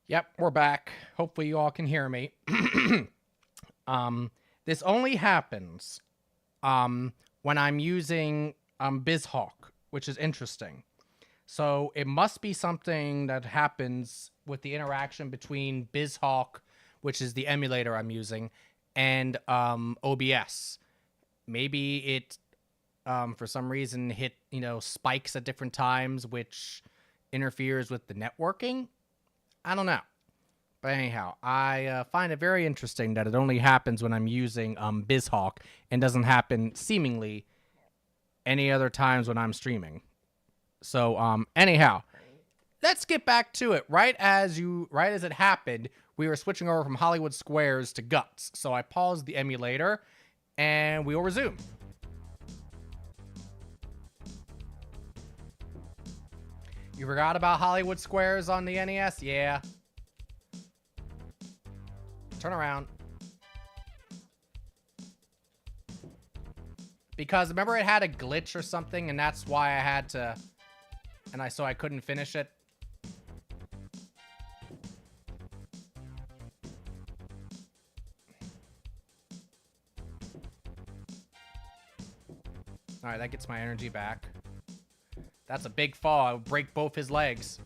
Yep, we're back. Hopefully you all can hear me. This only happens when I'm using BizHawk, which is interesting. So it must be something that happens with the interaction between BizHawk, which is the emulator I'm using, and OBS. Maybe it, for some reason, hit spikes at different times, which interferes with the networking. I don't know. But anyhow, I find it very interesting that it only happens when I'm using BizHawk and doesn't happen seemingly any other times when I'm streaming. So anyhow, let's get back to it. Right as it happened, we were switching over from Hollywood Squares to Guts. So I paused the emulator and we will resume. You forgot about Hollywood Squares on the NES? Yeah. Turn around. Because remember it had a glitch or something, and that's why I had to... so I couldn't finish it. Alright, that gets my energy back. That's a big fall. I would break both his legs.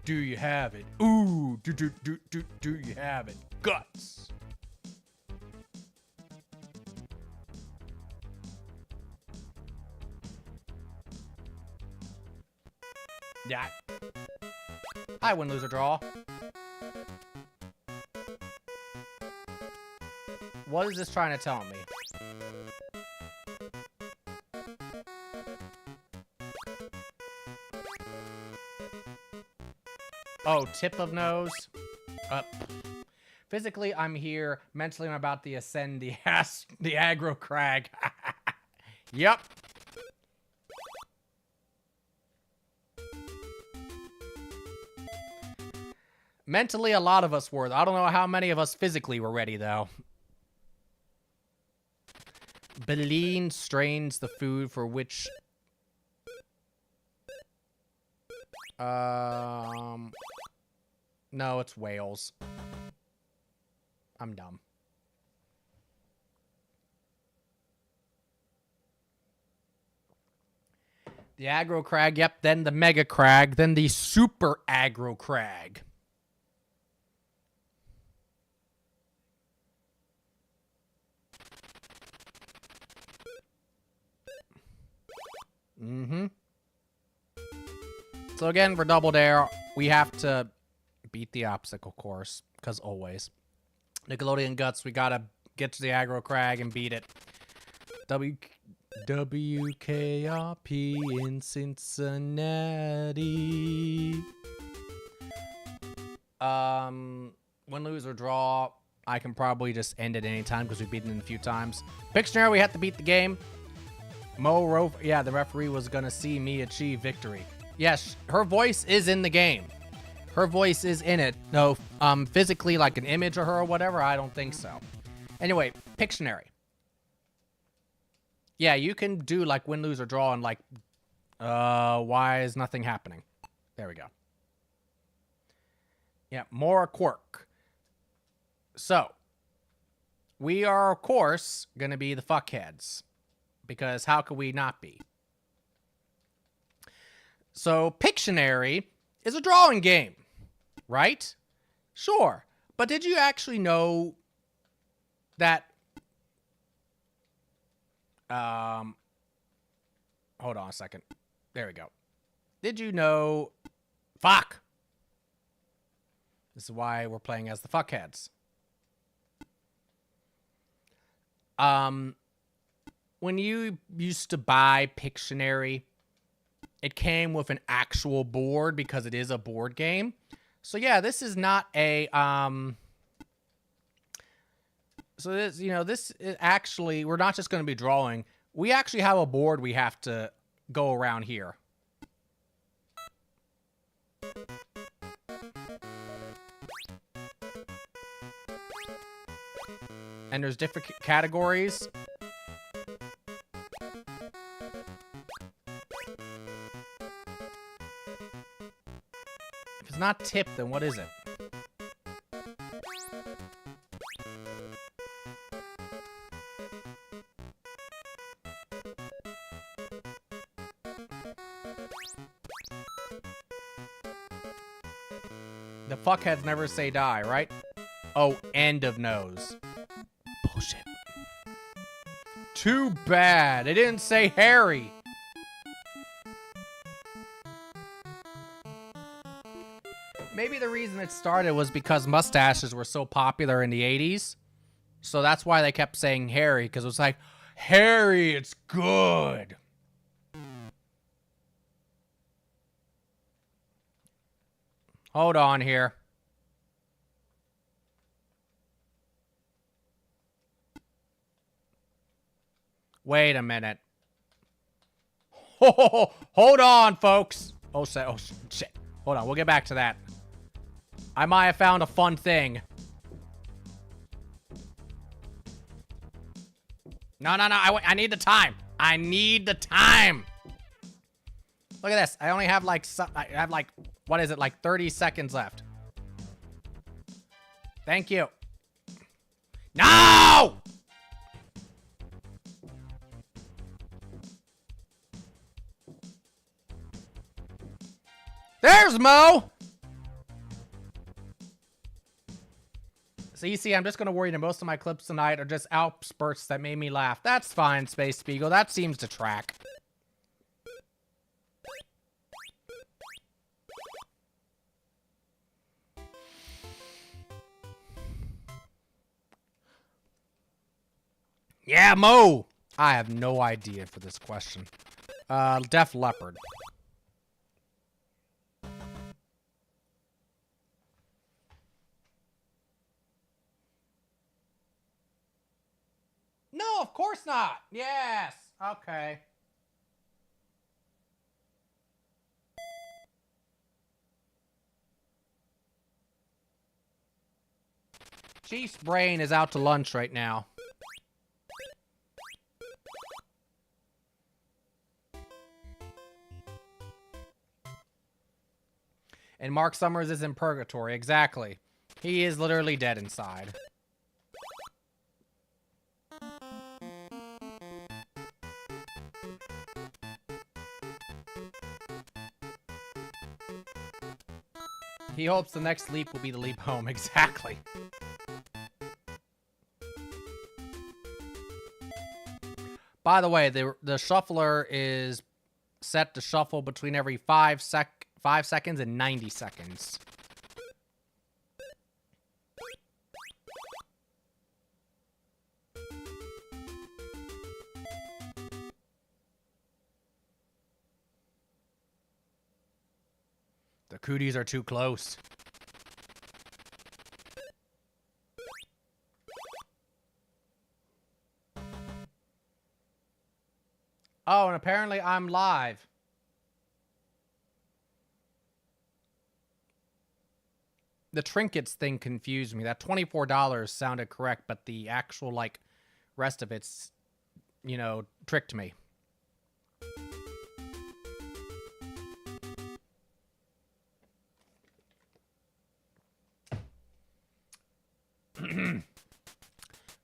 Do you have it? Ooh, do you have it? Guts. Yeah. I win, lose, or draw. What is this trying to tell me? Oh, tip of nose. Up. Physically, I'm here. Mentally, I'm about to ascend the aggro crag. Yep. Mentally, a lot of us were. I don't know how many of us physically were ready, though. Beline strains the food for which... No, it's whales. I'm dumb. The aggro crag, yep, then the mega crag, then the super aggro crag. So again, for Double Dare, we have to beat the obstacle course, because always. Nickelodeon Guts, we gotta get to the aggro crag and beat it. WKRP in Cincinnati. Win, lose, or draw, I can probably just end it anytime because we've beaten it a few times. Pictionary, we have to beat the game. Yeah, the referee was gonna see me achieve victory. Yes, her voice is in the game. Her voice is in it. No, physically, like an image of her or whatever, I don't think so. Anyway, Pictionary. Yeah, you can do like win, lose, or draw and like, why is nothing happening? There we go. Yeah, more quirk. So, we are, of course, going to be the fuckheads. Because how could we not be? So, Pictionary is a drawing game, right? Sure. But did you actually know that... hold on a second. There we go. Did you know... Fuck! This is why we're playing as the fuckheads. When you used to buy Pictionary, it came with an actual board because it is a board game. So yeah, this is not a so this, this is actually, we're not just going to be drawing. We actually have a board we have to go around here. And there's different categories. If it's not tip, then what is it? The fuckheads never say die, right? Oh, end of nose. Bullshit. Too bad. It didn't say Harry. Maybe the reason it started was because mustaches were so popular in the 80s. So that's why they kept saying Harry, because it was like, Harry, it's good. Hold on here. Wait a minute. Oh, hold on, folks. Oh, shit. Hold on, we'll get back to that. I might have found a fun thing. No. I need the time. I need the time. Look at this. I only have like, what is it? Like 30 seconds left. Thank you. No! There's Mo! So you see, I'm just going to worry that most of my clips tonight are just outspurts that made me laugh. That's fine, Space Beagle. That seems to track. Yeah, Mo! I have no idea for this question. Def Leppard. No, of course not. Yes. Okay. Chief's brain is out to lunch right now. And Mark Summers is in purgatory. Exactly. He is literally dead inside. He hopes the next leap will be the leap home. Exactly. By the way, the shuffler is set to shuffle between every 5 seconds and 90 seconds. The cooties are too close. Oh, and apparently I'm live. The trinkets thing confused me. That $24 sounded correct, but the actual, like, rest of it's, you know, tricked me.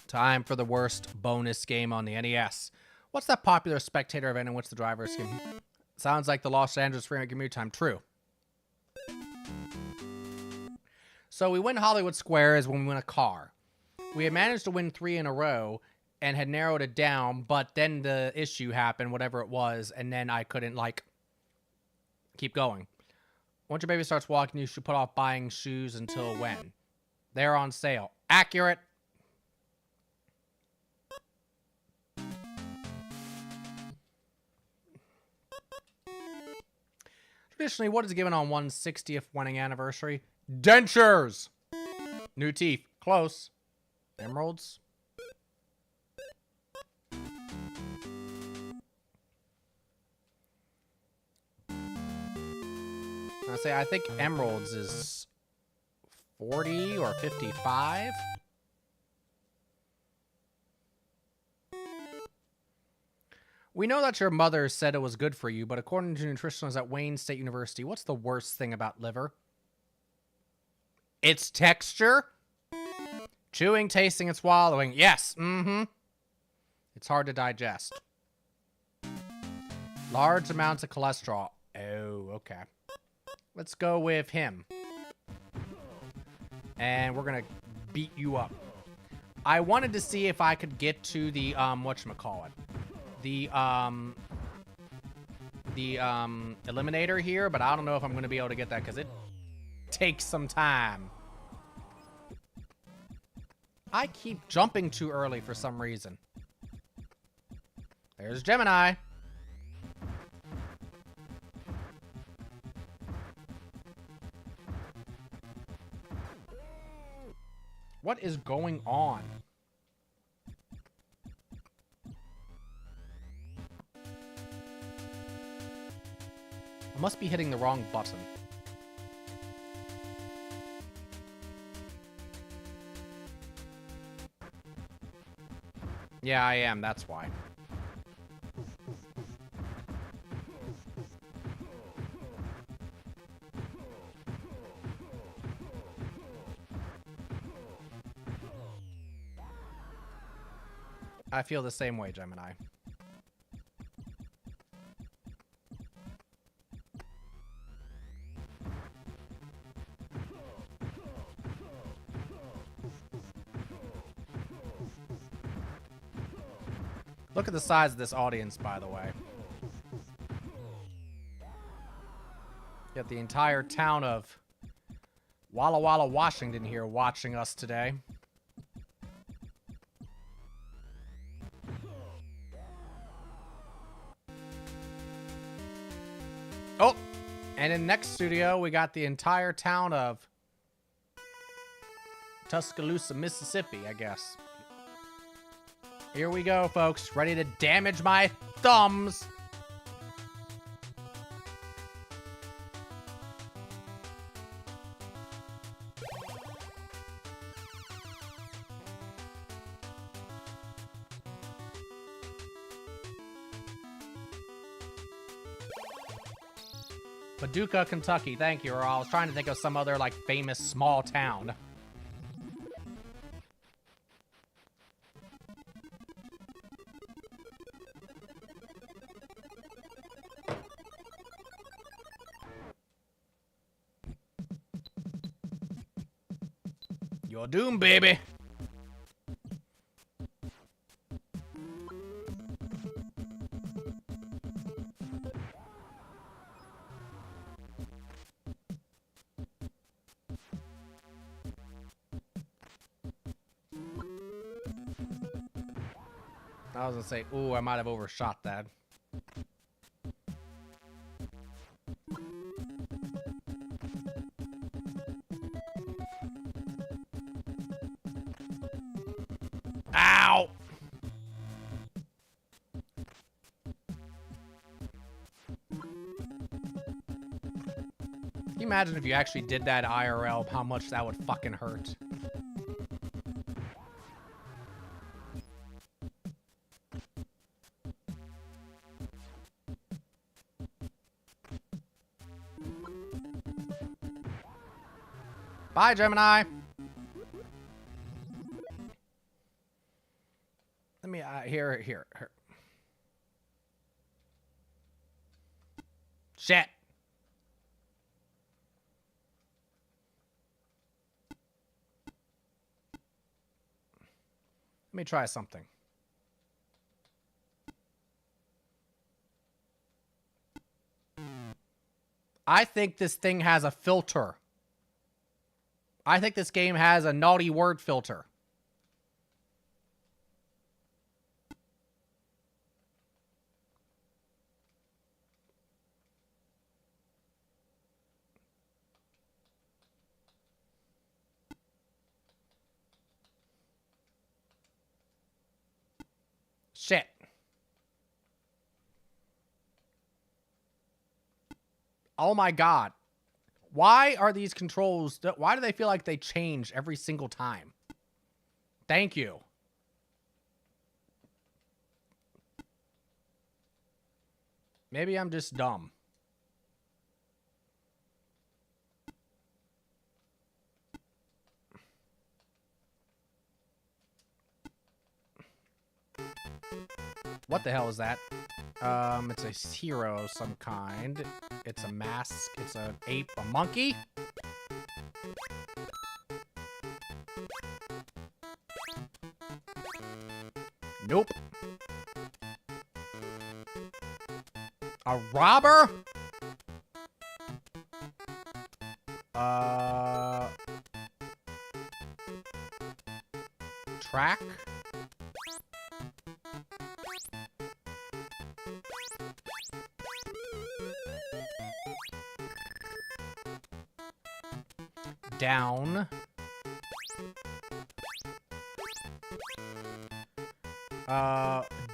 Time for the worst bonus game on the NES. What's that popular spectator event in which the driver is given? Sounds like the Los Angeles Freeway commute time. True. So we win Hollywood Squares when we win a car. We had managed to win 3 in a row and had narrowed it down, but then the issue happened, whatever it was, and then I couldn't, like, keep going. Once your baby starts walking, you should put off buying shoes until when? They're on sale. Accurate. Traditionally, what is given on one's 60th wedding anniversary? Dentures! New teeth. Close. Emeralds. I think emeralds is 40 or 55. We know that your mother said it was good for you, but according to nutritionists at Wayne State University, what's the worst thing about liver? Its texture? Chewing, tasting, and swallowing. Yes. Mm-hmm. It's hard to digest. Large amounts of cholesterol. Oh, okay. Let's go with him. And we're gonna beat you up. I wanted to see if I could get to the, whatchamacallit. The eliminator here, but I don't know if I'm gonna be able to get that because it takes some time. I keep jumping too early for some reason. There's Gemini. What is going on? I must be hitting the wrong button. Yeah, I am. That's why. I feel the same way, Gemini. Look at the size of this audience, by the way. You got the entire town of Walla Walla, Washington here watching us today. Oh, and in the next studio, we got the entire town of Tuscaloosa, Mississippi, I guess. Here we go, folks. Ready to damage my thumbs. Paducah, Kentucky. Thank you, or I was trying to think of some other, like, famous small town. You're doomed, baby. I was gonna say, ooh, I might have overshot that. Ow! Can you imagine if you actually did that IRL, how much that would fucking hurt? Bye, Gemini. Let me, here. Shit. Let me try something. I think this thing has a filter. I think this game has a naughty word filter. Shit. Oh my god. Why are these controls... Why do they feel like they change every single time? Thank you. Maybe I'm just dumb. What the hell is that? It's a hero of some kind. It's a mask. It's an ape. A monkey? Nope. A robber? Track? Down.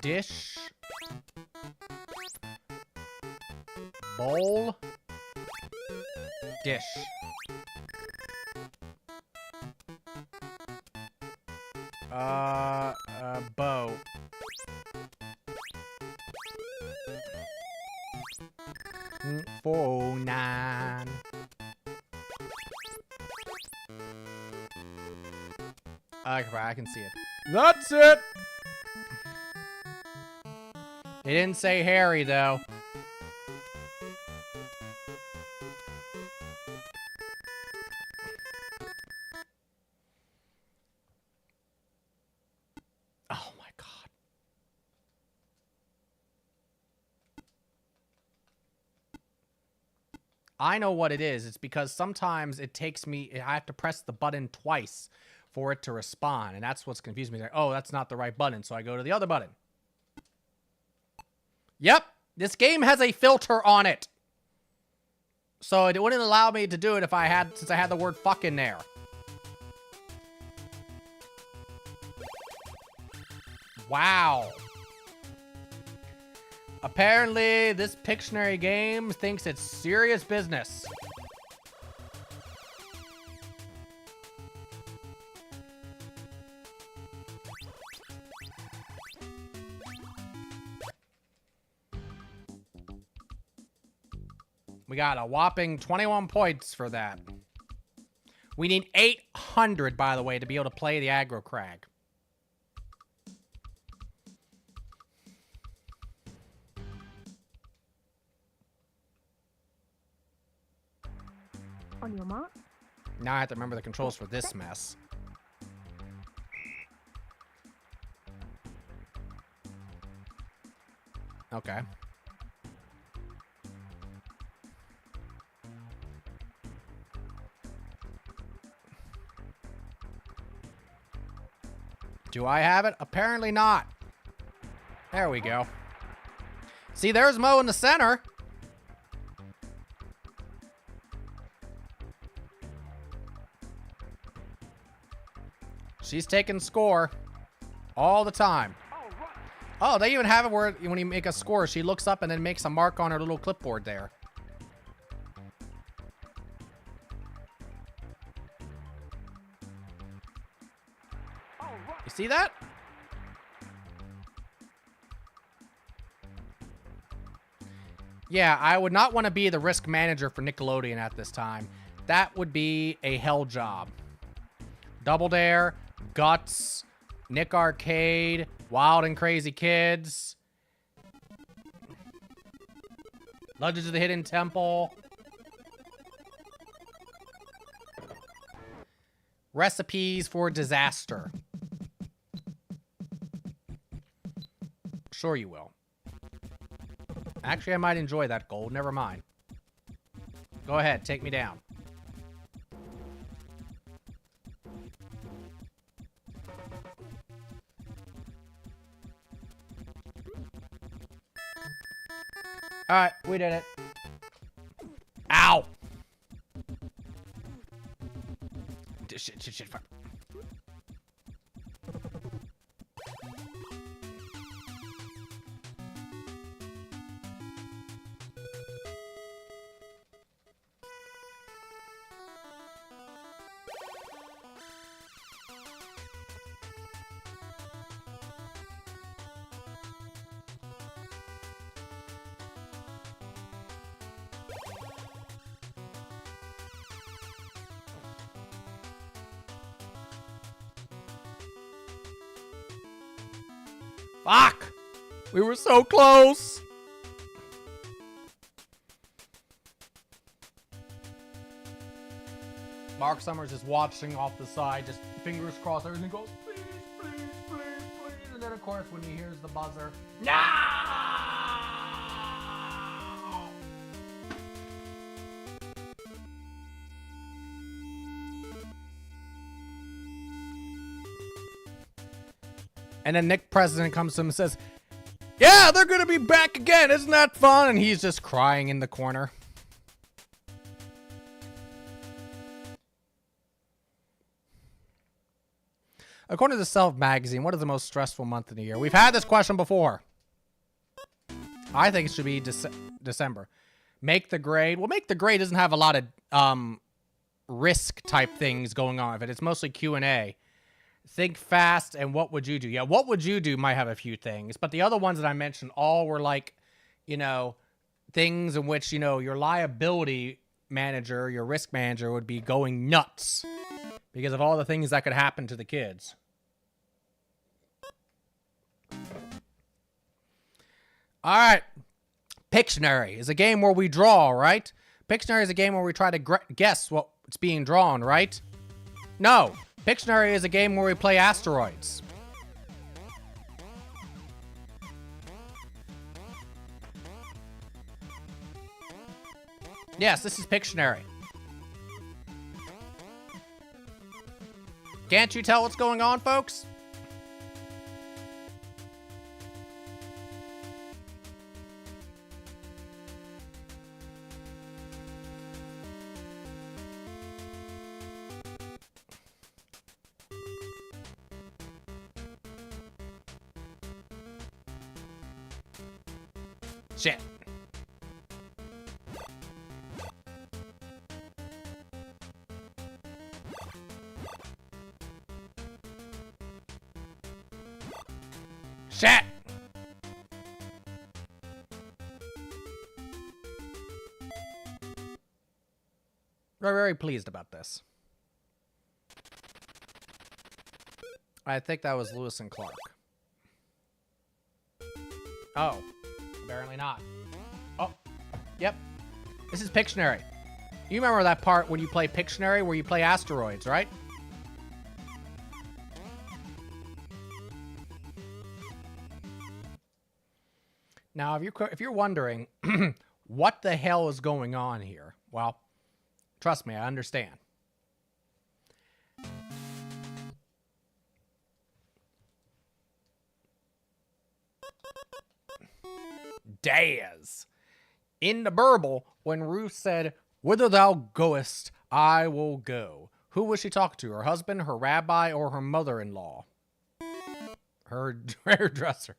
Dish. Bowl. Dish. Bow. 409. I can see it. That's it! He didn't say Harry, though. Oh my god. I know what it is. It's because sometimes it takes me... I have to press the button twice for it to respond, and that's what's confusing me. Like, oh, that's not the right button, so I go to the other button. Yep, this game has a filter on it. So it wouldn't allow me to do it if I had, since I had the word fuck in there. Wow. Apparently, this Pictionary game thinks it's serious business. We got a whopping 21 points for that. We need 800, by the way, to be able to play the aggro crag. On your mark. Now I have to remember the controls for this mess. Okay. Do I have it? Apparently not. There we go. See, there's Mo in the center. She's taking score all the time. Oh, they even have it where when you make a score, she looks up and then makes a mark on her little clipboard there. You see that? Yeah, I would not want to be the risk manager for Nickelodeon at this time. That would be a hell job. Double Dare, Guts, Nick Arcade, Wild and Crazy Kids, Legends of the Hidden Temple, Recipes for Disaster. Sure you will. Actually, I might enjoy that gold. Never mind. Go ahead, take me down. Alright, we did it. Ow! Shit, fuck. Fuck! We were so close! Mark Summers is watching off the side, just fingers crossed, everything goes, please, please, please, please. And then, of course, when he hears the buzzer, no! And then Nick President comes to him and says, yeah, they're going to be back again. Isn't that fun? And he's just crying in the corner. According to Self Magazine, what is the most stressful month in the year? We've had this question before. I think it should be December. Make the grade. Well, make the grade doesn't have a lot of risk type things going on with it. It's mostly Q&A. Think fast and what would you do? Yeah, what would you do might have a few things. But the other ones that I mentioned all were like, you know, things in which, you know, your liability manager, your risk manager would be going nuts because of all the things that could happen to the kids. All right. Pictionary is a game where we draw, right? Pictionary is a game where we try to guess what's being drawn, right? No. Pictionary is a game where we play asteroids. Yes, this is Pictionary. Can't you tell what's going on, folks? Shit. Shit. We're very pleased about this. I think that was Lewis and Clark. Oh. Apparently not. Oh, yep. This is Pictionary. You remember that part when you play Pictionary where you play asteroids, right? Now, if you're wondering what the hell is going on here, well, trust me, I understand. Daz. In the Burble, when Ruth said, whither thou goest, I will go. Who was she talking to? Her husband, her rabbi, or her mother-in-law? Her hairdresser.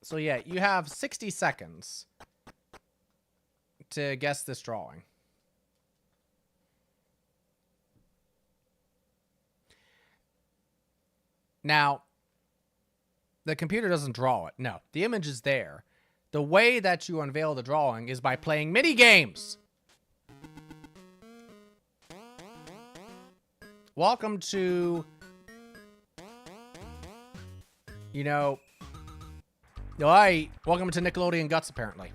So yeah, you have 60 seconds to guess this drawing. Now, the computer doesn't draw it. No, the image is there. The way that you unveil the drawing is by playing mini games. Welcome to, you know, welcome to Nickelodeon Guts, apparently.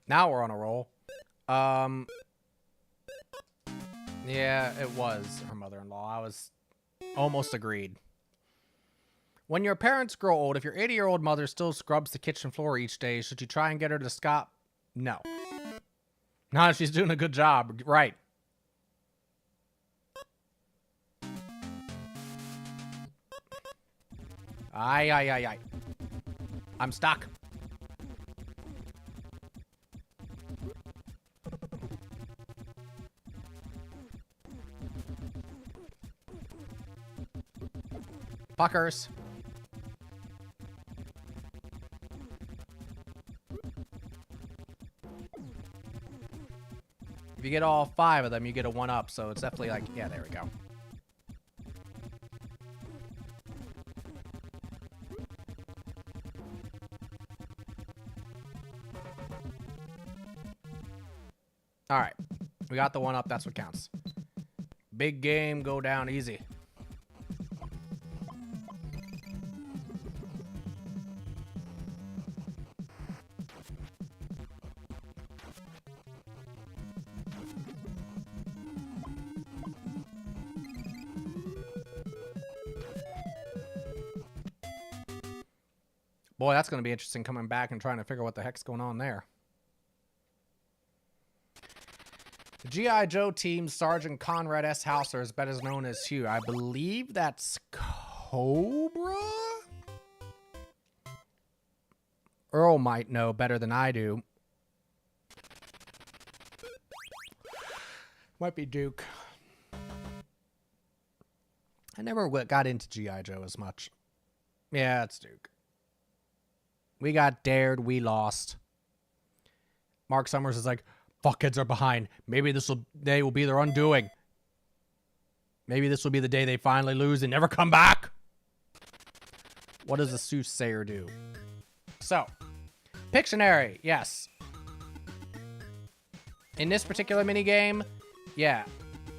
Now we're on a roll. Yeah, it was her mother-in-law. I was almost agreed. When your parents grow old, if your 80-year-old mother still scrubs the kitchen floor each day, should you try and get her to stop? No. No, she's doing a good job. Right. Aye. I'm stuck. Fuckers. If you get all 5 of them, you get a 1-up. So it's definitely like, yeah, there we go. All right. We got the 1-up. That's what counts. Big game, go down easy. Boy, that's going to be interesting coming back and trying to figure out what the heck's going on there. The G.I. Joe team, Sergeant Conrad S. Hauser is better known as Hugh. I believe that's Cobra? Earl might know better than I do. Might be Duke. I never got into G.I. Joe as much. Yeah, it's Duke. We got dared. We lost. Mark Summers is like, fuckheads are behind. Maybe this day will be their undoing. Maybe this will be the day they finally lose and never come back. What does a soothsayer do? So, Pictionary, yes. In this particular minigame, yeah.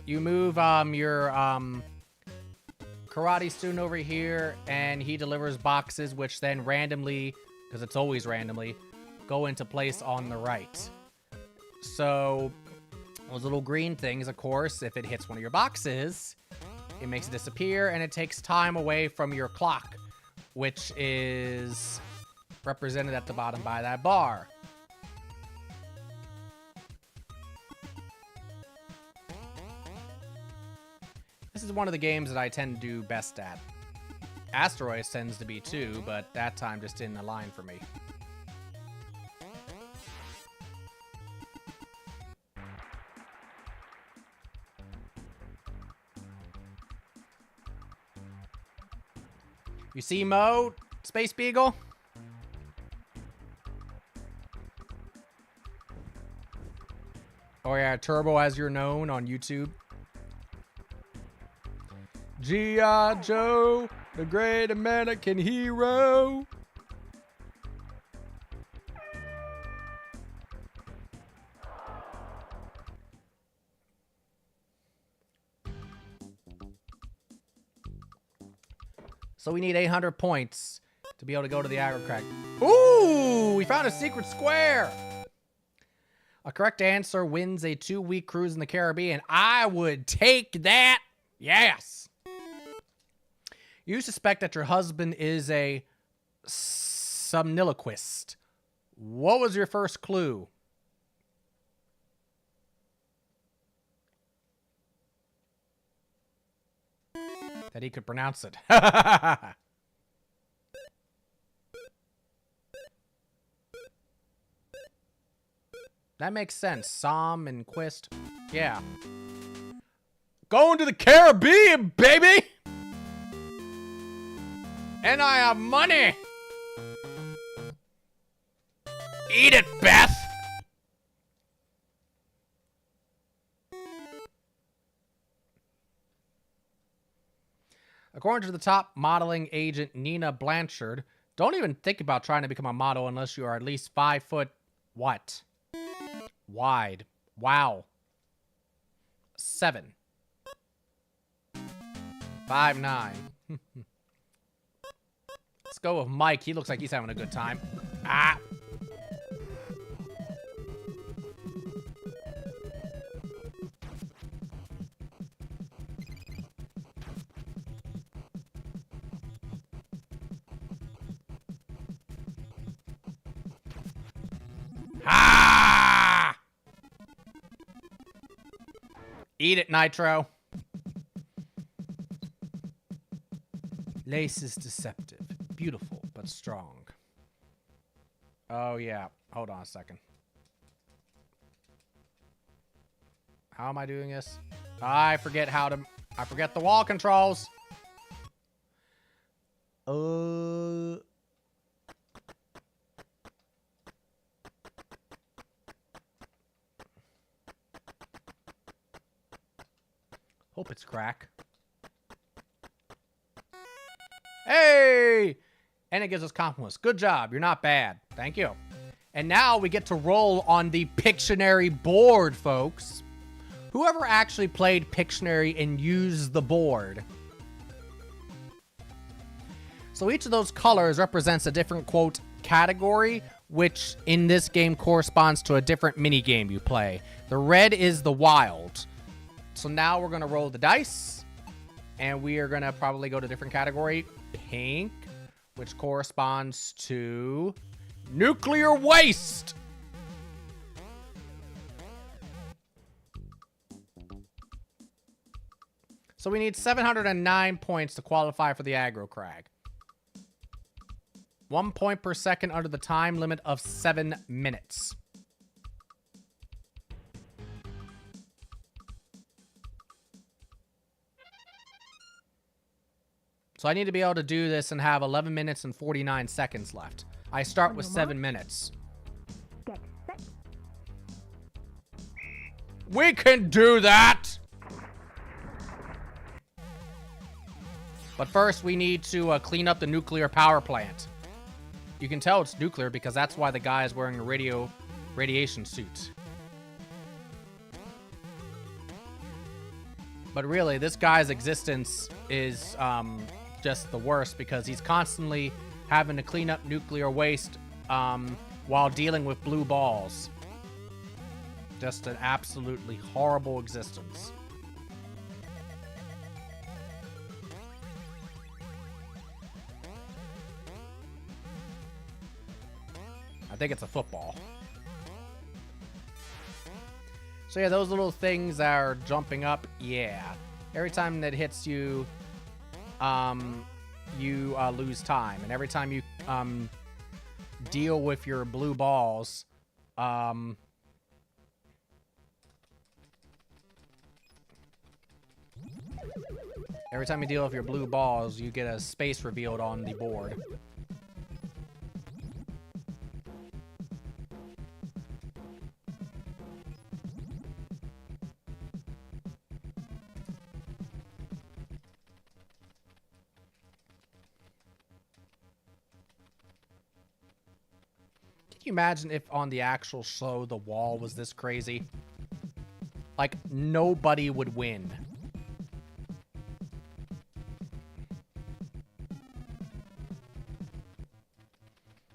You move your karate student over here, and he delivers boxes, which then randomly, because it's always randomly, go into place on the right. So, those little green things, of course, if it hits one of your boxes, it makes it disappear, and it takes time away from your clock, which is represented at the bottom by that bar. This is one of the games that I tend to do best at. Asteroids tends to be too, but that time just didn't align for me. You see Mo, Space Beagle? Oh yeah, Turbo as you're known on YouTube. G.I. Joe, the great American hero. So we need 800 points to be able to go to the aggro crack. Ooh, we found a secret square. A correct answer wins a 2-week cruise in the Caribbean. I would take that. Yes. You suspect that your husband is a somniloquist. What was your first clue? That he could pronounce it. That makes sense. Som and Quist. Yeah. Going to the Caribbean, baby! And I have money! Eat it, Beth! According to the top modeling agent Nina Blanchard, don't even think about trying to become a model unless you are at least 5 foot what? Wide. Wow. 7. 5'9". Let's go with Mike. He looks like he's having a good time. Ah. Ah! Eat it, Nitro. Lace is deceptive. Beautiful, but strong. Oh, yeah. Hold on a second. How am I doing this? I forget the wall controls. Hope it's crack. Hey! And it gives us compliments. Good job. You're not bad. Thank you. And now we get to roll on the Pictionary board, folks. Whoever actually played Pictionary and used the board. So each of those colors represents a different, quote, category, which in this game corresponds to a different mini game you play. The red is the wild. So now we're going to roll the dice, and we are going to probably go to a different category. Pink, which corresponds to nuclear waste. So we need 709 points to qualify for the aggro crag. 1 point per second under the time limit of 7 minutes. So I need to be able to do this and have 11 minutes and 49 seconds left. I start with 7 minutes. Get set. We can do that! But first, we need to clean up the nuclear power plant. You can tell it's nuclear because that's why the guy is wearing a radiation suit. But really, this guy's existence is just the worst because he's constantly having to clean up nuclear waste while dealing with blue balls. Just an absolutely horrible existence. I think it's a football. So yeah, those little things are jumping up. Yeah. Every time that hits you, you lose time. And every time you deal with your blue balls, every time you deal with your blue balls, you get a space revealed on the board. Can you imagine if on the actual show the wall was this crazy? Like, nobody would win.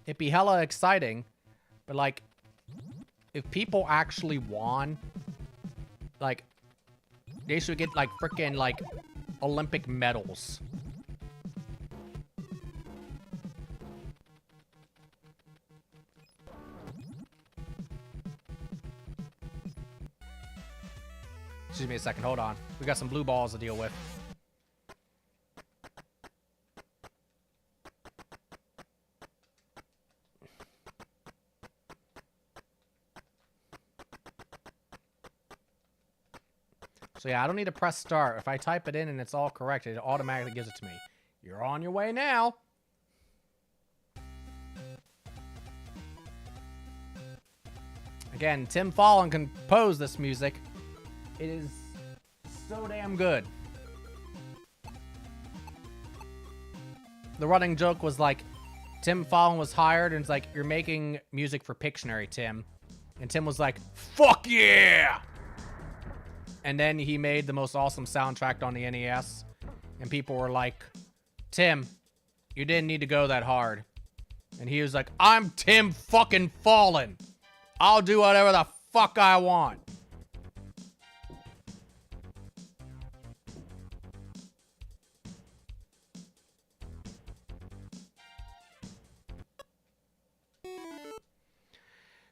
It'd be hella exciting, but like, if people actually won, like, they should get like frickin' like Olympic medals. Excuse me a second, hold on. We got some blue balls to deal with. So yeah, I don't need to press start. If I type it in and it's all correct, it automatically gives it to me. You're on your way now. Again, Tim Fallon composed this music. It is so damn good. The running joke was like, Tim Fallon was hired and it's like, you're making music for Pictionary, Tim. And Tim was like, fuck yeah! And then he made the most awesome soundtrack on the NES. And people were like, Tim, you didn't need to go that hard. And he was like, I'm Tim fucking Fallon. I'll do whatever the fuck I want.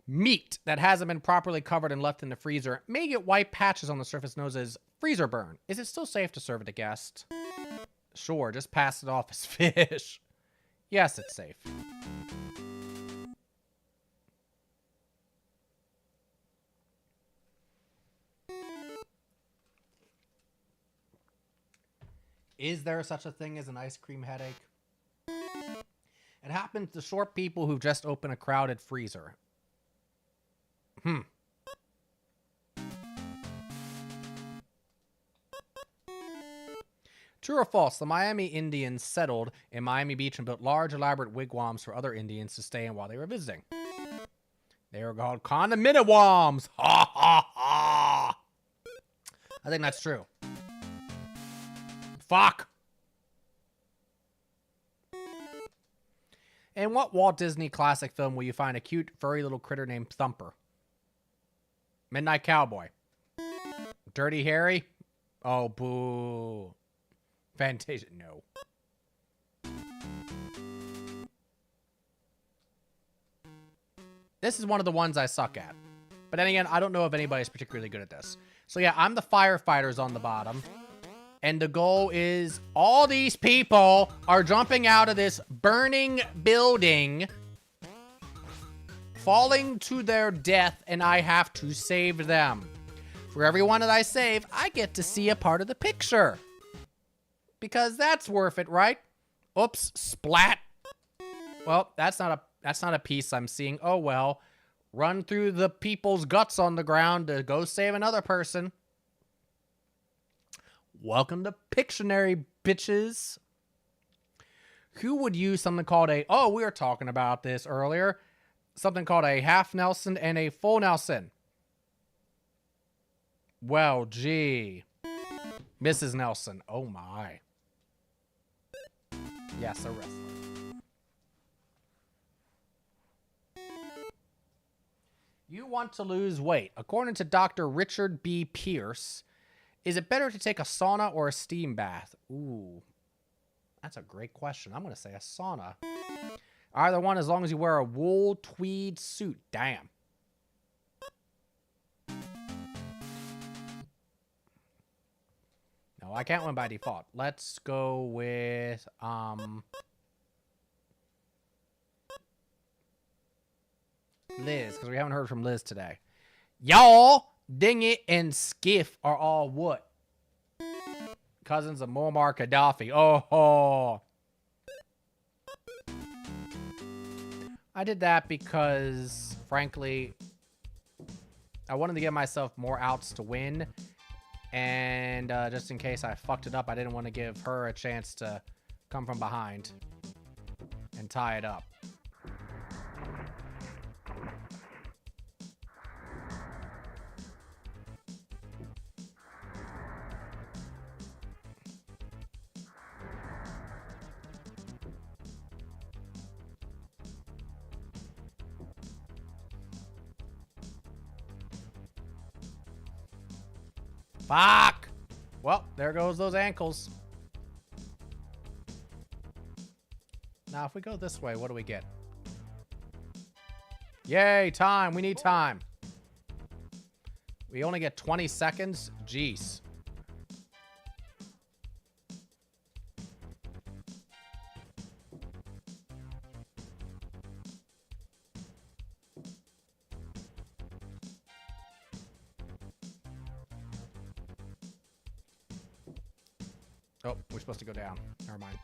Meat that hasn't been properly covered and left in the freezer may get white patches on the surface known as freezer burn. Is it still safe to serve it to guests? Sure, just pass it off as fish. Yes, it's safe. Is there such a thing as an ice cream headache? It happens to short people who've just opened a crowded freezer. True or false? The Miami Indians settled in Miami Beach and built large, elaborate wigwams for other Indians to stay in while they were visiting. They were called condominiums. Ha ha ha. I think that's true. Fuck. In what Walt Disney classic film will you find a cute, furry little critter named Thumper? Midnight Cowboy. Dirty Harry? Oh, boo. Fantasia, no. This is one of the ones I suck at. But then again, I don't know if anybody's particularly good at this. So yeah, I'm the firefighters on the bottom. And the goal is all these people are jumping out of this burning building, falling to their death, and I have to save them. For every one that I save, I get to see a part of the picture. Because that's worth it, right? Oops, splat. Well, that's not a piece I'm seeing. Oh well. Run through the people's guts on the ground to go save another person. Welcome to Pictionary, bitches. Who would use something called a... Oh, we were talking about this earlier. Something called a half Nelson and a full Nelson. Well, gee. Mrs. Nelson. Oh, my. Yes, a wrestler. You want to lose weight. According to Dr. Richard B. Pierce, is it better to take a sauna or a steam bath? Ooh, that's a great question. I'm going to say a sauna. Either one, as long as you wear a wool tweed suit. Damn. No, I can't win by default. Let's go with, Liz, because we haven't heard from Liz today. Y'all, Ding It, and Skiff are all what? Cousins of Muammar Gaddafi. Oh. I did that because, frankly, I wanted to give myself more outs to win. And just in case I fucked it up, I didn't want to give her a chance to come from behind and tie it up. Fuck! Well, there goes those ankles. Now, if we go this way, what do we get? Yay, time. We need time. We only get 20 seconds? Jeez. Oh, we're supposed to go down. Never mind.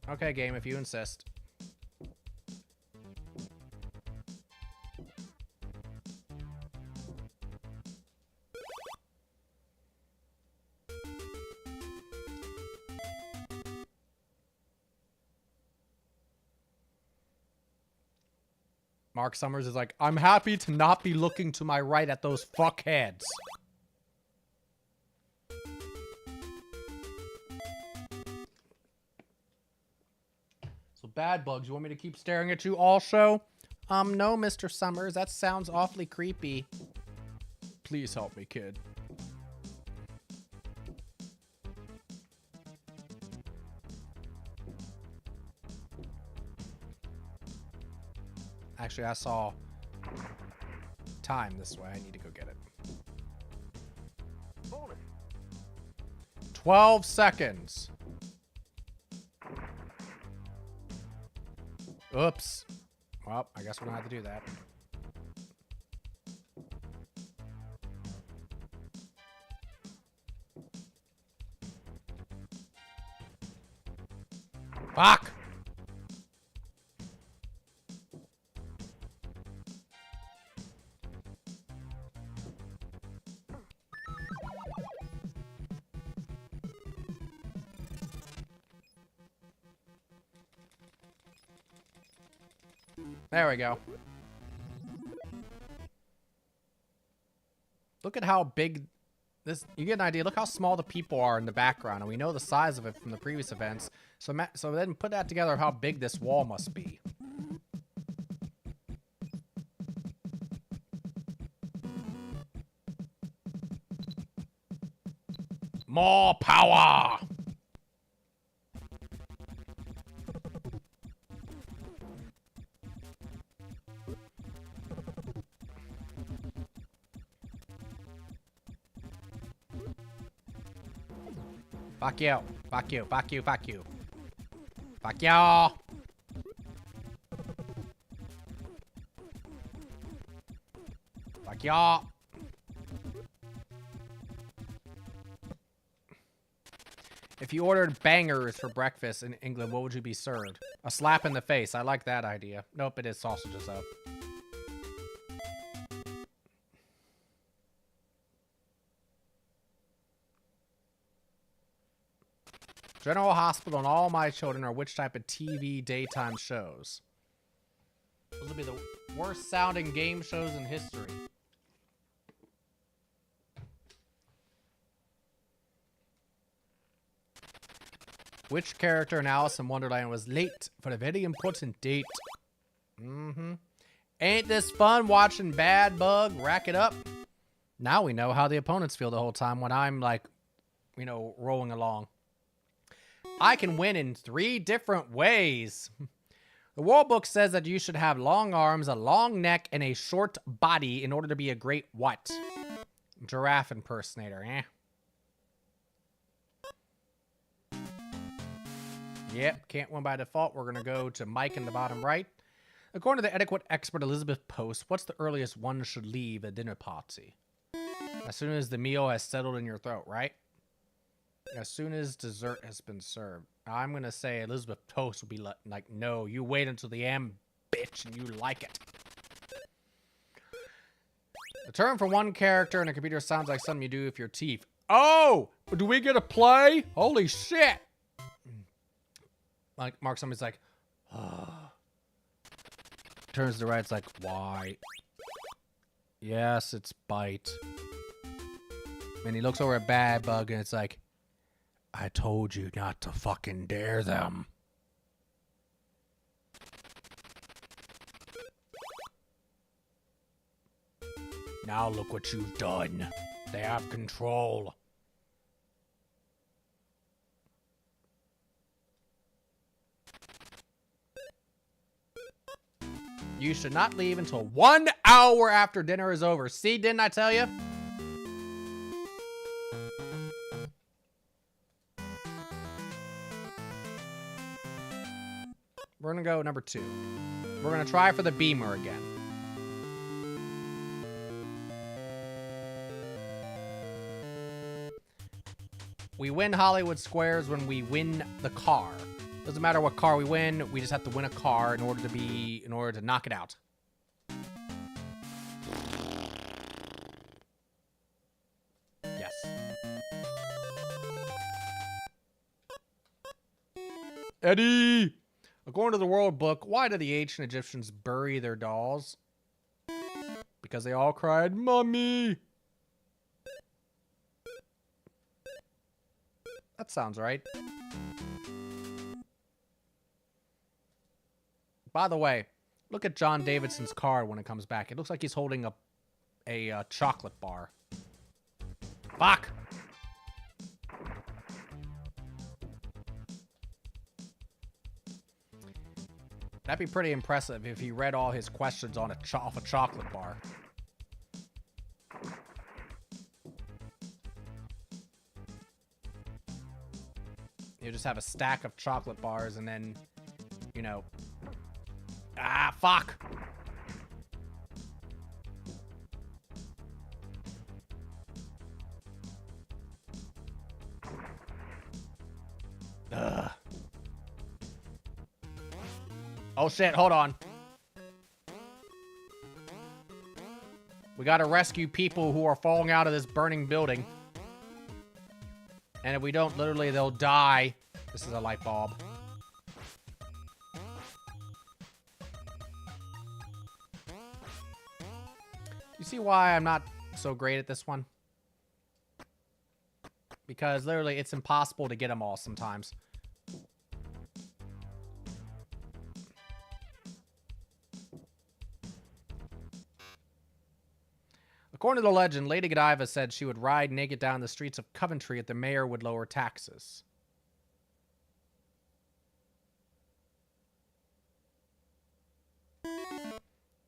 Okay, game, if you insist. Mark Summers is like, I'm happy to not be looking to my right at those fuckheads. So bad bugs, you want me to keep staring at you all show? No, Mr. Summers, that sounds awfully creepy. Please help me, kid. Actually, I saw time this way. I need to go get it. 12 seconds. Oops. Well, I guess we're gonna have to do that. Fuck! There we go. Look at how big this... You get an idea. Look how small the people are in the background. And we know the size of it from the previous events. So then put that together how big this wall must be. More power! Fuck you. Fuck you. Fuck you. Fuck you. Fuck y'all. Fuck y'all. If you ordered bangers for breakfast in England, what would you be served? A slap in the face. I like that idea. Nope, it is sausages though. General Hospital and All My Children are which type of TV daytime shows? Those will be the worst sounding game shows in history. Which character in Alice in Wonderland was late for a very important date? Ain't this fun watching Bad Bug rack it up? Now we know how the opponents feel the whole time when I'm like, you know, rolling along. I can win in 3 different ways. The World Book says that you should have long arms, a long neck, and a short body in order to be a great what? Giraffe impersonator, eh? Yep, can't win by default. We're going to go to Mike in the bottom right. According to the etiquette expert Elizabeth Post, what's the earliest one should leave a dinner party? As soon as the meal has settled in your throat, right? As soon as dessert has been served. I'm going to say Elizabeth Post would be like, no, you wait until the end, bitch, and you like it. The term for one character in a computer sounds like something you do with your teeth. Oh, do we get a play? Holy shit. Like, Mark, somebody's like, oh. Turns to the right, it's like, why? Yes, it's bite. And he looks over at Bad Bug, and it's like, I told you not to fucking dare them. Now look what you've done. They have control. You should not leave until 1 hour after dinner is over. See, didn't I tell you? We're gonna go number 2. We're gonna try for the beamer again. We win Hollywood Squares when we win the car. Doesn't matter what car we win, we just have to win a car in order to knock it out. Yes. Eddie! According to the World Book, why did the ancient Egyptians bury their dolls? Because they all cried, "Mommy!" That sounds right. By the way, look at John Davidson's card when it comes back. It looks like he's holding a chocolate bar. Fuck! That'd be pretty impressive if he read all his questions on off a chocolate bar. You just have a stack of chocolate bars and then, you know... Ah, fuck! Ugh. Oh shit, hold on. We gotta rescue people who are falling out of this burning building. And if we don't, literally, they'll die. This is a light bulb. You see why I'm not so great at this one? Because literally it's impossible to get them all sometimes. According to the legend, Lady Godiva said she would ride naked down the streets of Coventry if the mayor would lower taxes.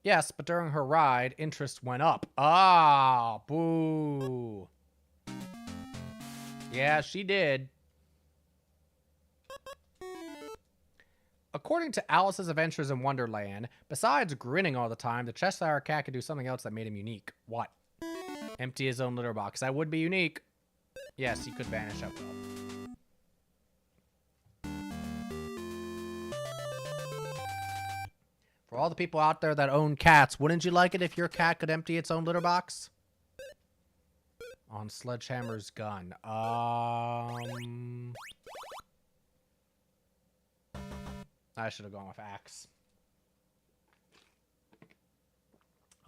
Yes, but during her ride, interest went up. Ah, boo. Yeah, she did. According to Alice's Adventures in Wonderland, besides grinning all the time, the Cheshire Cat could do something else that made him unique. What? Empty his own litter box. That would be unique. Yes, he could vanish at will. For all the people out there that own cats, wouldn't you like it if your cat could empty its own litter box? On Sledgehammer's gun. I should have gone with axe.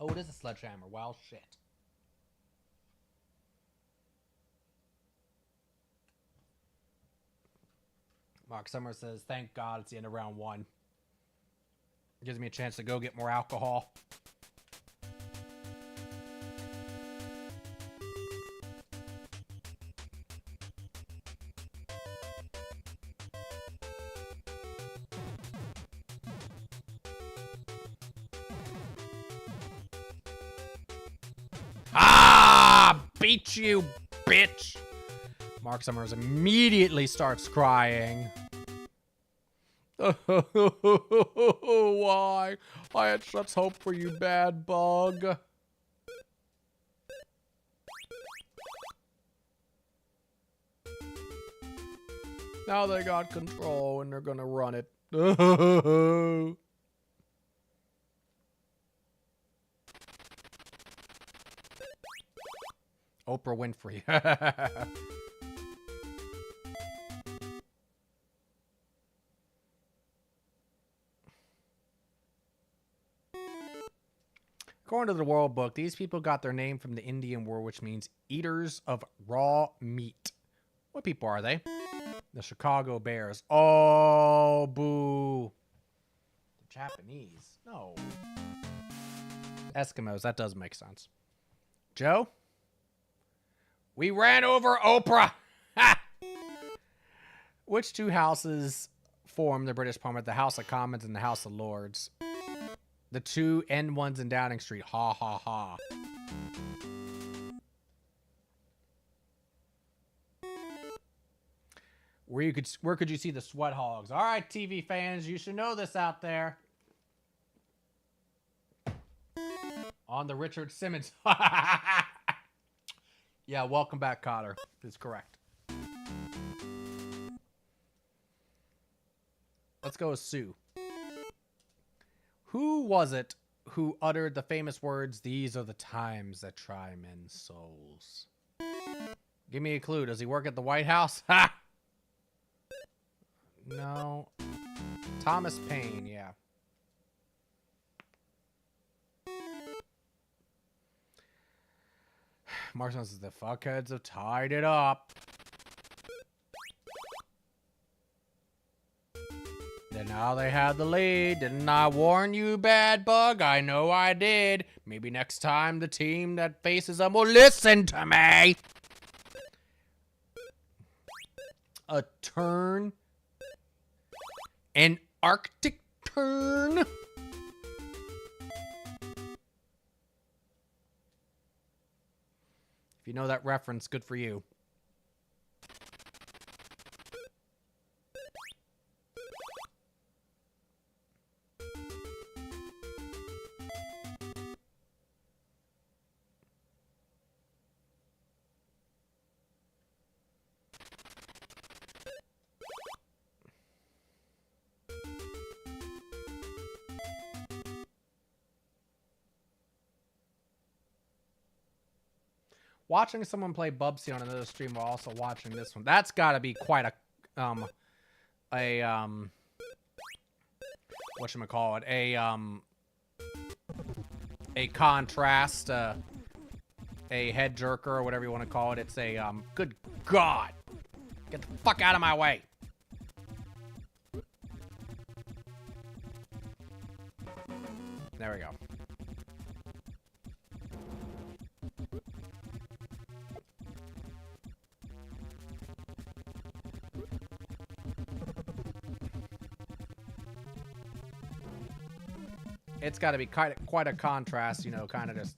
Oh, it is a sledgehammer. Well, shit. Mark Summers says, thank God it's the end of round 1. Gives me a chance to go get more alcohol. Ah! Beat you, bitch! Mark Summers immediately starts crying. Why? I had such hope for you, bad bug. Now they got control and they're gonna run it. Oprah Winfrey. According to the World Book, these people got their name from the Indian word, which means eaters of raw meat. What people are they? The Chicago Bears. Oh, boo. The Japanese. No. Eskimos. That does make sense. Joe? We ran over Oprah. Ha! Which two houses form the British Parliament? The House of Commons and the House of Lords. The two end ones in Downing Street. Ha ha ha. Where could you see the sweat hogs? All right, TV fans, you should know this out there. On the Richard Simmons. Yeah, welcome back, Cotter. That's correct. Let's go with Sue. Who was it who uttered the famous words, "These are the times that try men's souls"? Give me a clue. Does he work at the White House? Ha! No. Thomas Paine, yeah. Marshall says the fuckheads have tied it up. Then now they have the lead. Didn't I warn you, bad bug? I know I did. Maybe next time the team that faces them will listen to me. A turn. An Arctic turn. If you know that reference, good for you. Watching someone play Bubsy on another stream while also watching this one. That's got to be quite a whatchamacallit, a contrast, a head jerker or whatever you want to call it. It's a good God, get the fuck out of my way. There we go. It's got to be quite a contrast, you know, kind of just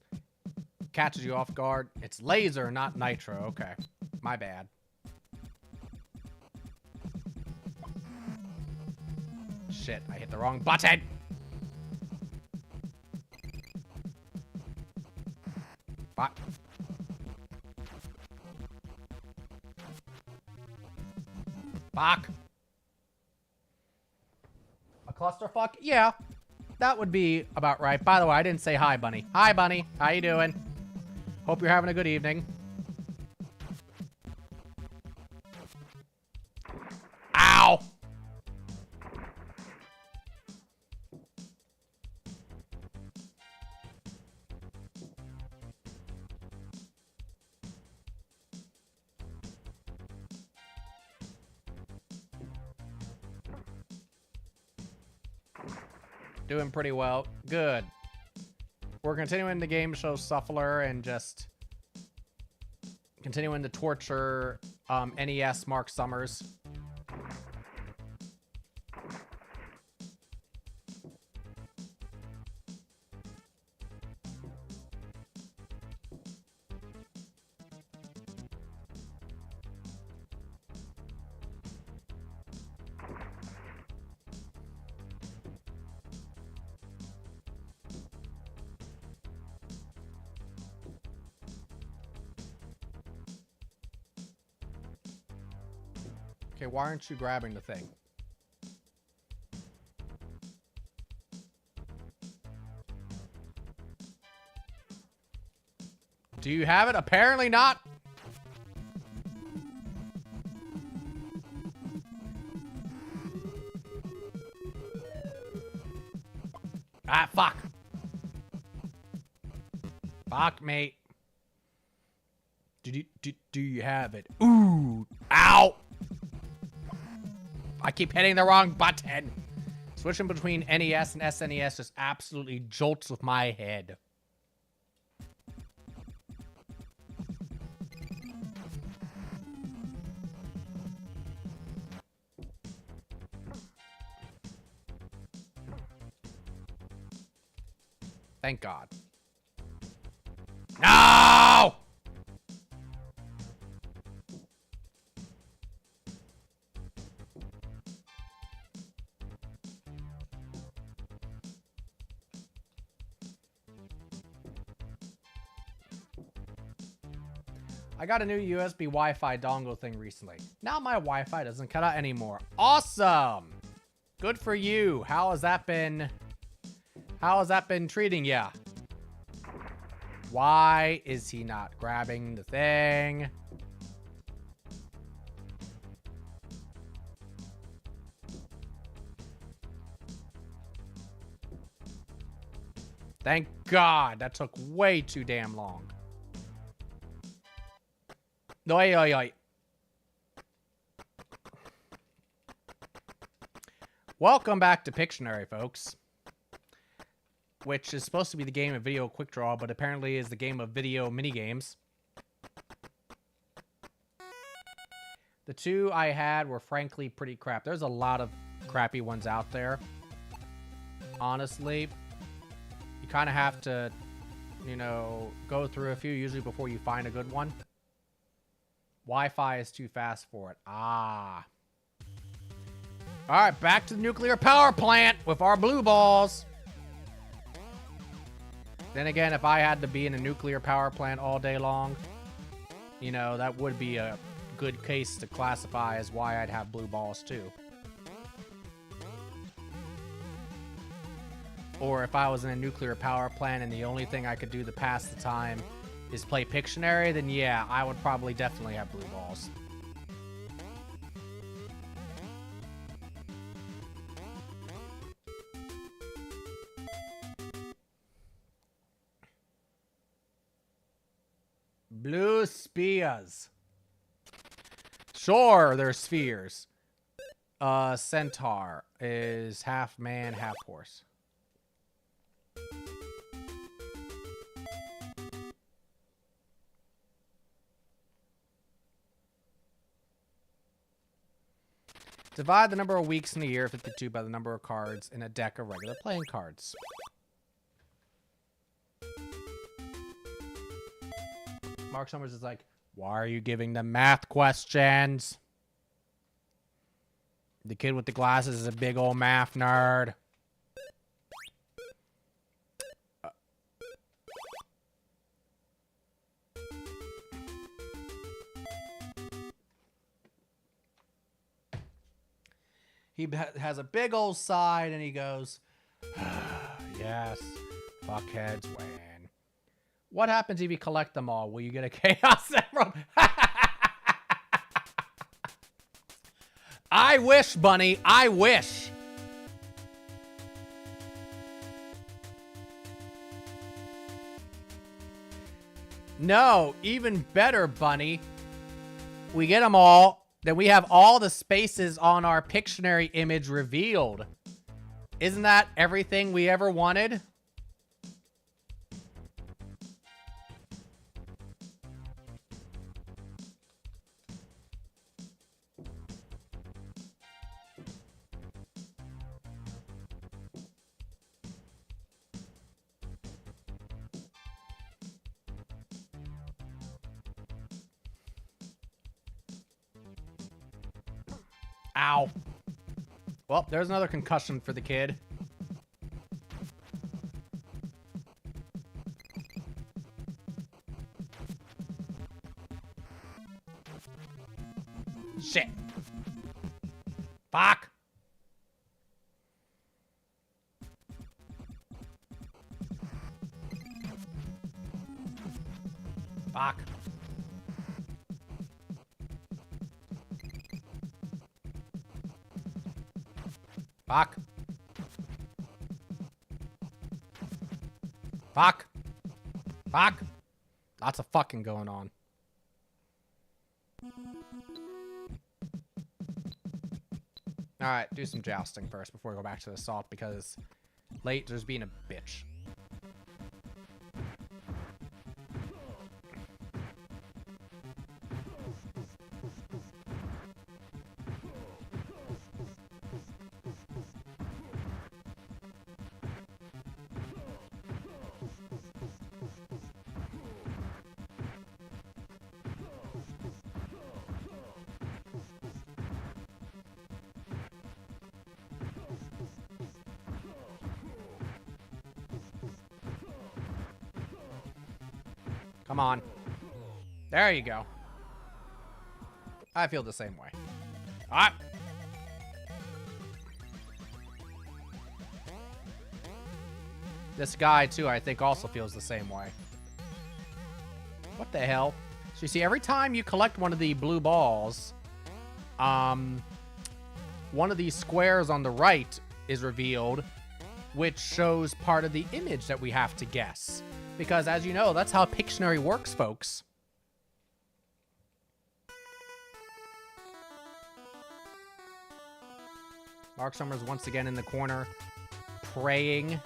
catches you off guard. It's laser, not nitro. Okay, my bad. Shit, I hit the wrong button. Fuck. Fuck. A clusterfuck? Yeah. That would be about right. By the way, I didn't say hi, Bunny. Hi, Bunny. How you doing? Hope you're having a good evening. Ow! Doing pretty well. Good. We're continuing the game show Shuffler and just continuing to torture NES Mark Summers. Okay, why aren't you grabbing the thing? Do you have it? Apparently not. Ah, fuck. Fuck, mate. Do you have it? Ooh. Ow. I keep hitting the wrong button. Switching between NES and SNES just absolutely jolts with my head. Thank God. No! I got a new USB Wi-Fi dongle thing recently. Now my Wi-Fi doesn't cut out anymore. Awesome! Good for you. How has that been treating ya? Why is he not grabbing the thing? Thank God. That took way too damn long. Oi, oi, oi. Welcome back to Pictionary, folks. Which is supposed to be the game of video quick draw, but apparently is the game of video minigames. The two I had were frankly pretty crap. There's a lot of crappy ones out there. Honestly, you kind of have to, you know, go through a few usually before you find a good one. Wi-Fi is too fast for it. Ah. All right, back to the nuclear power plant with our blue balls. Then again, if I had to be in a nuclear power plant all day long, you know, that would be a good case to classify as why I'd have blue balls too. Or if I was in a nuclear power plant and the only thing I could do to pass the time is play Pictionary, then yeah, I would probably definitely have blue balls. Blue spears. Sure, they're spheres. Centaur is half man, half horse. Divide the number of weeks in a year, 52, by the number of cards in a deck of regular playing cards. Mark Summers is like, why are you giving them math questions? The kid with the glasses is a big old math nerd. He has a big old sigh and he goes, yes, fuckheads win. What happens if you collect them all? Will you get a Chaos Emerald? I wish, Bunny. I wish. No, even better, Bunny. We get them all. Then we have all the spaces on our Pictionary image revealed. Isn't that everything we ever wanted? Ow. Well, there's another concussion for the kid. Shit. Fuck. Fuck. Fuck. Fuck. Fuck. Lots of fucking going on. Alright, do some jousting first before we go back to the assault because late there's being a bitch. Come on. There you go. I feel the same way. All right. This guy, too, I think also feels the same way. What the hell? So you see, every time you collect one of the blue balls, one of these squares on the right is revealed, which shows part of the image that we have to guess. Because, as you know, that's how Pictionary works, folks. Mark Summers once again in the corner, praying.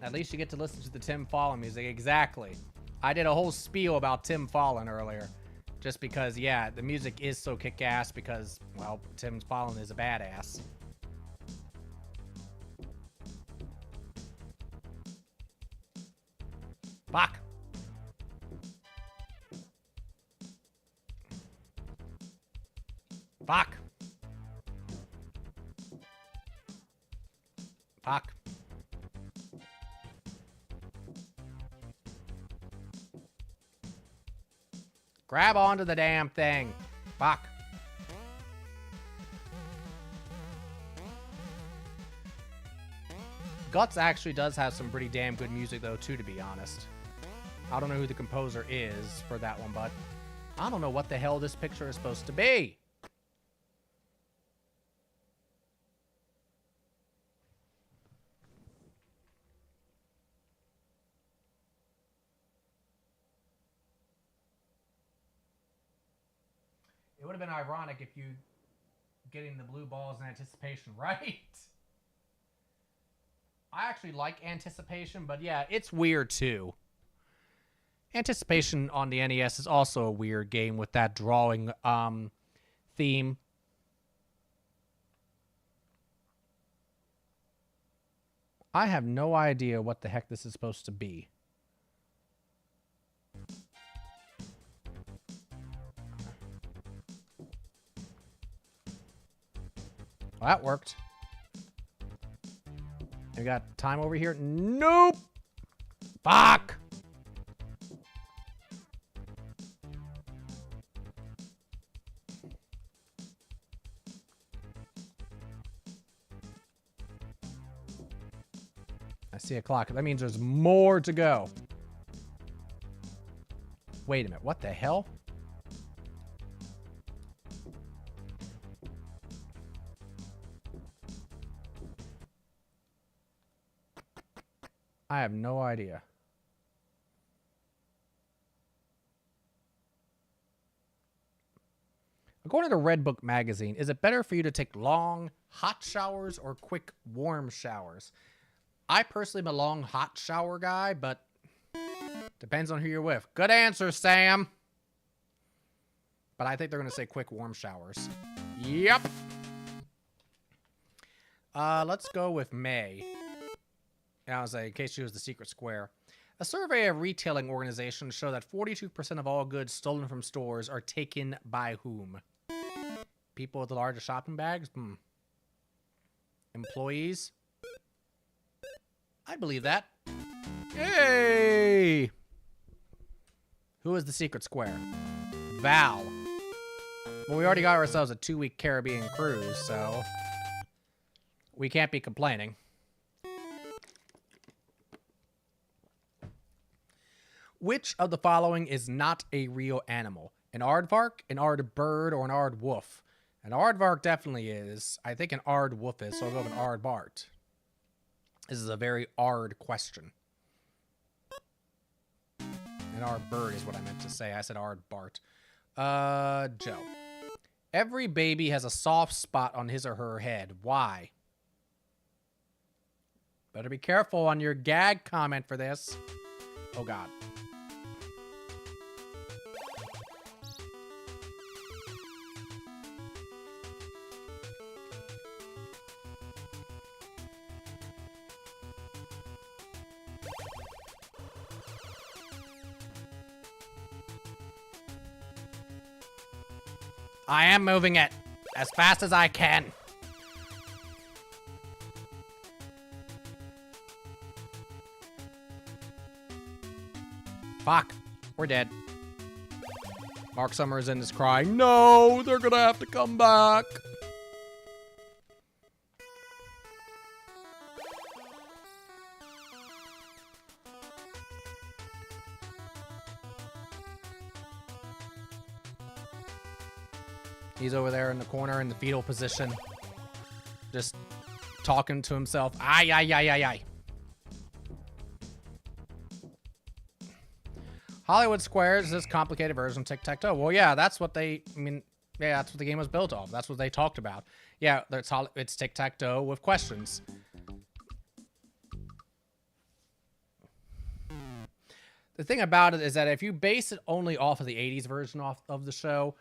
At least you get to listen to the Tim Fallon music. Exactly. I did a whole spiel about Tim Fallon earlier. Just because, yeah, the music is so kick-ass because, well, Tim Fallon is a badass. Fuck. Fuck. Fuck. Grab onto the damn thing. Fuck. Guts actually does have some pretty damn good music, though, too, to be honest. I don't know who the composer is for that one, but I don't know what the hell this picture is supposed to be. It would have been ironic if you getting the blue balls in anticipation right. I actually like Anticipation, but yeah, it's weird too. Anticipation on the NES is also a weird game with that drawing theme. I have no idea what the heck this is supposed to be. Well, that worked. We got time over here. Nope. Fuck. I see a clock. That means there's more to go. Wait a minute. What the hell? I have no idea. According to Red Book magazine, is it better for you to take long, hot showers or quick, warm showers? I personally am a long, hot shower guy, but depends on who you're with. Good answer, Sam. But I think they're going to say quick, warm showers. Yep. Let's go with May. I was like, in case she was the secret square. A survey of retailing organizations show that 42% of all goods stolen from stores are taken by whom? People with the largest shopping bags? Employees? I believe that. Hey! Who is the secret square? Val. Well, we already got ourselves a 2-week Caribbean cruise, so we can't be complaining. Which of the following is not a real animal? An aardvark, an aardbird, or an aardwolf? An aardvark definitely is. I think an aardwolf is, so I'll go with an aardbart. This is a very aard question. An aardbird is what I meant to say. I said aardbart. Joe. Every baby has a soft spot on his or her head. Why? Better be careful on your gag comment for this. Oh, God. I am moving it as fast as I can. Fuck. We're dead. Mark Summers in is crying. No, they're gonna have to come back. He's over there in the corner in the fetal position. Just talking to himself. Ay, ay, ay, ay, ay. Hollywood Squares is this complicated version of tic-tac-toe. Well, yeah, that's what they, yeah, that's what the game was built off. That's what they talked about. Yeah, it's tic-tac-toe with questions. The thing about it is that if you base it only off of the 80s version of the show,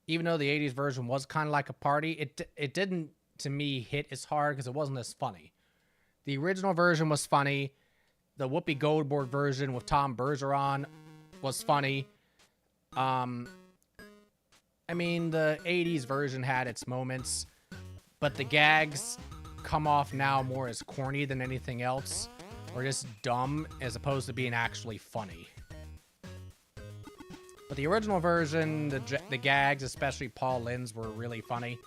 even though the 80s version was kind of like a party, it didn't, to me, hit as hard because it wasn't as funny. The original version was funny. The Whoopi Goldberg version with Tom Bergeron was funny. I mean, the 80s version had its moments, but the gags come off now more as corny than anything else, or just dumb as opposed to being actually funny. But the original version, the gags, especially Paul Lynn's, were really funny.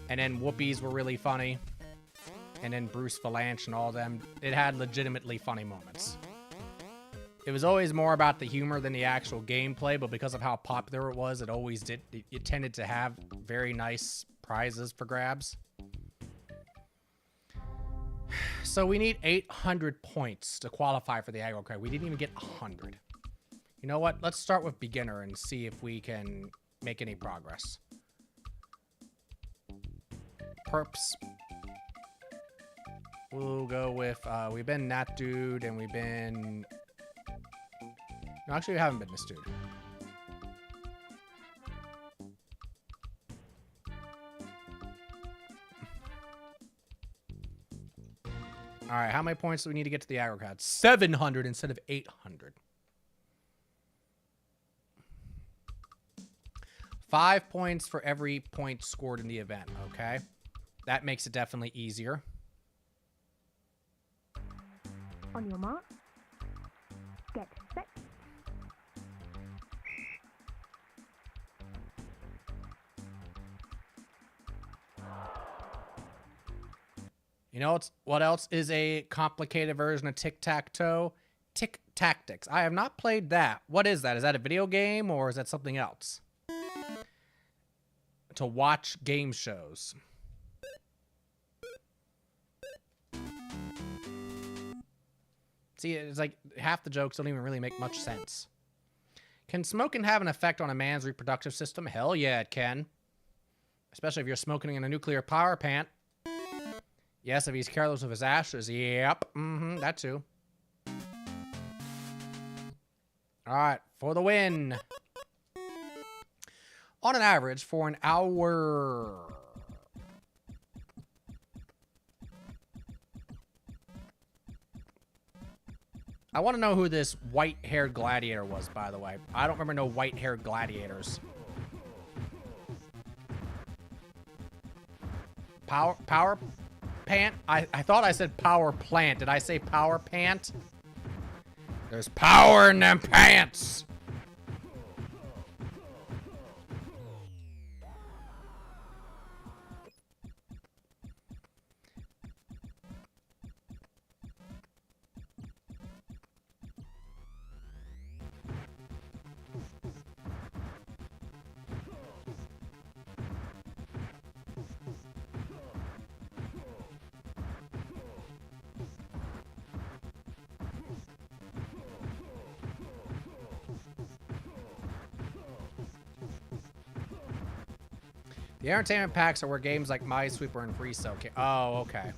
And then Whoopi's were really funny. and then Bruce Valanche and all them, it had legitimately funny moments. It was always more about the humor than the actual gameplay, but because of how popular it was, it always did. It tended to have very nice prizes for grabs. So we need 800 points to qualify for the aggro crate. We didn't even get 100. You know what? Let's start with beginner and see if we can make any progress. Perps. We'll go with, we've been that dude, and we've been... No, actually, we haven't been this dude. All right, how many points do we need to get to the aggro crowd? 700 instead of 800. 5 points for every point scored in the event, okay? That makes it definitely easier. On your mark. Get set. You know what else is a complicated version of tic-tac-toe? Tic-tactics. I have not played that. What is that? Is that a video game or is that something else? To watch game shows. See, it's like half the jokes don't even really make much sense. Can smoking have an effect on a man's reproductive system? Hell yeah, it can. Especially if you're smoking in a nuclear power plant. Yes, if he's careless with his ashes. Yep. That too. All right, for the win. On an average, for an hour. I want to know who this white-haired gladiator was, by the way. I don't remember no white-haired gladiators. Power pant? I thought I said power plant. Did I say power pant? There's power in them pants. The entertainment packs are where games like Minesweeper and Free Cell can... Oh, okay.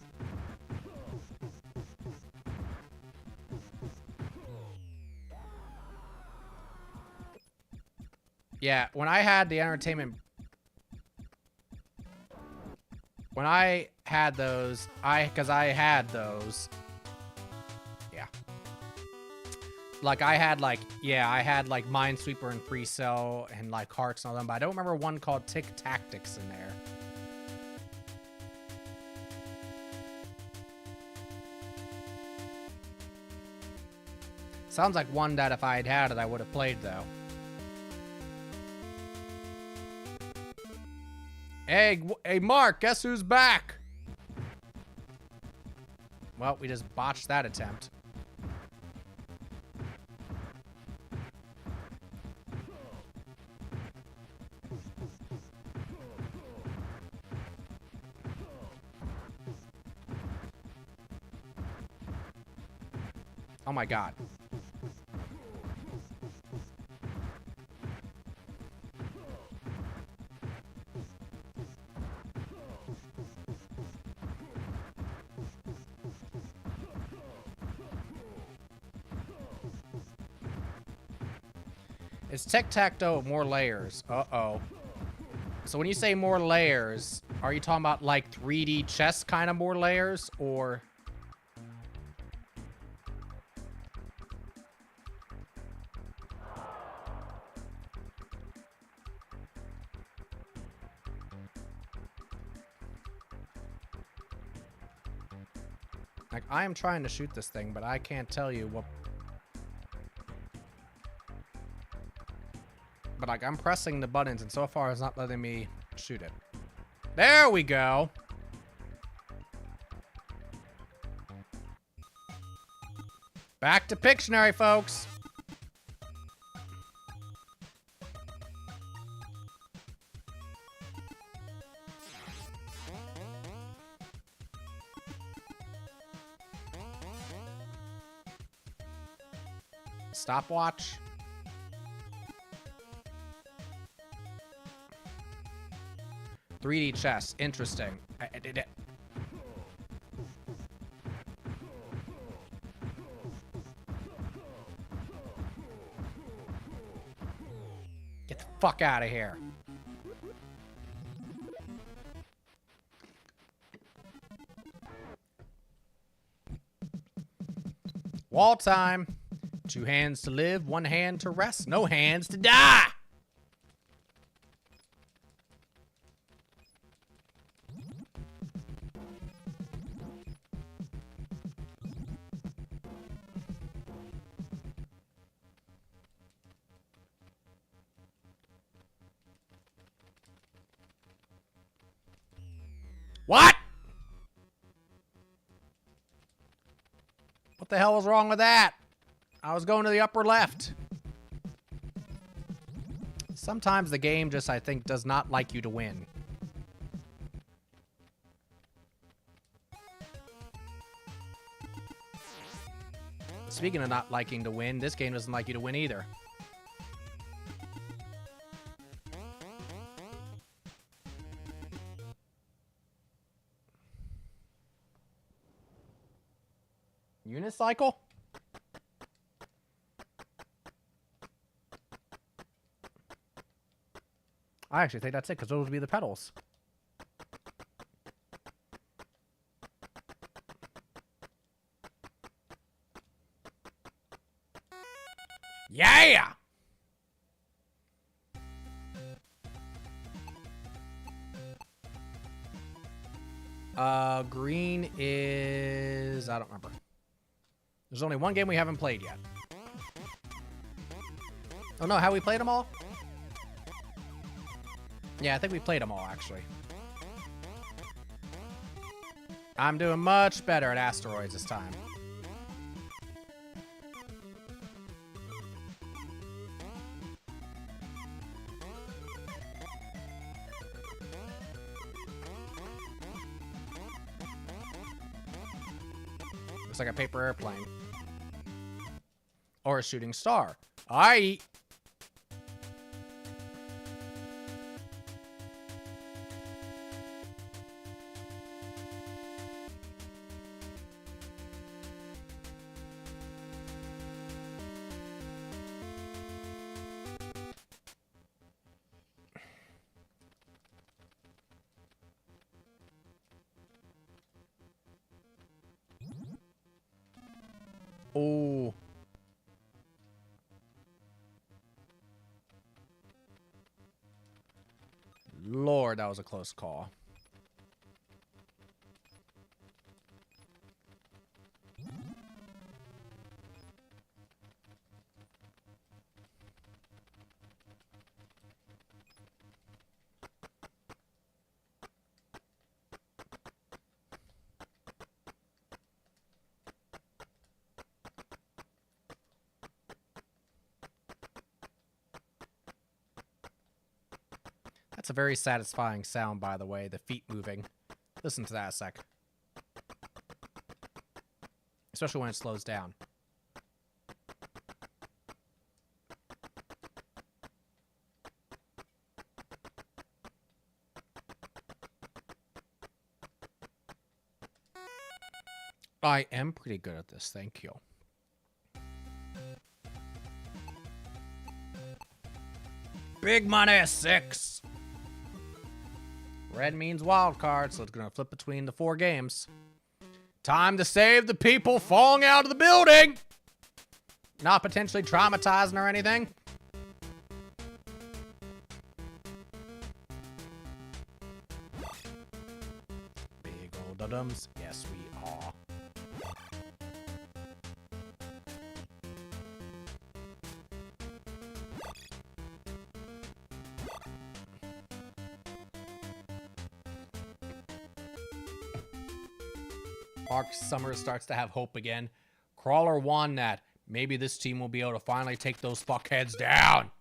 Yeah, when I had the entertainment... When I had those, because I had those... Yeah. Like, I had, like... Yeah, I had, like, Minesweeper and Free Cell and, like, Hearts and all them, but I don't remember one called Tic Tactics in there. Sounds like one that if I had had it, I would have played, though. Hey, Mark, guess who's back? Well, we just botched that attempt. Oh my god. It's tic-tac-toe with more layers. Uh-oh. So when you say more layers, are you talking about like 3D chess kind of more layers, or... Like, I am trying to shoot this thing, but I can't tell you what... But, like, I'm pressing the buttons, and so far it's not letting me shoot it. There we go! Back to Pictionary, folks. Stopwatch. .3D chess. Interesting. I did it. Get the fuck out of here. Wall time. 2 hands to live, 1 hand to rest, no hands to die. What? What the hell was wrong with that? I was going to the upper left. Sometimes the game just, I think, does not like you to win. Speaking of not liking to win, this game doesn't like you to win either. Unicycle? I actually think that's it, because those would be the pedals. Yeah! Green is... I don't remember. There's only one game we haven't played yet. Oh no, have we played them all? Yeah, I think we played them all, actually. I'm doing much better at asteroids this time. Looks like a paper airplane. Or a shooting star. Aight. Oh. Lord, that was a close call. That's a very satisfying sound, by the way, the feet moving. Listen to that a sec. Especially when it slows down. I am pretty good at this, thank you. Big money, 6. Red means wild card, so it's going to flip between the 4 games. Time to save the people falling out of the building! Not potentially traumatizing or anything. Big old dudums. Yes, we are. Mark Summers starts to have hope again. Crawler won that. Maybe this team will be able to finally take those fuckheads down.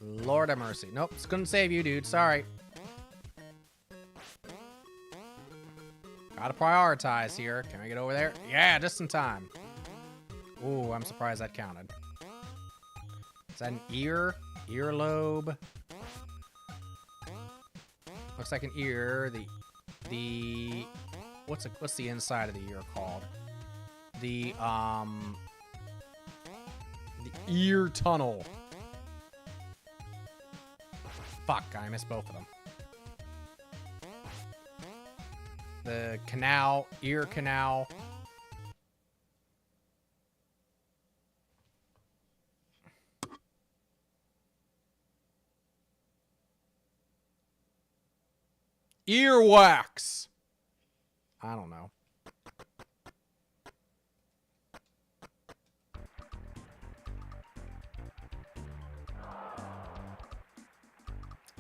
Lord have mercy. Nope, it's couldn't save you, dude. Sorry. Gotta prioritize here. Can I get over there? Yeah, just in time. Ooh, I'm surprised that counted. Is that an ear? Earlobe? Looks like an ear. The what's the inside of the ear called? The ear tunnel. Fuck, I missed both of them. The canal, ear canal. Earwax. I don't know.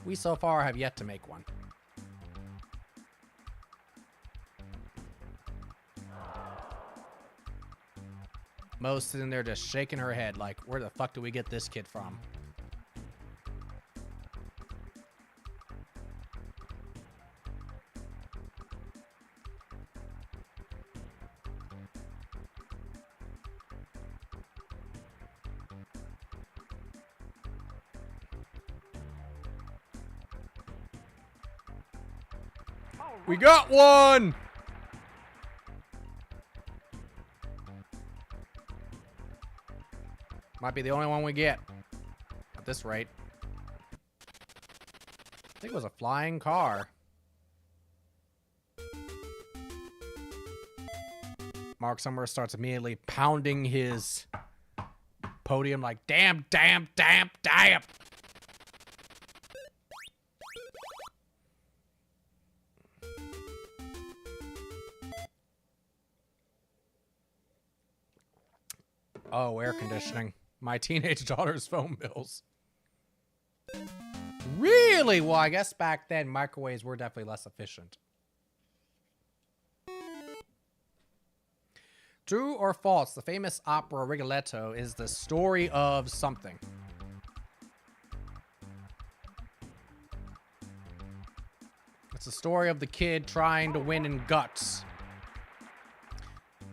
We so far have yet to make one. Mo's sitting there just shaking her head like, where the fuck do we get this kid from? We got one! Might be the only one we get. At this rate. I think it was a flying car. Mark Summers starts immediately pounding his podium like, damn, damn, damn, damn! Oh, air conditioning. My teenage daughter's phone bills. Really? Well, I guess back then microwaves were definitely less efficient. True or false? The famous opera Rigoletto is the story of something. It's the story of the kid trying to win in guts.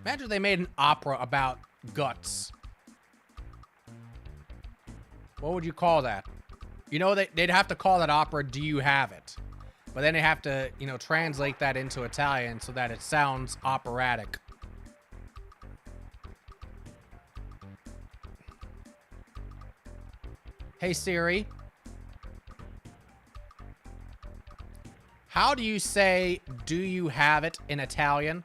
Imagine they made an opera about guts. What would you call that? You know, they'd have to call that opera Do You Have It? But then they have to, you know, translate that into Italian so that it sounds operatic. Hey Siri. How do you say do you have it in Italian?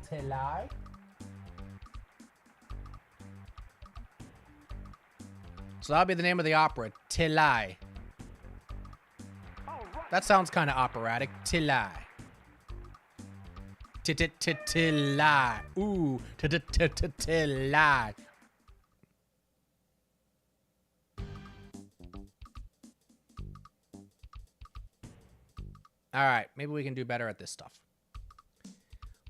Telai? So that'll be the name of the opera, Telai. That sounds kind of operatic. Telai. Telai. Ooh. Telai. All right, maybe we can do better at this stuff.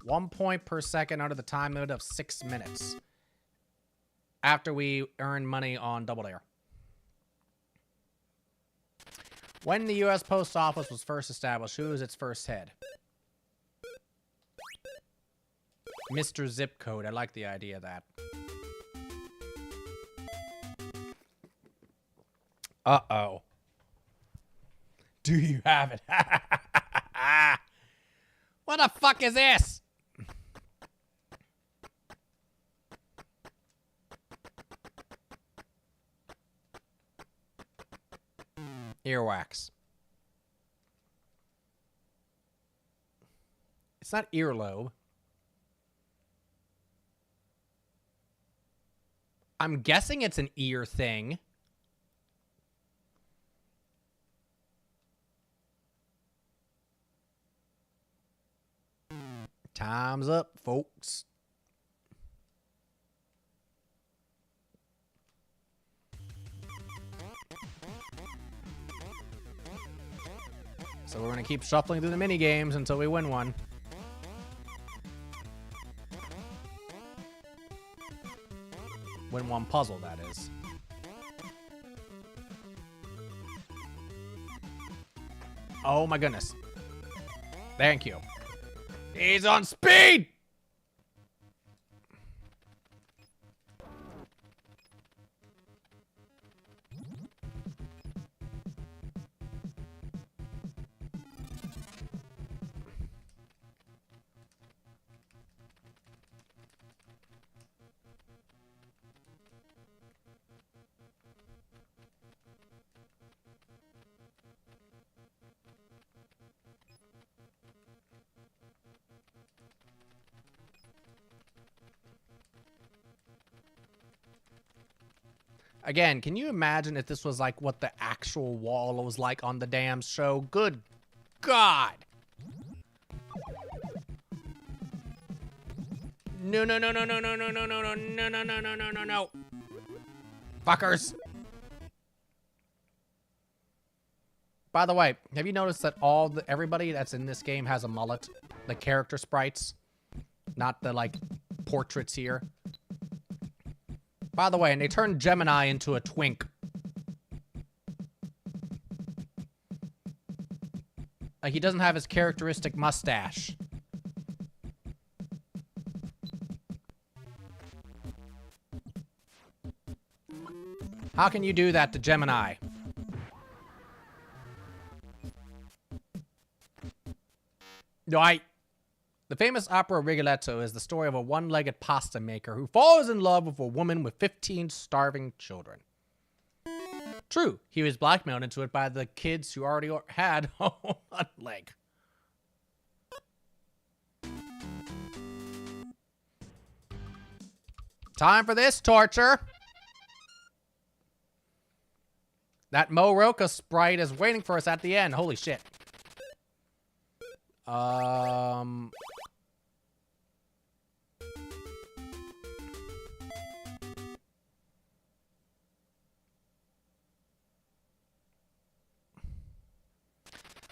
1 point per second under the time limit of 6 minutes. After we earn money on Double Dare. When the U.S. Post Office was first established, who was its first head? Mr. Zip Code. I like the idea of that. Uh-oh. Do you have it? What the fuck is this? Earwax. It's not earlobe. I'm guessing it's an ear thing. Time's up, folks. So we're going to keep shuffling through the mini games until we win one. Win one puzzle, that is. Oh my goodness. Thank you. He's on speed! Again, can you imagine if this was like what the actual wall was like on the damn show? Good God. No, no, no, no, no, no, no, no, no, no, no, no, no, no, no, no, no. Fuckers. By the way, have you noticed that everybody that's in this game has a mullet? The character sprites, not the like portraits here. By the way, and they turned Gemini into a twink. Like, he doesn't have his characteristic mustache. How can you do that to Gemini? No, The famous opera Rigoletto is the story of a one-legged pasta maker who falls in love with a woman with 15 starving children. True, he was blackmailed into it by the kids who already had one leg. Time for this torture. That Mo Roca sprite is waiting for us at the end. Holy shit.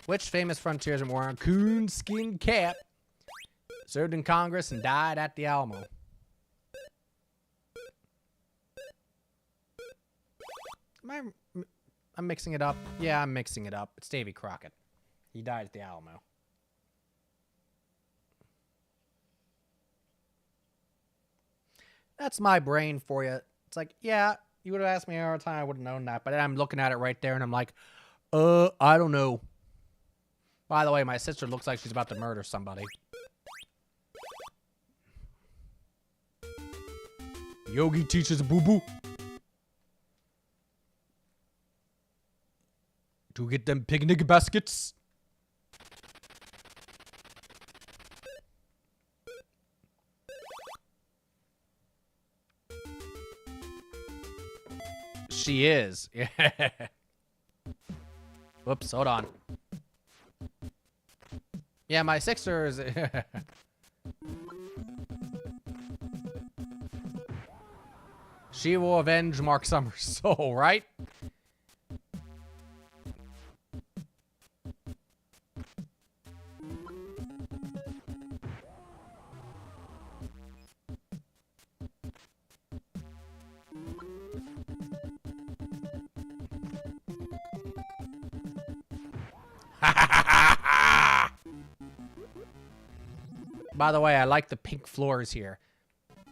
Which famous frontiersman wore a coonskin cap, served in Congress, and died at the Alamo? I'm mixing it up. Yeah, I'm mixing it up. It's Davy Crockett. He died at the Alamo. That's my brain for you. It's like, yeah, you would have asked me all the time, I would have known that. But then I'm looking at it right there, and I'm like, I don't know. By the way, my sister looks like she's about to murder somebody. Yogi teaches boo-boo to get them picnic baskets. She is. Yeah. Whoops, hold on. Yeah, my Sixers. She will avenge Mark Summers' soul, right? By the way, I like the pink floors here.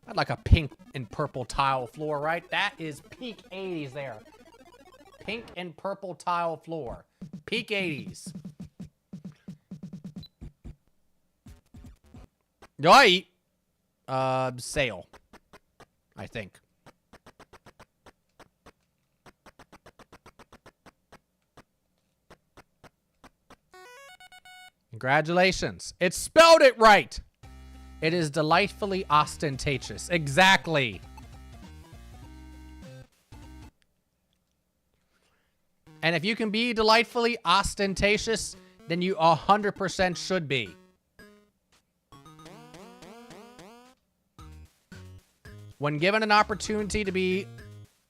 I'd like a pink and purple tile floor, right? That is peak 80s there. Pink and purple tile floor. Peak 80s. Yoi! Sale. I think. Congratulations. It spelled it right. It is delightfully ostentatious. Exactly. And if you can be delightfully ostentatious, then you 100% should be. When given an opportunity to be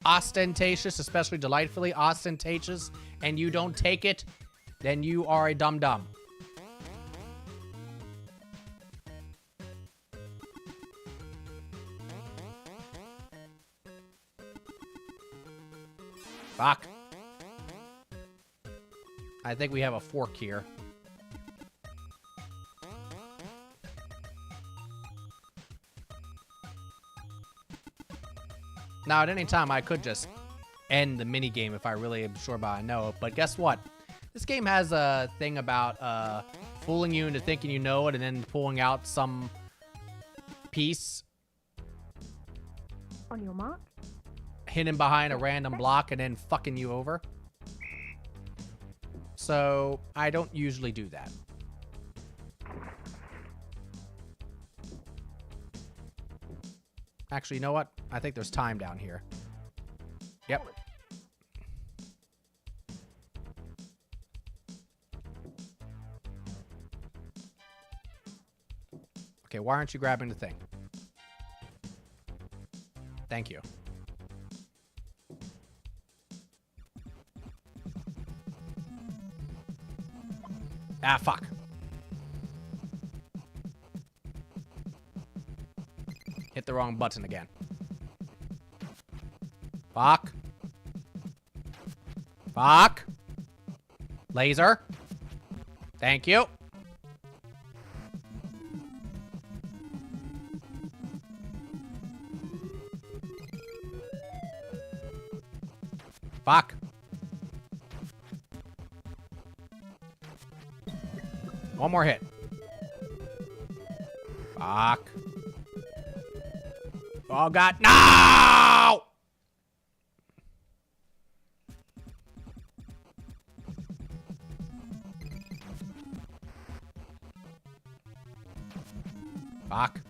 ostentatious, especially delightfully ostentatious, and you don't take it, then you are a dum-dum. Fuck. I think we have a fork here. Now, at any time, I could just end the minigame if I really am sure about I know it. But guess what? This game has a thing about fooling you into thinking you know it and then pulling out some piece On your mark. hidden behind a random block and then fucking you over. So, I don't usually do that. Actually, you know what? I think there's time down here. Yep. Okay, why aren't you grabbing the thing? Thank you. Ah, fuck. Hit the wrong button again. Fuck. Fuck. Laser. Thank you. Fuck. One more hit. Fuck. Oh, God. No! Fuck.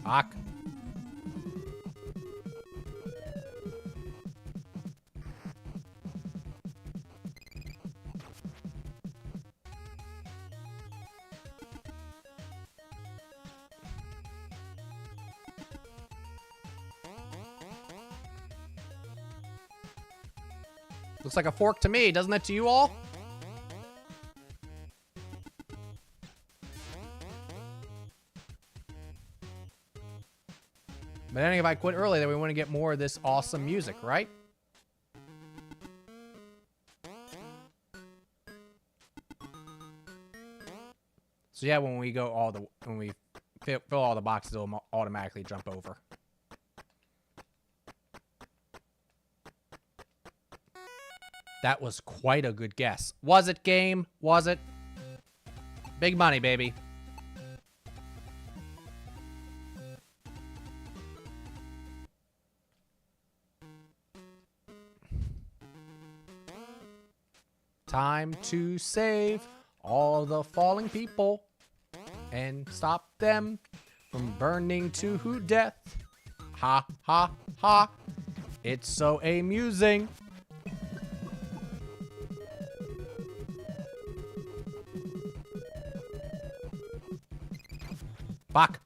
Fuck. Looks like a fork to me, doesn't it to you all? But then if I quit early, then we want to get more of this awesome music, right? So yeah, when we fill all the boxes, it'll automatically jump over. That was quite a good guess. Was it, game? Was it? Big money, baby. Time to save all the falling people and stop them from burning to death. Ha, ha, ha. It's so amusing. Fuck.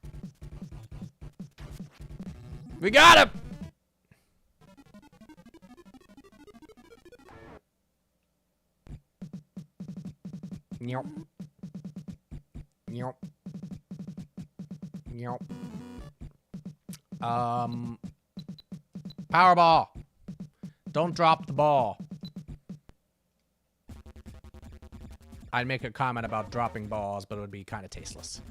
We got him! Nyop. Nyop. Nyop. Powerball. Don't drop the ball. I'd make a comment about dropping balls, but it would be kind of tasteless.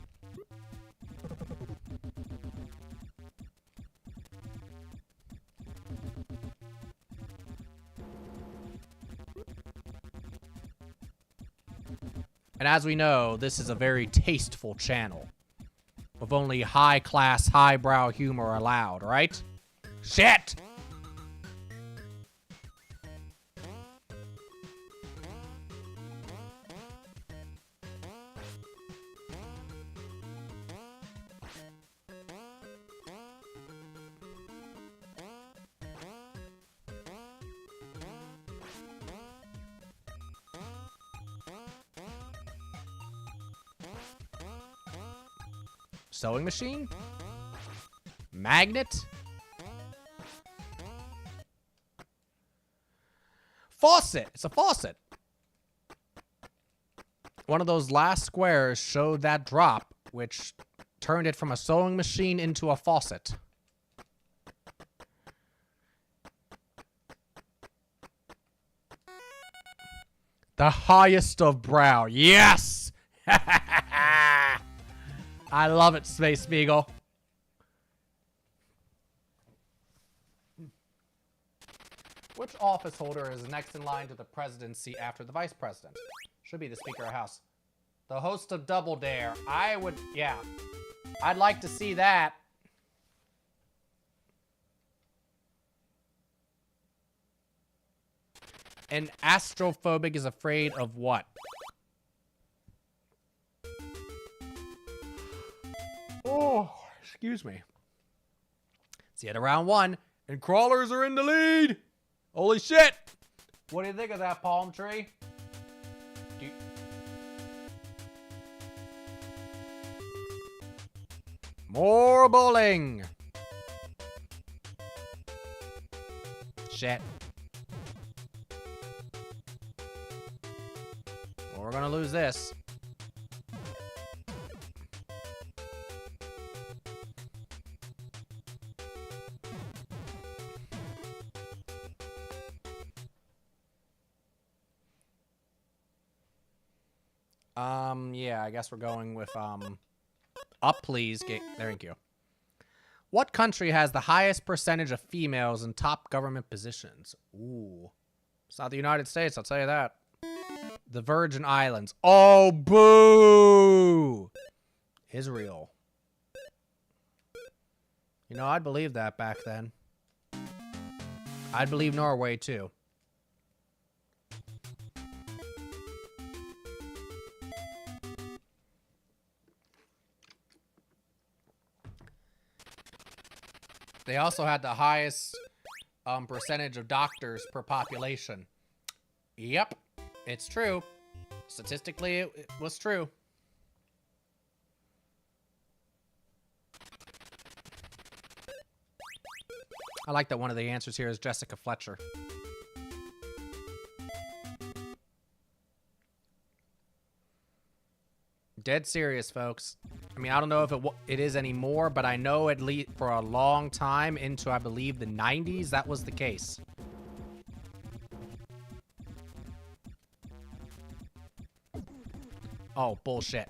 And as we know, this is a very tasteful channel. With only high-class, highbrow humor allowed, right? Shit! Sewing machine? Magnet? Faucet! It's a faucet! One of those last squares showed that drop, which turned it from a sewing machine into a faucet. The highest of brow. Yes! I love it, Space Beagle. Which office holder is next in line to the presidency after the vice president? Should be the Speaker of House. The host of Double Dare. Yeah. I'd like to see that. An astrophobic is afraid of what? Oh, excuse me. It's the end of round 1, and crawlers are in the lead. Holy shit! What do you think of that, palm tree? More bowling. Shit. Well, we're gonna lose this. Yeah, I guess we're going with, up, please. Thank you. What country has the highest percentage of females in top government positions? Ooh. It's not the United States, I'll tell you that. The Virgin Islands. Oh, boo! Israel. You know, I'd believe that back then. I'd believe Norway, too. They also had the highest percentage of doctors per population. Yep, it's true. Statistically, it was true. I like that one of the answers here is Jessica Fletcher. Dead serious, folks. I mean, I don't know if it is anymore, but I know at least for a long time into, I believe, the 90s, that was the case. Oh, bullshit.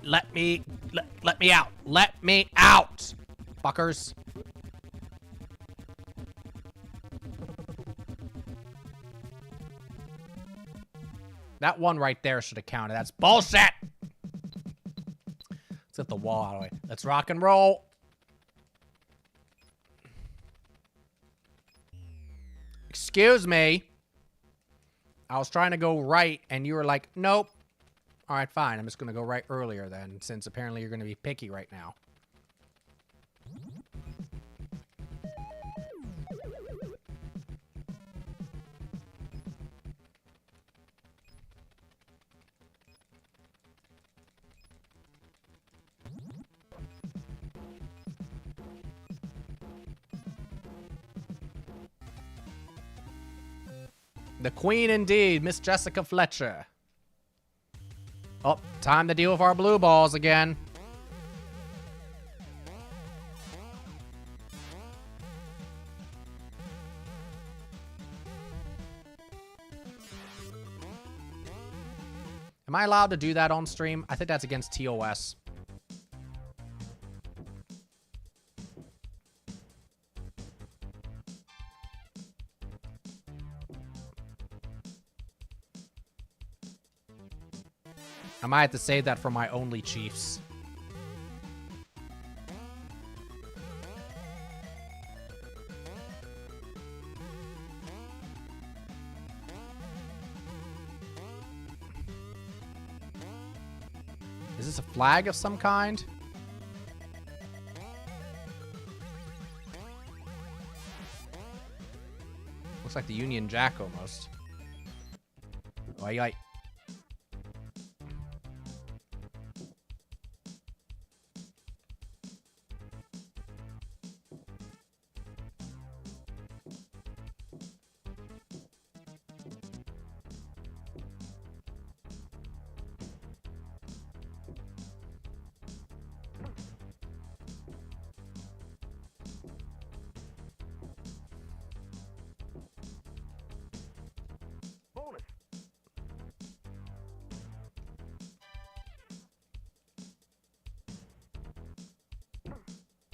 Let me out. Let me out, fuckers. That one right there should have counted. That's bullshit. Let's get the wall out of the way. Let's rock and roll. Excuse me. I was trying to go right, and you were like, nope. All right, fine. I'm just going to go right earlier then, since apparently you're going to be picky right now. The queen indeed, Miss Jessica Fletcher. Oh, time to deal with our blue balls again. Am I allowed to do that on stream? I think that's against TOS. I might have to save that for my only chiefs. Is this a flag of some kind? Looks like the Union Jack almost. Oi, oi.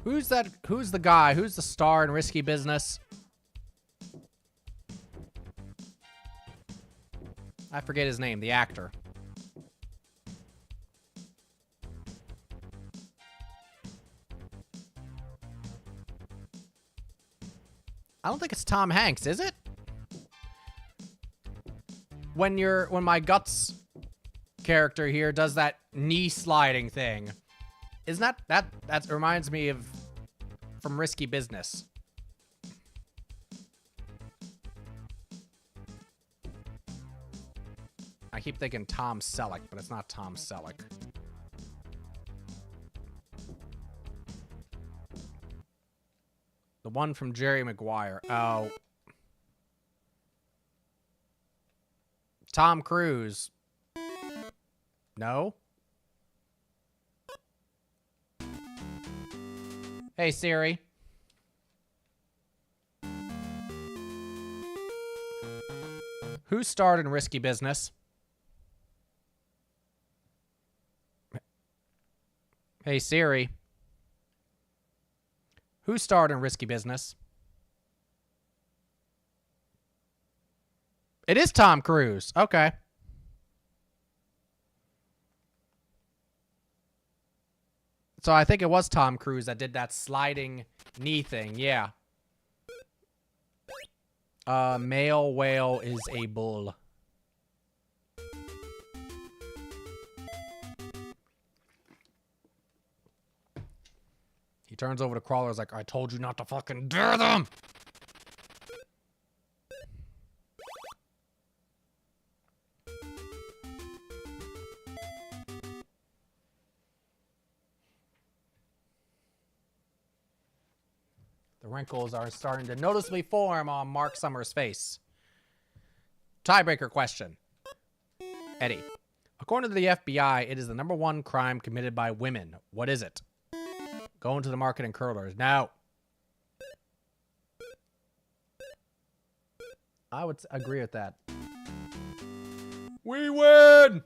Who's that? Who's the guy? Who's the star in Risky Business? I forget his name, the actor. I don't think it's Tom Hanks, is it? When my Guts character here does that knee sliding thing. Isn't that reminds me of from Risky Business. I keep thinking Tom Selleck, but it's not Tom Selleck. The one from Jerry Maguire. Oh. Tom Cruise. No? Hey, Siri. Who starred in Risky Business? Hey, Siri. Who starred in Risky Business? It is Tom Cruise. Okay. So I think it was Tom Cruise that did that sliding knee thing. Yeah. Male whale is a bull. He turns over to Crawler's like, I told you not to fucking dare them! The wrinkles are starting to noticeably form on Mark Summers' face. Tiebreaker question. Eddie. According to the FBI, it is the #1 crime committed by women. What is it? Going to the market in curlers. No. I would agree with that. We win!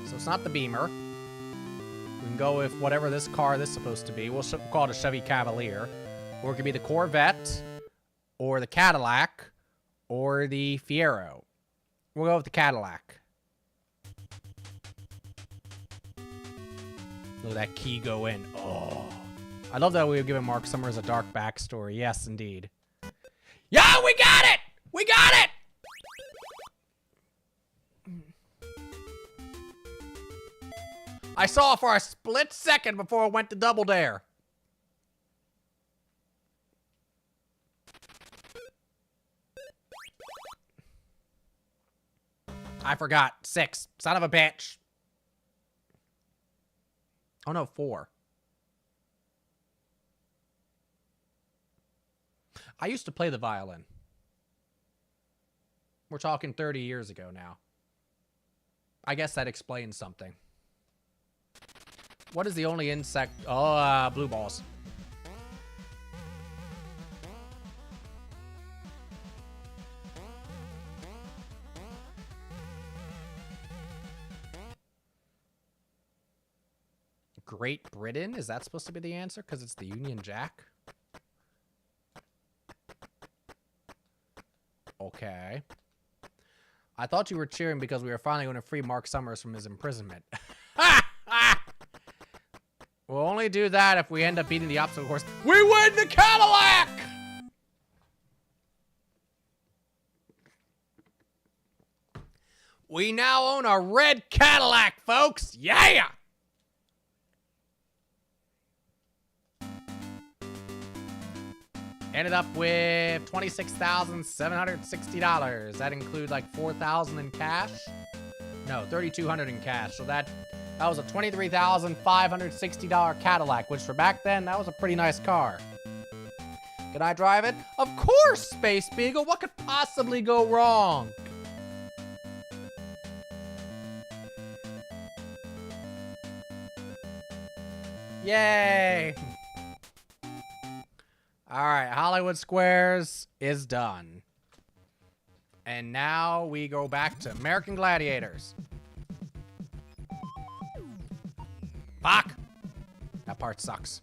So it's not the Beamer. We can go with whatever this car is supposed to be. We'll call it a Chevy Cavalier. Or it could be the Corvette, or the Cadillac, or the Fiero. We'll go with the Cadillac. Look at that key go in. Oh. I love that we've given Mark Summers a dark backstory. Yes, indeed. Yeah, we got it! We got it! I saw it for a split second before it went to Double Dare. I forgot. 6. Son of a bitch. Oh no, 4. I used to play the violin. We're talking 30 years ago now. I guess that explains something. What is the only insect? Oh, blue balls. Great Britain? Is that supposed to be the answer? Because it's the Union Jack? Okay. I thought you were cheering because we were finally going to free Mark Summers from his imprisonment. We'll only do that if we end up beating the obstacle course. We win the Cadillac! We now own a red Cadillac, folks! Yeah! Ended up with $26,760. That include like $4,000 in cash? No, $3,200 in cash. So that was a $23,560 Cadillac, which for back then, that was a pretty nice car. Can I drive it? Of course, Space Beagle. What could possibly go wrong? Yay! All right, Hollywood Squares is done. And now we go back to American Gladiators. Fuck! That part sucks.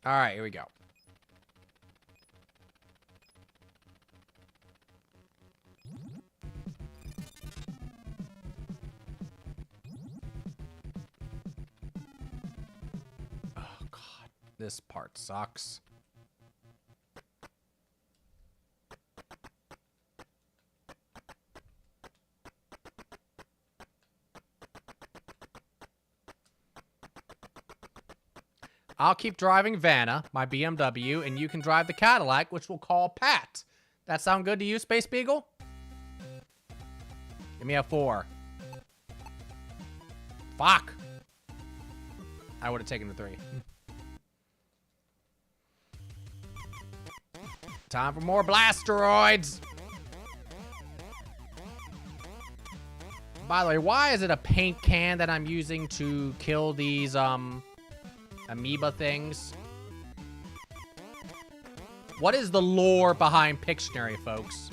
All right, here we go. Oh, God. This part sucks. I'll keep driving Vanna, my BMW, and you can drive the Cadillac, which we'll call Pat. That sound good to you, Space Beagle? Give me a 4. Fuck. I would have taken the 3. Time for more blasteroids. By the way, why is it a paint can that I'm using to kill these, amoeba things? What is the lore behind Pictionary, folks?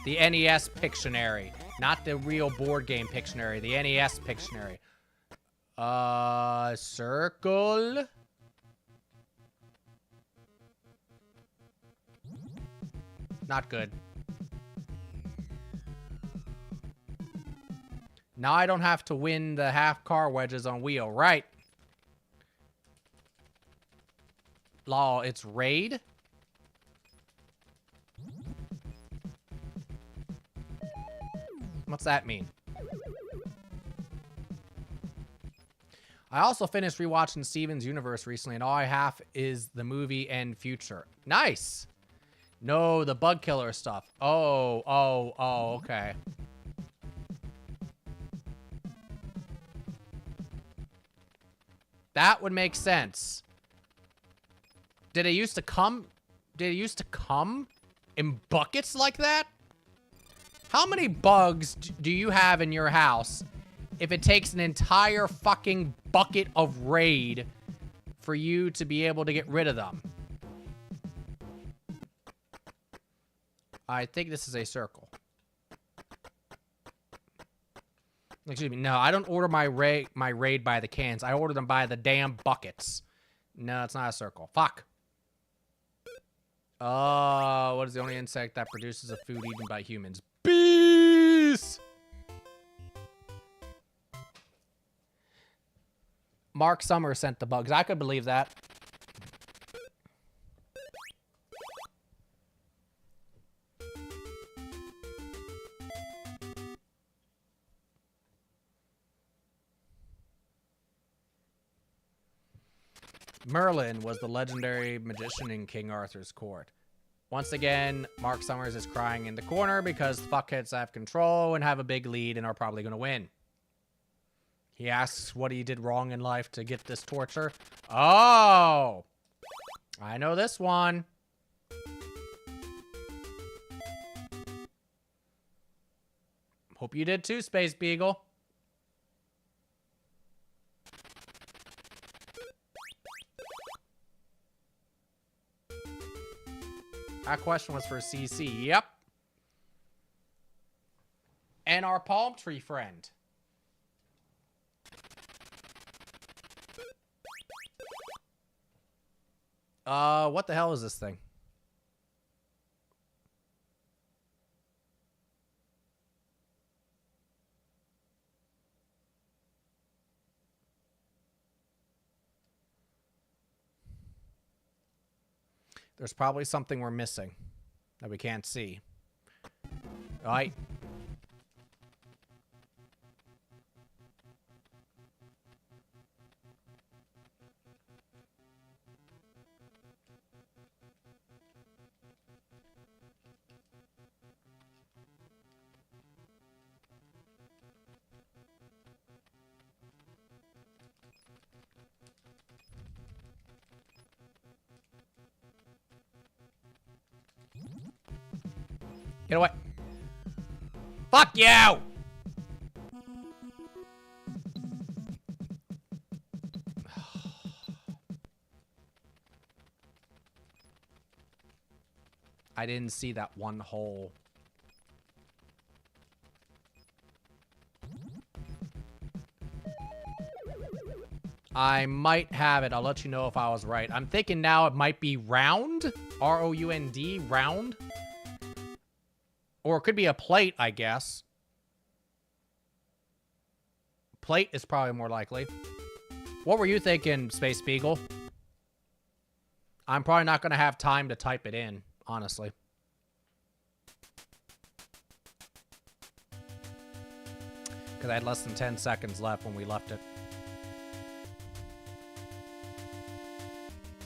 The NES Pictionary, not the real board game Pictionary, the NES Pictionary. Circle. Not good. Now I don't have to win the half car wedges on wheel, right? Law, it's raid? What's that mean? I also finished rewatching Steven's Universe recently, and all I have is the movie and future. Nice! No, the bug killer stuff. Oh, okay. That would make sense. Did it used to come in buckets like that? How many bugs do you have in your house if it takes an entire fucking bucket of raid for you to be able to get rid of them? I think this is a circle. Excuse me. No, I don't order my raid by the cans. I order them by the damn buckets. No, it's not a circle. Fuck. Oh, what is the only insect that produces a food eaten by humans? Bees! Mark Summers sent the bugs. I could believe that. Merlin was the legendary magician in King Arthur's court. Once again, Mark Summers is crying in the corner because fuckheads have control and have a big lead and are probably going to win. He asks what he did wrong in life to get this torture. Oh! I know this one. Hope you did too, Space Beagle. That question was for CC. Yep. And our palm tree friend. What the hell is this thing? There's probably something we're missing that we can't see. All right. Get away. Fuck you! I didn't see that one hole. I might have it. I'll let you know if I was right. I'm thinking now it might be round. R-O-U-N-D. Round. Or it could be a plate, I guess. Plate is probably more likely. What were you thinking, Space Beagle? I'm probably not going to have time to type it in, honestly. Because I had less than 10 seconds left when we left it.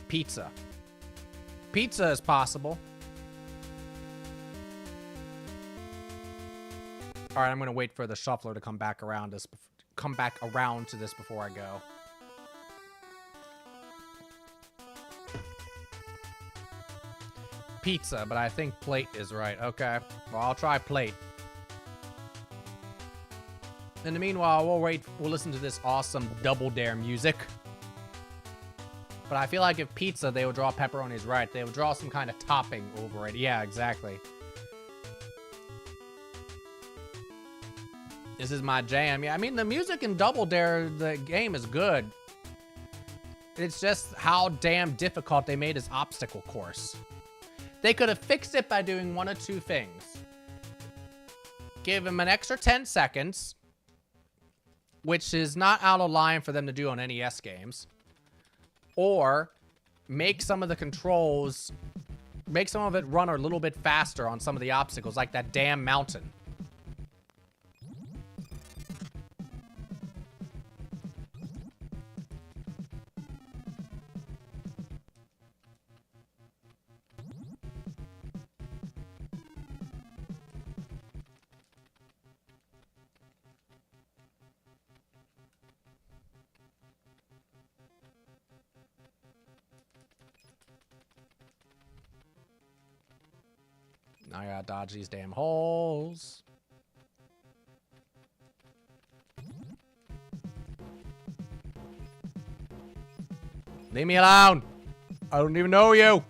Pizza. Pizza is possible. All right, I'm gonna wait for the shuffler to come back around to this before I go. Pizza, but I think plate is right. Okay, well I'll try plate. In the meanwhile, we'll listen to this awesome Double Dare music. But I feel like if pizza, they would draw pepperonis right. They would draw some kind of topping over it. Yeah, exactly. This is my jam. Yeah, I mean, the music in Double Dare, the game is good. It's just how damn difficult they made his obstacle course. They could have fixed it by doing one of two things. Give him an extra 10 seconds, which is not out of line for them to do on NES games. Or make some of the controls, make some of it run a little bit faster on some of the obstacles, like that damn mountain. I gotta dodge these damn holes. Leave me alone. I don't even know you.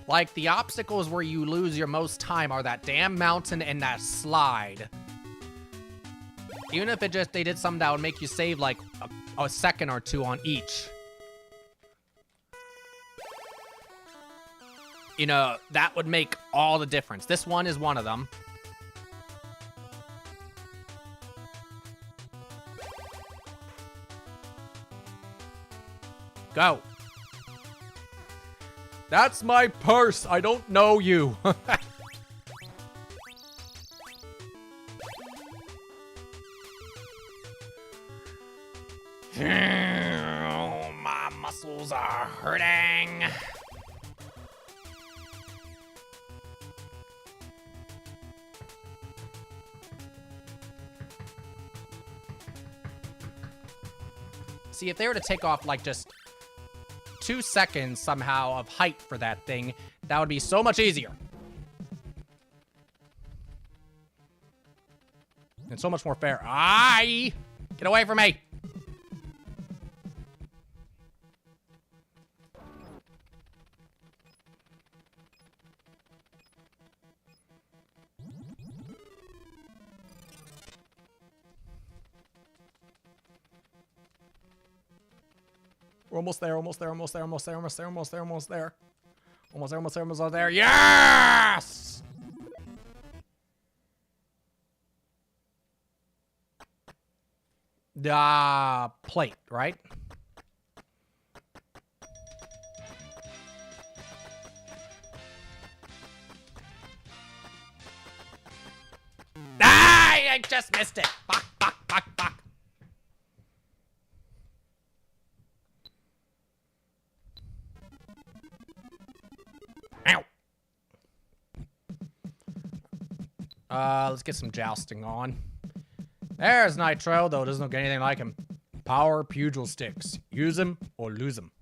Like, the obstacles where you lose your most time are that damn mountain and that slide. Even if it just, they did something that would make you save like a second or two on each. You know, that would make all the difference. This one is one of them. Go. That's my purse. I don't know you. My muscles are hurting. See, if they were to take off like just 2 seconds somehow of height for that thing, that would be so much easier. And so much more fair. Aye! Get away from me! We're almost there, almost there, almost there, almost there, almost there, almost there, almost there. Almost there, almost there, almost there. Yes! Plate, right? I just missed it. Fuck, fuck, fuck, fuck. Ow. Let's get some jousting on. There's Nitro, though. Doesn't look anything like him. Power pugil sticks. Use them or lose them.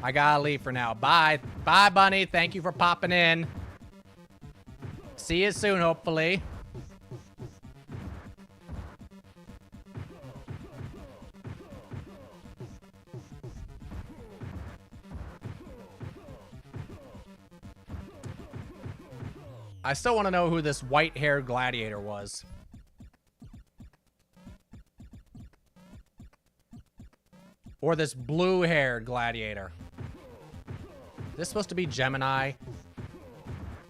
I gotta leave for now. Bye. Bye, Bunny. Thank you for popping in. See you soon, hopefully. I still want to know who this white-haired gladiator was. Or this blue-haired gladiator. Is this supposed to be Gemini?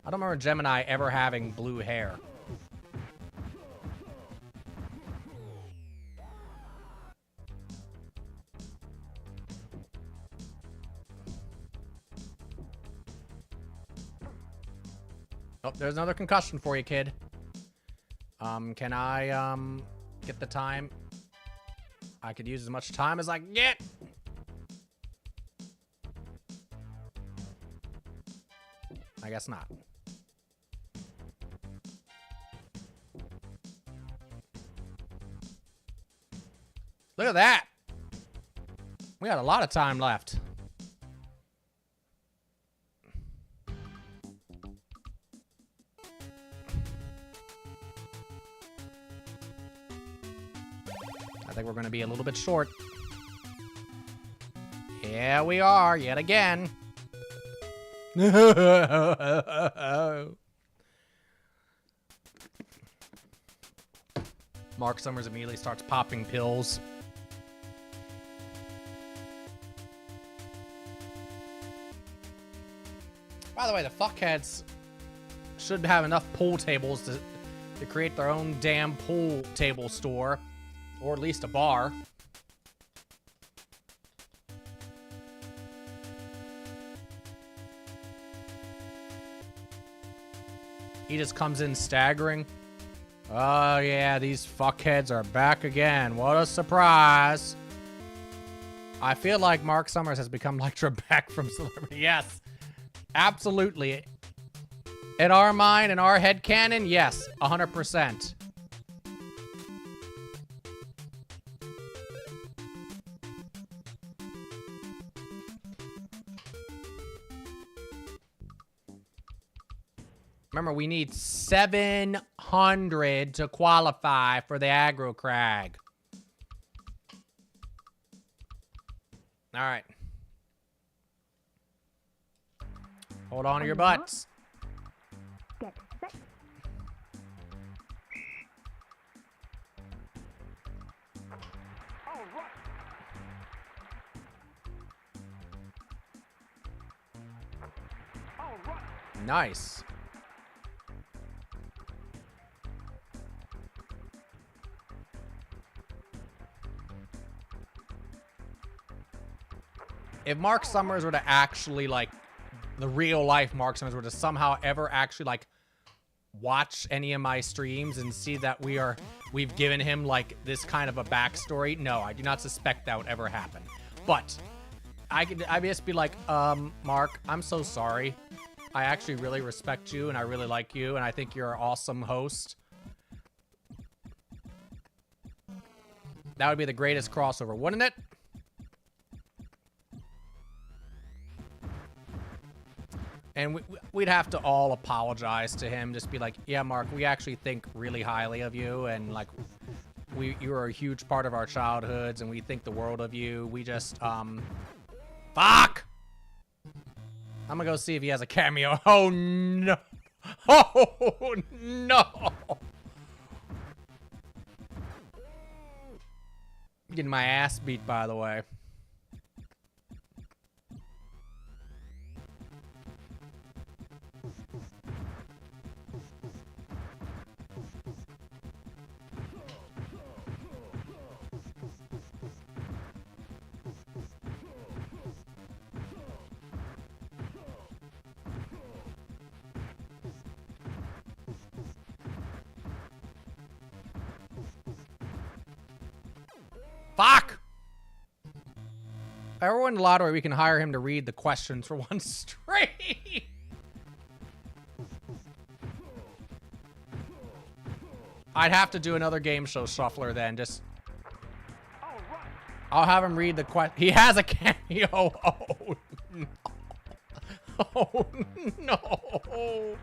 I don't remember Gemini ever having blue hair. Oh, there's another concussion for you, kid. Can I, get the time? I could use as much time as I can get. I guess not. Look at that. We got a lot of time left. I think we're going to be a little bit short. Yeah, we are, yet again. Mark Summers immediately starts popping pills. By the way, the fuckheads should have enough pool tables to create their own damn pool table store. Or at least a bar. He just comes in staggering. Oh yeah, these fuckheads are back again. What a surprise. I feel like Mark Summers has become like Trebek from Celebrity. Yes, absolutely. In our mind, in our headcanon, yes, 100%. Remember, we need 700 to qualify for the aggro crag. All right. Hold on to your butts. Get set. All right. All right. Nice. If Mark Summers were to actually, like, the real life Mark Summers were to somehow ever actually, like, watch any of my streams and see that we've given him, like, this kind of a backstory, no, I do not suspect that would ever happen. But I just be like, Mark, I'm so sorry. I actually really respect you and I really like you and I think you're an awesome host. That would be the greatest crossover, wouldn't it? And we'd have to all apologize to him. Just be like, yeah, Mark, we actually think really highly of you. And, like, you were a huge part of our childhoods. And we think the world of you. We just, fuck! I'm gonna go see if he has a cameo. Oh, no. Oh, no. Getting my ass beat, by the way. Fuck! If I ever win the lottery, we can hire him to read the questions for one straight. I'd have to do another game show shuffler then. Just, I'll have him read the question. He has a cameo. Oh no! Oh no!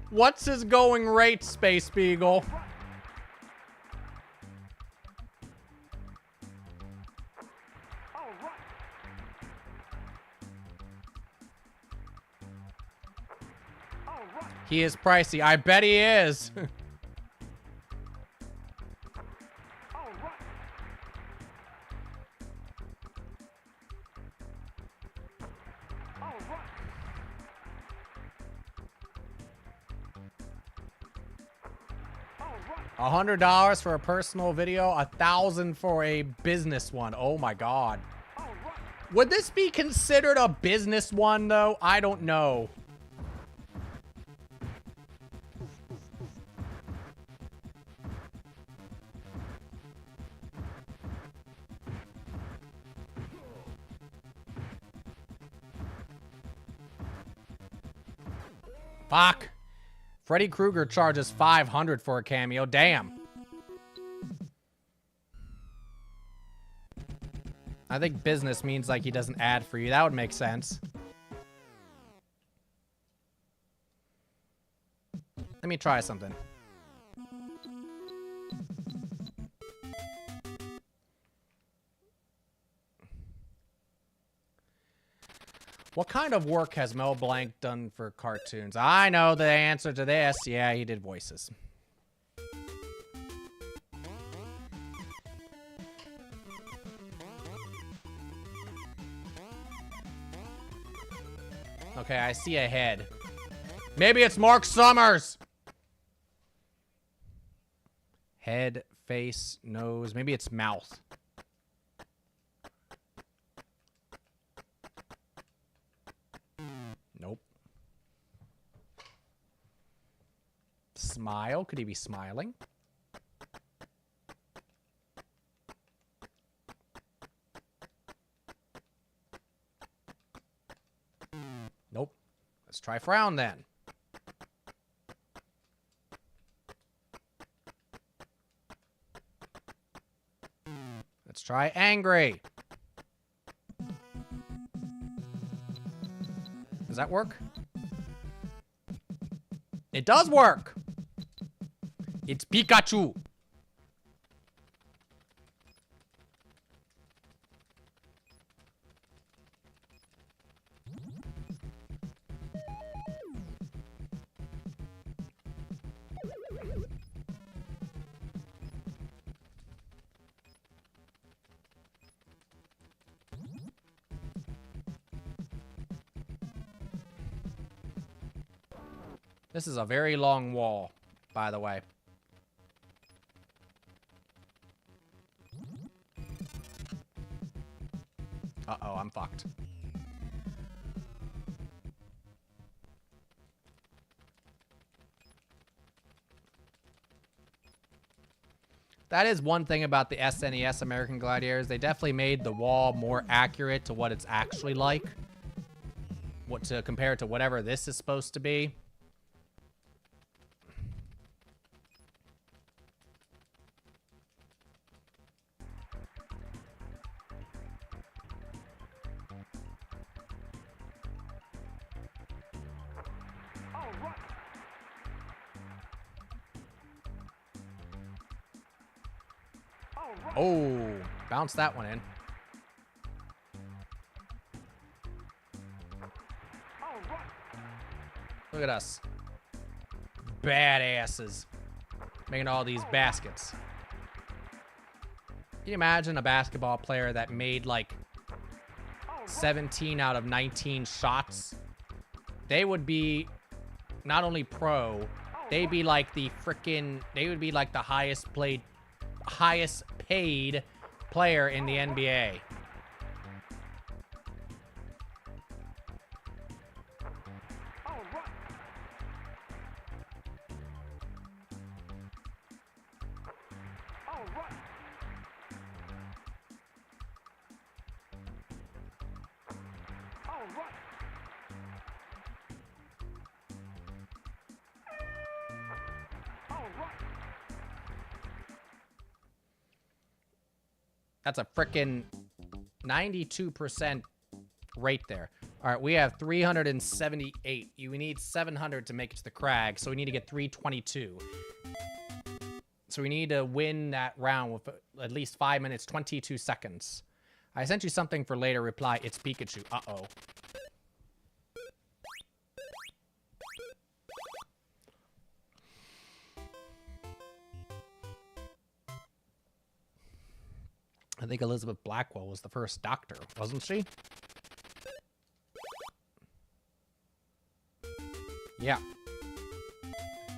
What's his going rate, Space Beagle? He is pricey. I bet he is. $100 for a personal video, $1,000 for a business one. Oh my god. Would this be considered a business one though? I don't know. Fuck. Freddy Krueger charges $500 for a cameo. Damn. I think business means like he doesn't ad for you. That would make sense. Let me try something. What kind of work has Mel Blanc done for cartoons? I know the answer to this. Yeah, he did voices. Okay, I see a head. Maybe it's Mark Summers. Head, face, nose. Maybe it's mouth. Nope. Smile. Could he be smiling? Nope. Let's try frown then. Let's try angry. Does that work? It does work. It's Pikachu. This is a very long wall, by the way. Uh-oh, I'm fucked. That is one thing about the SNES American Gladiators. They definitely made the wall more accurate to what it's actually like. What to compare it to whatever this is supposed to be. Oh, bounce that one in. Look at us. Badasses. Making all these baskets. Can you imagine a basketball player that made like 17 out of 19 shots? They would be not only pro, they'd be like the freaking, they would be like the highest paid player in the NBA. That's a frickin' 92% rate there. All right, we have 378. We need 700 to make it to the crag, so we need to get 322. So we need to win that round with at least 5 minutes, 22 seconds. I sent you something for later. Reply, it's Pikachu. Uh-oh. I think Elizabeth Blackwell was the first doctor, wasn't she? Yeah.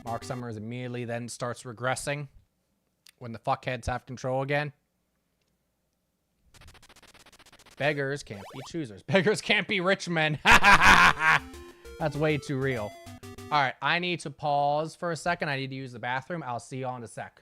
Mark Summers immediately then starts regressing when the fuckheads have control again. Beggars can't be choosers. Beggars can't be rich men. That's way too real. All right, I need to pause for a second. I need to use the bathroom. I'll see you all in a sec.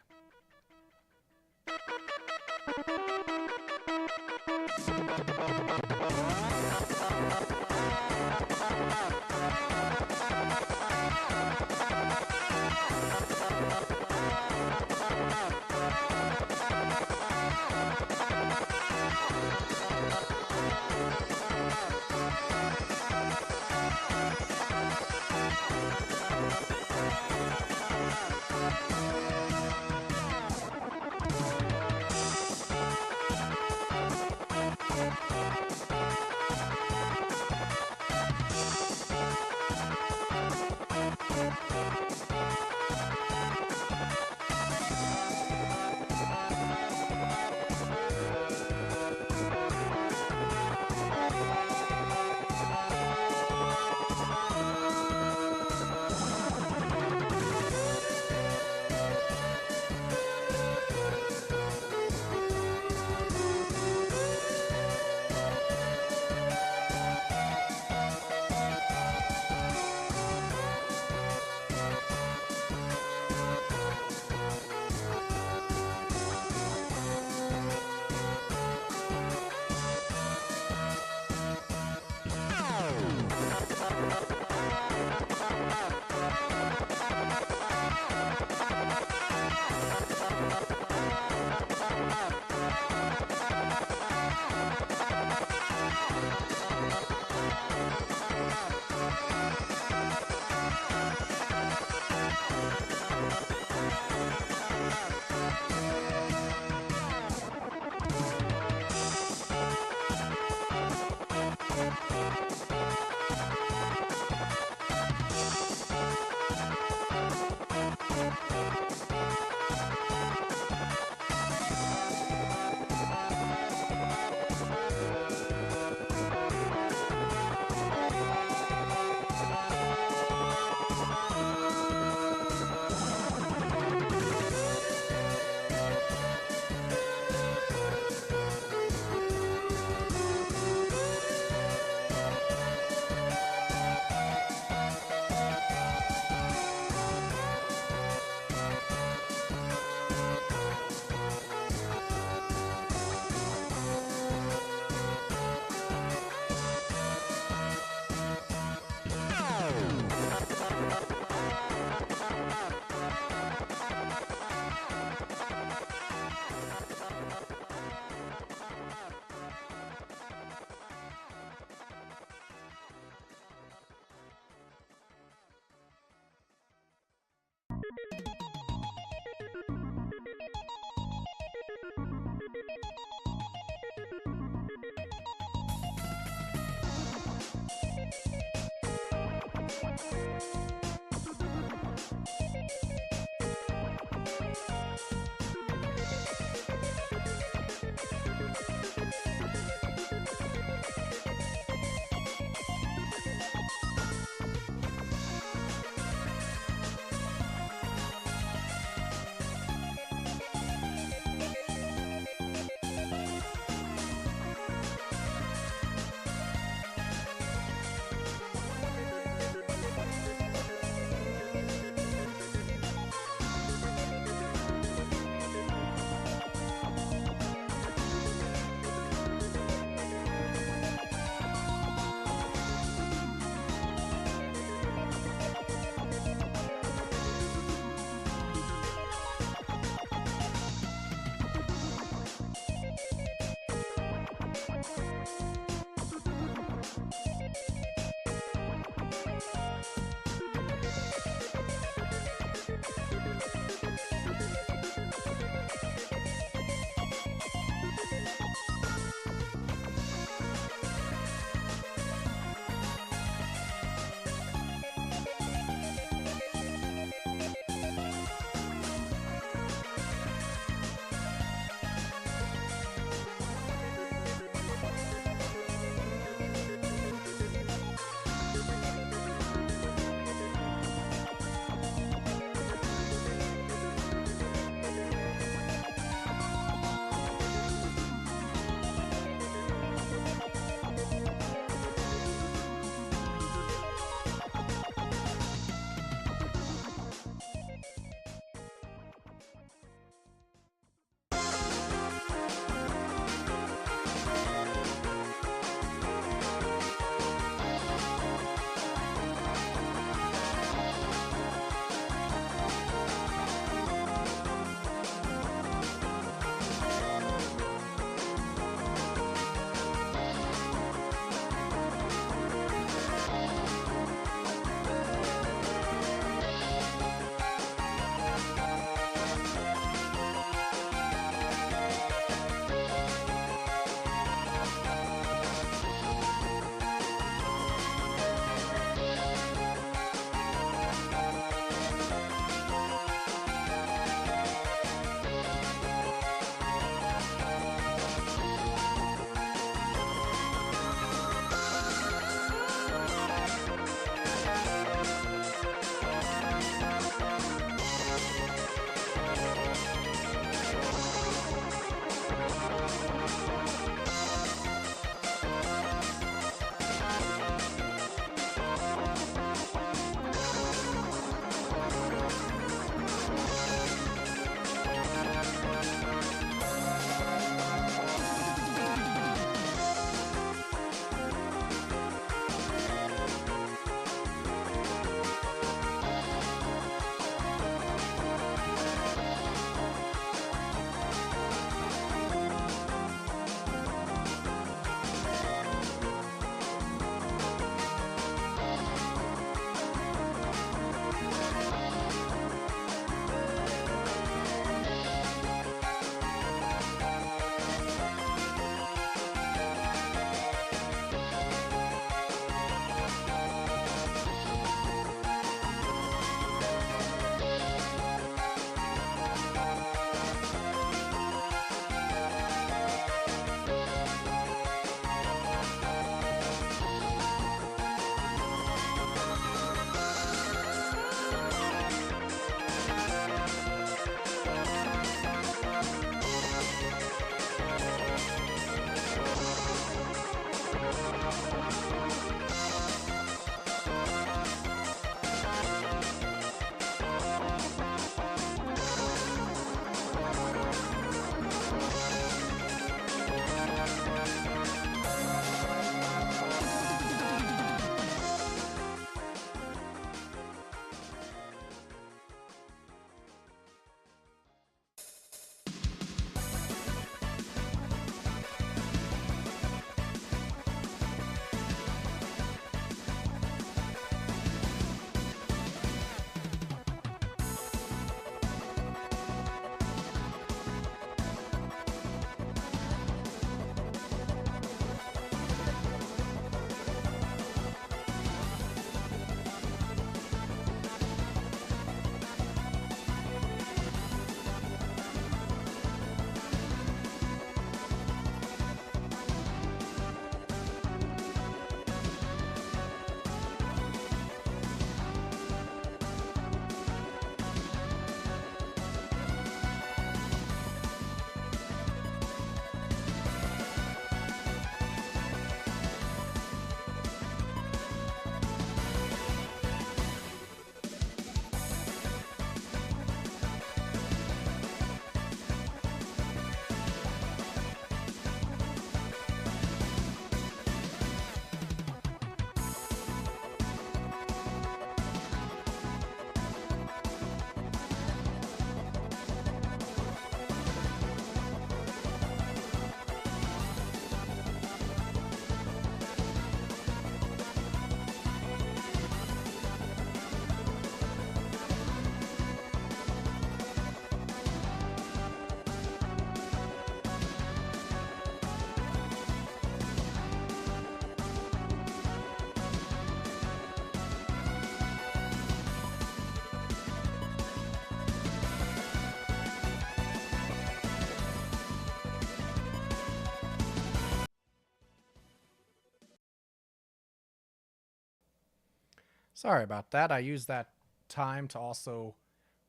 Sorry about that. I used that time to also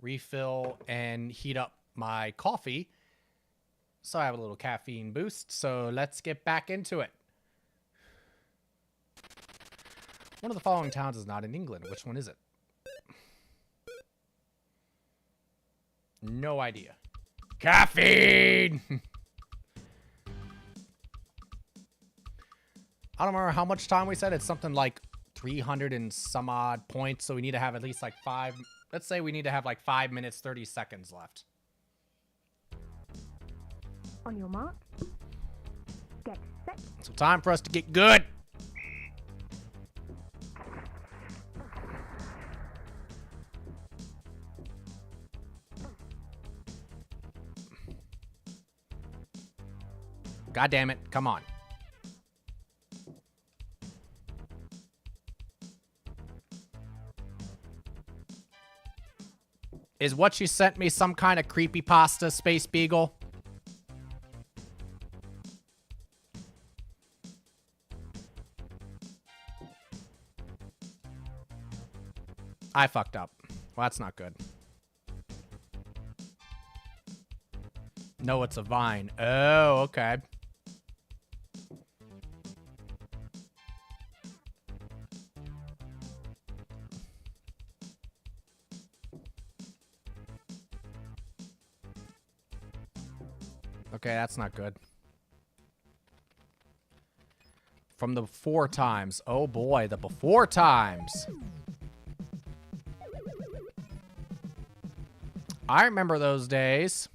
refill and heat up my coffee. So I have a little caffeine boost. So let's get back into it. One of the following towns is not in England. Which one is it? No idea. Caffeine! I don't remember how much time we said. It's something like 300 and some odd points. So we need to have at least like 5. Let's say we need to have like 5 minutes, 30 seconds left. On your mark. Get set. So time for us to get good. God damn it. Come on. Is what you sent me some kind of creepypasta, Space Beagle? I fucked up. Well, that's not good. No, it's a vine. Oh, okay. Okay, that's not good. From the before times. Oh boy, the before times. I remember those days.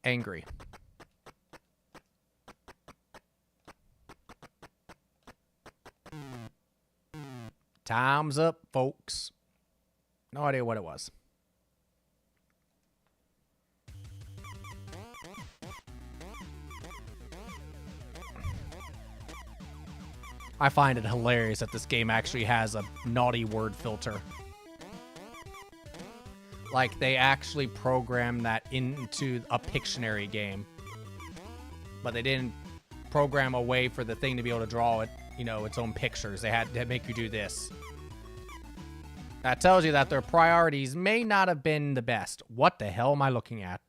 Angry. Time's up, folks. No idea what it was. I find it hilarious that this game actually has a naughty word filter. Like, they actually programmed that into a Pictionary game. But they didn't program a way for the thing to be able to draw it, you know, its own pictures. They had to make you do this. That tells you that their priorities may not have been the best. What the hell am I looking at?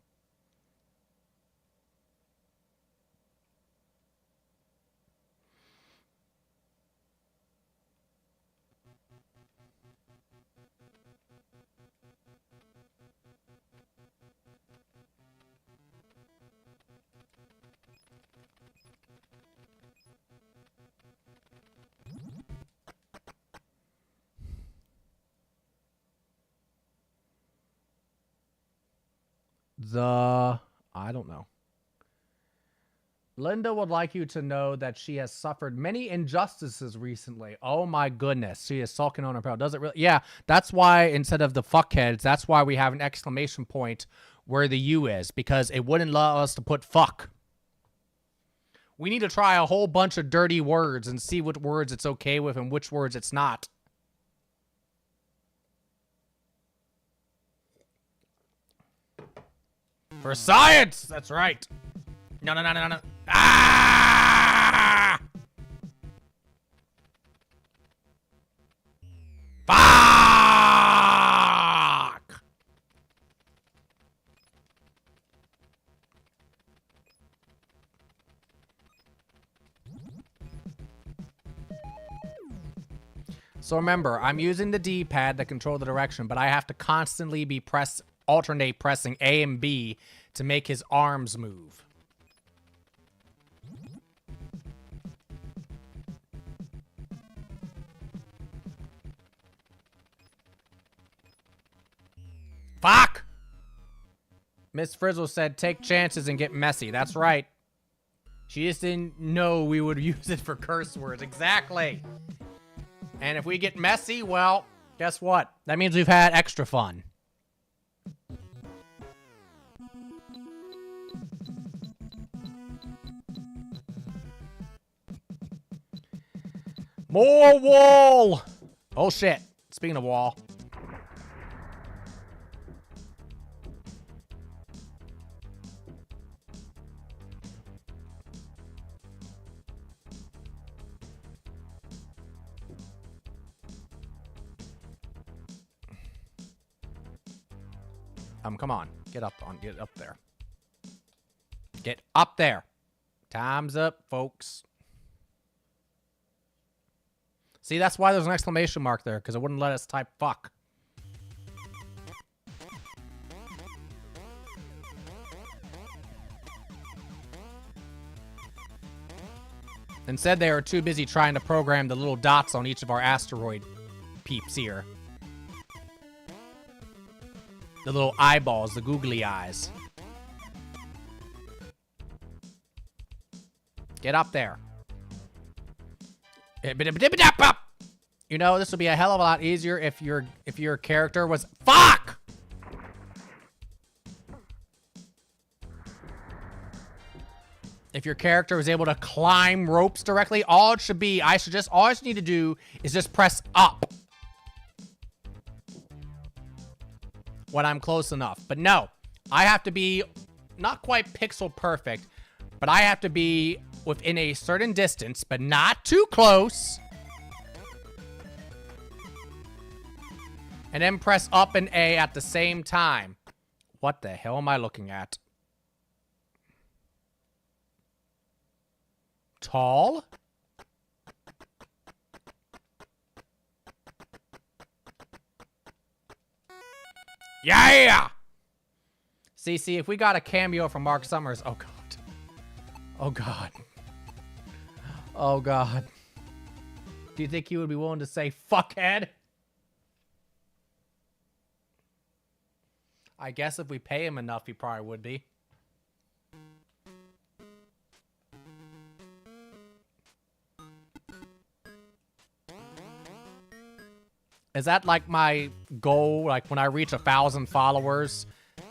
I don't know. Linda would like you to know that she has suffered many injustices recently. Oh my goodness. She is sulking on her pillow. Does it really? Yeah, that's why instead of the fuckheads, that's why we have an exclamation point where the U is, because it wouldn't allow us to put fuck. We need to try a whole bunch of dirty words and see what words it's okay with and which words it's not. For science! That's right. No. Ah! Fuck! So remember, I'm using the D-pad to control the direction, but I have to constantly be alternate pressing A and B to make his arms move. Fuck! Miss Frizzle said, take chances and get messy. That's right. She just didn't know we would use it for curse words. Exactly. And if we get messy, well, guess what? That means we've had extra fun. More wall! Oh, shit. Speaking of wall. Come on. Get up there. Get up there. Time's up, folks. See, that's why there's an exclamation mark there, because it wouldn't let us type fuck. Instead, they are too busy trying to program the little dots on each of our asteroid peeps here. The little eyeballs, the googly eyes. Get up there. You know, this would be a hell of a lot easier if your character was fuck. If your character was able to climb ropes directly, all I just need to do is just press up when I'm close enough. But no, I have to be not quite pixel perfect, but I have to be within a certain distance, but not too close. And then press up and A at the same time. What the hell am I looking at? Tall? Yeah! See, if we got a cameo from Mark Summers. Oh, God. Oh, God. Oh, God. Do you think he would be willing to say fuckhead? I guess if we pay him enough, he probably would be. Is that like my goal? Like when I reach 1,000 followers,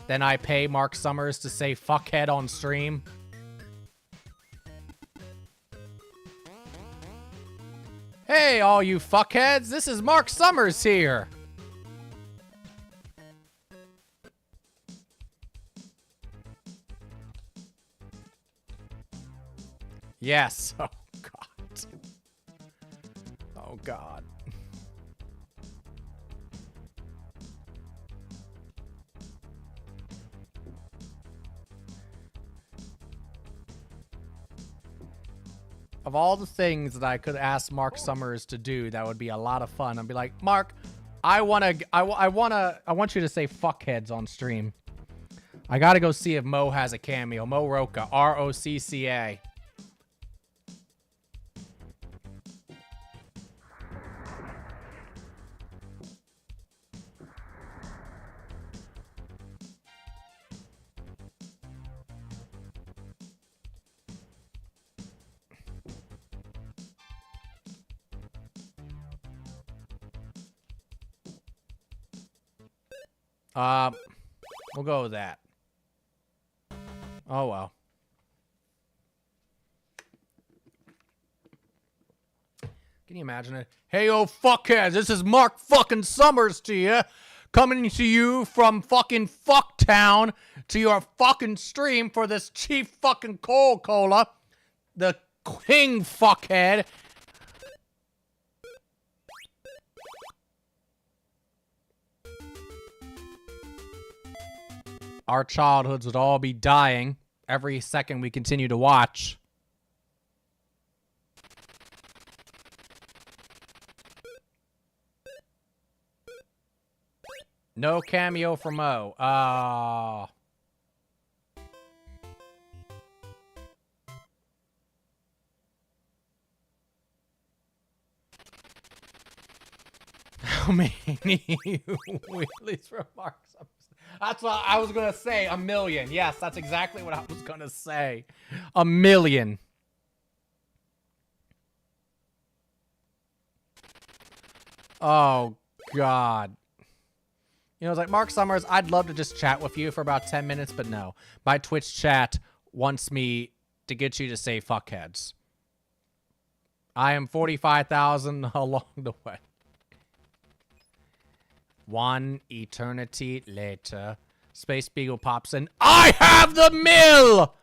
then I pay Mark Summers to say fuckhead on stream? Hey, all you fuckheads, this is Mark Summers here. Yes. Oh, God. Oh, God. Of all the things that I could ask Mark Summers to do, that would be a lot of fun. I'd be like, Mark, I want you to say fuckheads on stream. I gotta go see if Mo has a cameo. Mo Roca, R-O-C-C-A. We'll go with that. Oh, well. Can you imagine it? Hey, yo, fuckheads, this is Mark fucking Summers to you. Coming to you from fucking Fucktown to your fucking stream for this cheap fucking Coca-Cola. The king fuckhead. Our childhoods would all be dying every second we continue to watch. No cameo for Mo. Oh, how many wheelies from Mark Summers? That's what I was going to say. 1 million. Yes, that's exactly what I was going to say. 1 million. Oh, God. You know, it's like, Mark Summers, I'd love to just chat with you for about 10 minutes, but no. My Twitch chat wants me to get you to say fuckheads. I am 45,000 along the way. One eternity later, Space Beagle pops in. I have the mill!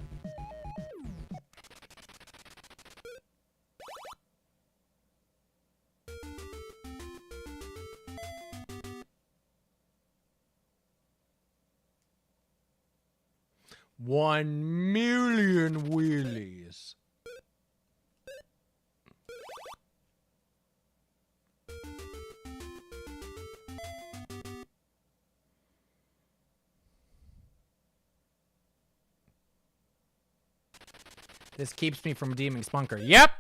$1 million wheelies. This keeps me from redeeming Spunker. Yep!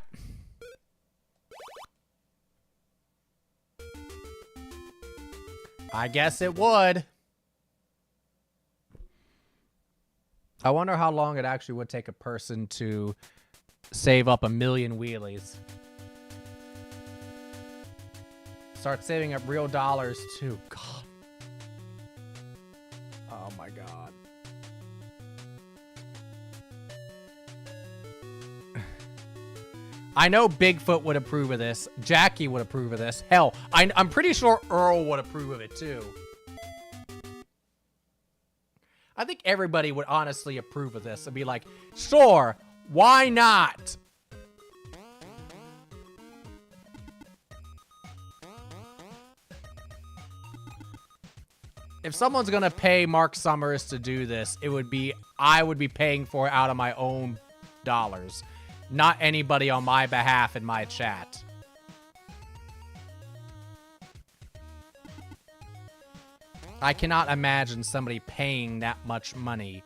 I guess it would. I wonder how long it actually would take a person to save up 1 million wheelies. Start saving up real dollars too. God. Oh my God. I know Bigfoot would approve of this. Jackie would approve of this. Hell, I'm pretty sure Earl would approve of it too. I think everybody would honestly approve of this and be like, sure, why not? If someone's gonna pay Mark Summers to do this, it would be, I would be paying for it out of my own dollars. Not anybody on my behalf in my chat. I cannot imagine somebody paying that much money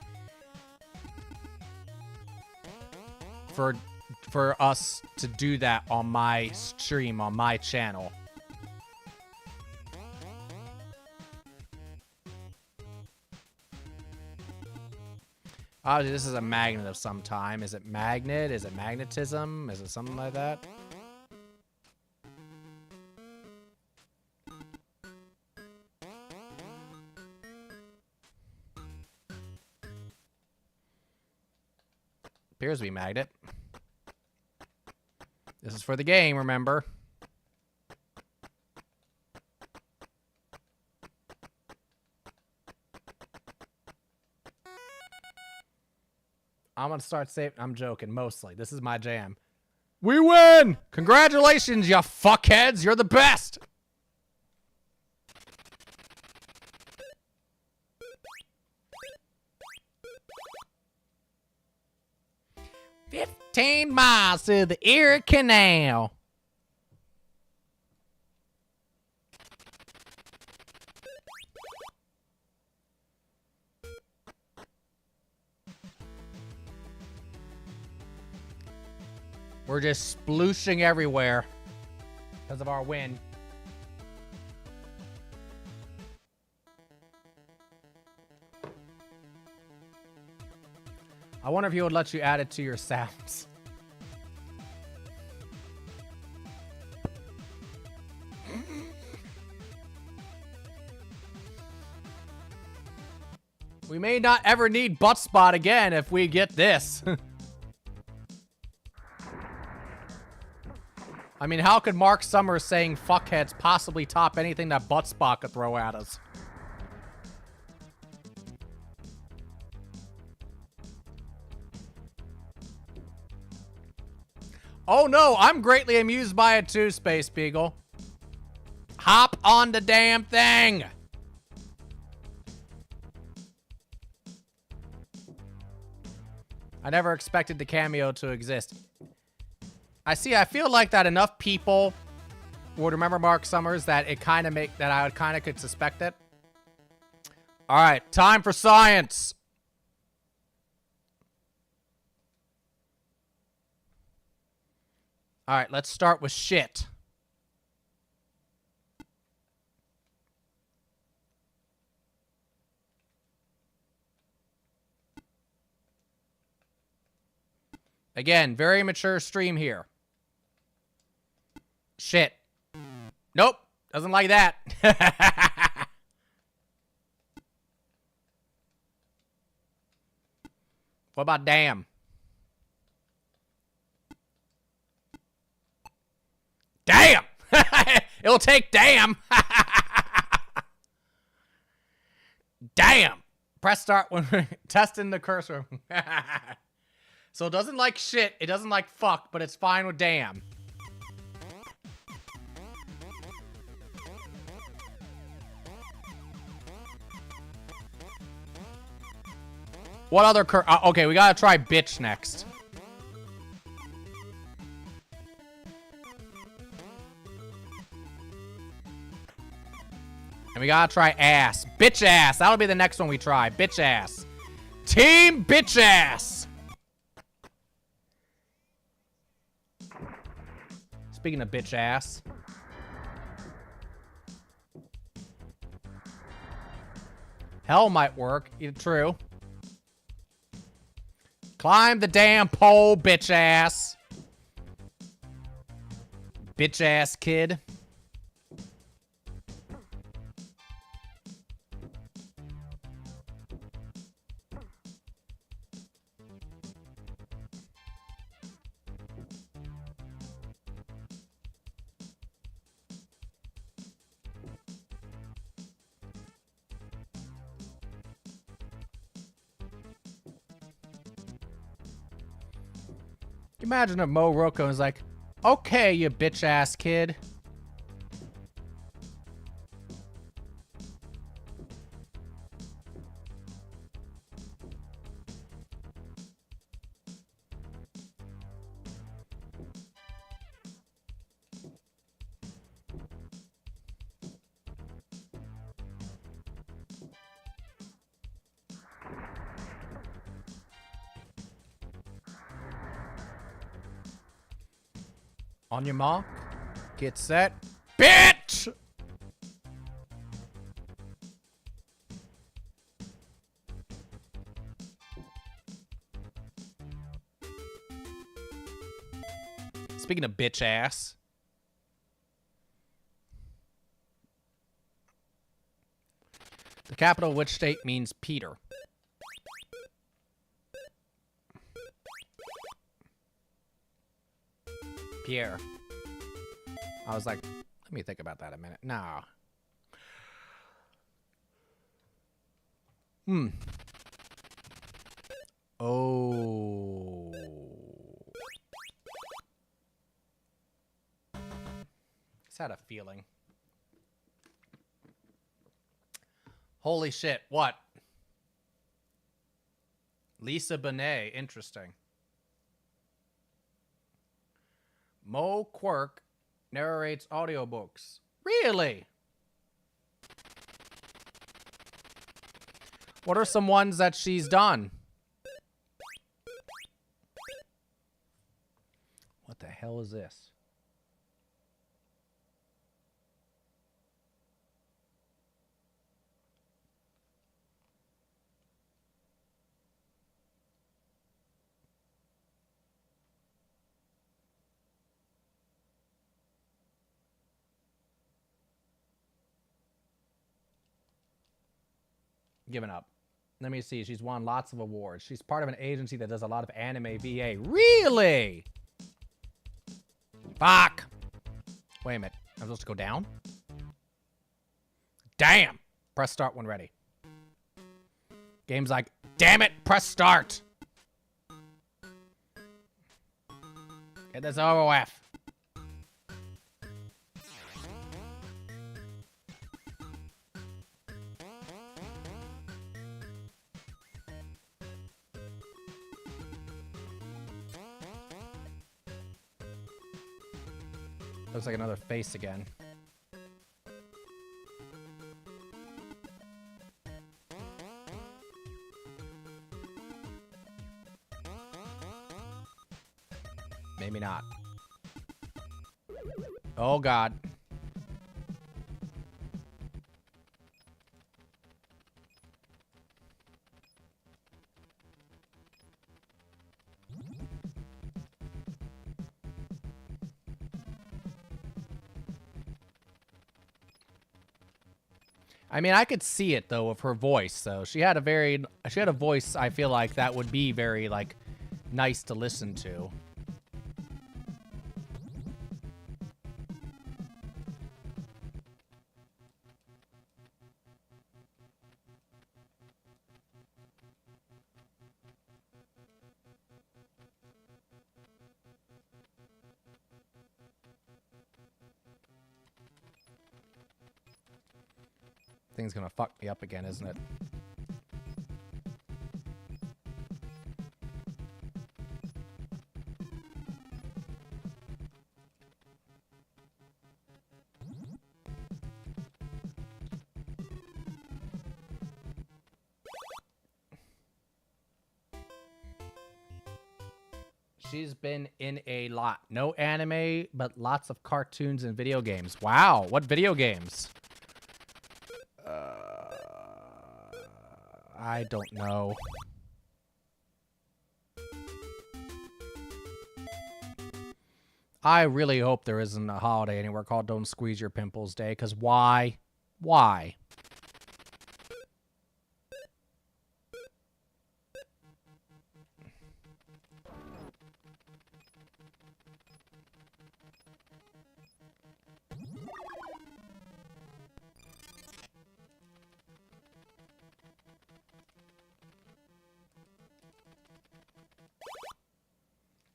for us to do that on my stream, on my channel. Obviously, this is a magnet of some time. Is it magnet? Is it magnetism? Is it something like that? Appears to be magnet. This is for the game, remember? I'm gonna start saving. I'm joking, mostly. This is my jam. We win! Congratulations, you fuckheads! You're the best! "15 miles to the Erie Canal." We're just splooshing everywhere because of our win. I wonder if he would let you add it to your sounds. We may not ever need butt spot again if we get this. I mean, how could Mark Summers saying fuckheads possibly top anything that Buttspot could throw at us? Oh no, I'm greatly amused by it too, Space Beagle. Hop on the damn thing! I never expected the cameo to exist. I feel like that enough people would remember Mark Summers that it kind of that I would kind of could suspect it. All right, time for science. All right, let's start with shit. Again, very mature stream here. Shit. Nope. Doesn't like that. What about damn? Damn! It'll take damn. Damn! Press start when we're testing the cursor. So it doesn't like shit. It doesn't like fuck, but it's fine with damn. What other okay, we gotta try bitch next. And we gotta try ass. Bitch ass. That'll be the next one we try. Bitch ass. Team bitch ass. Speaking of bitch ass. Hell might work. True. Climb the damn pole, bitch ass. Bitch ass kid. Imagine if Mo Rocco is like, okay, you bitch ass kid. On your mark, get set, bitch! Speaking of bitch ass. The capital of which state means Peter? Pierre. I was like, let me think about that a minute. No. Oh. Just had a feeling. Holy shit, what? Lisa Bonet, interesting. Mo Quirk narrates audiobooks. Really? What are some ones that she's done? What the hell is this? Giving up. Let me see. She's won lots of awards. She's part of an agency that does a lot of anime VA. Really? Fuck. Wait a minute. I'm supposed to go down? Damn. Press start when ready. Game's like, damn it, press start. Get this over with. Looks like another face again. Maybe not. Oh, God. I mean, I could see it though of her voice. Though she had a voice. I feel like that would be very like nice to listen to. Thing's gonna fuck me up again, isn't it? She's been in a lot. No anime, but lots of cartoons and video games. Wow, what video games? I don't know. I really hope there isn't a holiday anywhere called Don't Squeeze Your Pimples Day, because why? Why?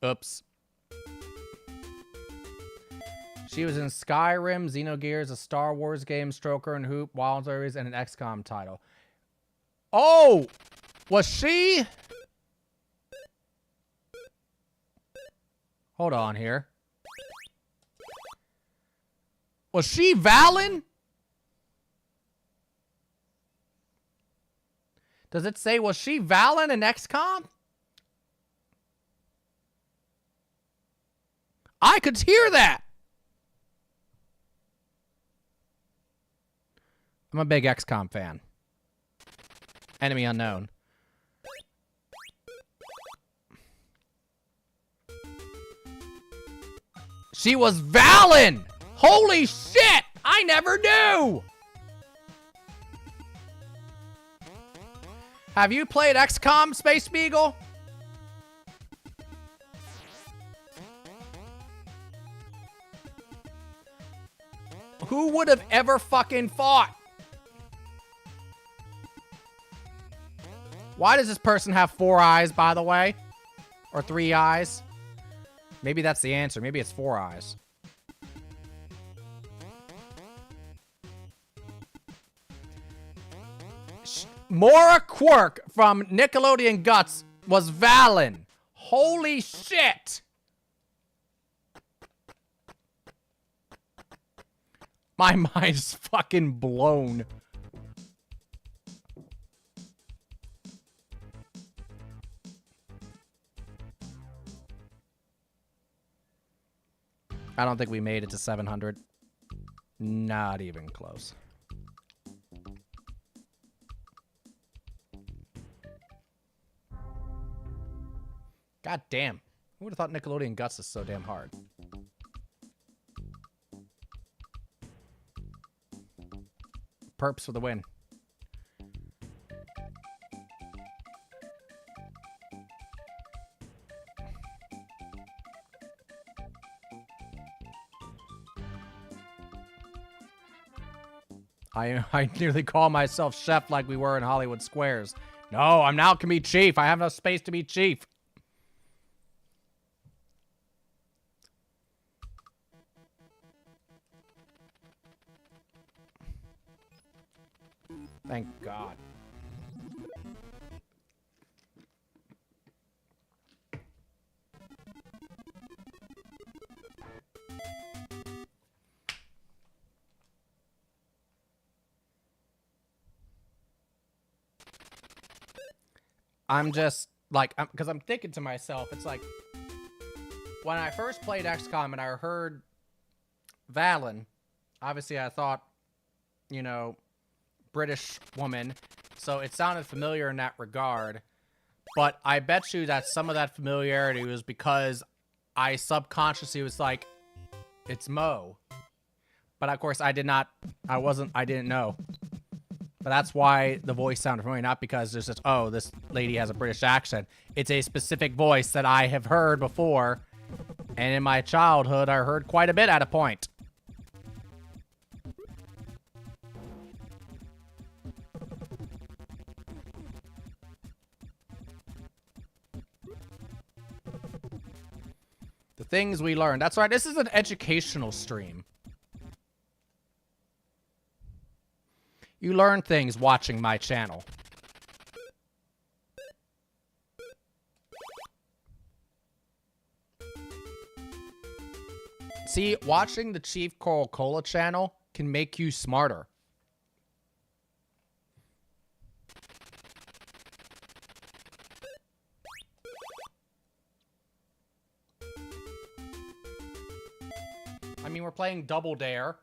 Oops. She was in Skyrim, Xenogears, a Star Wars game, Stroker and Hoop, Wild Series, and an XCOM title. Oh! Was she? Hold on here. Was she Valen? Does it say, was she Valen in XCOM? I could hear that. I'm a big XCOM fan. Enemy unknown. She was Valen! Holy shit! I never knew! Have you played XCOM, Space Beagle? Who would have ever fucking fought? Why does this person have 4 eyes, by the way? Or 3 eyes? Maybe that's the answer. Maybe it's 4 eyes. Maura Quirk from Nickelodeon Guts was Valen. Holy shit! My mind's fucking blown. I don't think we made it to 700. Not even close. God damn. Who would have thought Nickelodeon Guts is so damn hard? Perps for the win. I nearly call myself chef like we were in Hollywood Squares. No, I'm now can be chief. I have no space to be chief. Thank God. I'm just like, because I'm thinking to myself, it's like when I first played XCOM and I heard Valen, obviously I thought, you know, British woman, so it sounded familiar in that regard. But I bet you that some of that familiarity was because I subconsciously was like, it's Mo. But of course I didn't know. But that's why the voice sounded familiar, not because there's just, oh, this lady has a British accent. It's a specific voice that I have heard before, and in my childhood, I heard quite a bit at a point. The things we learned. That's right, this is an educational stream. You learn things watching my channel. See, watching the Chief Coral Cola channel can make you smarter. I mean, we're playing Double Dare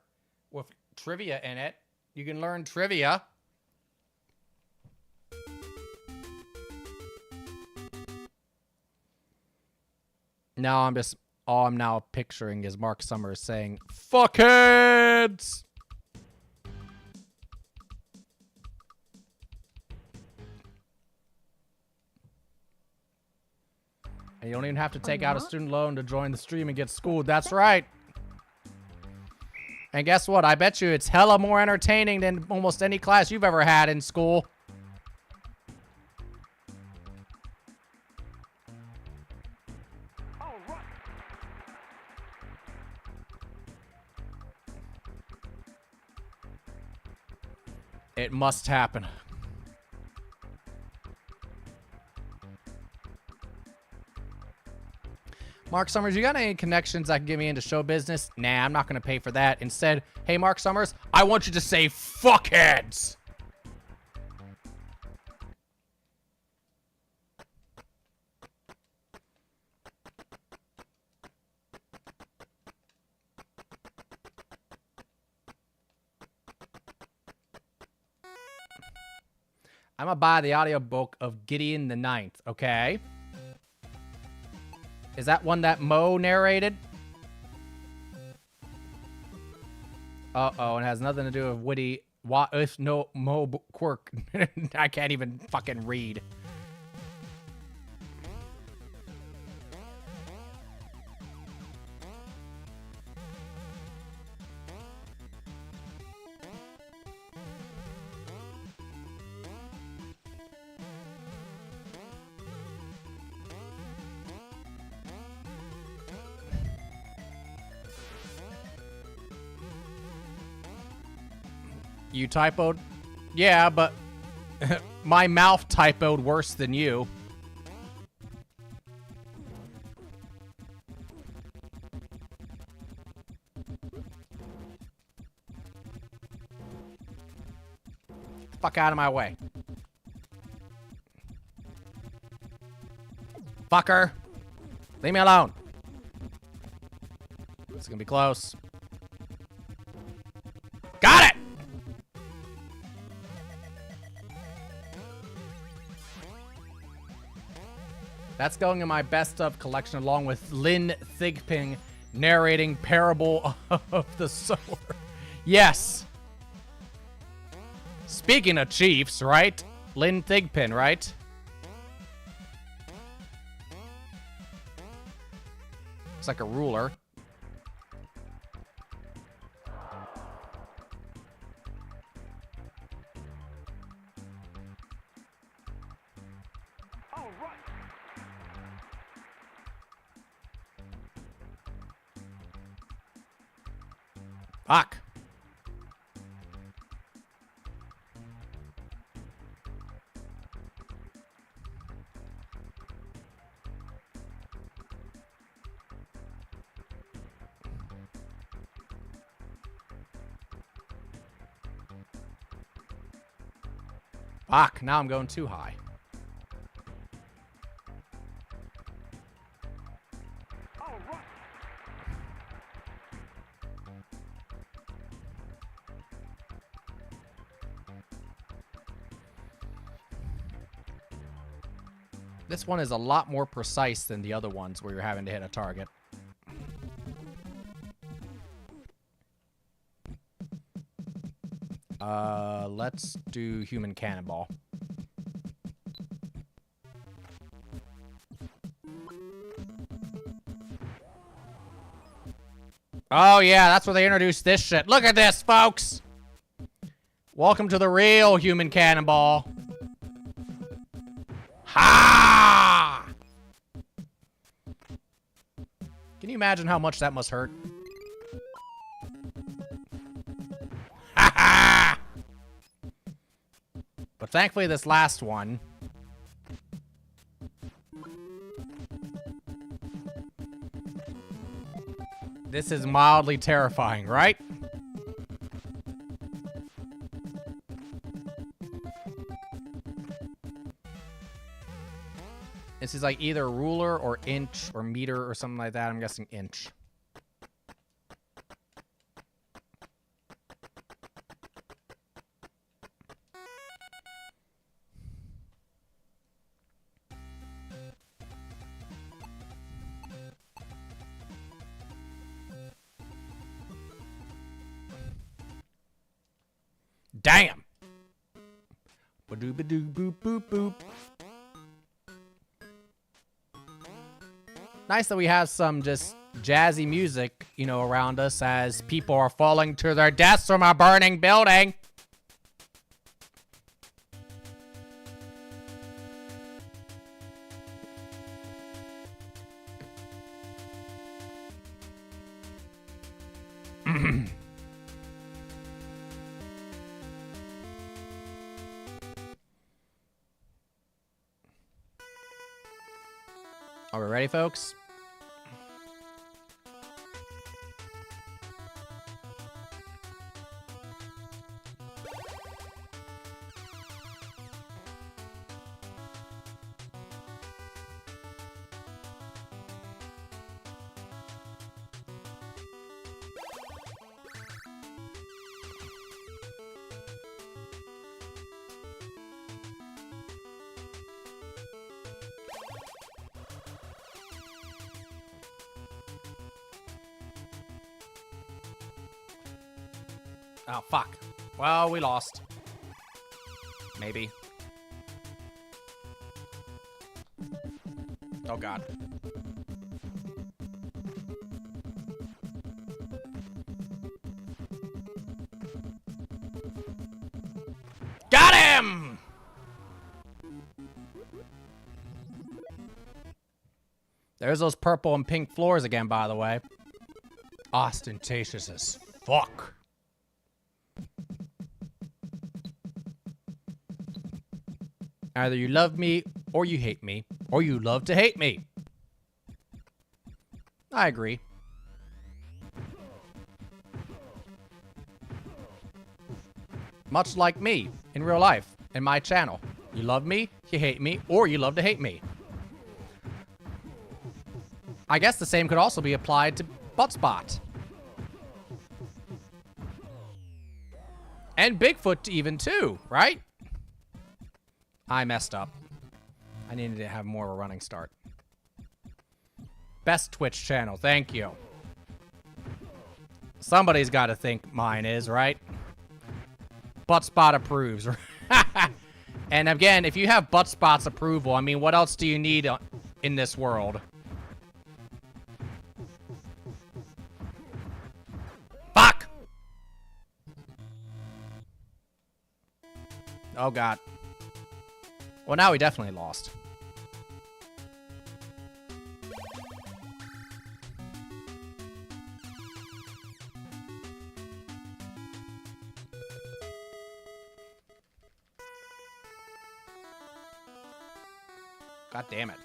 with trivia in it. You can learn trivia. Now I'm just... all I'm now picturing is Mark Summers saying, "Fuckheads!" And you don't even have to take out a student loan to join the stream and get schooled. That's right. And guess what? I bet you it's hella more entertaining than almost any class you've ever had in school. It must happen. Mark Summers, you got any connections that can get me into show business? Nah, I'm not going to pay for that. Instead, hey, Mark Summers, I want you to say fuckheads. I'm going to buy the audiobook of Gideon the Ninth, okay? Is that one that Mo narrated? Uh-oh, and it has nothing to do with Woody... if no Mo Quirk. I can't even fucking read. You typoed? Yeah, but my mouth typoed worse than you. Fuck out of my way. Fucker. Leave me alone. It's gonna be close. Got it! That's going in my best of collection along with Lynn Thigpen narrating Parable of the Sower. Yes. Speaking of chiefs, right? Lynn Thigpen, right? Looks like a ruler. Fuck. Fuck, now I'm going too high. This one is a lot more precise than the other ones where you're having to hit a target. Let's do human cannonball. Oh yeah, that's where they introduced this shit. Look at this, folks! Welcome to the real human cannonball. Ha! Can you imagine how much that must hurt? Ha ha! But thankfully this last one... This is mildly terrifying, right? This is like either ruler or inch or meter or something like that. I'm guessing inch. Damn! Ba-doo-ba-doo boop boop boop. Nice that we have some just jazzy music, you know, around us as people are falling to their deaths from a burning building. Are we ready, folks? Oh, fuck. Well, we lost. Maybe. Oh, God. Got him! There's those purple and pink floors again, by the way. Ostentatious as fuck. Either you love me, or you hate me, or you love to hate me. I agree. Much like me, in real life, in my channel. You love me, you hate me, or you love to hate me. I guess the same could also be applied to Buttspot. And Bigfoot even too, right? I messed up. I needed to have more of a running start. Best Twitch channel, thank you. Somebody's got to think mine is, right? Buttspot approves. And again, if you have Buttspot's approval, I mean, what else do you need in this world? Fuck! Oh, God. Well, now we definitely lost. God damn it.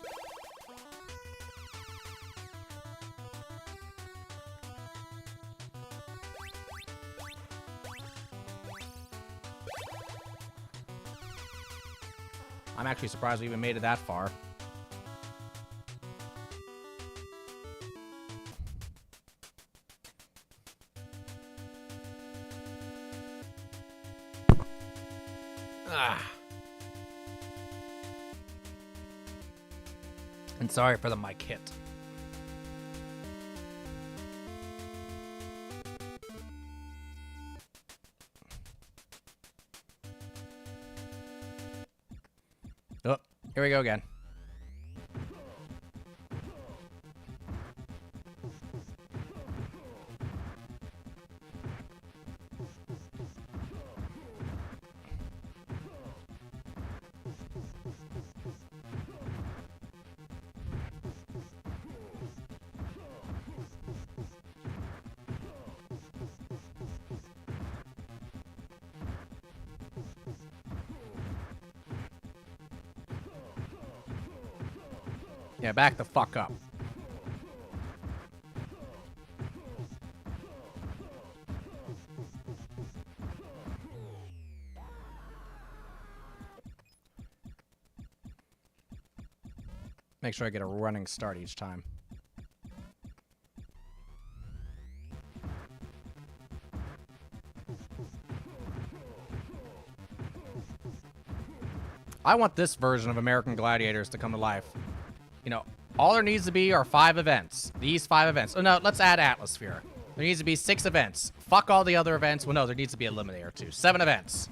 I'm actually surprised we even made it that far. Ah. And sorry for the mic hit. Here we go again. Yeah, back the fuck up. Make sure I get a running start each time. I want this version of American Gladiators to come to life. You know, all there needs to be are 5 events. These 5 events. Oh, no, let's add Atmosphere. There needs to be 6 events. Fuck all the other events. Well, no, there needs to be Eliminator, too. 7 events.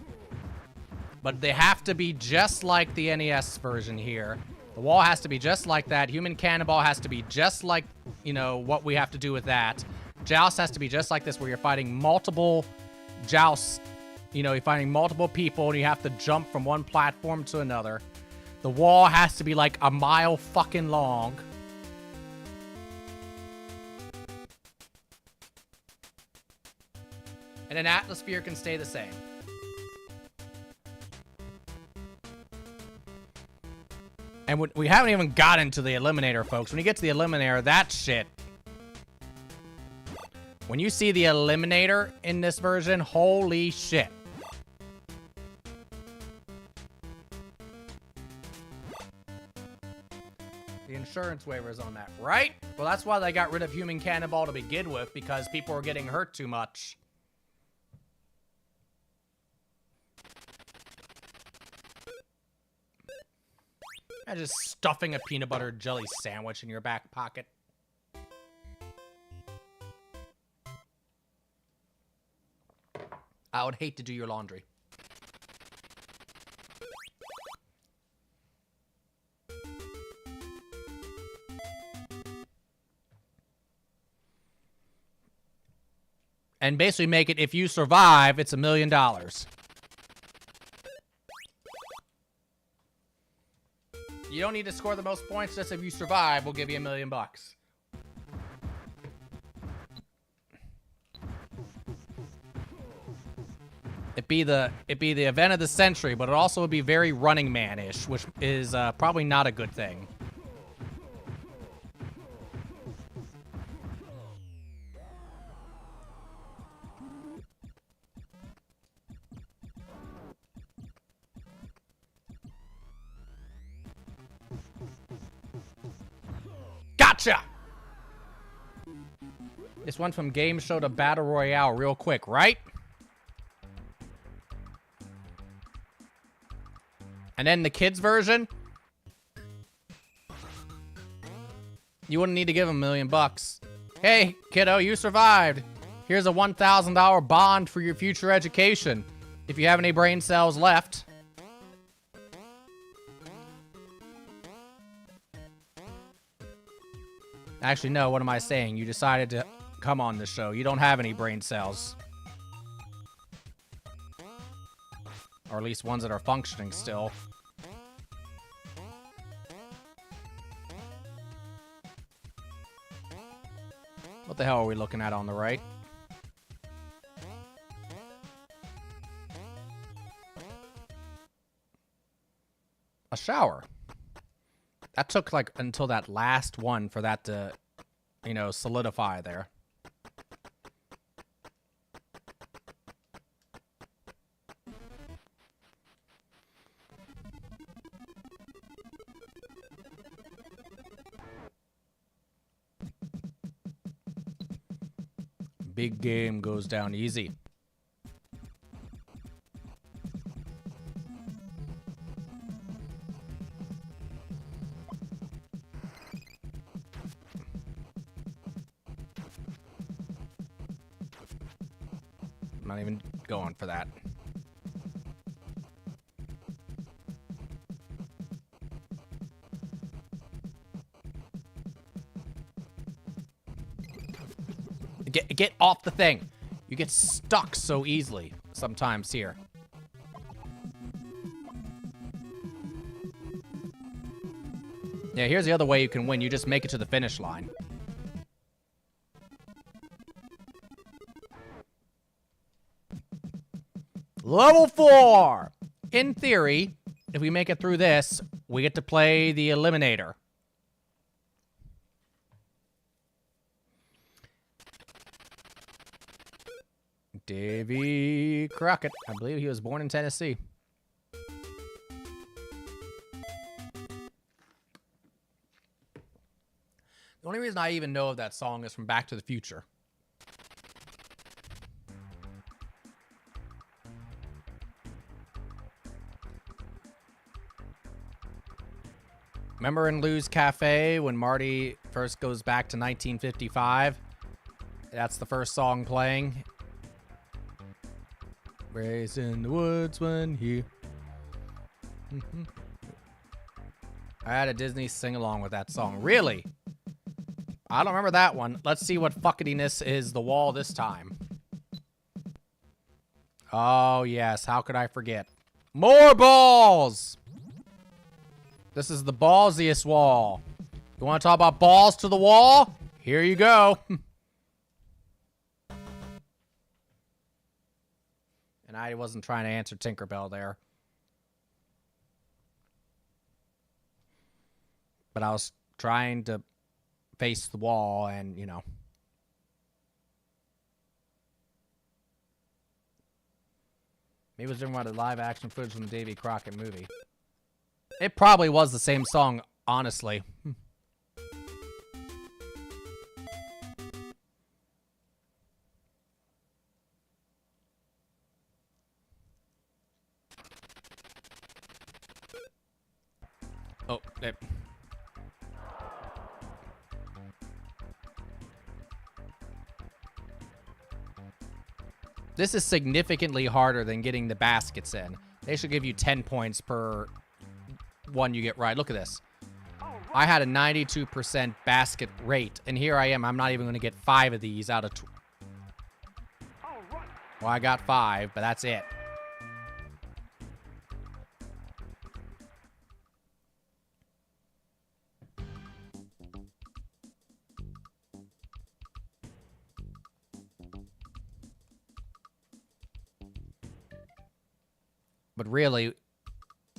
But they have to be just like the NES version here. The wall has to be just like that. Human Cannonball has to be just like, you know, what we have to do with that. Joust has to be just like this, where you're fighting multiple jousts. You know, you're fighting multiple people, and you have to jump from one platform to another. The wall has to be like a mile fucking long. And an Atmosphere can stay the same. And we haven't even gotten to the Eliminator, folks. When you get to the Eliminator, that shit. When you see the Eliminator in this version, holy shit. The insurance waivers on that, right? Well, that's why they got rid of Human Cannonball to begin with, because people were getting hurt too much. And just stuffing a peanut butter jelly sandwich in your back pocket. I would hate to do your laundry. And basically make it, if you survive, it's $1 million. You don't need to score the most points, just if you survive, we'll give you $1 million. It'd be the event of the century, but it also would be very Running Man-ish, which is probably not a good thing. Gotcha! This one from Game Show to Battle Royale real quick, right? And then the kids version, you wouldn't need to give them $1 million. Hey, kiddo, you survived. Here's a $1,000 bond for your future education, if you have any brain cells left. Actually, no, what am I saying? You decided to come on the show. You don't have any brain cells. Or at least ones that are functioning still. What the hell are we looking at on the right? A shower. That took like until that last one for that to, you know, solidify there. Big game goes down easy. I'm not even going for that. Get off the thing. You get stuck so easily sometimes here. Yeah, here's the other way you can win. You just make it to the finish line. Level 4! In theory, if we make it through this, we get to play the Eliminator. Davy Crockett. I believe he was born in Tennessee. The only reason I even know of that song is from Back to the Future. Remember in Lou's Cafe when Marty first goes back to 1955? That's the first song playing. Raised in the woods when he... I had a Disney sing-along with that song. Really? I don't remember that one. Let's see what fuckadiness is the wall this time. Oh, yes. How could I forget? More balls! This is the ballsiest wall. You want to talk about balls to the wall? Here you go. And I wasn't trying to answer Tinkerbell there. But I was trying to face the wall and, you know. Maybe it was talking about the live action footage from the Davy Crockett movie. It probably was the same song, honestly. Oh, it. This is significantly harder than getting the baskets in. They should give you 10 points per one you get right. Look at this. I had a 92% basket rate, and here I am. I'm not even going to get 5 of these out of... Well, I got 5, but that's it. But really,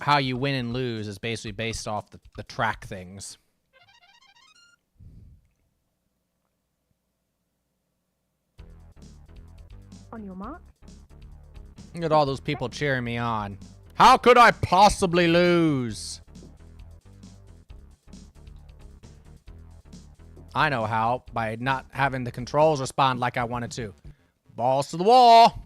how you win and lose is basically based off the track things. On your mark. Look at all those people cheering me on. How could I possibly lose? I know how. By not having the controls respond like I wanted to. Balls to the wall.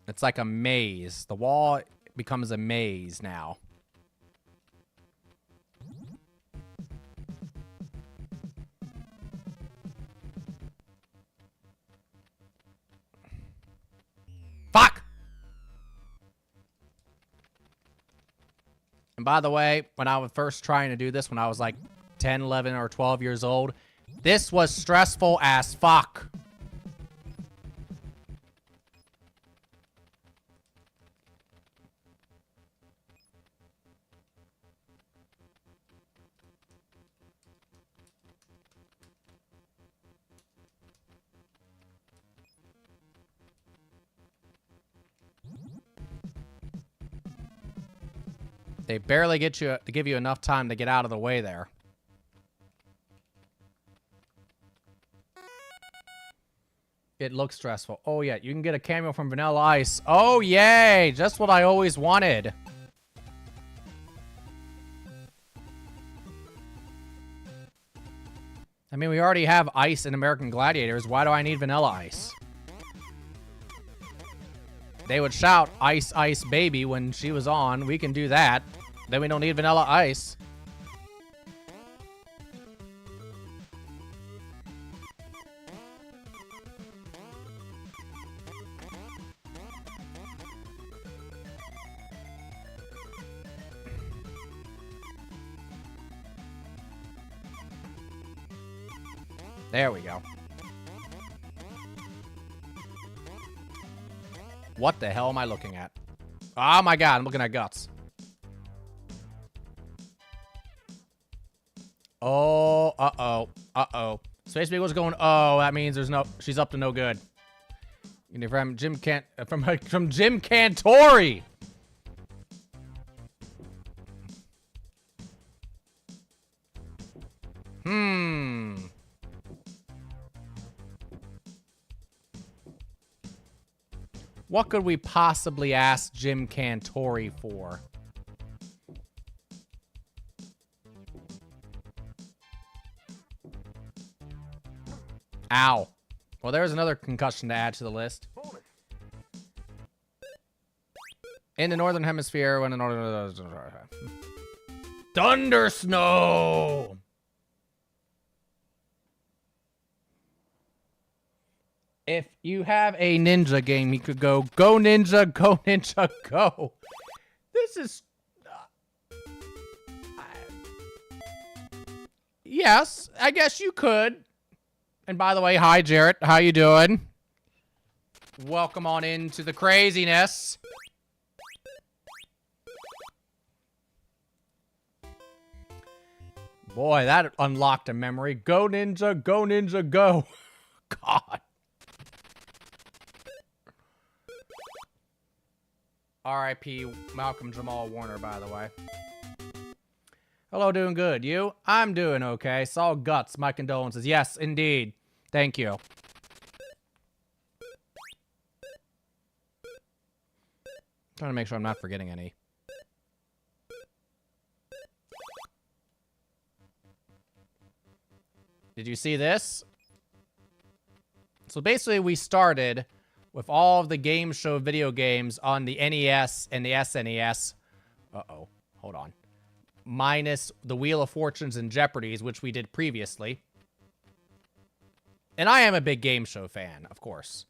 It's like a maze. The wall becomes a maze now. Fuck! And by the way, when I was first trying to do this, when I was like 10, 11, or 12 years old, this was stressful as fuck. They barely get you to give you enough time to get out of the way there. It looks stressful. Oh, yeah. You can get a cameo from Vanilla Ice. Oh, yay. Just what I always wanted. I mean, we already have Ice in American Gladiators. Why do I need Vanilla Ice? They would shout, "Ice, Ice, Baby," when she was on. We can do that. Then we don't need Vanilla Ice. There we go. What the hell am I looking at? Oh my god, I'm looking at guts. Oh, uh-oh. Uh-oh. Space Beagle's going, oh, that means there's no, she's up to no good. And from Jim from Jim Cantori. What could we possibly ask Jim Cantori for? Ow. Well, there's another concussion to add to the list. In the Northern Hemisphere, when the Northern... Thunder Snow! If you have a ninja game, you could go ninja, go ninja, go. This is... yes, I guess you could. And by the way, hi, Jarrett. How you doing? Welcome on into the craziness. Boy, that unlocked a memory. Go, ninja, go. God. R.I.P. Malcolm Jamal Warner, by the way. Hello, doing good. You? I'm doing okay. Saw guts. My condolences. Yes, indeed. Thank you. Trying to make sure I'm not forgetting any. Did you see this? So basically, we started with all of the game show video games on the NES and the SNES. Uh-oh. Hold on. Minus the Wheel of Fortunes and Jeopardies, which we did previously. And I am a big game show fan, of course.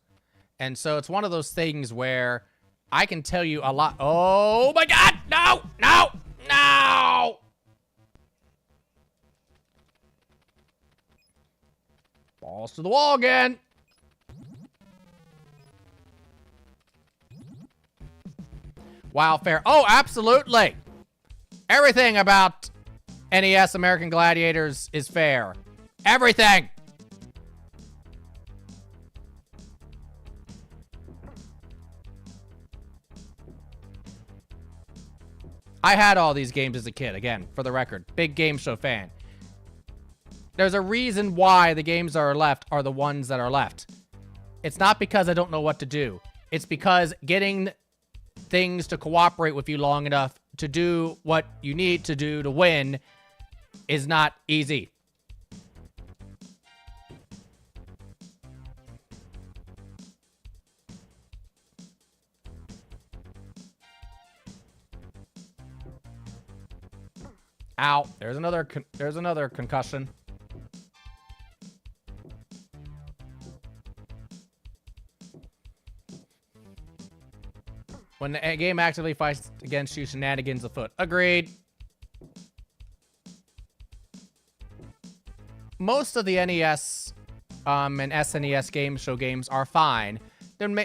And so it's one of those things where I can tell you a lot. Oh my god! No! No! No! Balls to the wall again. Wow, fair. Oh, absolutely. Everything about NES American Gladiators is fair. Everything. I had all these games as a kid, again, for the record. Big game show fan. There's a reason why the games that are left are the ones that are left. It's not because I don't know what to do. It's because getting things to cooperate with you long enough to do what you need to do to win is not easy. Ow. There's another concussion. When the game actively fights against you, shenanigans afoot. Agreed. Most of the NES and SNES game show games are fine.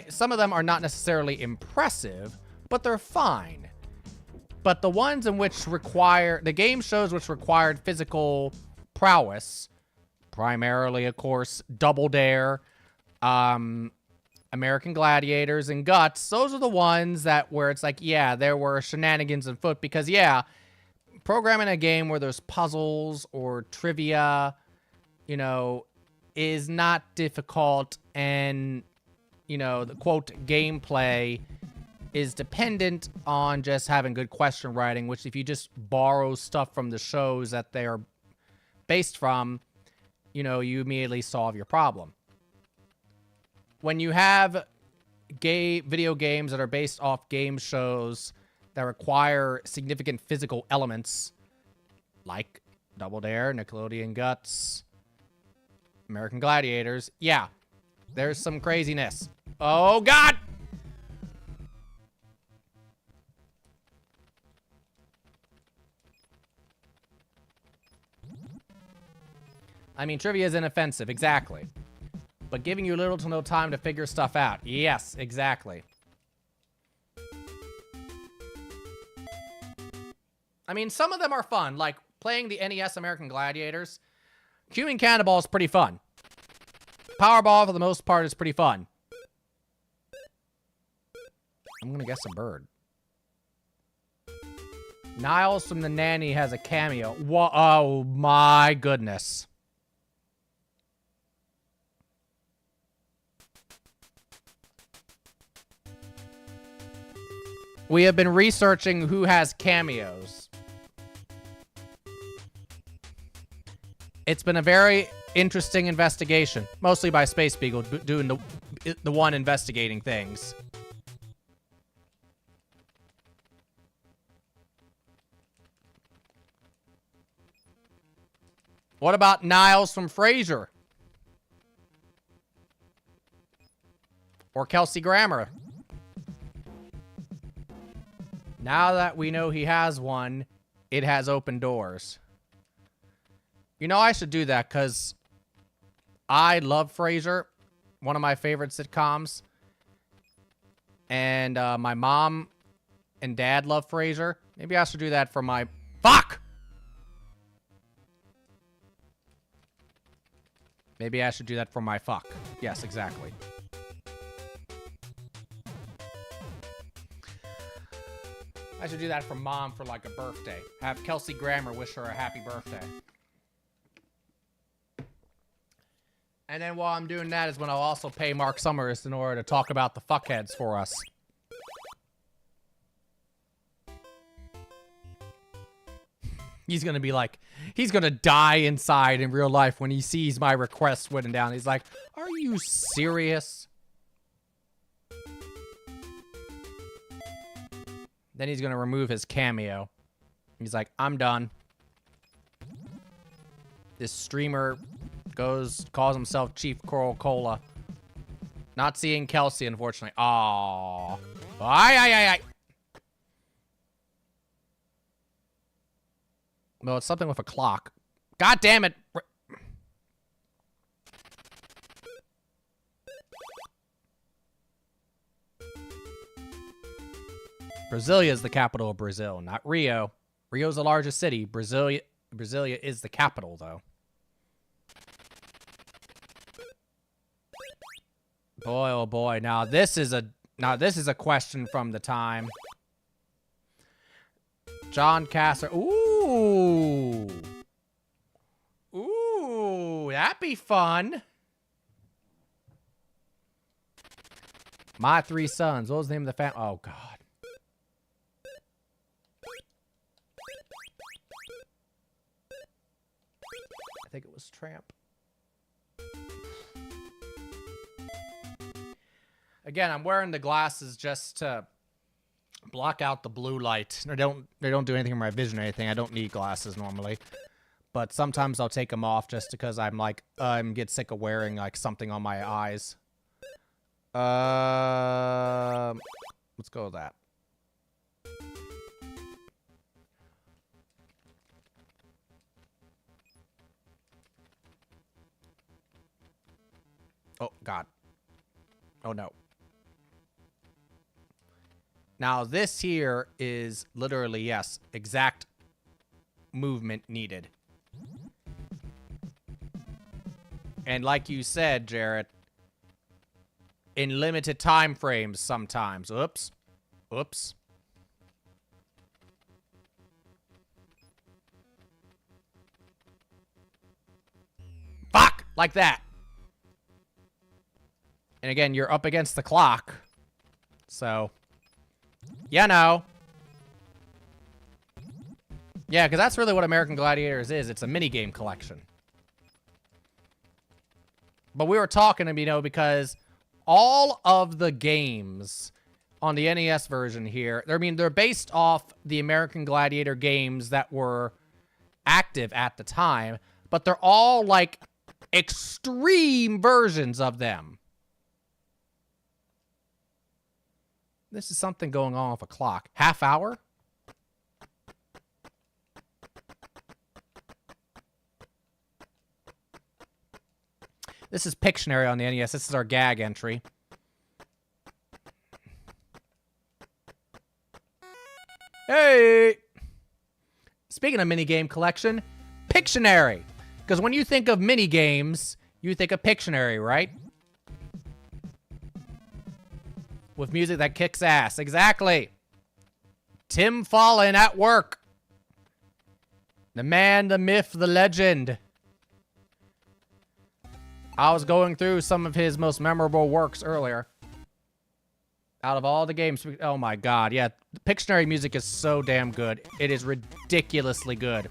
Some of them are not necessarily impressive, but they're fine. But the ones in which the game shows which required physical prowess, primarily, of course, Double Dare, American Gladiators, and Guts, those are the ones where it's like, yeah, there were shenanigans afoot because, yeah, programming a game where there's puzzles or trivia, you know, is not difficult, and, you know, the quote gameplay is dependent on just having good question writing, which if you just borrow stuff from the shows that they are based from, you know, you immediately solve your problem. When you have video games that are based off game shows that require significant physical elements, like Double Dare, Nickelodeon Guts, American Gladiators, yeah, there's some craziness. Oh, God! I mean, trivia is inoffensive, exactly. But giving you little to no time to figure stuff out. Yes, exactly. I mean, some of them are fun, like playing the NES American Gladiators. Cueing Cannonball is pretty fun. Powerball, for the most part, is pretty fun. I'm gonna guess a bird. Niles from The Nanny has a cameo. Whoa, oh my goodness. We have been researching who has cameos. It's been a very interesting investigation, mostly by Space Beagle doing the one investigating things. What about Niles from Frasier? Or Kelsey Grammer? Now that we know he has one, it has open doors. You know, I should do that because I love Frasier, one of my favorite sitcoms. And my mom and dad love Frasier. Maybe I should do that for my... Fuck! Maybe I should do that for my fuck. Yes, exactly. I should do that for mom for like a birthday. Have Kelsey Grammer wish her a happy birthday. And then while I'm doing that is when I'll also pay Mark Summers in order to talk about the fuckheads for us. He's gonna be like, he's gonna die inside in real life when he sees my request written down. He's like, are you serious? Then he's gonna remove his cameo. He's like, I'm done. This streamer calls himself Chief Coral Cola. Not seeing Kelsey, unfortunately. Aww. Ay. Well, it's something with a clock. God damn it! Brasilia is the capital of Brazil, not Rio. Rio's the largest city. Brasilia is the capital, though. Boy, oh boy! Now this is a question from the time. John Casser. Ooh. Ooh, that'd be fun. My Three Sons. What was the name of the family? Oh, God. I think it was Tramp. Again, I'm wearing the glasses just to block out the blue light. They don't do anything for my vision or anything. I don't need glasses normally. But sometimes I'll take them off just because I'm like, get sick of wearing like something on my eyes. Let's go with that. Oh, God. Oh, no. Now, this here is literally, yes, exact movement needed. And like you said, Jarrett, in limited time frames sometimes. Oops. Oops. Fuck! Like that. And again, you're up against the clock. So... you know. Yeah, because that's really what American Gladiators is. It's a minigame collection. But we were talking, you know, because all of the games on the NES version here, they're based off the American Gladiator games that were active at the time, but they're all, like, extreme versions of them. This is something going on with a clock. Half hour? This is Pictionary on the NES. This is our gag entry. Hey! Speaking of minigame collection, Pictionary. Because when you think of minigames, you think of Pictionary, right? With music that kicks ass. Exactly. Tim Fallon at work. The man, the myth, the legend. I was going through some of his most memorable works earlier. Out of all the games, oh my god, yeah. The Pictionary music is so damn good. It is ridiculously good.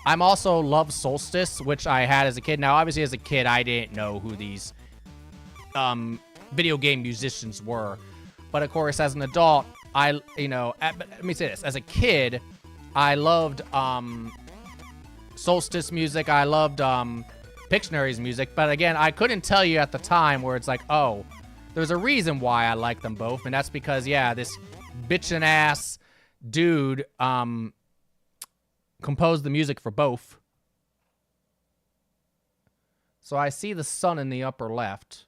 I'm also Love Solstice, which I had as a kid. Now, obviously, as a kid, I didn't know who these video game musicians were. But of course, as an adult, let me say this. As a kid, I loved Solstice music. I loved Pictionary's music. But again, I couldn't tell you at the time where it's like, oh, there's a reason why I like them both. And that's because, yeah, this bitchin' ass dude composed the music for both. So I see the sun in the upper left.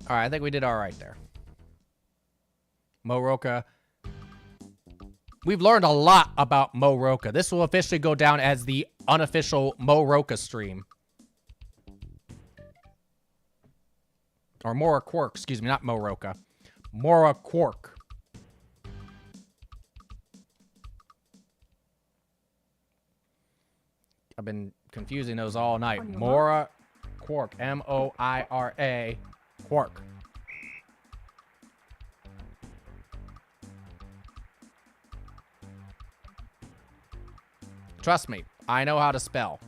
All right, I think we did all right there. Mo Roca. We've learned a lot about Mo Roca. This will officially go down as the unofficial Mo Roca stream. Or Mora Quark, excuse me, not Mo Roca. Mora Quark. I've been confusing those all night. Mora Quark. M-O-I-R-A. Quark. Trust me, I know how to spell.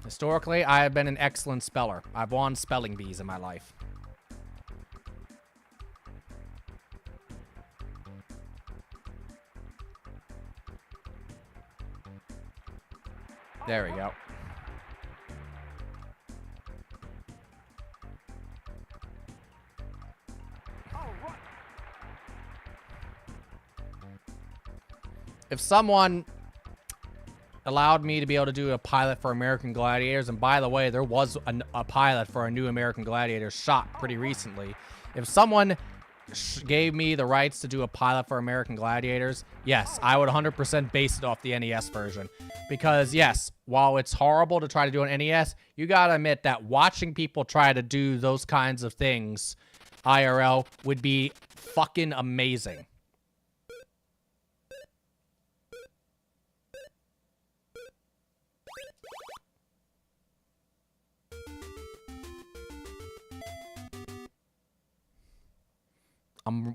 Historically, I have been an excellent speller. I've won spelling bees in my life. There we go. If someone allowed me to be able to do a pilot for American Gladiators, and by the way, there was a pilot for a new American Gladiator shot pretty recently. If someone gave me the rights to do a pilot for American Gladiators, yes, I would 100% base it off the NES version. Because, yes, while it's horrible to try to do an NES, you gotta admit that watching people try to do those kinds of things IRL would be fucking amazing.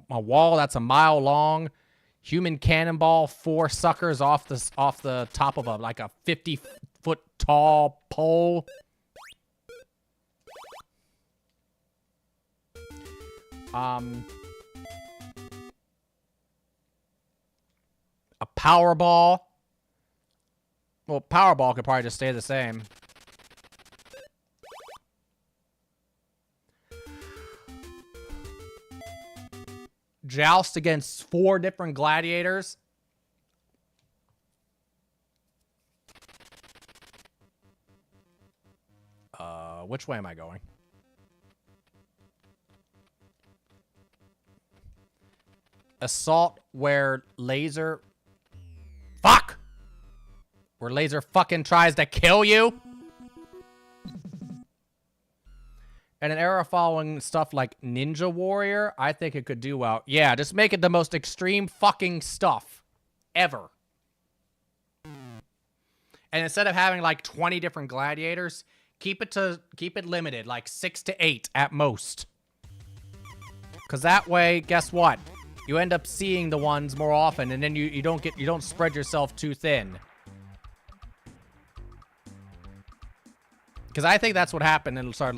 A wall that's a mile long, human cannonball, 4 suckers off the top of like a 50-foot tall pole. A power ball. Well, power ball could probably just stay the same. Joust against 4 different gladiators. Which way am I going? Assault where laser... Fuck! Where laser fucking tries to kill you? And an era following stuff like Ninja Warrior, I think it could do well. Yeah, just make it the most extreme fucking stuff ever. And instead of having like 20 different gladiators, keep it limited, like 6 to 8 at most. Cause that way, guess what? You end up seeing the ones more often, and then you don't spread yourself too thin. Because I think that's what happened in some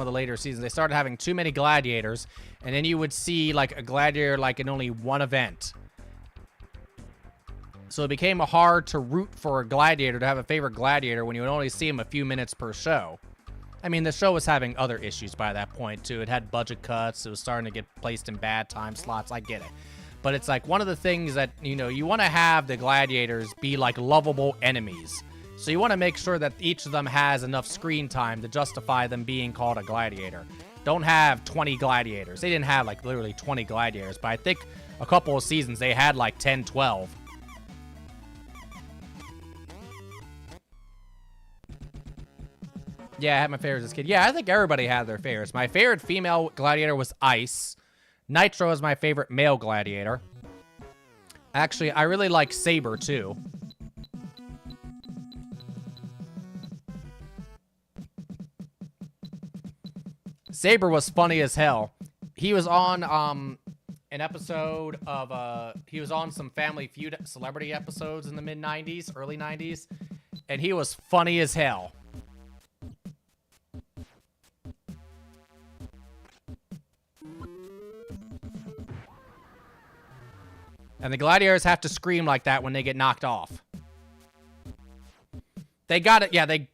of the later seasons. They started having too many gladiators, and then you would see like a gladiator like in only one event. So it became hard to root for a gladiator, to have a favorite gladiator when you would only see him a few minutes per show. I mean, the show was having other issues by that point too. It had budget cuts. It was starting to get placed in bad time slots. I get it. But it's like one of the things that, you know, you want to have the gladiators be like lovable enemies. So you want to make sure that each of them has enough screen time to justify them being called a gladiator. Don't have 20 gladiators. They didn't have like literally 20 gladiators, but I think a couple of seasons they had like 10, 12. Yeah, I had my favorites as a kid. Yeah, I think everybody had their favorites. My favorite female gladiator was Ice. Nitro is my favorite male gladiator. Actually, I really like Saber too. Saber was funny as hell. He was on an episode of he was on some Family Feud celebrity episodes in the mid-90s, early 90s, and he was funny as hell. And the gladiators have to scream like that when they get knocked off. They got it. Yeah, they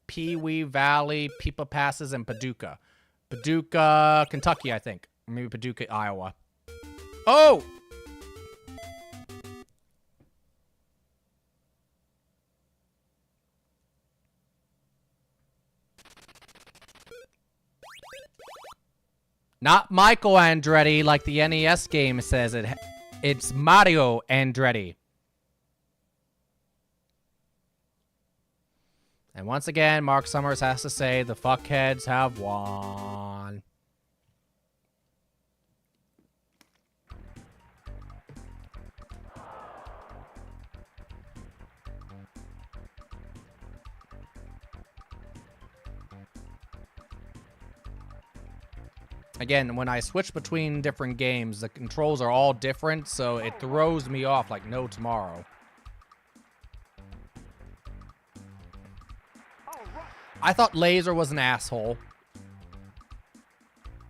Pewee Valley, Peepa Passes, and Paducah. Paducah, Kentucky, I think. Or maybe Paducah, Iowa. Oh! Not Michael Andretti, like the NES game says it. It's Mario Andretti. And once again, Mark Summers has to say the fuckheads have won. Again, when I switch between different games, the controls are all different, so it throws me off like no tomorrow. I thought Laser was an asshole.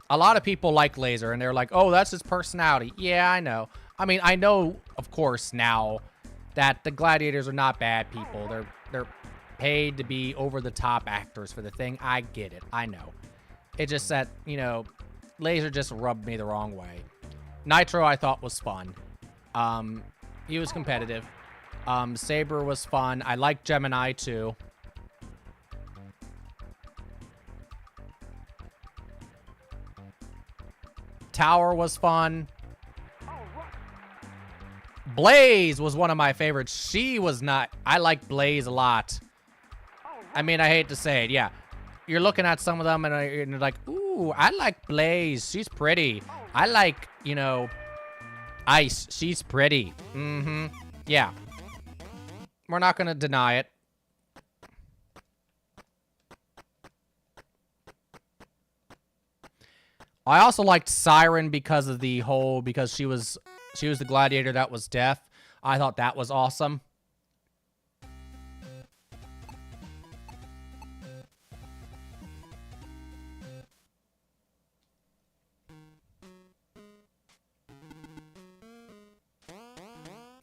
A lot of people like Laser, and they're like, oh, that's his personality. Yeah, I know. I mean, I know, of course, now that the gladiators are not bad people. They're paid to be over-the-top actors for the thing. I get it. I know. It's just that, you know, Laser just rubbed me the wrong way. Nitro, I thought, was fun. He was competitive. Saber was fun. I like Gemini, too. Tower was fun. Blaze was one of my favorites. She was not... I like Blaze a lot. I mean, I hate to say it, yeah. You're looking at some of them and you're like, ooh, I like Blaze. She's pretty. I like, you know, Ice. She's pretty. Mm-hmm. Yeah. We're not going to deny it. I also liked Siren because of the whole, because she was the gladiator that was deaf. I thought that was awesome.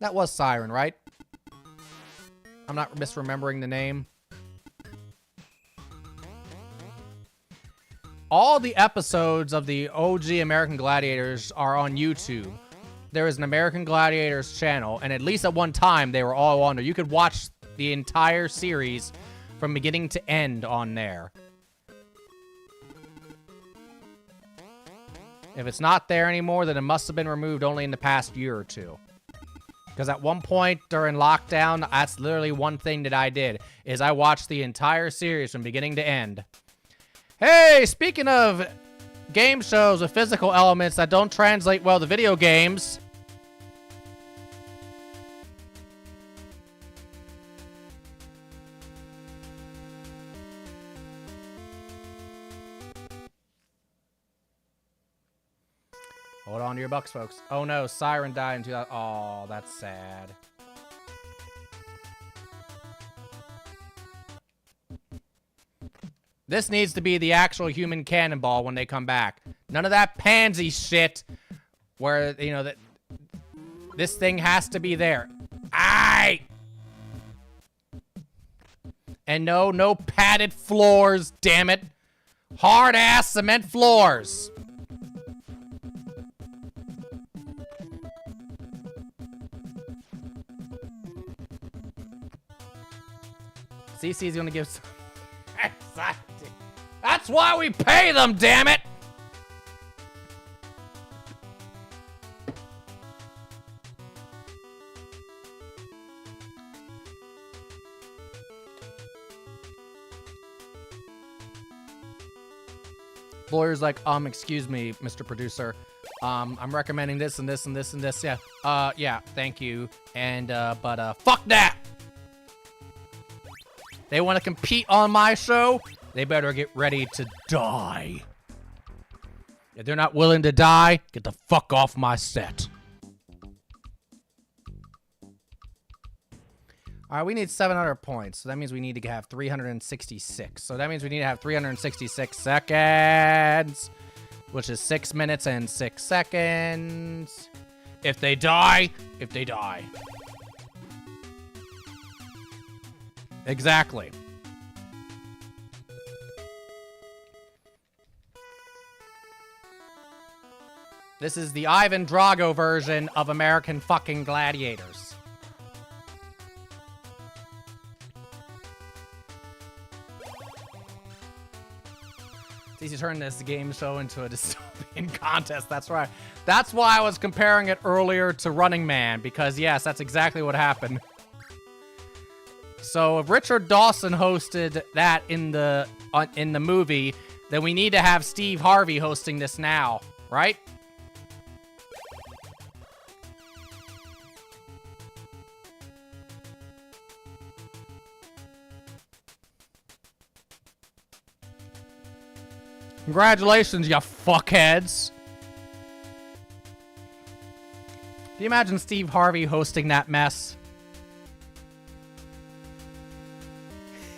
That was Siren, right? I'm not misremembering the name. All the episodes of the OG American Gladiators are on YouTube. There is an American Gladiators channel, and at least at one time, they were all on there. You could watch the entire series from beginning to end on there. If it's not there anymore, then it must have been removed only in the past year or two. Because at one point during lockdown, that's literally one thing that I did, is I watched the entire series from beginning to end. Hey, speaking of game shows with physical elements that don't translate well to video games. Hold on to your bucks, folks. Oh no, Siren died in 2000. Oh, that's sad. This needs to be the actual human cannonball when they come back. None of that pansy shit where, you know, that this thing has to be there. Aye! And no padded floors, damn it. Hard-ass cement floors. CC's gonna give some anxiety. That's why we pay them, damn it! Lawyer's like, excuse me, Mr. Producer. I'm recommending this and this and this and this. Yeah. Yeah, thank you. And, but fuck that! They want to compete on my show? They better get ready to die. If they're not willing to die, get the fuck off my set. All right, we need 700 points. So that means we need to have 366. So that means we need to have 366 seconds, which is 6 minutes and 6 seconds. If they die, if they die. Exactly. This is the Ivan Drago version of American fucking Gladiators. It's easy to turn this game show into a dystopian contest. That's right. That's why I was comparing it earlier to Running Man, because yes, that's exactly what happened. So if Richard Dawson hosted that in the movie, then we need to have Steve Harvey hosting this now, right? Congratulations, you fuckheads. Can you imagine Steve Harvey hosting that mess?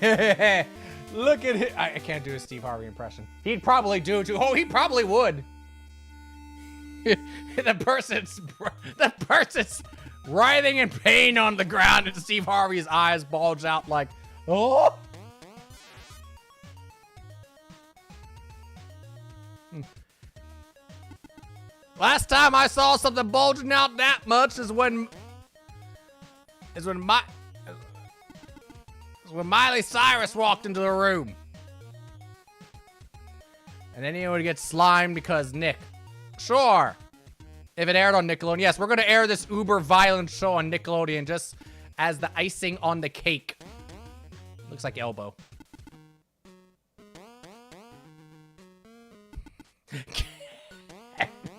Look at it. I can't do a Steve Harvey impression. He'd probably do it too. Oh, he probably would. the person's writhing in pain on the ground, and Steve Harvey's eyes bulge out like, oh. Last time I saw something bulging out that much is when Miley Cyrus walked into the room. And then he would get slimed because Nick. Sure. If it aired on Nickelodeon. Yes, we're going to air this uber violent show on Nickelodeon just as the icing on the cake. Looks like elbow.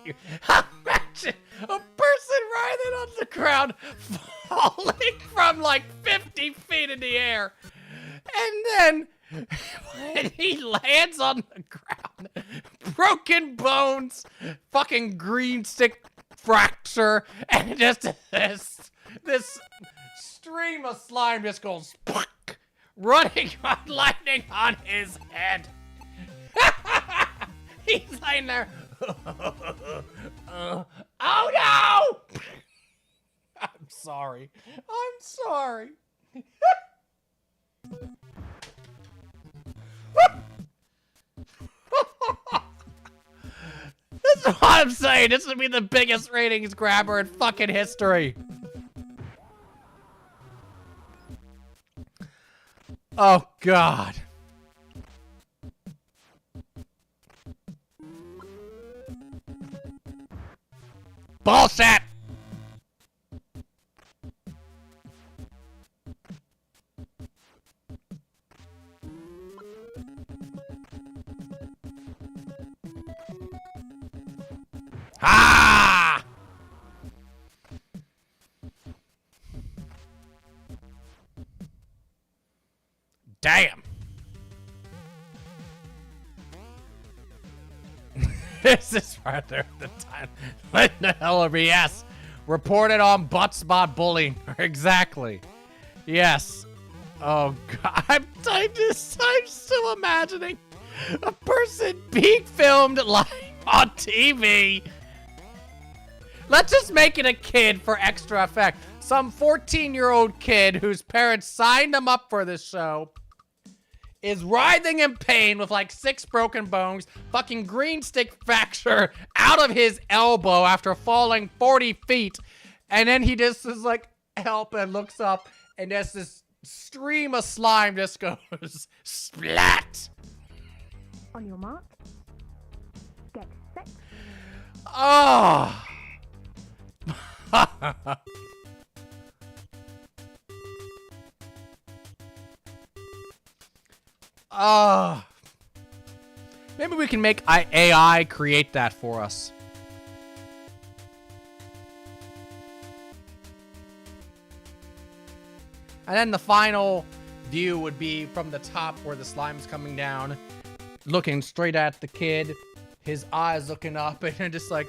Imagine a person writhing on the ground, falling from like 50 feet in the air. And then when he lands on the ground, broken bones, fucking green stick fracture, and just this stream of slime just goes running on lightning on his head. He's lying there. Oh no! I'm sorry. I'm sorry. That's what I'm saying. This would be the biggest ratings grabber in fucking history. Oh God. Bullshit! Ah! Damn. This is rather the time. Linda LBS reported on butt spot bullying. Exactly. Yes. Oh God, I'm still imagining a person being filmed live on TV. Let's just make it a kid for extra effect. Some 14-year-old kid whose parents signed him up for this show is writhing in pain with like 6 broken bones, fucking green stick fracture out of his elbow after falling 40 feet. And then he just is like, help, and looks up, and there's this stream of slime just goes splat. On your mark. Get set. Oh. Maybe we can make AI create that for us. And then the final view would be from the top where the slime's coming down, looking straight at the kid, his eyes looking up, and then just like,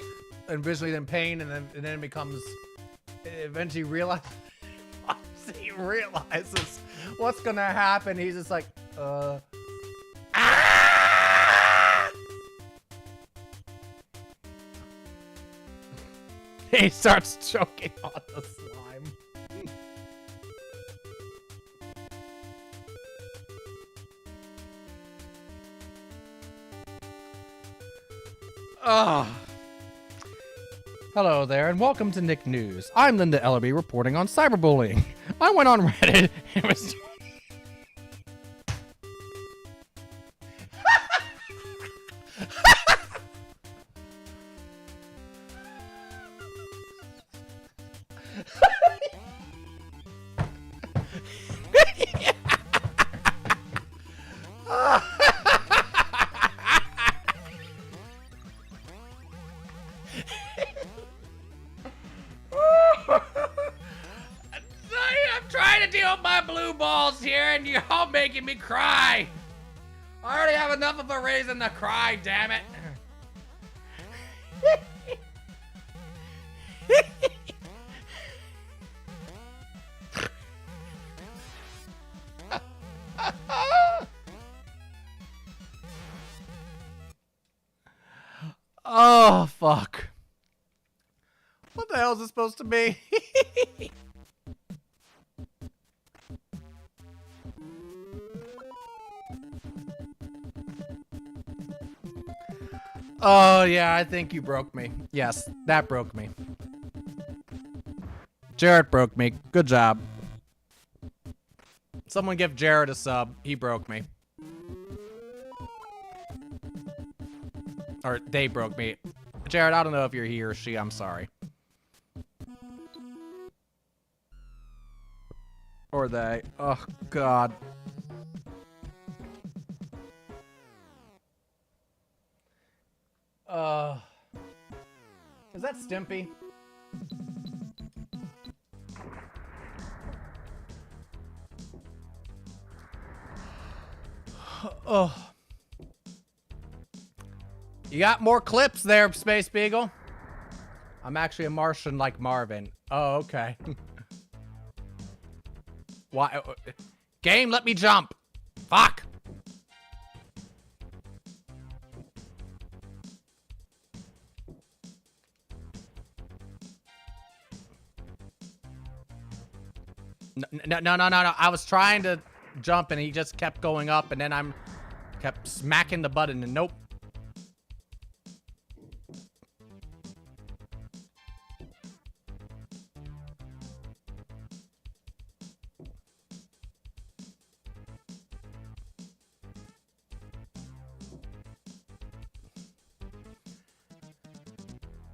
and visually in pain, and then it becomes, eventually realizes what's gonna happen. He's just like, ah! He starts choking on the slime. Hello there, and welcome to Nick News. I'm Linda Ellaby reporting on cyberbullying. I went on Reddit and was... I'm trying to deal with my blue balls here, and you're all making me cry. I already have enough of a reason to cry, damn it. Oh, fuck. What the hell is this supposed to be? Oh, yeah, I think you broke me. Yes, that broke me. Jared broke me. Good job. Someone give Jared a sub. He broke me. Or they broke me. Jared, I don't know if you're he or she. I'm sorry. Or they. Oh, God. Is that Stimpy? Oh. You got more clips there, Space Beagle. I'm actually a Martian like Marvin. Oh, okay. Why? Game, let me jump. Fuck. No. I was trying to jump and he just kept going up, and then I'm kept smacking the button and nope.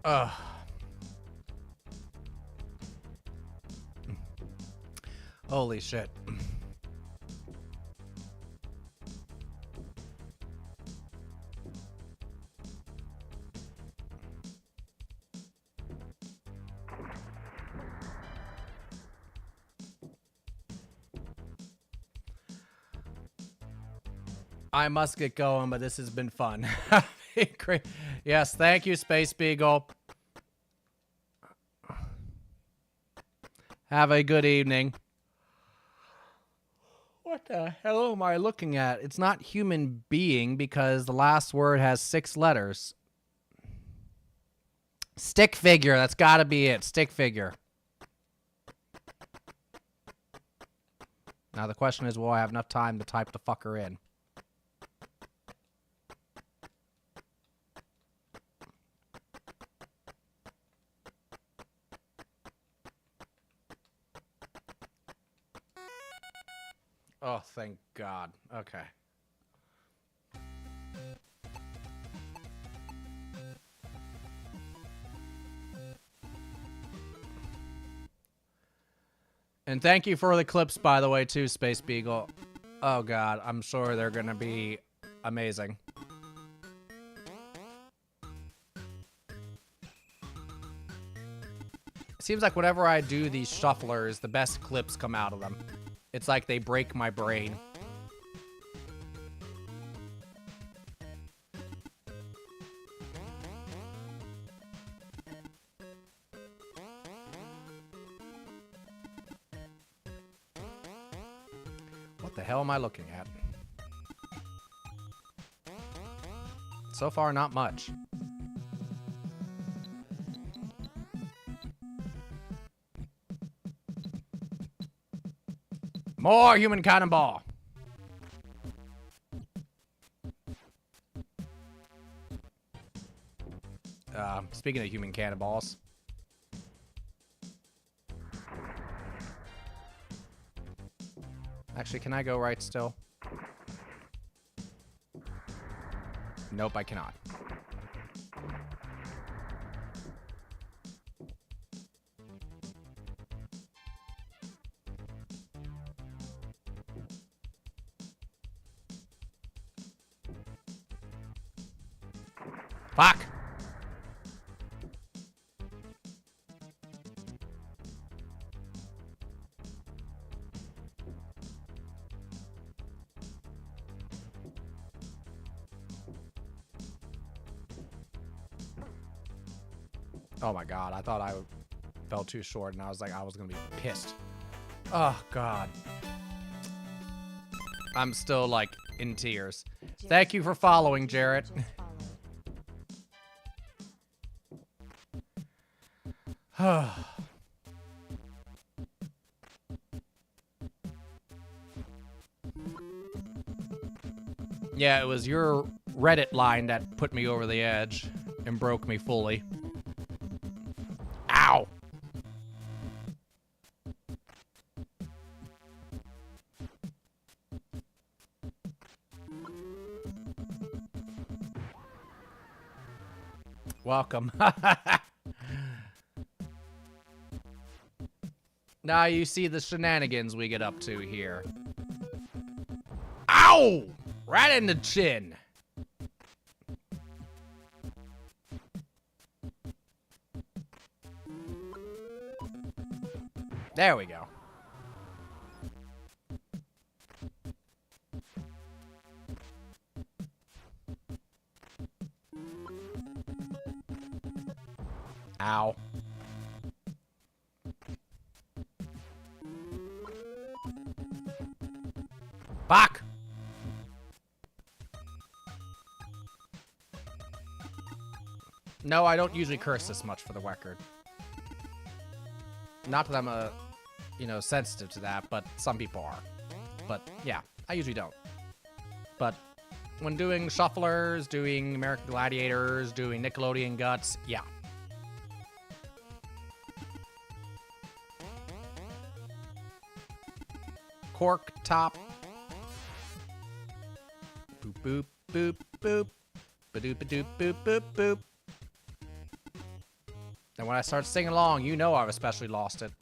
Ugh. Holy shit. I must get going, but this has been fun. Yes, thank you, Space Beagle. Have a good evening. What the hell am I looking at? It's not human being because the last word has 6 letters. Stick figure. That's got to be it. Stick figure. Now the question is, will I have enough time to type the fucker in? Oh, thank God. Okay. And thank you for the clips, by the way, too, Space Beagle. Oh, God. I'm sure they're going to be amazing. It seems like whenever I do these shufflers, the best clips come out of them. It's like they break my brain. What the hell am I looking at? So far, not much. More human cannonball. Speaking of human cannonballs. Actually, can I go right still? Nope, I cannot. Fuck! Oh my God, I thought I fell too short and I was like, I was gonna be pissed. Oh God. I'm still like in tears. Thank you for following, Jarrett. Yeah, it was your Reddit line that put me over the edge and broke me fully. Ow! Welcome. Now you see the shenanigans we get up to here. Ow! Right in the chin. There we go. Ow. Fuck! No, I don't usually curse this much for the record. Not that I'm you know, sensitive to that, but some people are. But yeah, I usually don't. But when doing shufflers, doing American Gladiators, doing Nickelodeon Guts, yeah. Cork top. Boop, boop, boop, boop. Ba-doop, ba-doop, boop, boop, boop. And when I start singing along, you know I've especially lost it.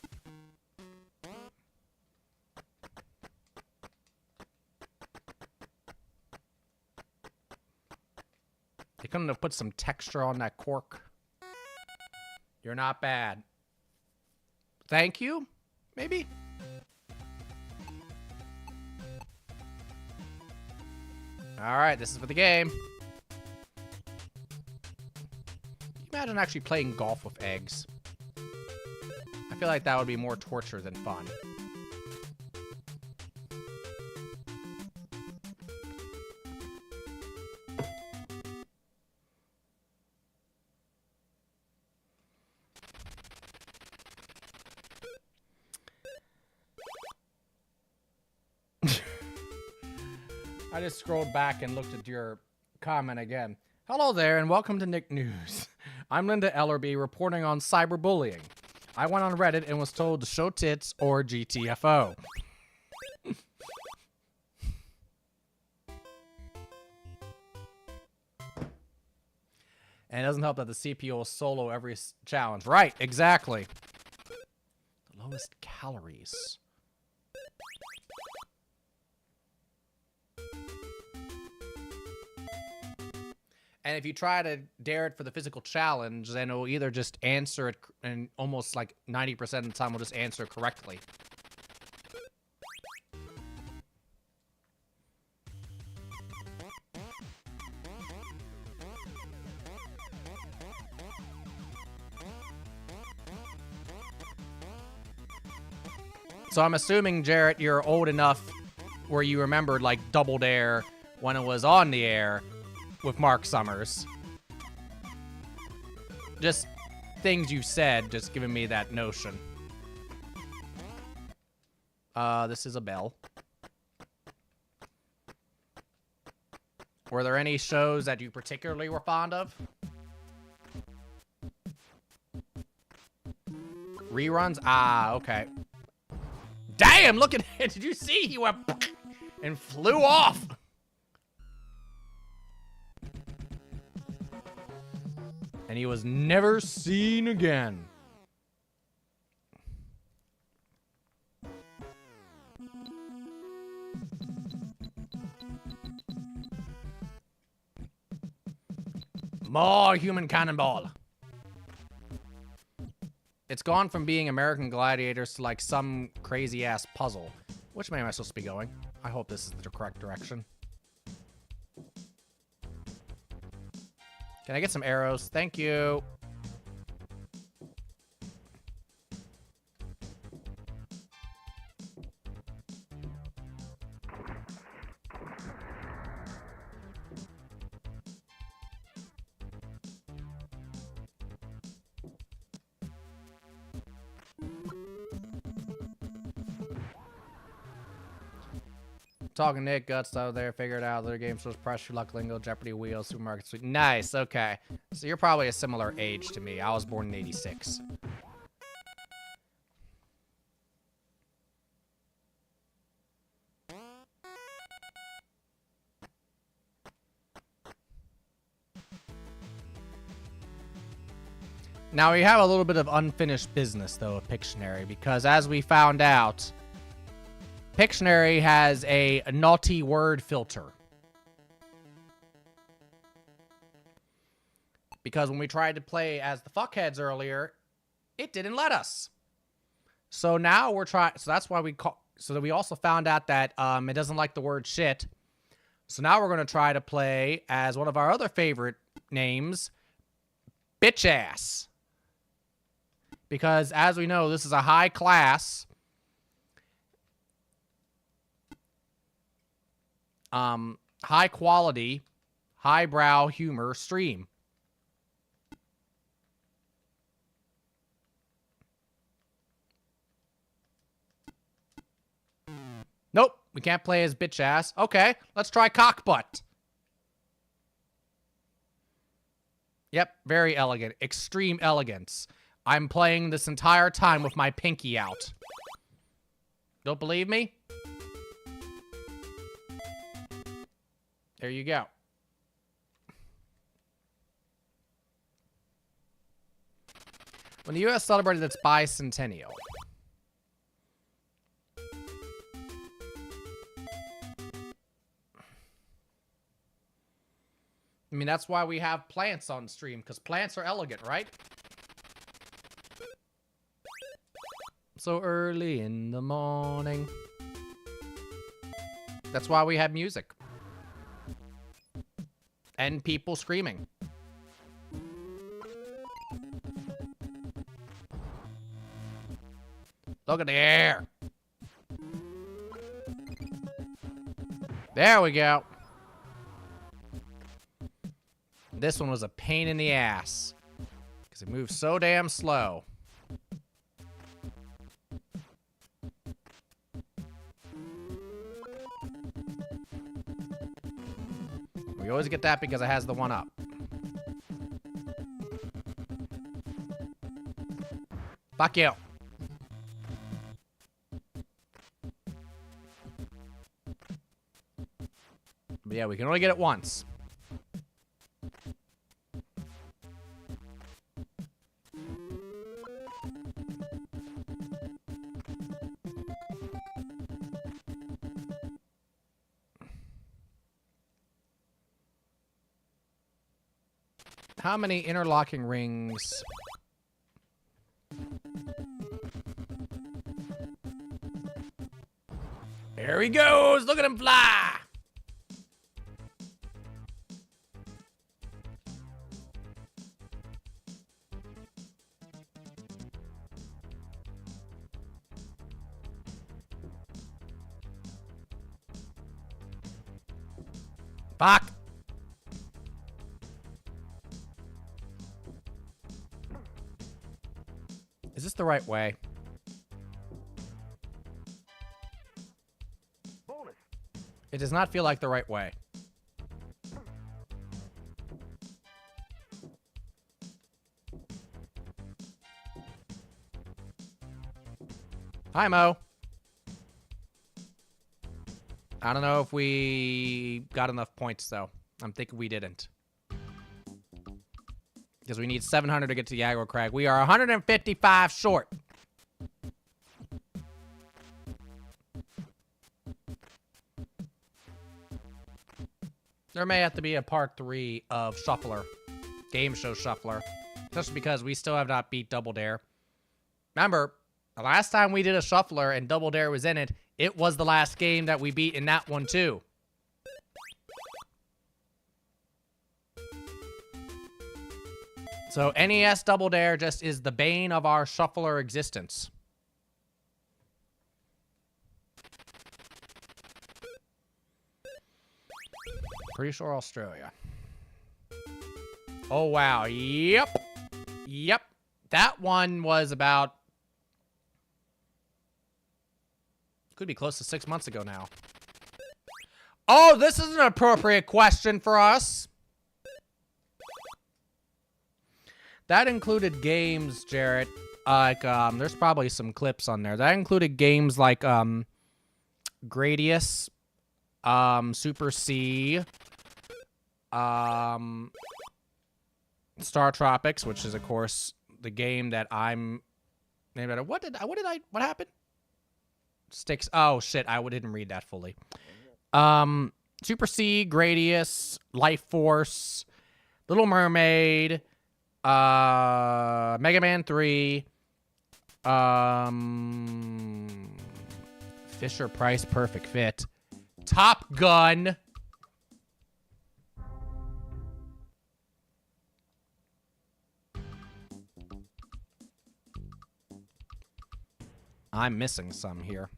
They couldn't have put some texture on that cork. You're not bad. Thank you? Maybe? Alright, this is for the game. Imagine actually playing golf with eggs. I feel like that would be more torture than fun. I just scrolled back and looked at your comment again. Hello there and welcome to Nick News. I'm Linda Ellerby reporting on cyberbullying. I went on Reddit and was told to show tits or GTFO. And it doesn't help that the CPU will solo every challenge. Right, exactly. The lowest calories. And if you try to dare it for the physical challenge, then it'll either just answer it, and almost like 90% of the time will just answer correctly. So I'm assuming, Jarrett, you're old enough where you remembered, like, Double Dare when it was on the air with Mark Summers. Just things you said, just giving me that notion. This is a bell. Were there any shows that you particularly were fond of? Reruns? Ah, okay. Damn, look at it. Did you see? He went and flew off. And he was never seen again. More human cannonball. It's gone from being American Gladiators to like some crazy ass puzzle. Which way am I supposed to be going? I hope this is the correct direction. Can I get some arrows? Thank you. Talking Nick Guts out there, figured out other games was Pressure Luck Lingo, Jeopardy Wheels, Supermarket Sweet. Nice, okay. So you're probably a similar age to me. I was born in '86. Now we have a little bit of unfinished business though of Pictionary, because as we found out, Pictionary has a naughty word filter. Because when we tried to play as the fuckheads earlier, it didn't let us. So now we're trying, so that's why we call, so that we also found out that it doesn't like the word shit. So now we're going to try to play as one of our other favorite names, bitch ass. Because as we know, this is a high class high quality, highbrow humor stream. Nope, we can't play as bitch ass. Okay, let's try cockbutt. Yep, very elegant. Extreme elegance. I'm playing this entire time with my pinky out. Don't believe me? There you go. When the U.S. celebrated its bicentennial. I mean, that's why we have plants on stream, because plants are elegant, right? So early in the morning. That's why we have music. And people screaming. Look at the air. There we go. This one was a pain in the ass because it moves so damn slow. We always get that because it has the one up. Fuck you. But yeah, we can only get it once. How many interlocking rings? There he goes! Look at him fly! Fuck! Is this the right way? Bonus. It does not feel like the right way. Hi, Mo. I don't know if we got enough points, though. I'm thinking we didn't. Because we need 700 to get to the aggro crag. We are 155 short. There may have to be a part 3 of Shuffler. Game Show Shuffler. Just because we still have not beat Double Dare. Remember, the last time we did a Shuffler and Double Dare was in it, it was the last game that we beat in that one too. So NES Double Dare just is the bane of our Shuffler existence. Pretty sure Australia. Oh, wow. Yep. Yep. That one was about... could be close to 6 months ago now. Oh, this is an appropriate question for us. That included games, Jarrett, like, there's probably some clips on there. That included games like, Gradius, Super C, Star Tropics, which is, of course, the game that I'm named after. What happened? Sticks. Oh, shit, I didn't read that fully. Super C, Gradius, Life Force, Little Mermaid, Mega Man 3, Fisher Price Perfect Fit, Top Gun, I'm missing some here.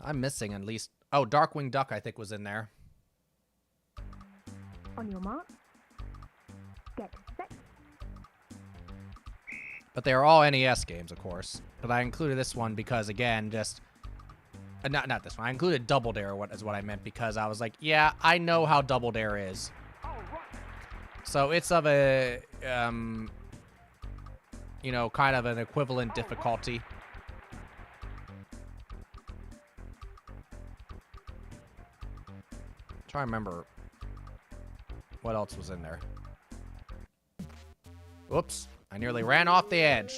I'm missing at least... oh, Darkwing Duck, I think, was in there. On your mark. Get set. But they are all NES games, of course. But I included this one because, again, just... not this one. I included Double Dare, is what I meant, because I was like, yeah, I know how Double Dare is. So it's of a, you know, kind of an equivalent difficulty. Try to remember what else was in there. Whoops. I nearly ran off the edge.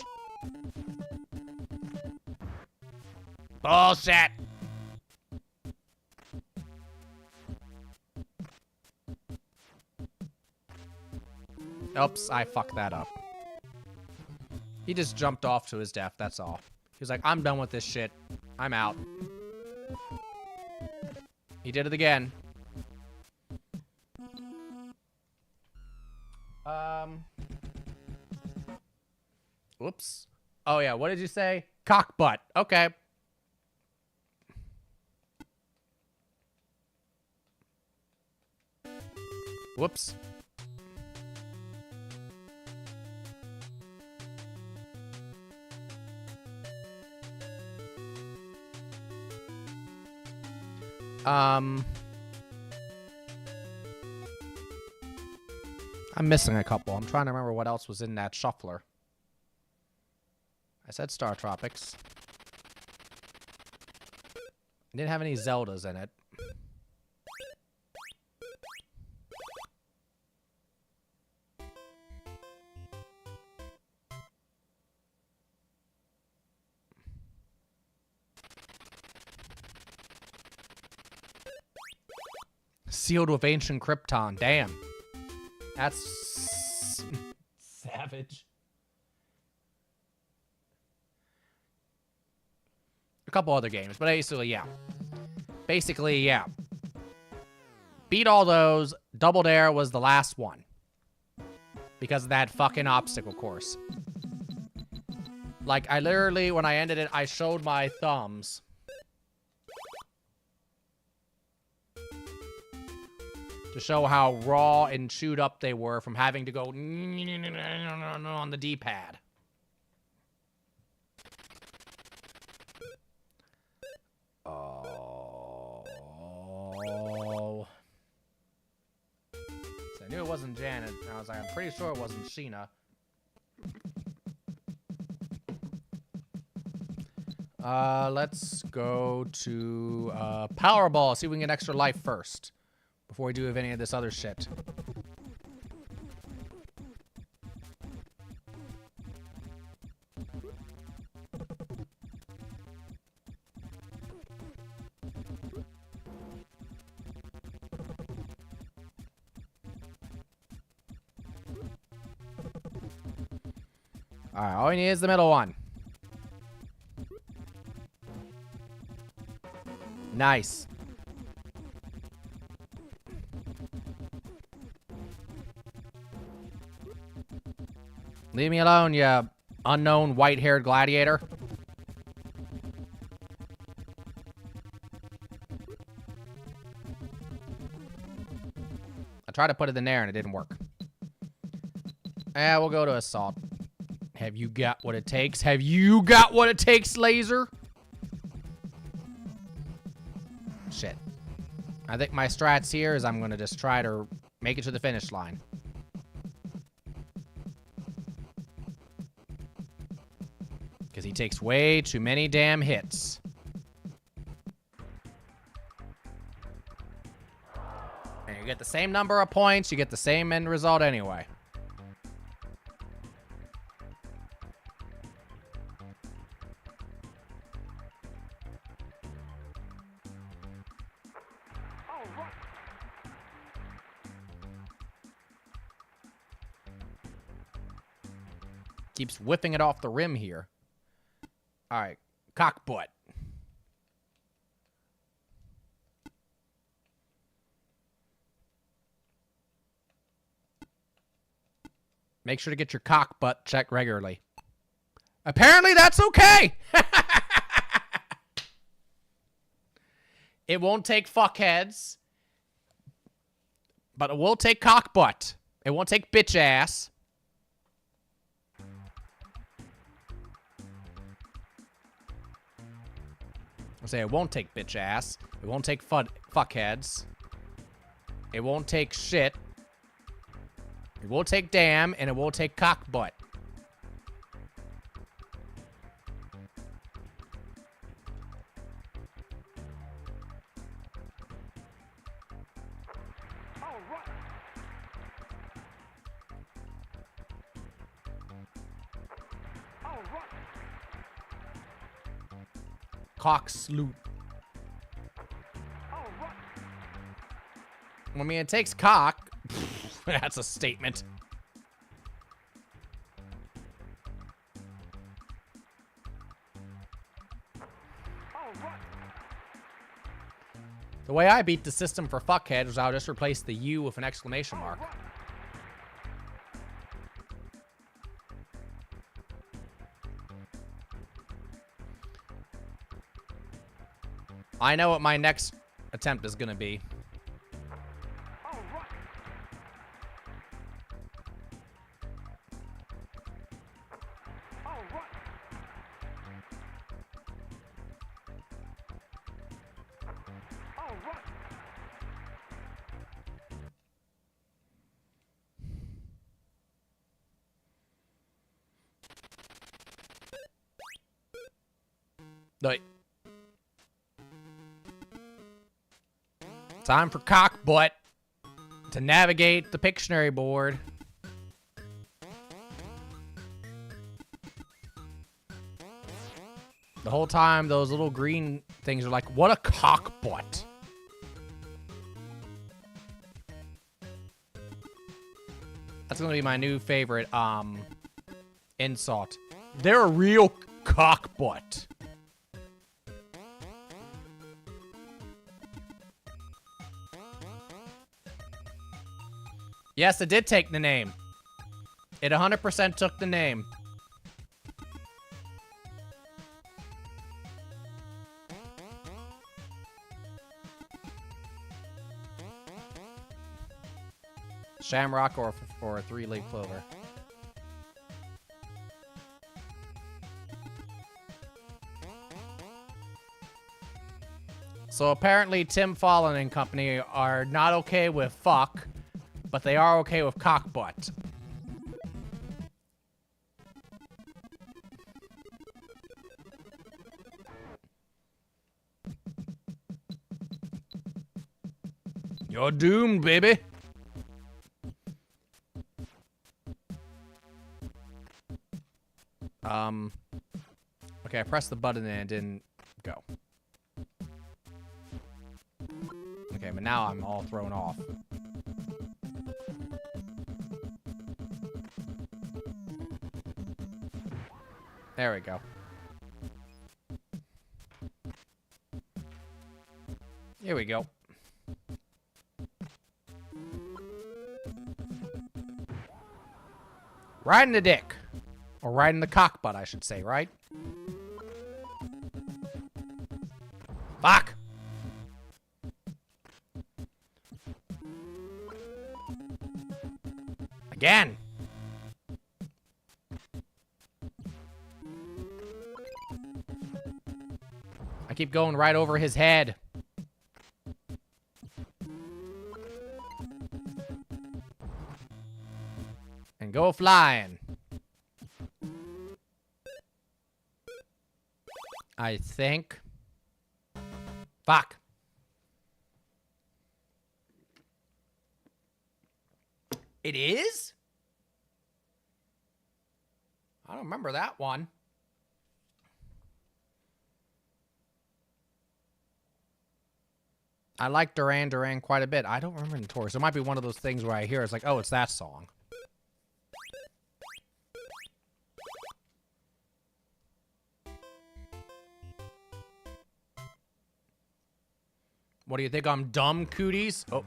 Bullshit. Oops, I fucked that up. He just jumped off to his death, that's all. He was like, I'm done with this shit. I'm out. He did it again. Whoops. Oh, yeah, what did you say? Cock butt. Okay. Whoops. I'm missing a couple. I'm trying to remember what else was in that shuffler. I said Star Tropics. I didn't have any Zeldas in it. Sealed with ancient Krypton. Damn. That's savage. A couple other games, but basically, yeah. Basically, yeah. Beat all those. Double Dare was the last one. Because of that fucking obstacle course. Like, I literally, when I ended it, I showed my thumbs. To show how raw and chewed up they were from having to go on the D-pad. Oh. So I knew it wasn't Janet. I was like, I'm pretty sure it wasn't Sheena. Let's go to Powerball. See if we can get extra life first. Before we do any of this other shit. Alright, all we need is the middle one. Nice. Leave me alone, you unknown white-haired gladiator. I tried to put it in there and it didn't work. We'll go to assault. Have you got what it takes? Have you got what it takes, laser? Shit. I think my strats here is I'm going to just try to make it to the finish line. Because he takes way too many damn hits. And you get the same number of points, you get the same end result anyway. Keeps whipping it off the rim here. All right, cock butt. Make sure to get your cock butt checked regularly. Apparently that's okay. It won't take fuckheads, but it will take cock butt. It won't take bitch ass. I'll say it won't take bitch ass. It won't take fuckheads. It won't take shit. It won't take damn, and it won't take cock butt. Cock sloot. I mean, it takes cock. That's a statement. The way I beat the system for fuckhead was I'll just replace the U with an exclamation mark. I know what my next attempt is gonna be. Right. Time for cockbutt to navigate the Pictionary board. The whole time, those little green things are like, what a cockbutt. That's gonna be my new favorite, insult. They're a real cockbutt. Yes, it did take the name. It 100% took the name. Shamrock or a three-leaf clover. So apparently Tim Fallon and company are not okay with fuck, but they are okay with cockbutt. You're doomed, baby. Okay, I pressed the button and it didn't go. Okay, but now I'm all thrown off. There we go. Here we go. Right in the dick. Or right in the cockbutt, I should say, right? Fuck! Again! I keep going right over his head. And go flying. I think. Fuck. It is? I don't remember that one. I like Duran Duran quite a bit. I don't remember Notorious. It might be one of those things where I hear it's like, oh, it's that song. What do you think? I'm dumb, cooties? Oh.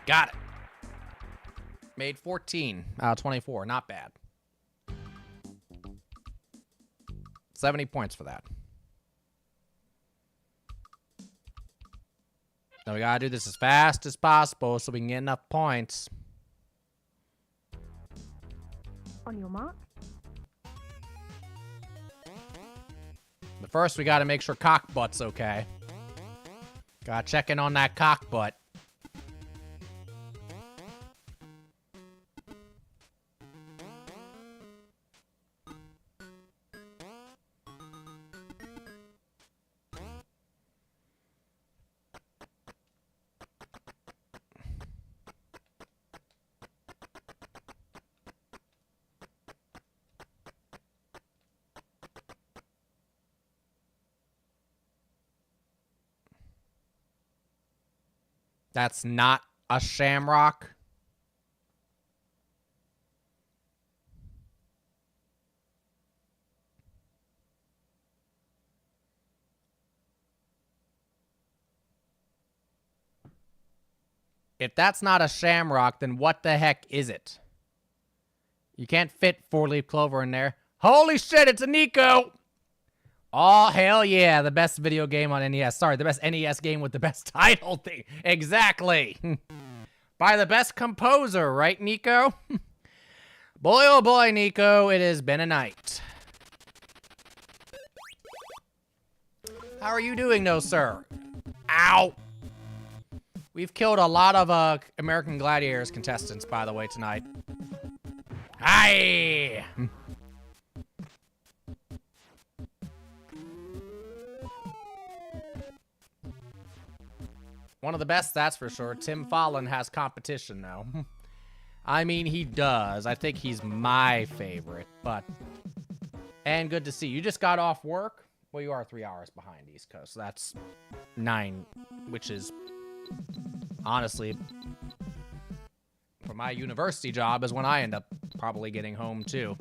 Got it. Made 14 out of 24. Not bad. 70 points for that. Now we gotta do this as fast as possible so we can get enough points. On your mark. But first we gotta make sure cockbutt's okay. Gotta check in on that cockbutt. That's not a shamrock. If that's not a shamrock, then what the heck is it? You can't fit four-leaf clover in there. Holy shit, it's a Nico! Oh, hell yeah, the best video game on NES. Sorry, the best NES game with the best title thing. Exactly. By the best composer, right, Nico? Boy, oh boy, Nico, it has been a night. How are you doing, though, sir? Ow! We've killed a lot of American Gladiators contestants, by the way, tonight. Hi! One of the best, that's for sure. Tim Fallon has competition, though. I mean, he does. I think he's my favorite, but... And good to see you. You just got off work? Well, you are 3 hours behind East Coast. So that's 9, which is... Honestly, for my university job is when I end up probably getting home, too.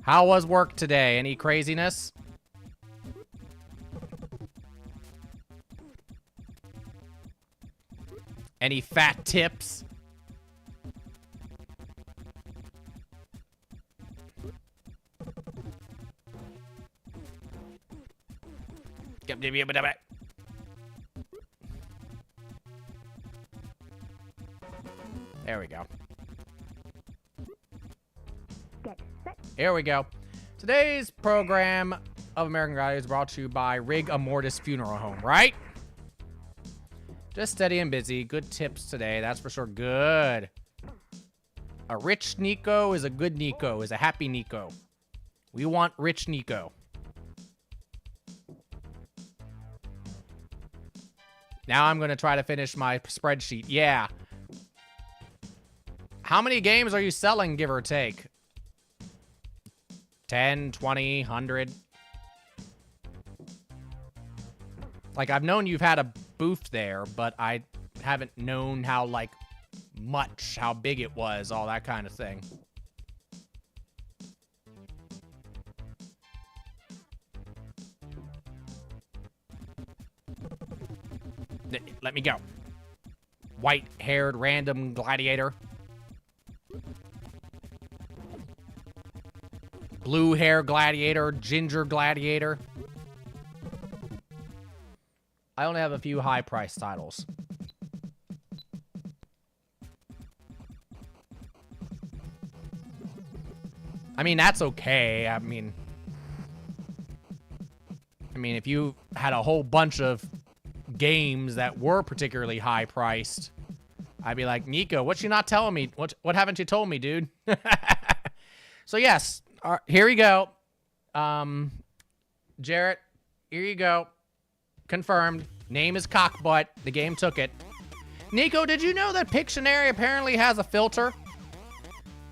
How was work today? Any craziness? Any fat tips? There we go. Get set. Here we go. Today's program of American Gladiators is brought to you by Rig Mortis Funeral Home, right? Just steady and busy. Good tips today, that's for sure. Good. A rich Nico is a good Nico, is a happy Nico. We want rich Nico. Now I'm going to try to finish my spreadsheet. Yeah. How many games are you selling, give or take? 10, 20, 100? Like, I've known you've had a booth there, but I haven't known how, like, much, how big it was, all that kind of thing. Let me go. White-haired random gladiator. Blue hair gladiator, ginger gladiator. I only have a few high-priced titles. I mean, that's okay. I mean, if you had a whole bunch of games that were particularly high-priced, I'd be like, Nico, what you not telling me? What haven't you told me, dude? So, yes. Here we go. Jarrett, here you go. Confirmed. Name is Cockbutt. The game took it. Nico, did you know that Pictionary apparently has a filter?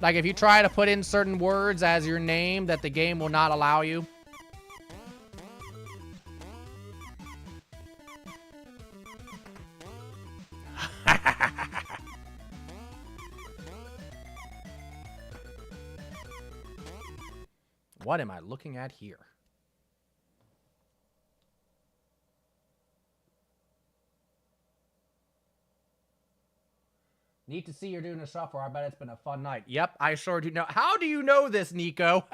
Like, if you try to put in certain words as your name, that the game will not allow you? What am I looking at here? Neat to see you're doing a shuffle. I bet it's been a fun night. Yep, I sure do know. How do you know this, Nico?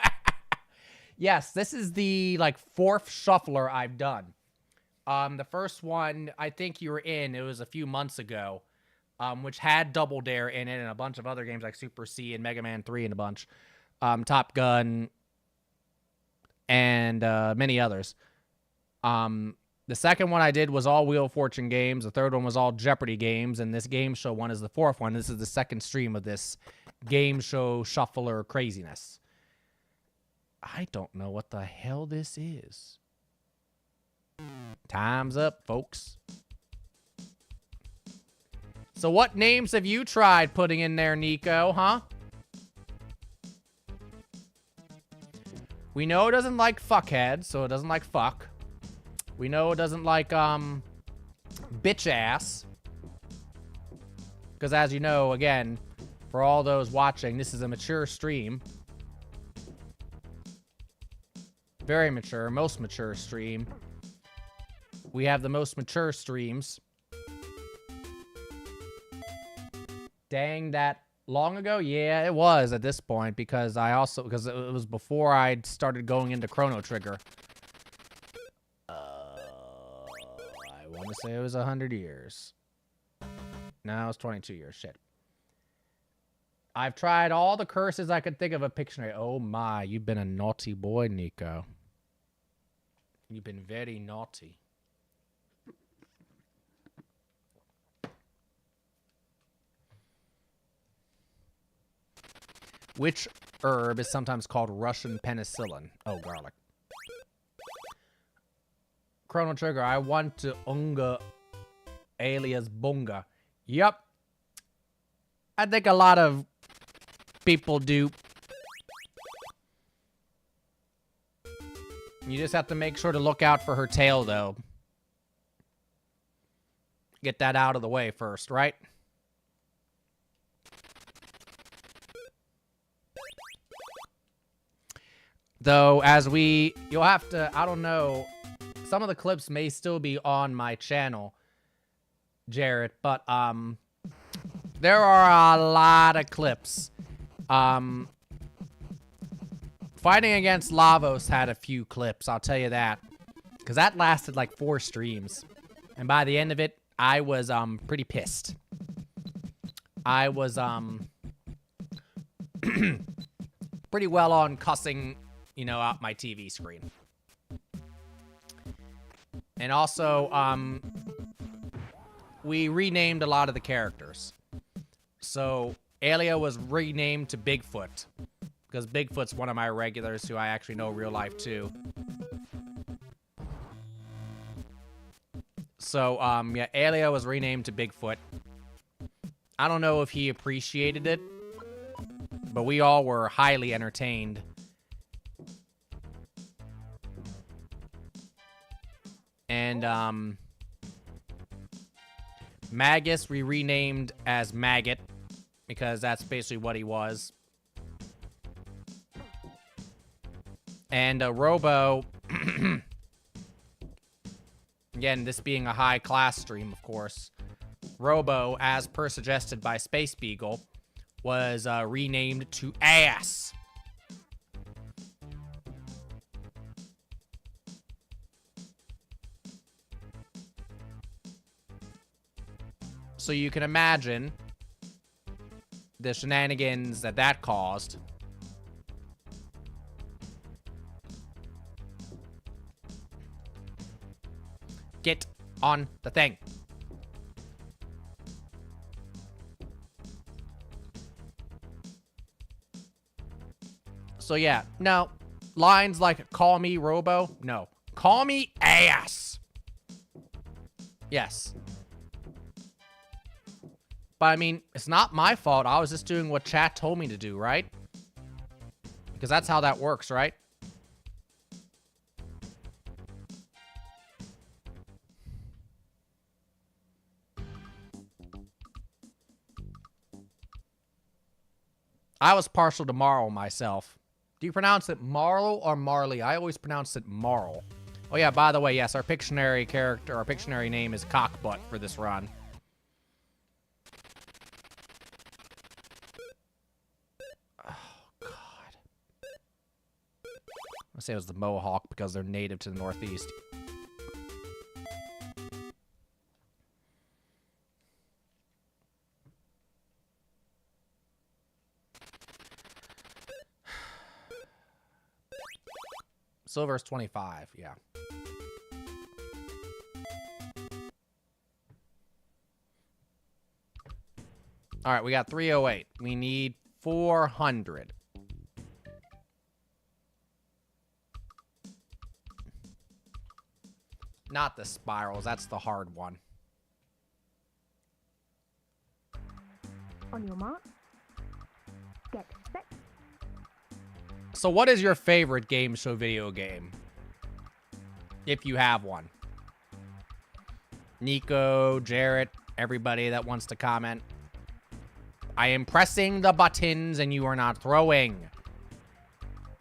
Yes, this is the, like, 4th shuffler I've done. The first one, I think you were in. It was a few months ago, which had Double Dare in it and a bunch of other games like Super C and Mega Man 3 and a bunch. Top Gun and many others. The second one I did was all Wheel of Fortune games. The third one was all Jeopardy games. And this game show one is the 4th one. This is the second stream of this game show shuffler craziness. I don't know what the hell this is. Time's up, folks. So what names have you tried putting in there, Nico, huh? We know it doesn't like fuckhead, so it doesn't like fuck. We know it doesn't like, bitch ass. Because as you know, again, for all those watching, this is a mature stream. Very mature, most mature stream. We have the most mature streams. Dang, that long ago? Yeah, it was at this point because because it was before I'd started going into Chrono Trigger. I want to say it was 100 years. No, it's 22 years. Shit. I've tried all the curses I could think of a Pictionary. Oh my, you've been a naughty boy, Nico. You've been very naughty. Which herb is sometimes called Russian penicillin? Oh, garlic. Chrono Trigger, I want to unga alias bunga. Yep. I think a lot of people do. You just have to make sure to look out for her tail, though. Get that out of the way first, right? Though, you'll have to, I don't know, some of the clips may still be on my channel, Jarrett, but, there are a lot of clips. Fighting against Lavos had a few clips, I'll tell you that. Because that lasted like 4 streams. And by the end of it, I was, pretty pissed. I was, pretty well on cussing, you know, out my TV screen. And also, we renamed a lot of the characters. So, Alia was renamed to Bigfoot. Because Bigfoot's one of my regulars who I actually know real life, too. So, yeah, Alia was renamed to Bigfoot. I don't know if he appreciated it, but we all were highly entertained. And, Magus we renamed as Maggot, because that's basically what he was. And, Robo, again, this being a high-class stream, of course, Robo, as per suggested by Space Beagle, was, renamed to Ass. So you can imagine the shenanigans that caused. Get on the thing. So yeah, no. Lines like, call me Robo? No. Call me Ass. Yes. But I mean, it's not my fault. I was just doing what chat told me to do, right? Because that's how that works, right? I was partial to Marl myself. Do you pronounce it Marl or Marley? I always pronounce it Marl. Oh yeah, by the way, yes, our Pictionary character, our Pictionary name is Cockbutt for this run. I'll say it was the Mohawk because they're native to the Northeast. Silver's 25, yeah. All right, we got 308. We need 400. Not the spirals, that's the hard one. On your mark. Get set. So what is your favorite game show video game? If you have one. Nico, Jarrett, everybody that wants to comment. I am pressing the buttons and you are not throwing.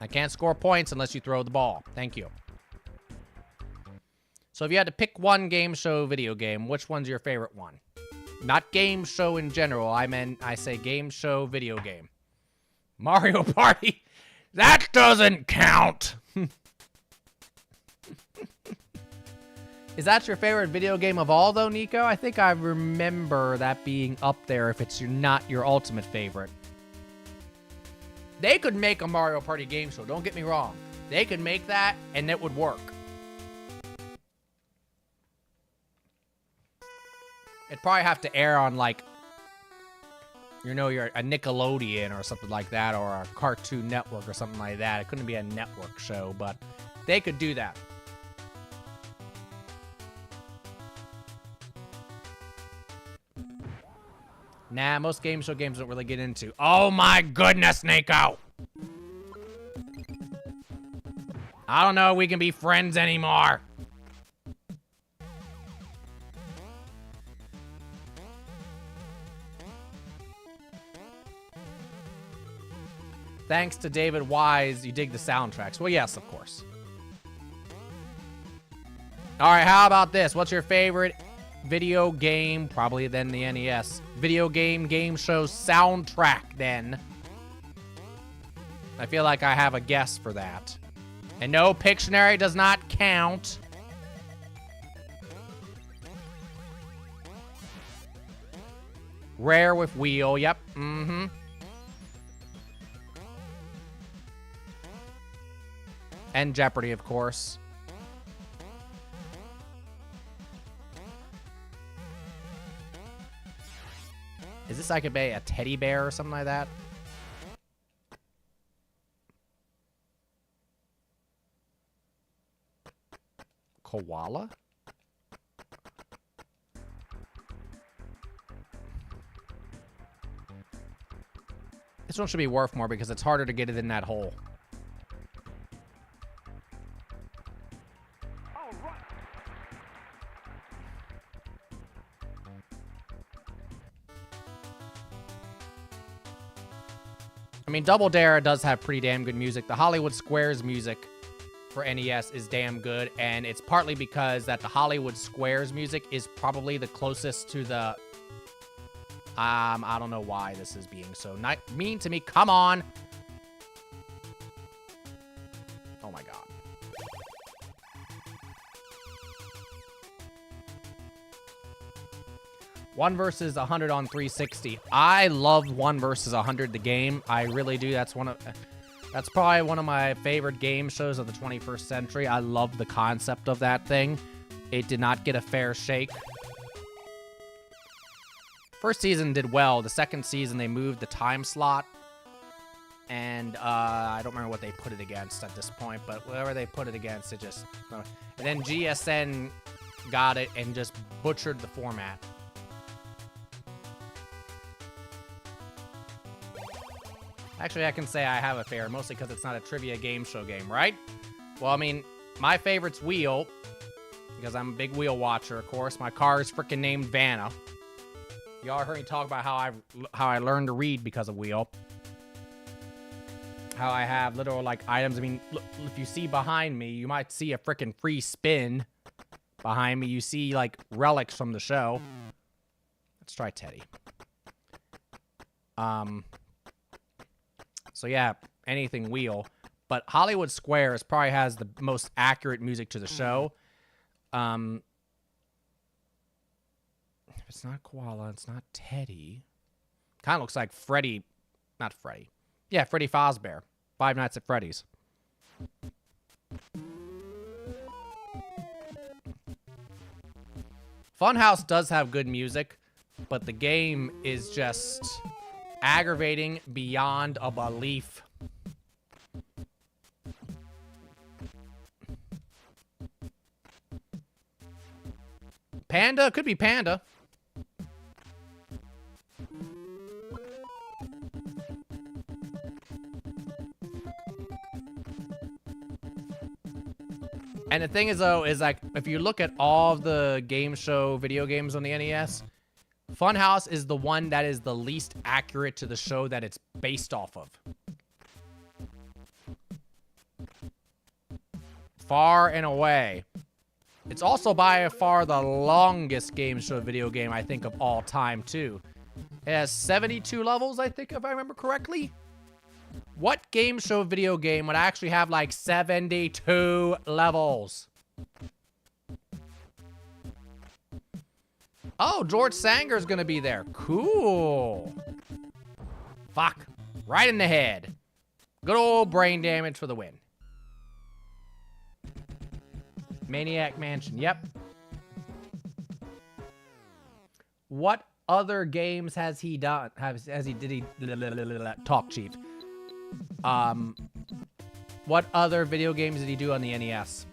I can't score points unless you throw the ball. Thank you. So if you had to pick one game show video game, which one's your favorite one? Not game show in general. I say game show video game. Mario Party. That doesn't count. Is that your favorite video game of all, though, Nico? I think I remember that being up there if it's not your ultimate favorite. They could make a Mario Party game show, don't get me wrong. They could make that, and it would work. It'd probably have to air on, like, you know, you're a Nickelodeon or something like that, or a Cartoon Network or something like that. It couldn't be a network show, but they could do that. Nah, most game show games don't really get into. Oh my goodness, Nico! I don't know if we can be friends anymore. Thanks to David Wise, you dig the soundtracks. Well, yes, of course. All right, how about this? What's your favorite video game, probably then the NES, video game show soundtrack then? I feel like I have a guess for that. And no, Pictionary does not count. Rare with wheel, yep, mm-hmm. And Jeopardy, of course. Is this like a teddy bear or something like that? Koala? This one should be worth more because it's harder to get it in that hole. I mean, Double Dare does have pretty damn good music. The Hollywood Squares music for NES is damn good, and it's partly because that the Hollywood Squares music is probably the closest to the... I don't know why this is being so mean to me. Come on! Oh my god. One versus 100 on 360. I love 1 versus 100 the game. I really do. That's probably one of my favorite game shows of the 21st century. I love the concept of that thing. It did not get a fair shake. First season did well. The second season, they moved the time slot. And I don't remember what they put it against at this point, but whatever they put it against, it just... And then GSN got it and just butchered the format. Actually, I can say I have a favorite, mostly because it's not a trivia game show game, right? Well, I mean, my favorite's Wheel, because I'm a big Wheel watcher, of course. My car is freaking named Vanna. Y'all heard me talk about how I learned to read because of Wheel. How I have little, like, items. I mean, look, if you see behind me, you might see a freaking free spin behind me. You see, like, relics from the show. Let's try Teddy. So yeah, anything Wheel. But Hollywood Squares probably has the most accurate music to the show. If it's not Koala, it's not Teddy. Kind of looks like Freddy. Not Freddy. Yeah, Freddy Fazbear. Five Nights at Freddy's. Funhouse does have good music, but the game is just... aggravating beyond a belief. Panda? Could be Panda. And the thing is, though, is like, if you look at all of the game show video games on the NES, Funhouse is the one that is the least accurate to the show that it's based off of. Far and away. It's also by far the longest game show video game, I think, of all time, too. It has 72 levels, I think, if I remember correctly. What game show video game would actually have, like, 72 levels? Oh, George Sanger's gonna be there. Cool. Fuck. Right in the head. Good old brain damage for the win. Maniac Mansion, yep. What other games has he done? Talk, Chief. What other video games did he do on the NES?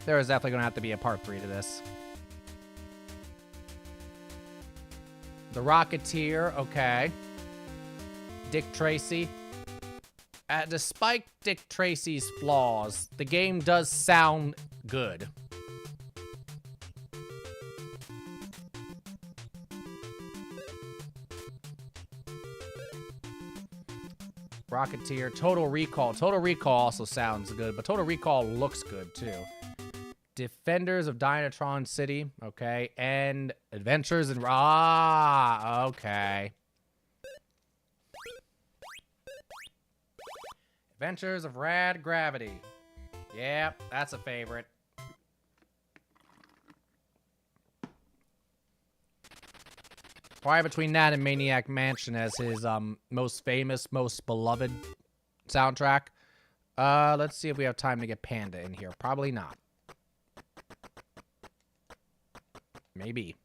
There is definitely going to have to be a part 3 to this. The Rocketeer, okay. Dick Tracy. Despite Dick Tracy's flaws, the game does sound good. Rocketeer, Total Recall. Total Recall also sounds good, but Total Recall looks good too. Defenders of Dynatron City, okay, and Adventures in... Ah, okay. Adventures of Rad Gravity. Yep, that's a favorite. Probably between that and Maniac Mansion as his most famous, most beloved soundtrack. Let's see if we have time to get Panda in here. Probably not. Maybe.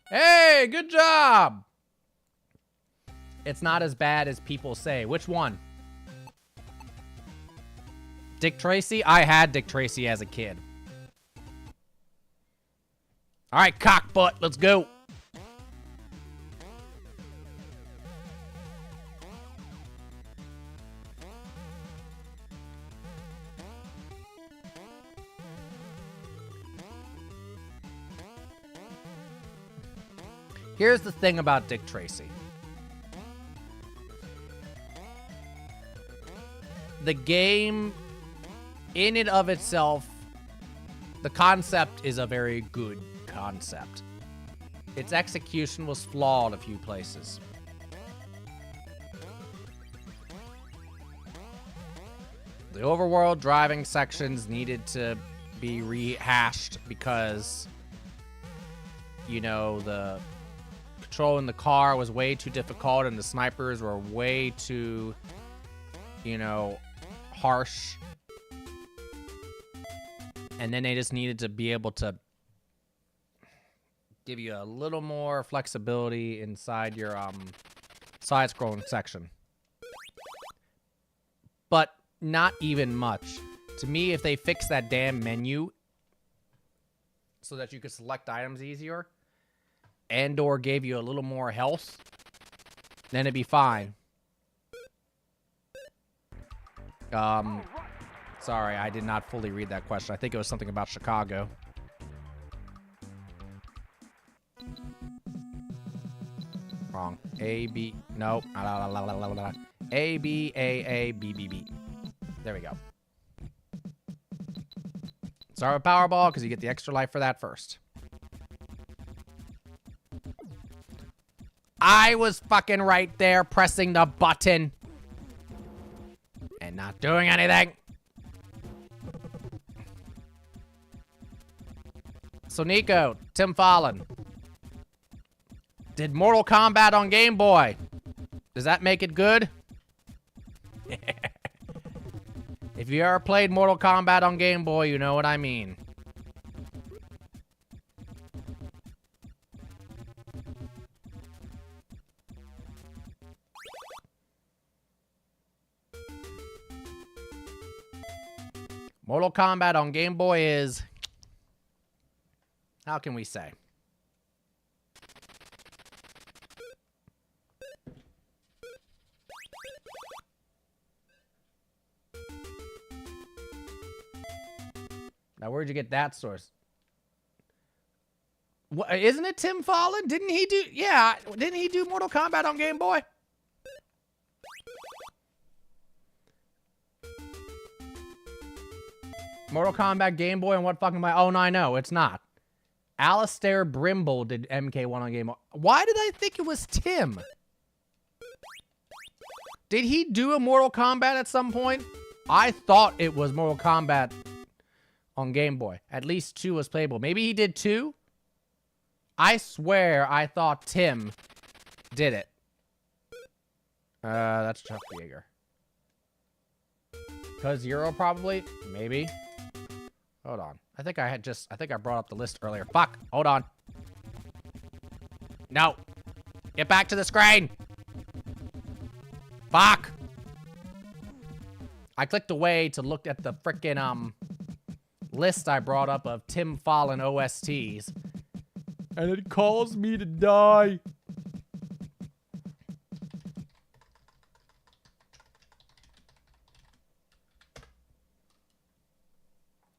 Hey, good job! It's not as bad as people say. Which one? Dick Tracy? I had Dick Tracy as a kid. Alright, cockbutt, let's go. Here's the thing about Dick Tracy. The game, in and of itself, the concept is a very good concept. Its execution was flawed a few places. The overworld driving sections needed to be rehashed because, you know, the controlling the car was way too difficult and the snipers were way too, you know, harsh. And then they just needed to be able to give you a little more flexibility inside your side-scrolling section. But not even much. To me, if they fix that damn menu so that you could select items easier and or gave you a little more health, then it'd be fine. Sorry, I did not fully read that question. I think it was something about Chicago. Wrong. A, B, no. A, B, A, B, B, B. There we go. Start with Powerball, because you get the extra life for that first. I was fucking right there pressing the button. And not doing anything. So Nico, Tim Fallon. Did Mortal Kombat on Game Boy? Does that make it good? If you ever played Mortal Kombat on Game Boy, you know what I mean. Mortal Kombat on Game Boy is... How can we say? Now, where'd you get that source? What, isn't it Tim Fallon? Didn't he do... Yeah, didn't he do Mortal Kombat on Game Boy? Mortal Kombat Game Boy and what fucking... Oh, no, I know. It's not. Alistair Brimble did MK1 on Game Boy. Why did I think it was Tim? Did he do a Mortal Kombat at some point? I thought it was Mortal Kombat on Game Boy. At least 2 was playable. Maybe he did 2? I swear I thought Tim did it. That's Chuck Yeager. Cause Euro probably? Maybe. Hold on. I think I brought up the list earlier. Fuck. Hold on. No. Get back to the screen. Fuck. I clicked away to look at the frickin' list I brought up of Tim Fallon OSTs. And it calls me to die.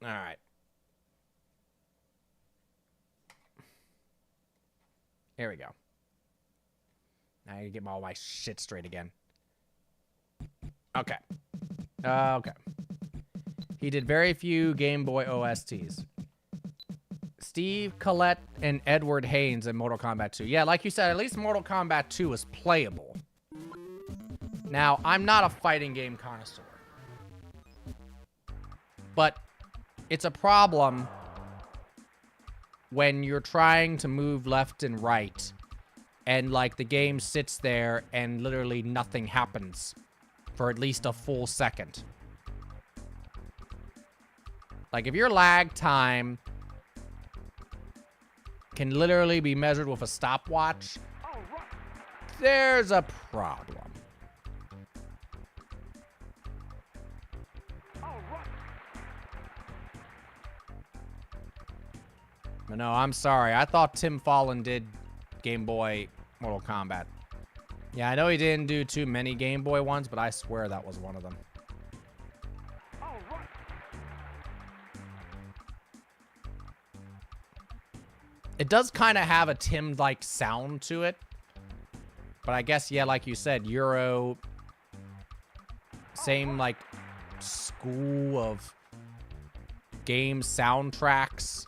All right. Here we go. Now I can get all my shit straight again. Okay. Okay. He did very few Game Boy OSTs. Steve Collette and Edward Haynes in Mortal Kombat 2. Yeah, like you said, at least Mortal Kombat 2 is playable. Now, I'm not a fighting game connoisseur. But it's a problem when you're trying to move left and right and, like, the game sits there and literally nothing happens for at least a full second. Like, if your lag time can literally be measured with a stopwatch, there's a problem. But no, I'm sorry. I thought Tim Fallon did Game Boy Mortal Kombat. Yeah, I know he didn't do too many Game Boy ones, but I swear that was one of them. It does kind of have a Tim-like sound to it. But I guess, yeah, like you said, Euro... Same, like, school of game soundtracks.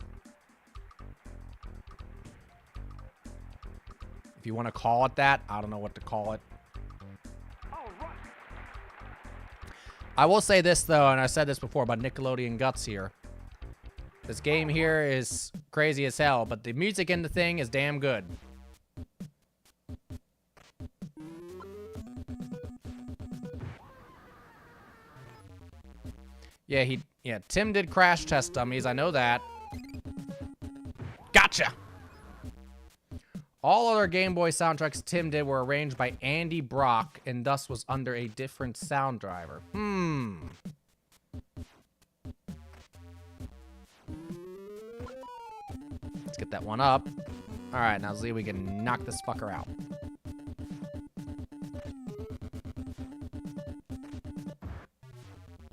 If you want to call it that, I don't know what to call it. I will say this, though, and I said this before about Nickelodeon Guts here. This game here is crazy as hell, but the music in the thing is damn good. Yeah, Tim did Crash Test Dummies, I know that. Gotcha! All other Game Boy soundtracks Tim did were arranged by Andy Brock, and thus was under a different sound driver. Let's get that one up. Alright, now see if we can knock this fucker out.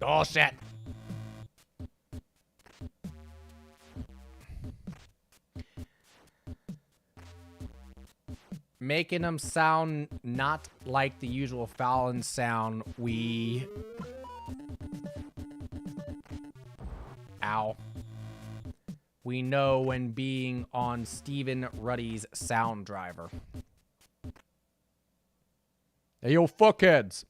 Oh, shit! Making them sound not like the usual Fallon sound we... Ow. We know when being on Stephen Ruddy's sound driver. Hey, yo, fuckheads.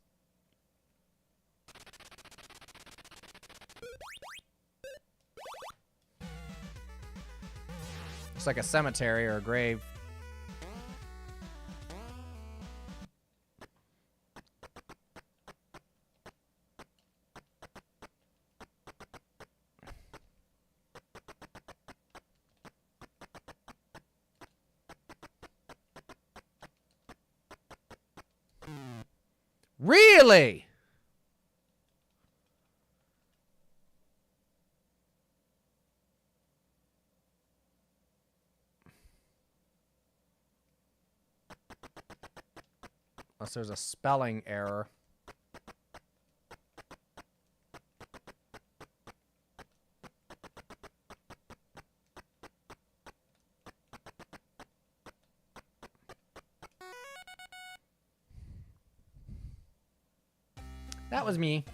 Looks like a cemetery or a grave. Really? Unless there's a spelling error. That was me.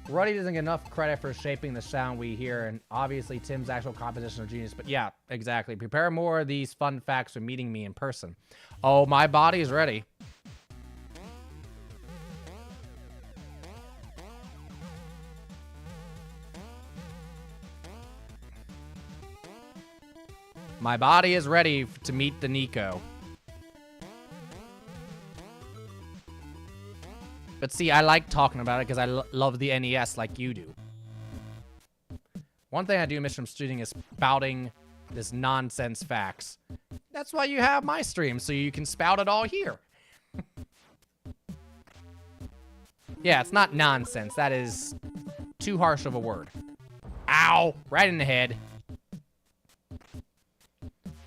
Ruddy doesn't get enough credit for shaping the sound we hear, and obviously Tim's actual composition of genius. But yeah, exactly. Prepare more of these fun facts for meeting me in person. Oh, my body is ready. My body is ready to meet the Nico. But see, I like talking about it because I love the NES like you do. One thing I do miss from streaming is spouting this nonsense facts. That's why you have my stream, so you can spout it all here. Yeah, it's not nonsense. That is too harsh of a word. Ow! Right in the head.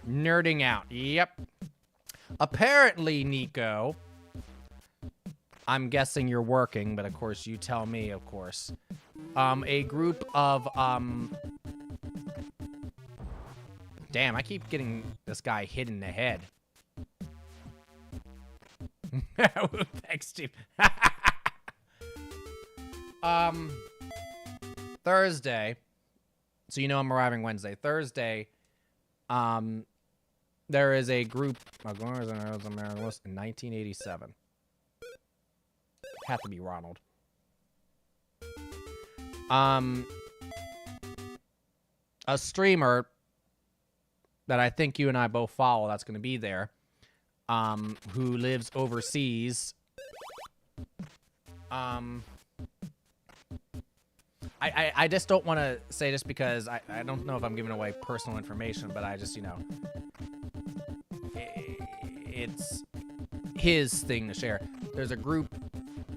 Nerding out. Yep. Apparently, Nico... I'm guessing you're working, but of course you tell me, of course. A group of, Damn, I keep getting this guy hit in the head. Thanks, Steve. Thursday. So you know I'm arriving Wednesday. Thursday, there is a group in 1987. Had to be Ronald. A streamer that I think you and I both follow that's going to be there, who lives overseas. I just don't want to say this because I don't know if I'm giving away personal information, but I just, you know, it's his thing to share. There's a group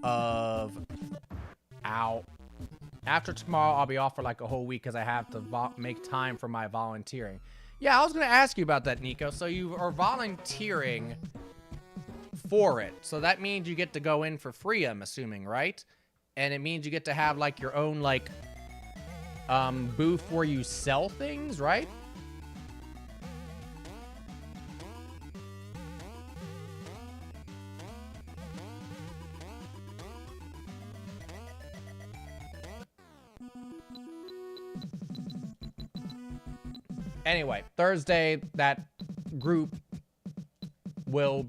of after tomorrow I'll be off for like a whole week because I have to make time for my volunteering. Yeah, I was gonna ask you about that, Nico. So you are volunteering for it, so that means you get to go in for free, I'm assuming, right? And it means you get to have like your own like booth where you sell things, right? Anyway, Thursday, that group will,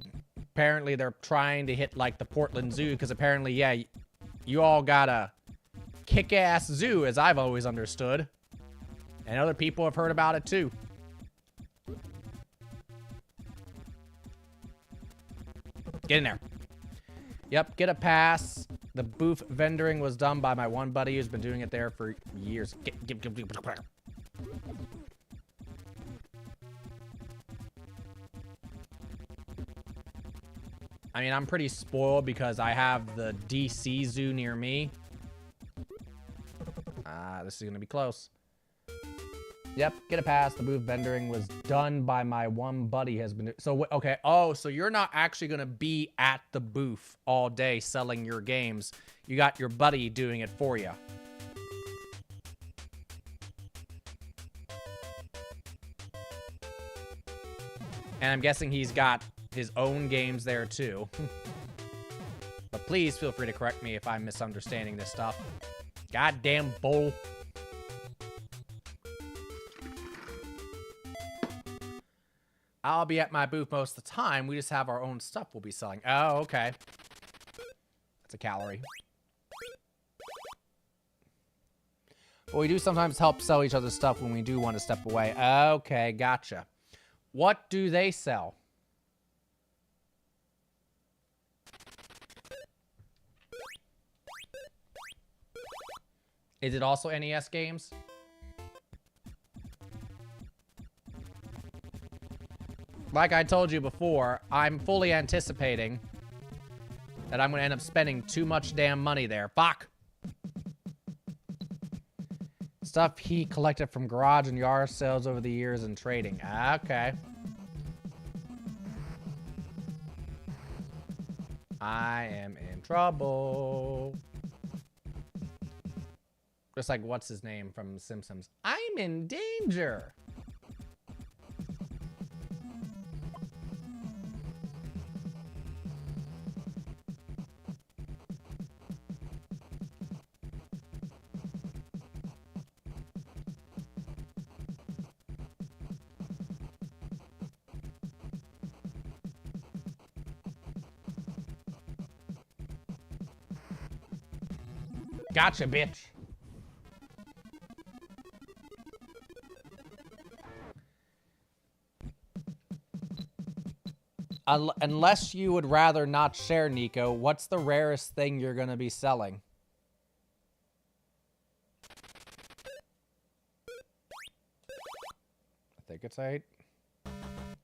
apparently they're trying to hit like the Portland Zoo because apparently, yeah, you all got a kick-ass zoo as I've always understood. And other people have heard about it too. Get in there. Yep, get a pass. The booth vendoring was done by my one buddy who's been doing it there for years. I mean, I'm pretty spoiled because I have the DC Zoo near me. This is going to be close. Yep, get a pass. The booth vendoring was done by my one buddy has been... So, okay. Oh, so you're not actually going to be at the booth all day selling your games. You got your buddy doing it for you. And I'm guessing he's got his own games there too. But please feel free to correct me if I'm misunderstanding this stuff. Goddamn bull. I'll be at my booth most of the time. We just have our own stuff we'll be selling. Oh, okay. That's a calorie. But we do sometimes help sell each other's stuff when we do want to step away. Okay, gotcha. What do they sell? Is it also NES games? Like I told you before, I'm fully anticipating that I'm going to end up spending too much damn money there. Fuck! Stuff he collected from garage and yard sales over the years and trading. Okay. I am in trouble. Just like, what's his name from Simpsons? I'm in danger. Gotcha, bitch. Unless you would rather not share, Nico, what's the rarest thing you're going to be selling? I think it's 8.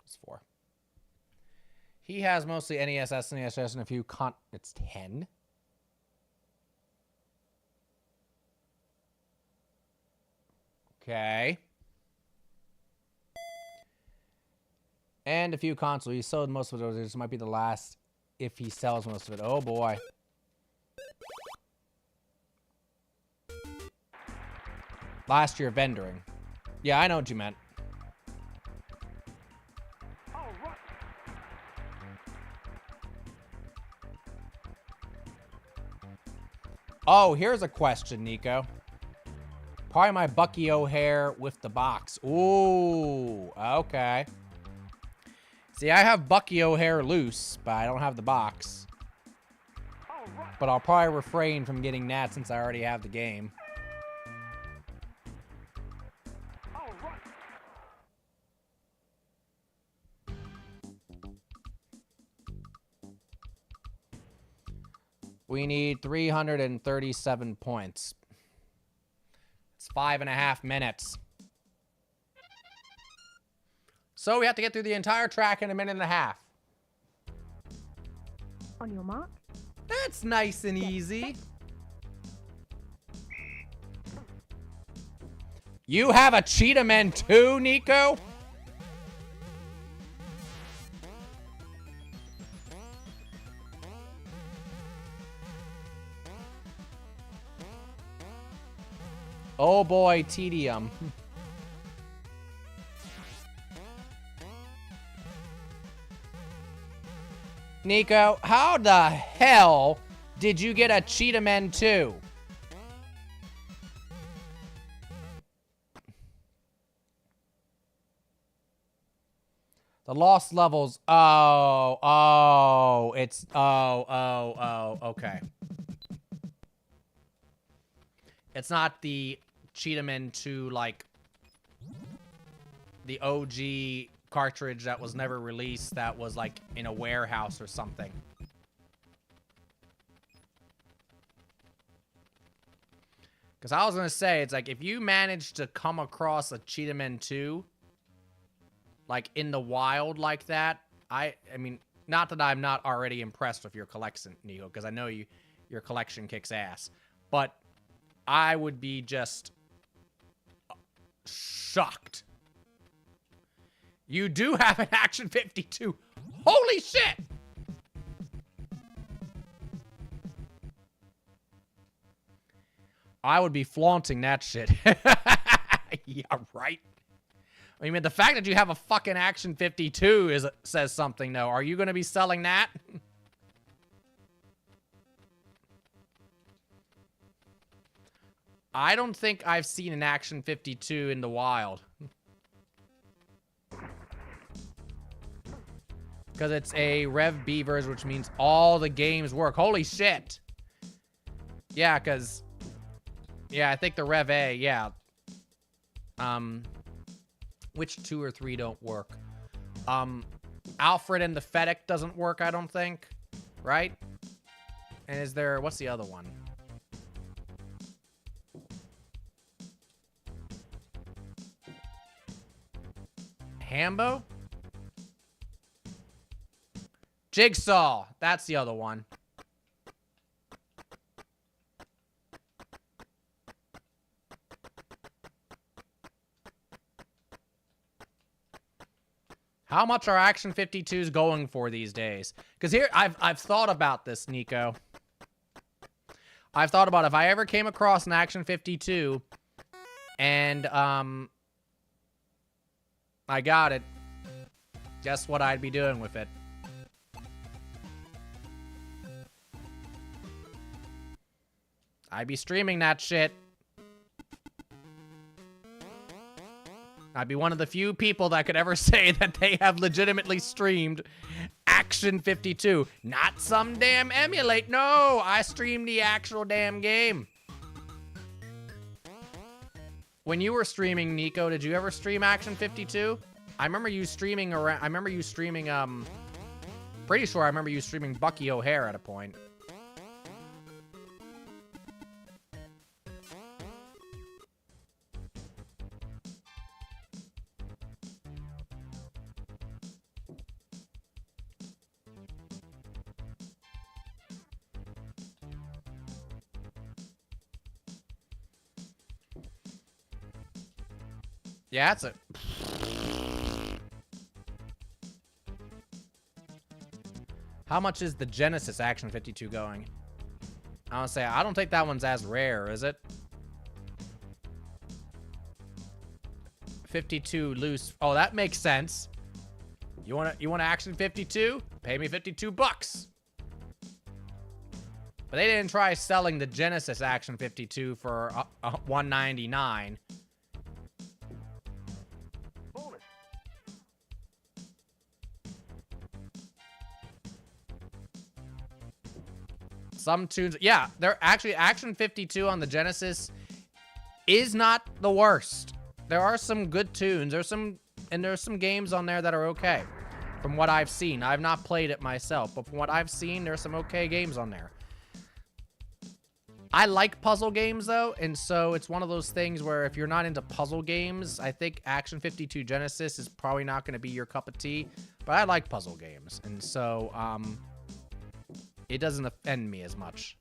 It's 4. He has mostly NES, SNES, and a few It's 10? Okay. And a few consoles. He sold most of those. This might be the last if he sells most of it. Oh, boy. Last year vendoring. Yeah, I know what you meant. Oh, here's a question, Nico. Probably my Bucky O'Hare with the box. Ooh, okay. See, I have Bucky O'Hare loose, but I don't have the box. But I'll probably refrain from getting that since I already have the game. We need 337 points. It's 5.5 minutes. So we have to get through the entire track in 1.5 minutes. On your mark. That's nice and easy. You have a Cheetah Man too, Nico? Oh boy, tedium. Nico, how the hell did you get a Cheetah Man 2? The lost levels. Okay. It's not the Cheetah Man 2, like, the OG cartridge that was never released that was, like, in a warehouse or something. Because I was going to say, it's like, if you manage to come across a Cheetah Man 2, like, in the wild like that, I mean, not that I'm not already impressed with your collection, Nico, because I know your collection kicks ass. But I would be just shocked. You do have an Action 52. Holy shit! I would be flaunting that shit. Yeah, right. I mean, the fact that you have a fucking Action 52 says something, though. Are you going to be selling that? I don't think I've seen an Action 52 in the wild. Because it's a Rev Beavers, which means all the games work. Holy shit! Yeah, because... Yeah, I think the Rev A, yeah. Which 2 or 3 don't work? Alfred and the Fennec doesn't work, I don't think. Right? And is there... What's the other one? Hambo? Jigsaw. That's the other one. How much are Action 52s going for these days? Because here, I've thought about this, Nico. I've thought about if I ever came across an Action 52 and, I got it. Guess what I'd be doing with it? I'd be streaming that shit. I'd be one of the few people that could ever say that they have legitimately streamed Action 52. Not some damn emulate. No, I streamed the actual damn game. When you were streaming, Nico, did you ever stream Action 52? I remember you streaming around. Pretty sure I remember you streaming Bucky O'Hare at a point. Yeah, that's it. How much is the Genesis Action 52 going? I would say, I don't think that one's as rare, is it? 52 loose. Oh, that makes sense. You want Action 52? Pay me 52 bucks. But they didn't try selling the Genesis Action 52 for $199. Some tunes, yeah, they're actually Action 52 on the Genesis is not the worst. There are some good tunes. There's some games on there that are okay. From what I've seen, I've not played it myself, but from what I've seen, there's some okay games on there. I like puzzle games though, and so it's one of those things where if you're not into puzzle games, I think Action 52 Genesis is probably not going to be your cup of tea. But I like puzzle games, and so it doesn't offend me as much.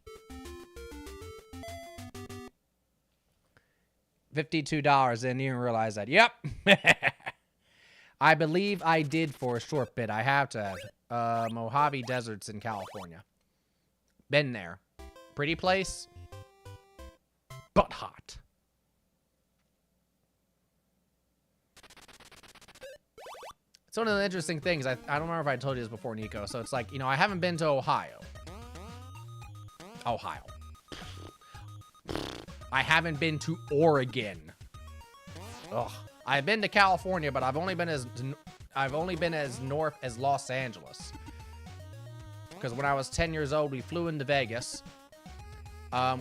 $52, didn't even realize that. Yep. I believe I did for a short bit. I have to have. Mojave Deserts in California. Been there. Pretty place, but hot. It's one of the interesting things. I don't remember if I told you this before, Nico. So it's like, you know, I haven't been to Ohio. I haven't been to Oregon. Ugh. I've been to California, but I've only been as north as Los Angeles. Because when I was 10 years old, we flew into Vegas.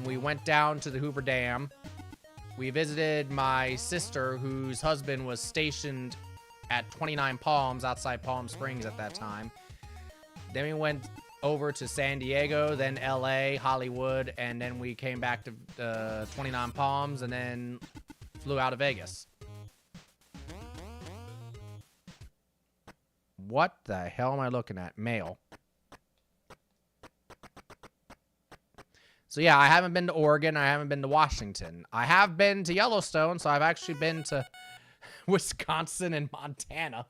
We went down to the Hoover Dam. We visited my sister, whose husband was stationed at 29 Palms, outside Palm Springs at that time. Then we went over to San Diego, then LA, Hollywood, and then we came back to 29 Palms, and then flew out of Vegas. What the hell am I looking at? Mail. So yeah, I haven't been to Oregon. I haven't been to Washington. I have been to Yellowstone, so I've actually been to Wisconsin and Montana.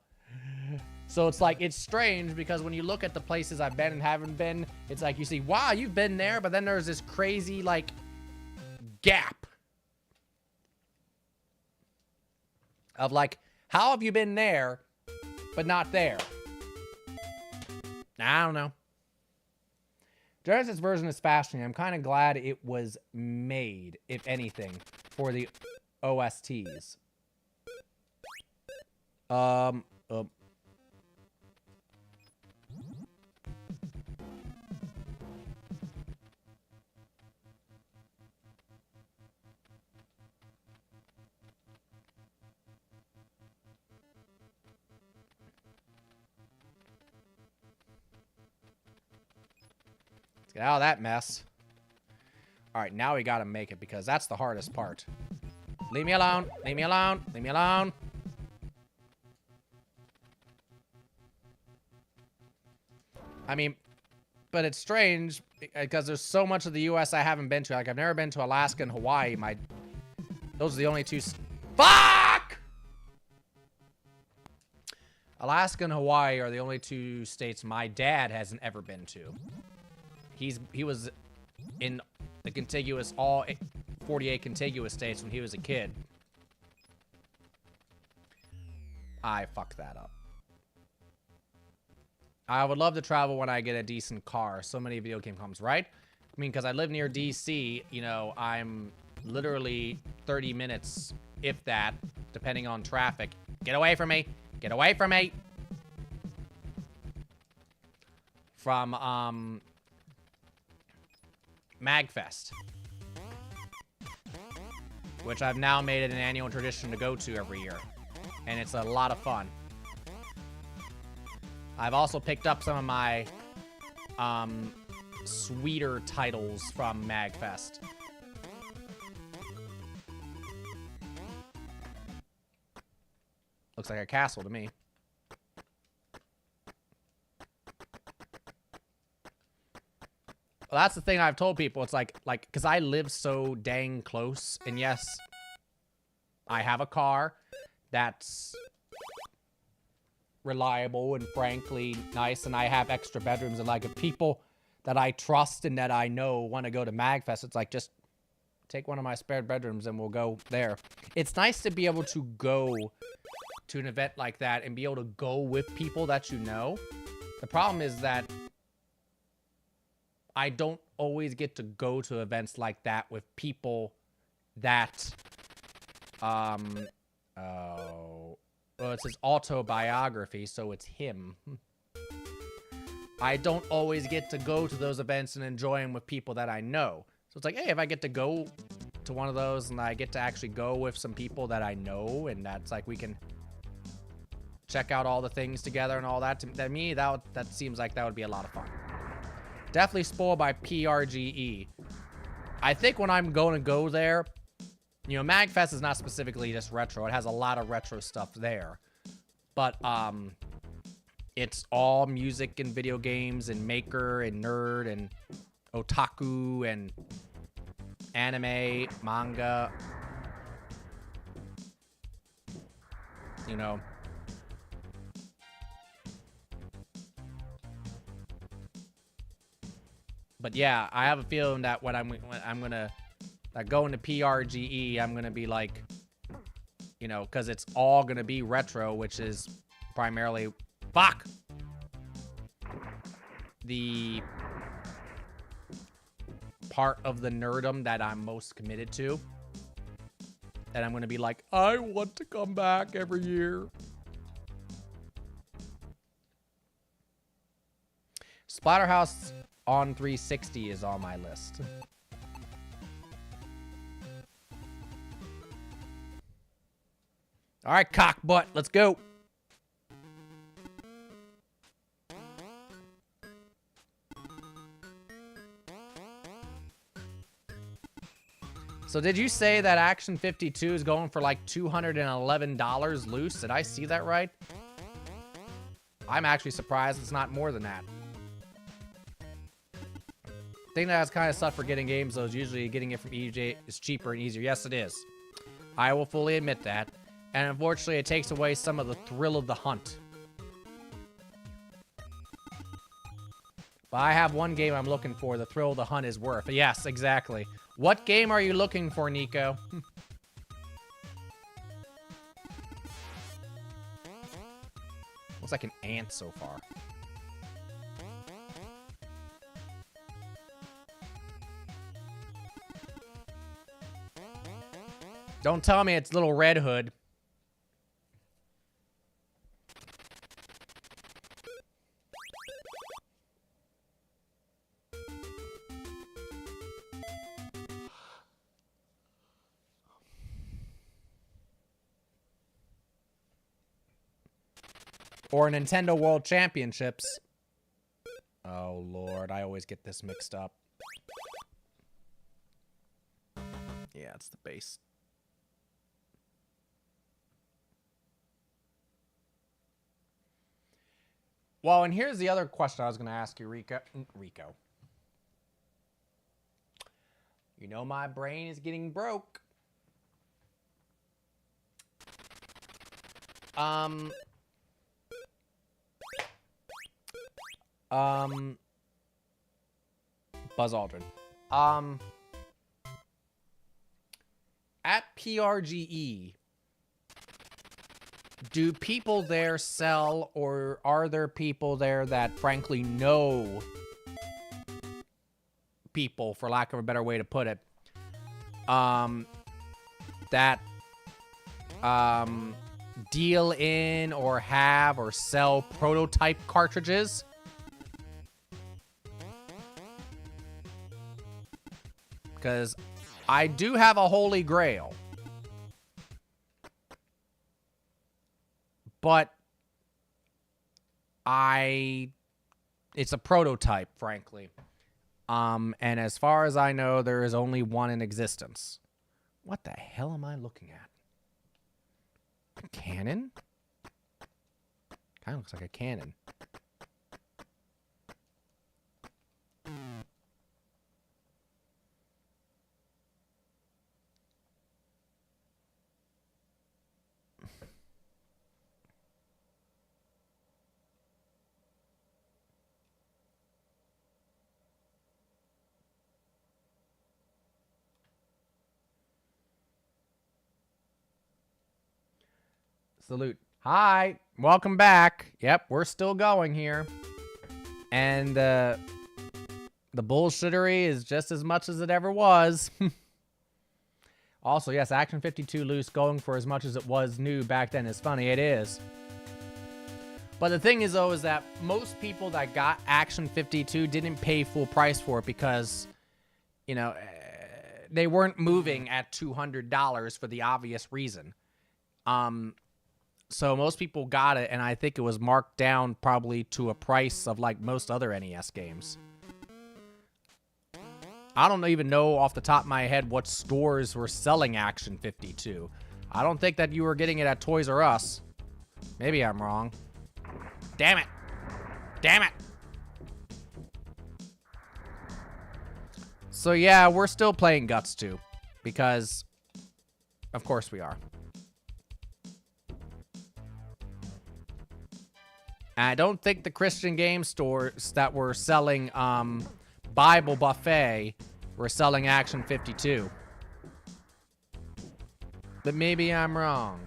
So it's like, it's strange because when you look at the places I've been and haven't been, it's like you see, wow, you've been there, but then there's this crazy, like, gap of like, how have you been there, but not there? I don't know. Genesis version is fascinating. I'm kind of glad it was made, if anything, for the OSTs. Get out of that mess. All right, now we gotta make it because that's the hardest part. Leave me alone. Leave me alone. Leave me alone. I mean, but it's strange because there's so much of the U.S. I haven't been to. Like, I've never been to Alaska and Hawaii. Those are the only two. Fuck! Alaska and Hawaii are the only 2 states my dad hasn't ever been to. He was in the contiguous, all 48 contiguous states when he was a kid. I fucked that up. I would love to travel when I get a decent car. So many video game comes, right? I mean, because I live near DC, you know, I'm literally 30 minutes, if that, depending on traffic. Get away from me. Get away from me. From, MagFest. Which I've now made it an annual tradition to go to every year. And it's a lot of fun. I've also picked up some of my, sweeter titles from MagFest. Looks like a castle to me. Well, that's the thing I've told people. It's like, because I live so dang close, and yes, I have a car that's reliable and frankly nice, and I have extra bedrooms, and like if people that I trust and that I know want to go to MagFest, it's like, just take one of my spare bedrooms and we'll go there. It's nice to be able to go to an event like that and be able to go with people that you know. The problem is that I don't always get to go to events like that with people that, oh, well, it's his autobiography, so it's him. I don't always get to go to those events and enjoy them with people that I know. So it's like, hey, if I get to go to one of those and I get to actually go with some people that I know, and that's like, we can check out all the things together and all that, to me, that seems like that would be a lot of fun. Definitely spoiled by PRGE. I think when I'm going to go there, you know, MagFest is not specifically just retro. It has a lot of retro stuff there. But, it's all music and video games and maker and nerd and otaku and anime, manga. You know. But yeah, I have a feeling that when I'm gonna go into PRGE, I'm gonna be like, you know, because it's all gonna be retro, which is primarily the part of the nerdom that I'm most committed to. And I'm gonna be like, I want to come back every year. Splatterhouse on 360 is on my list. All right, cockbutt, let's go. So did you say that Action 52 is going for like $211 loose? Did I see that right? I'm actually surprised it's not more than that. Thing that has kind of sucked for getting games, though, is usually getting it from EJ is cheaper and easier. Yes, it is. I will fully admit that. And unfortunately, it takes away some of the thrill of the hunt. But I have one game I'm looking for. The thrill of the hunt is worth. Yes, exactly. What game are you looking for, Nico? Looks like an ant so far. Don't tell me it's Little Red Hood. Or Nintendo World Championships. Oh, Lord. I always get this mixed up. Yeah, it's the base. Well, and here's the other question I was going to ask you, Rico. You know my brain is getting broke. Buzz Aldrin. At PRGE, do people there sell, or are there people there that frankly know people, for lack of a better way to put it, that deal in or have or sell prototype cartridges? Because I do have a holy grail, but it's a prototype, frankly. And as far as I know, there is only one in existence. What the hell am I looking at? A cannon? Kind of looks like a cannon. Salute. Hi. Welcome back. Yep, we're still going here. And the bullshittery is just as much as it ever was. Also, yes, Action 52 loose going for as much as it was new back then is funny. It is. But the thing is, though, is that most people that got Action 52 didn't pay full price for it because, you know, they weren't moving at $200 for the obvious reason. So most people got it, and I think it was marked down probably to a price of like most other NES games. I don't even know off the top of my head what stores were selling Action 52. I don't think that you were getting it at Toys R Us. Maybe I'm wrong. Damn it. Damn it. So yeah, we're still playing Guts 2. Because, of course we are. I don't think the Christian game stores that were selling Bible Buffet were selling Action 52. But maybe I'm wrong.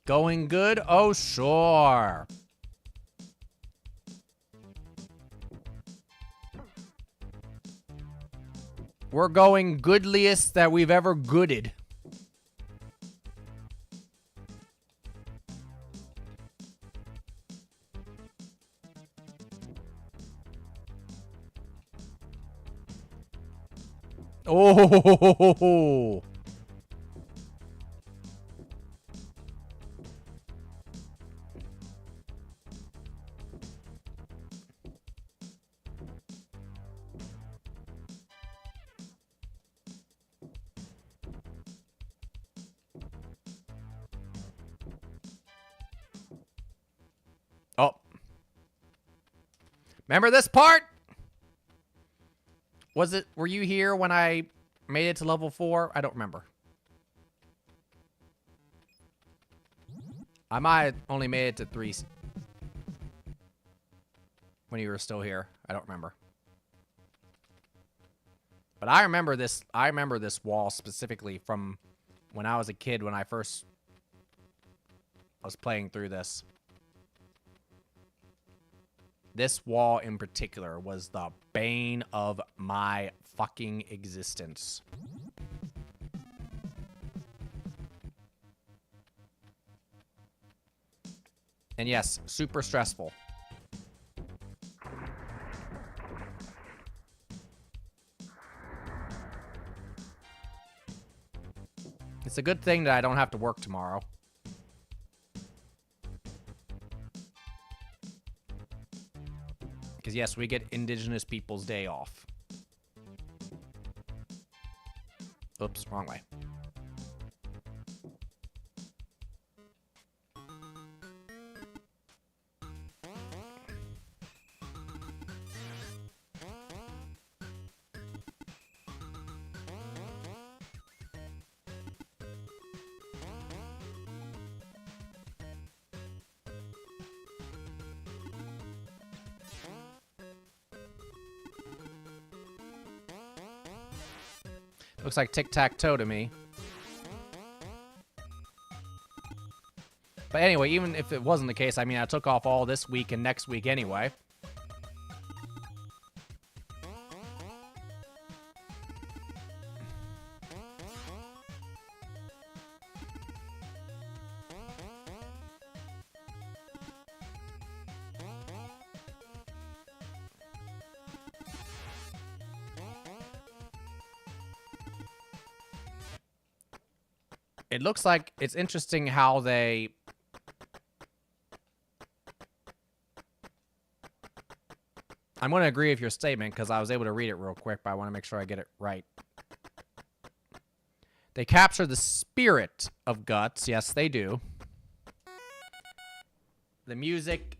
Going good? Oh, sure. We're going goodliest that we've ever gooded. Oh. Oh. Remember this part? Were you here when I made it to level 4? I don't remember. I might have only made it to 3 when you were still here. I don't remember. But I remember this wall specifically from when I was a kid, when I first was playing through this. This wall in particular was the bane of my fucking existence. And yes, super stressful. It's a good thing that I don't have to work tomorrow. Because yes, we get Indigenous Peoples Day off. Oops, wrong way. Looks like tic-tac-toe to me. But anyway, even if it wasn't the case, I mean, I took off all this week and next week anyway. It looks like it's interesting how they... I'm going to agree with your statement because I was able to read it real quick, but I want to make sure I get it right. They capture the spirit of Guts. Yes, they do. The music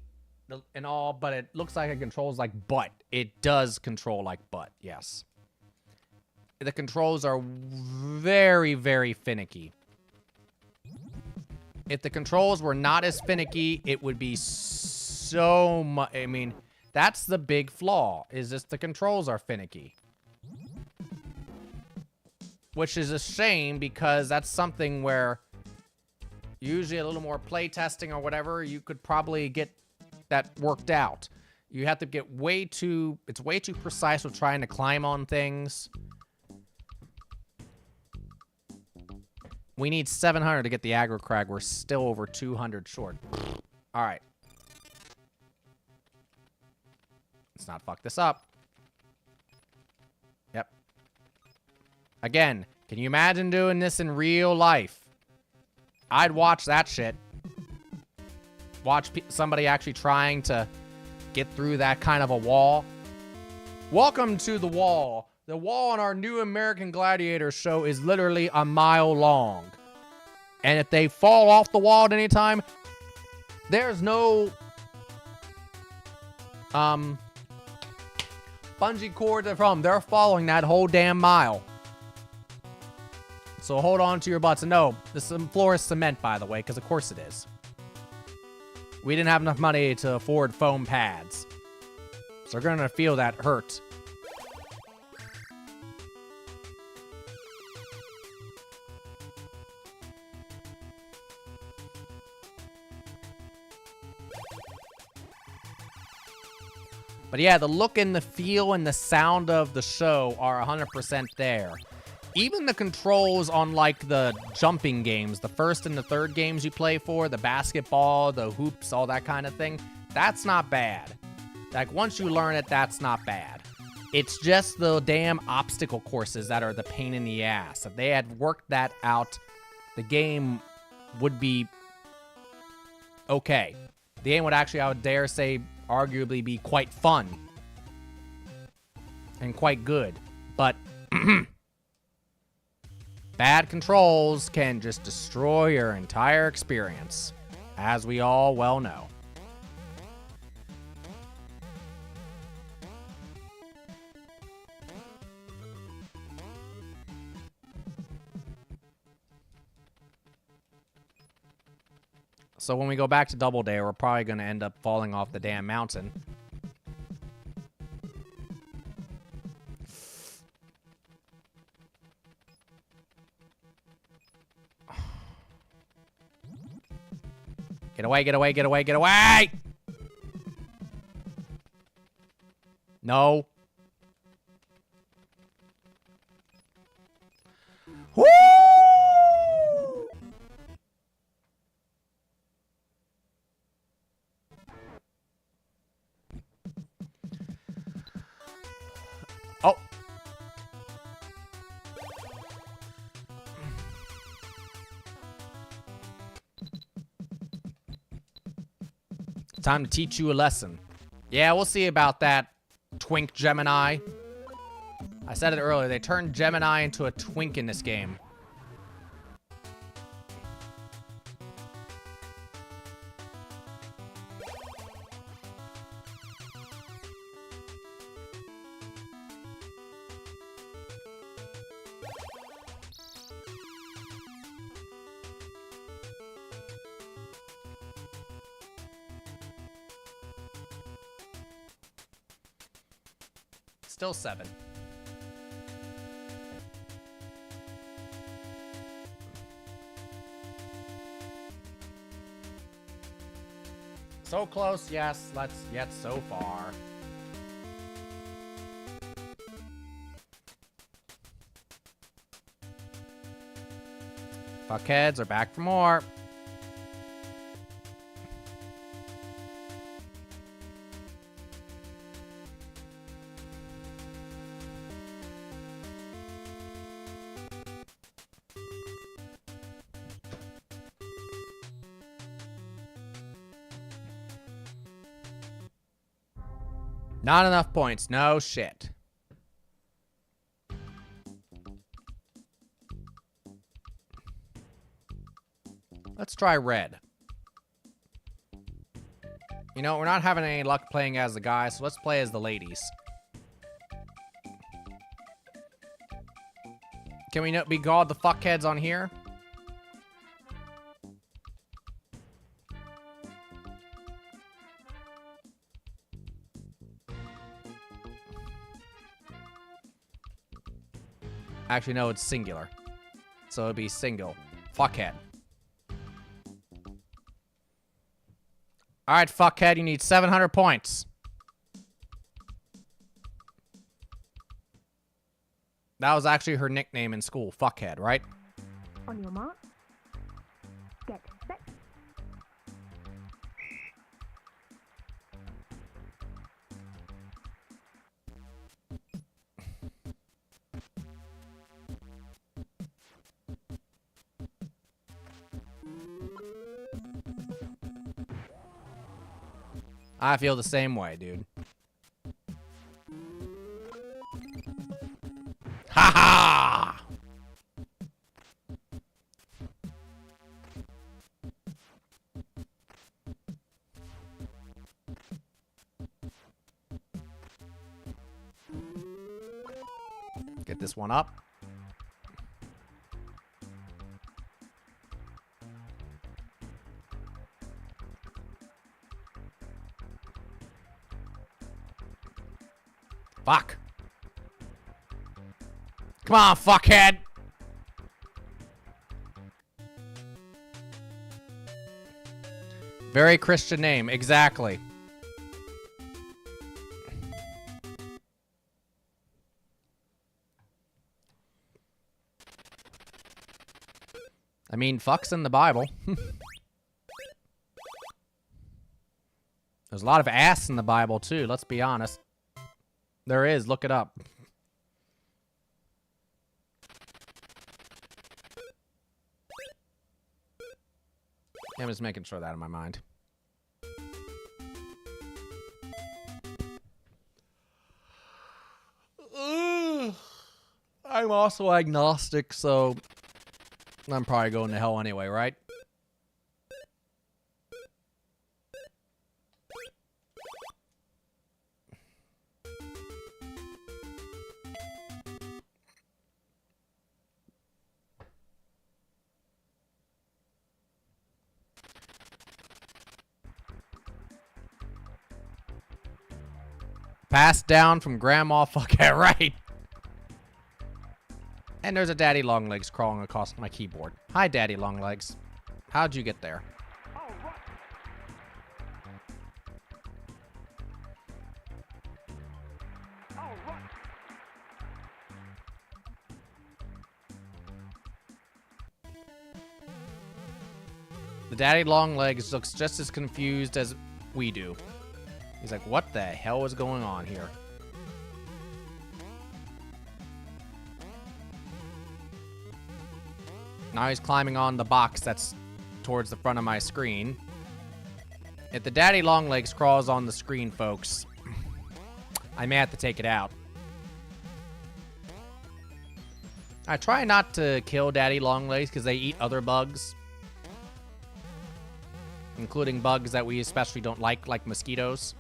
and all, but it looks like it controls like butt. It does control like butt, yes. The controls are very, very finicky. If the controls were not as finicky, it would be so much... I mean, that's the big flaw, is just the controls are finicky. Which is a shame, because that's something where usually a little more playtesting or whatever, you could probably get that worked out. You have to get way too... It's way too precise with trying to climb on things. We need 700 to get the aggro crag. We're still over 200 short. All right. Let's not fuck this up. Yep. Again, can you imagine doing this in real life? I'd watch that shit. Watch somebody actually trying to get through that kind of a wall. Welcome to the wall. The wall on our new American Gladiator show is literally a mile long. And if they fall off the wall at any time, there's no bungee cord from. They're following that whole damn mile. So hold on to your butts. And no, the floor is cement, by the way, because of course it is. We didn't have enough money to afford foam pads. So we're going to feel that hurt. But yeah, the look and the feel and the sound of the show are 100% there. Even the controls on, like, the jumping games, the first and the third games you play for, the basketball, the hoops, all that kind of thing, that's not bad. Like, once you learn it, that's not bad. It's just the damn obstacle courses that are the pain in the ass. If they had worked that out, the game would be okay. The game would actually, I would dare say, arguably be quite fun. And quite good. But bad controls can just destroy your entire experience, as we all well know. So when we go back to Double Day, we're probably going to end up falling off the damn mountain. Get away, get away, get away, get away! No. Woo! Oh. Time to teach you a lesson. Yeah, we'll see about that, Twink Gemini. I said it earlier, they turned Gemini into a twink in this game. Still 7. So close, yes. Let's yet so far. Fuckheads are back for more. Not enough points. No shit. Let's try red. You know, we're not having any luck playing as the guys, so let's play as the ladies. Can we be called the fuckheads on here? Actually, no, it's singular. So it'd be single. Fuckhead. Alright, fuckhead, you need 700 points. That was actually her nickname in school, fuckhead, right? On your mark. Get set. I feel the same way, dude. Ha ha! Get this one up. Fuck. Come on, fuckhead. Very Christian name, exactly. I mean, fuck's in the Bible. There's a lot of ass in the Bible, too, let's be honest. There is, look it up. I'm just making sure that in my mind. I'm also agnostic, so I'm probably going to hell anyway, right? Passed down from grandma, fuckhead, right? And there's a daddy longlegs crawling across my keyboard. Hi, daddy longlegs. How'd you get there? The daddy longlegs looks just as confused as we do. He's like, what the hell is going on here? Now he's climbing on the box that's towards the front of my screen. If the daddy longlegs crawls on the screen, folks, I may have to take it out. I try not to kill daddy longlegs because they eat other bugs. Including bugs that we especially don't like mosquitoes.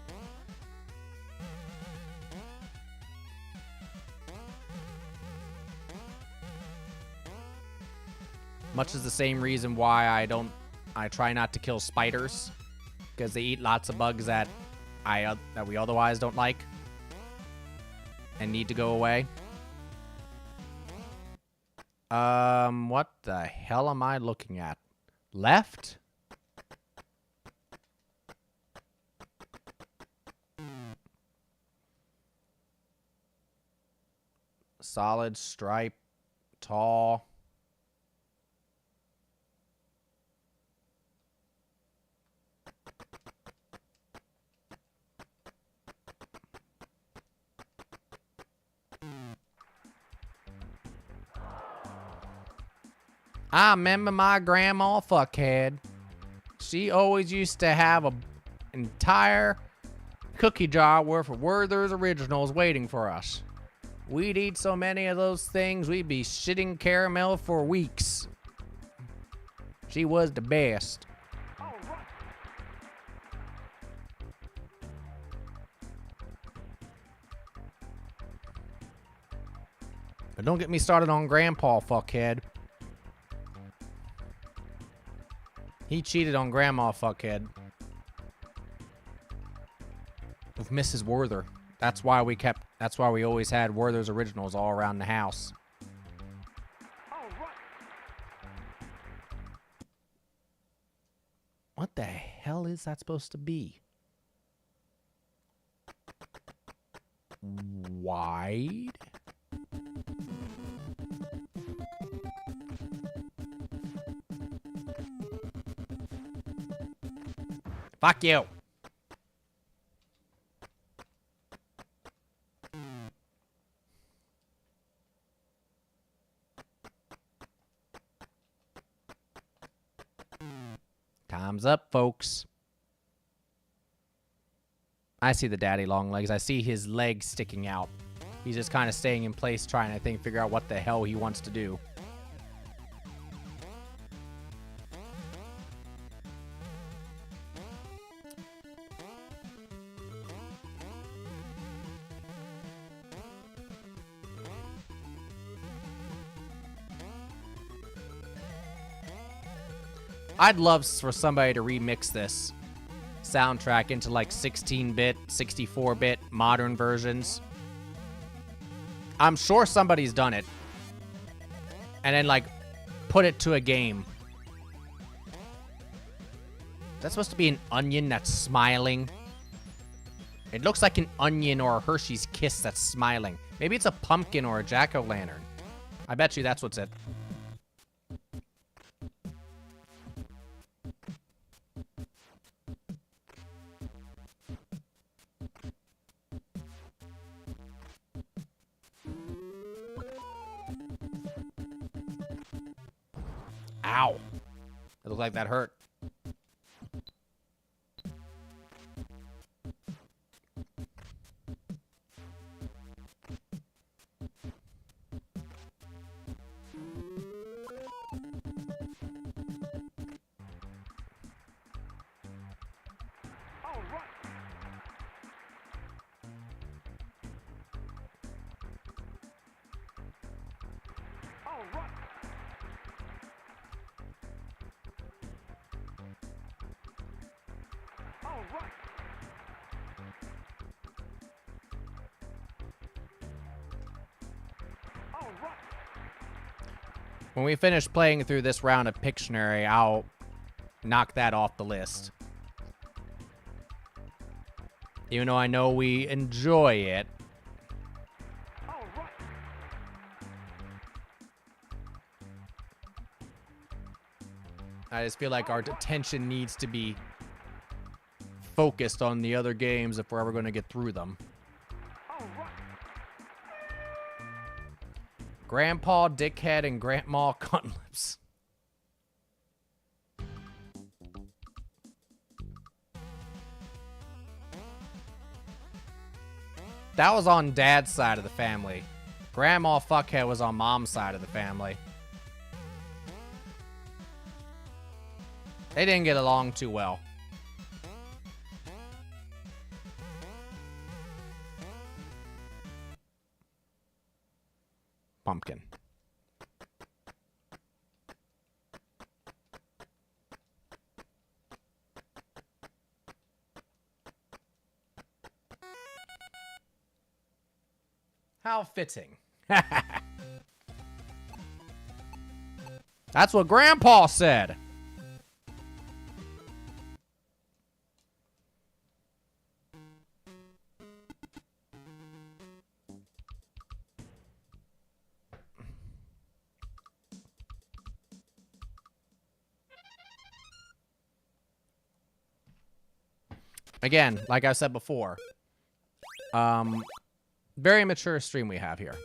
Much is the same reason why I try not to kill spiders, because they eat lots of bugs that we otherwise don't like and need to go away. What the hell am I looking at? Left? Solid, stripe, tall. I remember my grandma fuckhead. She always used to have an entire cookie jar worth of Werther's Originals waiting for us. We'd eat so many of those things, we'd be shitting caramel for weeks. She was the best. But don't get me started on Grandpa fuckhead. He cheated on Grandma fuckhead. With Mrs. Werther. That's why we always had Werther's Originals all around the house. What the hell is that supposed to be? Wide? Fuck you. Time's up, folks. I see the daddy long legs. I see his legs sticking out. He's just kind of staying in place, trying to figure out what the hell he wants to do. I'd love for somebody to remix this soundtrack into like 16-bit, 64-bit modern versions. I'm sure somebody's done it. And then like put it to a game. Is that supposed to be an onion that's smiling? It looks like an onion or a Hershey's Kiss that's smiling. Maybe it's a pumpkin or a jack-o'-lantern. I bet you that's what's it. Ow. It looked like that hurt. When we finish playing through this round of Pictionary, I'll knock that off the list. Even though I know we enjoy it. I just feel like our attention needs to be focused on the other games if we're ever going to get through them. Grandpa, Dickhead, and Grandma Cunlips. That was on Dad's side of the family. Grandma Fuckhead was on Mom's side of the family. They didn't get along too well. Pumpkin. How fitting. That's what Grandpa said. Again, like I said before, very mature stream we have here.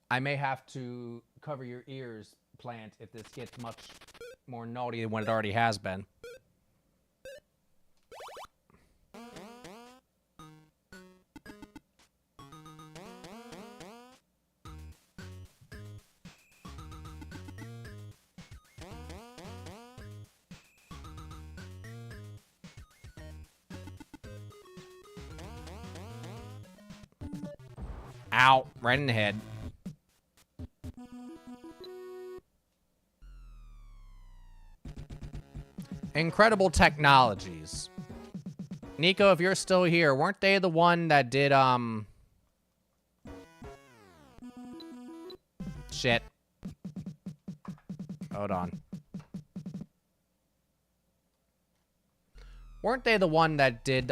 I may have to cover your ears, Plant, if this gets much more naughty than what it already has been. Ow, right in the head. Incredible Technologies. Nico, if you're still here, weren't they the one that did, shit. Hold on. Weren't they the one that did,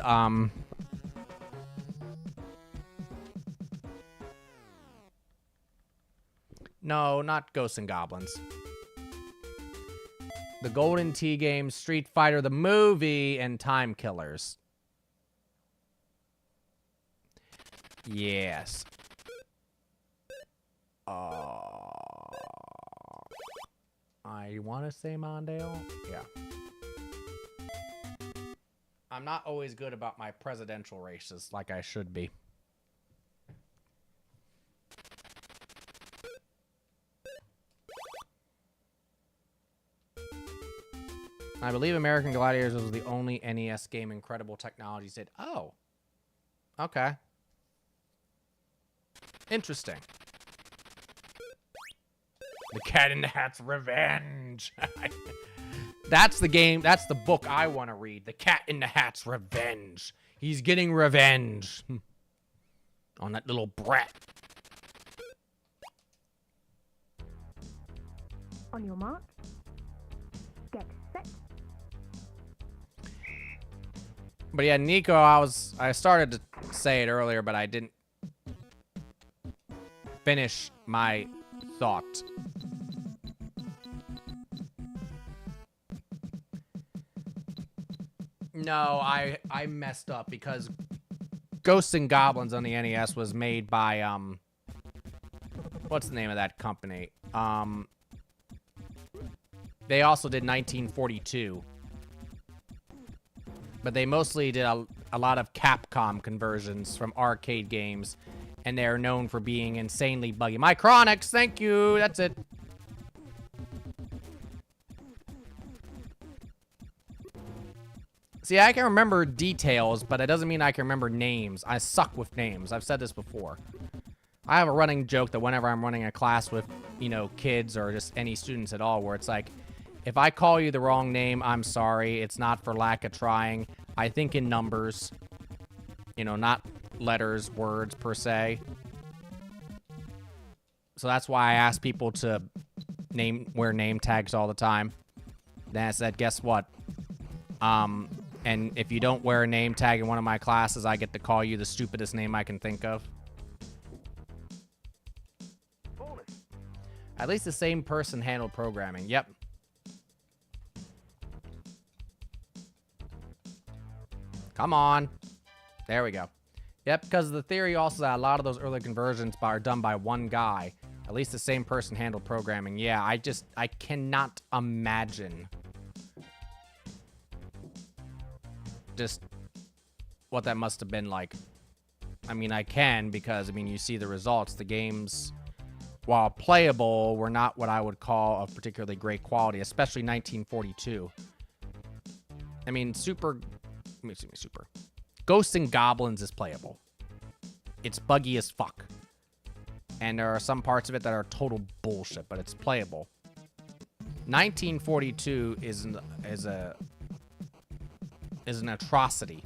No, not Ghosts and Goblins. The Golden Tee games, Street Fighter, the movie, and Time Killers. Yes. I want to say Mondale. Yeah. I'm not always good about my presidential races like I should be. I believe American Gladiators was the only NES game Incredible Technologies did. Oh. Okay. Interesting. The Cat in the Hat's Revenge. That's the game. That's the book I want to read. The Cat in the Hat's Revenge. He's getting revenge on that little brat. On your mark. Get set. But yeah, Nico, I started to say it earlier, but I didn't finish my thought. No, I messed up because Ghosts and Goblins on the NES was made by what's the name of that company? They also did 1942. But they mostly did a lot of Capcom conversions from arcade games, and they're known for being insanely buggy. My Chronics, thank you. That's it. See, I can remember details, but it doesn't mean I can remember names. I suck with names. I've said this before. I have a running joke that whenever I'm running a class with, you know, kids or just any students at all, where it's like, if I call you the wrong name, I'm sorry. It's not for lack of trying. I think in numbers, you know, not letters, words per se. So that's why I ask people to wear name tags all the time. Then I said, guess what? And if you don't wear a name tag in one of my classes, I get to call you the stupidest name I can think of. At least the same person handled programming. Yep. Come on. There we go. Yep, because the theory also that a lot of those early conversions are done by one guy. At least the same person handled programming. Yeah, I cannot imagine just what that must have been like. I mean, I can because, I mean, you see the results. The games, while playable, were not what I would call of particularly great quality, especially 1942. I mean, Super. Ghosts and Goblins is playable. It's buggy as fuck. And there are some parts of it that are total bullshit, but it's playable. 1942 is an atrocity.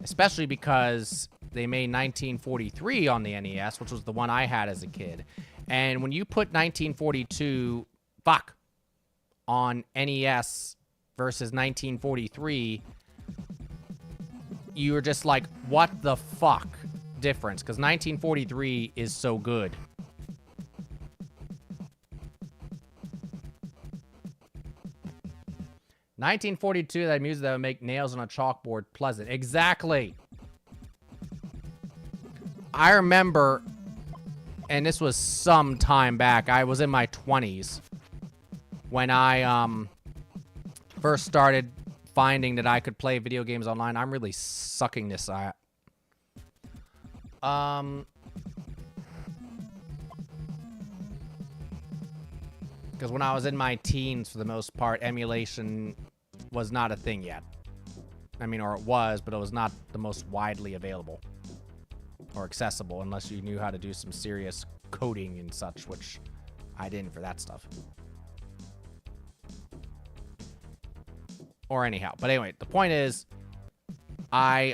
Especially because they made 1943 on the NES, which was the one I had as a kid. And when you put 1942 on NES versus 1943, you were just like, what the fuck difference? Because 1943 is so good. 1942, that music that would make nails on a chalkboard pleasant. Exactly. I remember, and this was some time back, I was in my 20s when I first started finding that I could play video games online. I'm really sucking this at. Because when I was in my teens, for the most part, emulation was not a thing yet. I mean, or it was, but it was not the most widely available or accessible unless you knew how to do some serious coding and such, which I didn't for that stuff. Or anyhow. But anyway, the point is, I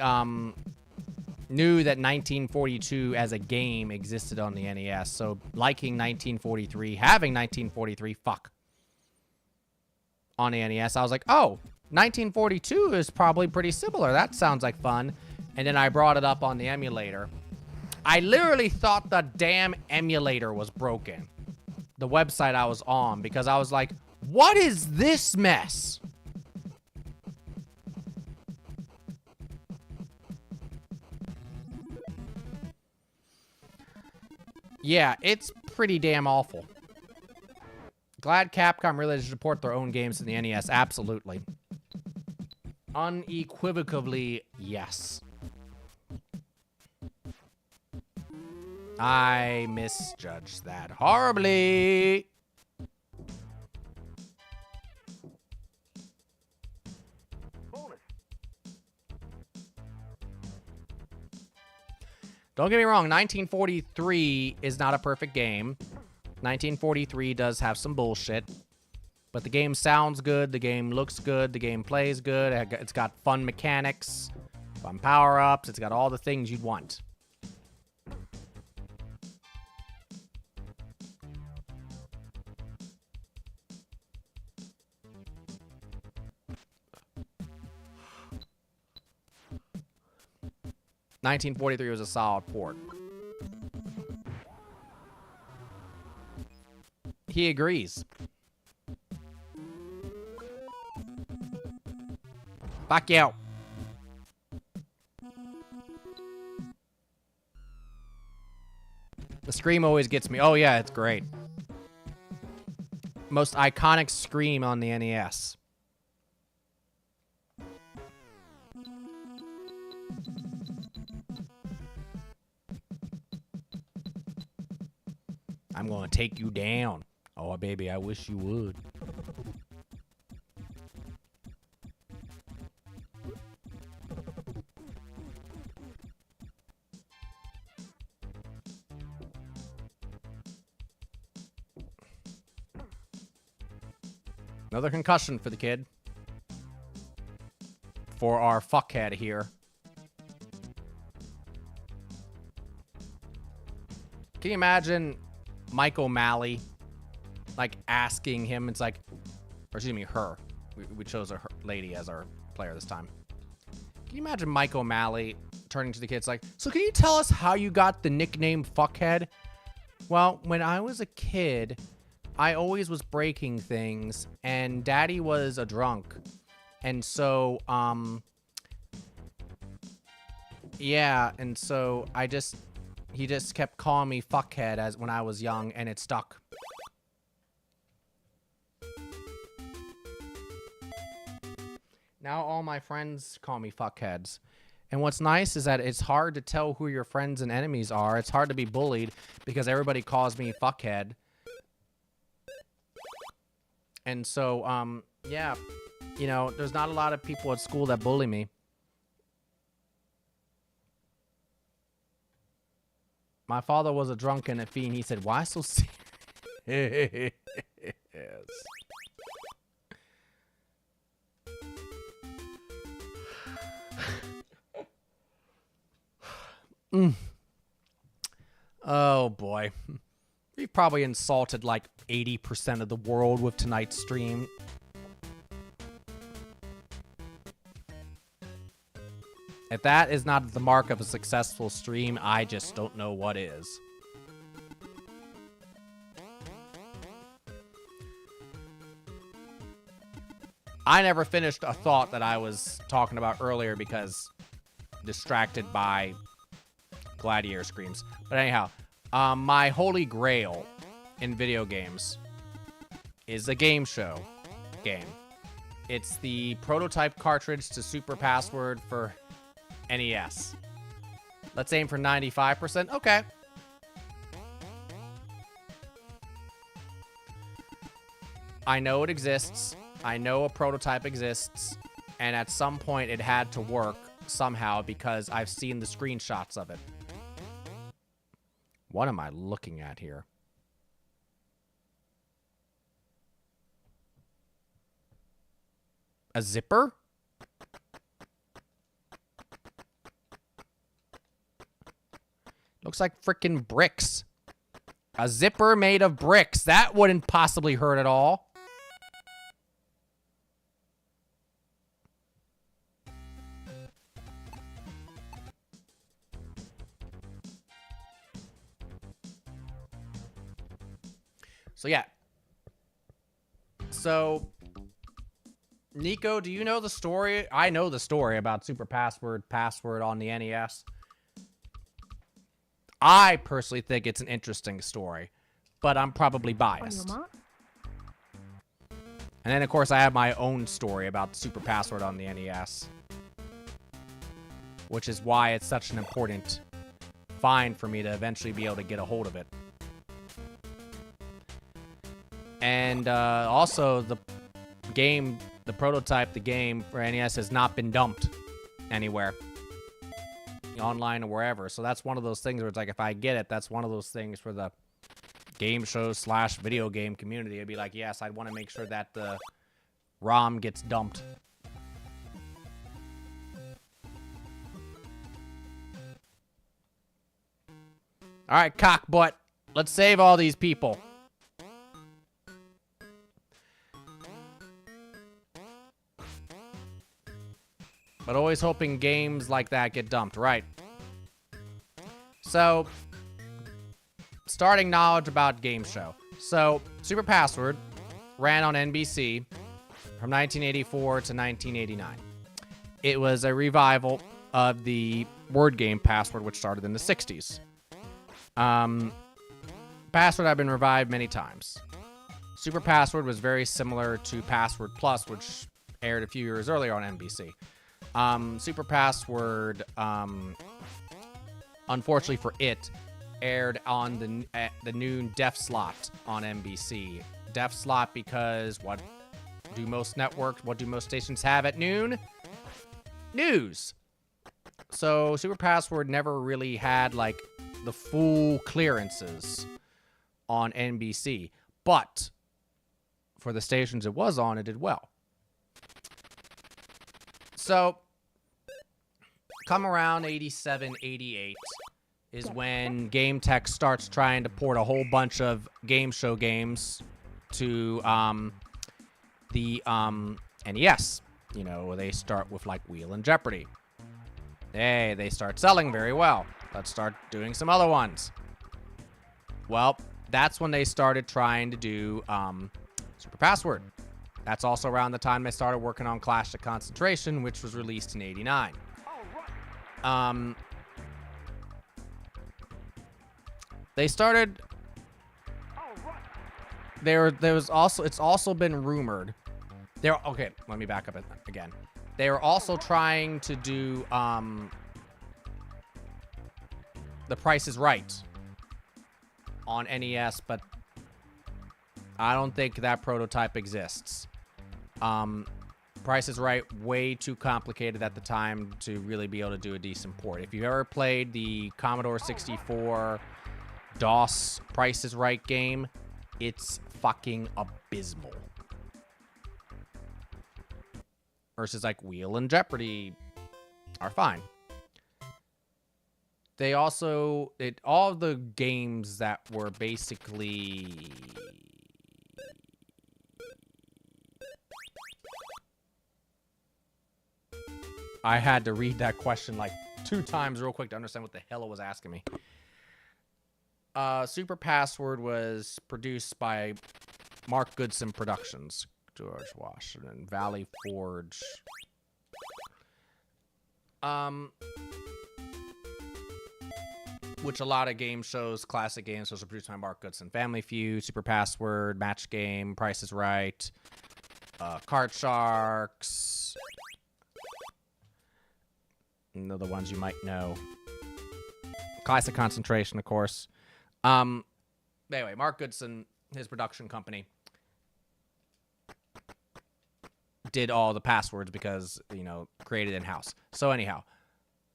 knew that 1942 as a game existed on the NES. So liking 1943, having 1943, on the NES, I was like, oh, 1942 is probably pretty similar. That sounds like fun. And then I brought it up on the emulator. I literally thought the damn emulator was broken. The website I was on, because I was like, what is this mess? Yeah, it's pretty damn awful. Glad Capcom really support their own games in the NES. Absolutely. Unequivocally, yes. I misjudged that horribly. Don't get me wrong, 1943 is not a perfect game. 1943 does have some bullshit. But the game sounds good, the game looks good, the game plays good, it's got fun mechanics, fun power-ups, it's got all the things you'd want. $1943 was a solid port. He agrees. Fuck you. The scream always gets me. Oh yeah, it's great. Most iconic scream on the NES. I'm gonna take you down. Oh, baby, I wish you would. Another concussion for the kid. For our fuckhead here. Can you imagine Mike O'Malley, like, asking him, it's like, or excuse me, her. We chose a lady as our player this time. Can you imagine Mike O'Malley turning to the kids like, so can you tell us how you got the nickname Fuckhead? Well, when I was a kid, I always was breaking things, and Daddy was a drunk. And so, yeah, and so he just kept calling me Fuckhead as when I was young, and it stuck. Now all my friends call me Fuckheads. And what's nice is that it's hard to tell who your friends and enemies are. It's hard to be bullied because everybody calls me Fuckhead. And so, yeah, you know, there's not a lot of people at school that bully me. My father was a drunk and a fiend. He said, why so serious? Oh, boy. We've probably insulted like 80% of the world with tonight's stream. If that is not the mark of a successful stream, I just don't know what is. I never finished a thought that I was talking about earlier because distracted by gladiator screams. But anyhow, my holy grail in video games is a game show game. It's the prototype cartridge to Super Password for NES. Let's aim for 95%. Okay. I know it exists. I know a prototype exists. And at some point it had to work somehow because I've seen the screenshots of it. What am I looking at here? A zipper? Looks like frickin' bricks. A zipper made of bricks. That wouldn't possibly hurt at all. So, yeah. So, Nico, do you know the story? I know the story about Super Password on the NES. I personally think it's an interesting story, but I'm probably biased. And then, of course, I have my own story about Super Password on the NES, which is why it's such an important find for me to eventually be able to get a hold of it. And also, the game, the prototype, the game for NES has not been dumped anywhere, online or wherever. So that's one of those things where it's like, if I get it, that's one of those things for the game show / video game community. It'd be like, yes, I'd want to make sure that the ROM gets dumped. All right, cockbutt. Let's save all these people. But always hoping games like that get dumped, right? So, starting knowledge about game show. So, Super Password ran on NBC from 1984 to 1989. It was a revival of the word game Password, which started in the 60s. Password had been revived many times. Super Password was very similar to Password Plus, which aired a few years earlier on NBC. Super Password, unfortunately for it, aired on the noon Def slot on NBC. Def slot because what do most stations have at noon? News. So Super Password never really had like the full clearances on NBC, but for the stations it was on, it did well. So, come around 87, 88 is when Game Tech starts trying to port a whole bunch of game show games to the NES. You know, they start with like Wheel and Jeopardy. Hey, they start selling very well. Let's start doing some other ones. Well, that's when they started trying to do Super Password. That's also around the time they started working on Clash of Concentration, which was released in '89. They started. It's also been rumored. Okay, let me back up again. They were also trying to do The Price is Right on NES, but I don't think that prototype exists. Price is Right, way too complicated at the time to really be able to do a decent port. If you've ever played the Commodore 64 DOS Price is Right game, it's fucking abysmal. Versus like Wheel and Jeopardy are fine. They also, all the games that were basically... I had to read that question like 2 times real quick to understand what the hell it was asking me. Super Password was produced by Mark Goodson Productions, George Washington, Valley Forge. Which a lot of game shows, classic game shows are produced by Mark Goodson. Family Feud, Super Password, Match Game, Price is Right, Card Sharks. And they're the ones you might know. Classic Concentration, of course. Anyway, Mark Goodson, his production company, did all the passwords because, you know, created in-house. So anyhow,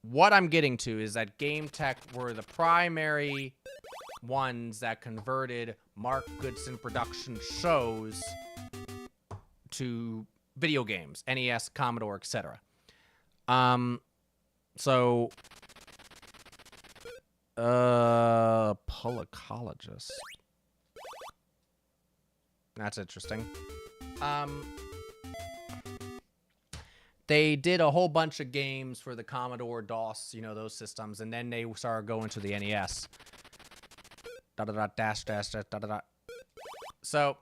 what I'm getting to is that Game Tech were the primary ones that converted Mark Goodson production shows to video games, NES, Commodore, etc. So, Polycologist. That's interesting. They did a whole bunch of games for the Commodore, DOS, you know, those systems, and then they started going to the NES. So,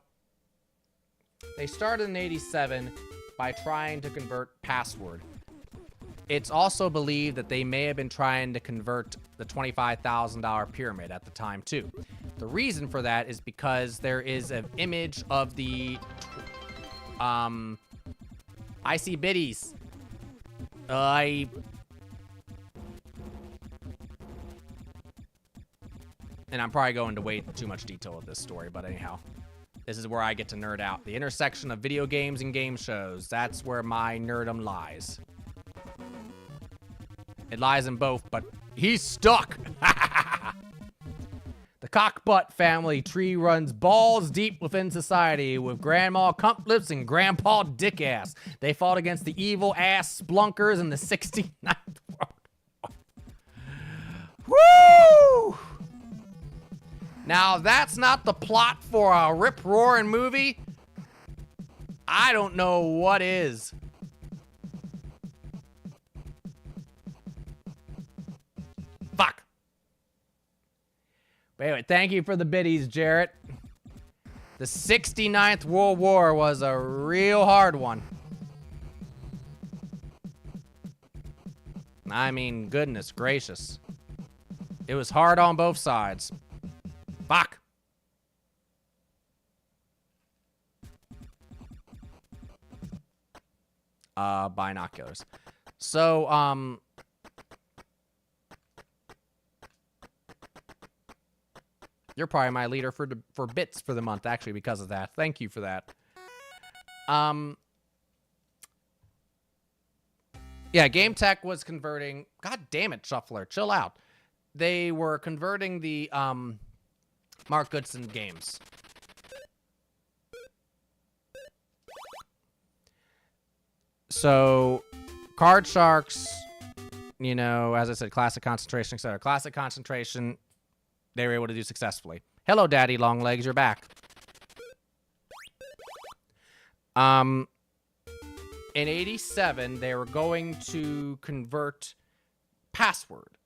they started in '87 by trying to convert Password. It's also believed that they may have been trying to convert the $25,000 Pyramid at the time, too. The reason for that is because there is an image of the I see biddies. And I'm probably going to way too much detail of this story, but anyhow. This is where I get to nerd out. The intersection of video games and game shows. That's where my nerdum lies. It lies in both, but he's stuck. The Cockbutt family tree runs balls deep within society with Grandma Cumplips and Grandpa Dickass. They fought against the evil ass splunkers in the 69th World War. Woo! Now, that's not the plot for a rip-roaring movie. I don't know what is. Fuck. But anyway, thank you for the biddies, Jarrett. The 69th World War was a real hard one. I mean, goodness gracious. It was hard on both sides. Fuck. Binoculars. So, you're probably my leader for bits for the month, actually, because of that. Thank you for that. Yeah, Game Tech was converting... God damn it, Shuffler. Chill out. They were converting the, Mark Goodson games. So, Card Sharks, you know, as I said, Classic Concentration, etc. Classic Concentration, they were able to do successfully. Hello, Daddy Longlegs, you're back. In '87, they were going to convert Password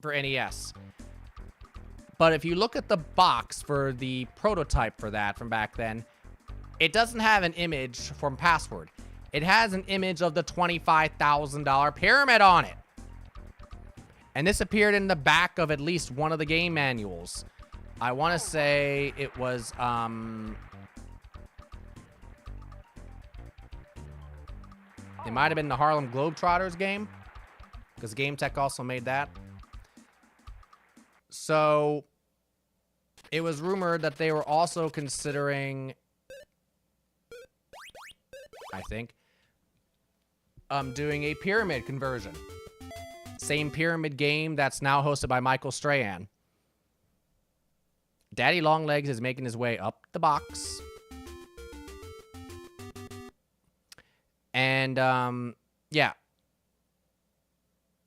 for NES. But if you look at the box for the prototype for that from back then, it doesn't have an image from Password. It has an image of the $25,000 Pyramid on it. And this appeared in the back of at least one of the game manuals. I want to say it was, it might have been the Harlem Globetrotters game, because Game Tech also made that. So, it was rumored that they were also considering, I think, doing a Pyramid conversion. Same Pyramid game that's now hosted by Michael Strahan. Daddy Longlegs is making his way up the box. And, yeah.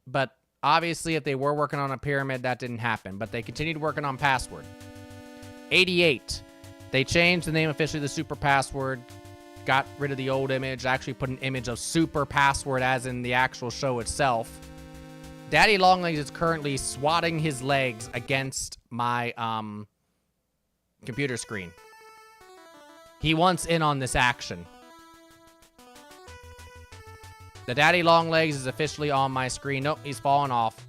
But obviously, if they were working on a Pyramid, that didn't happen. But they continued working on Password. '88. They changed the name officially to Super Password. Got rid of the old image. Actually put an image of Super Password as in the actual show itself. Daddy Longlegs is currently swatting his legs against my, computer screen. He wants in on this action. The daddy long legs is officially on my screen. Nope, he's falling off.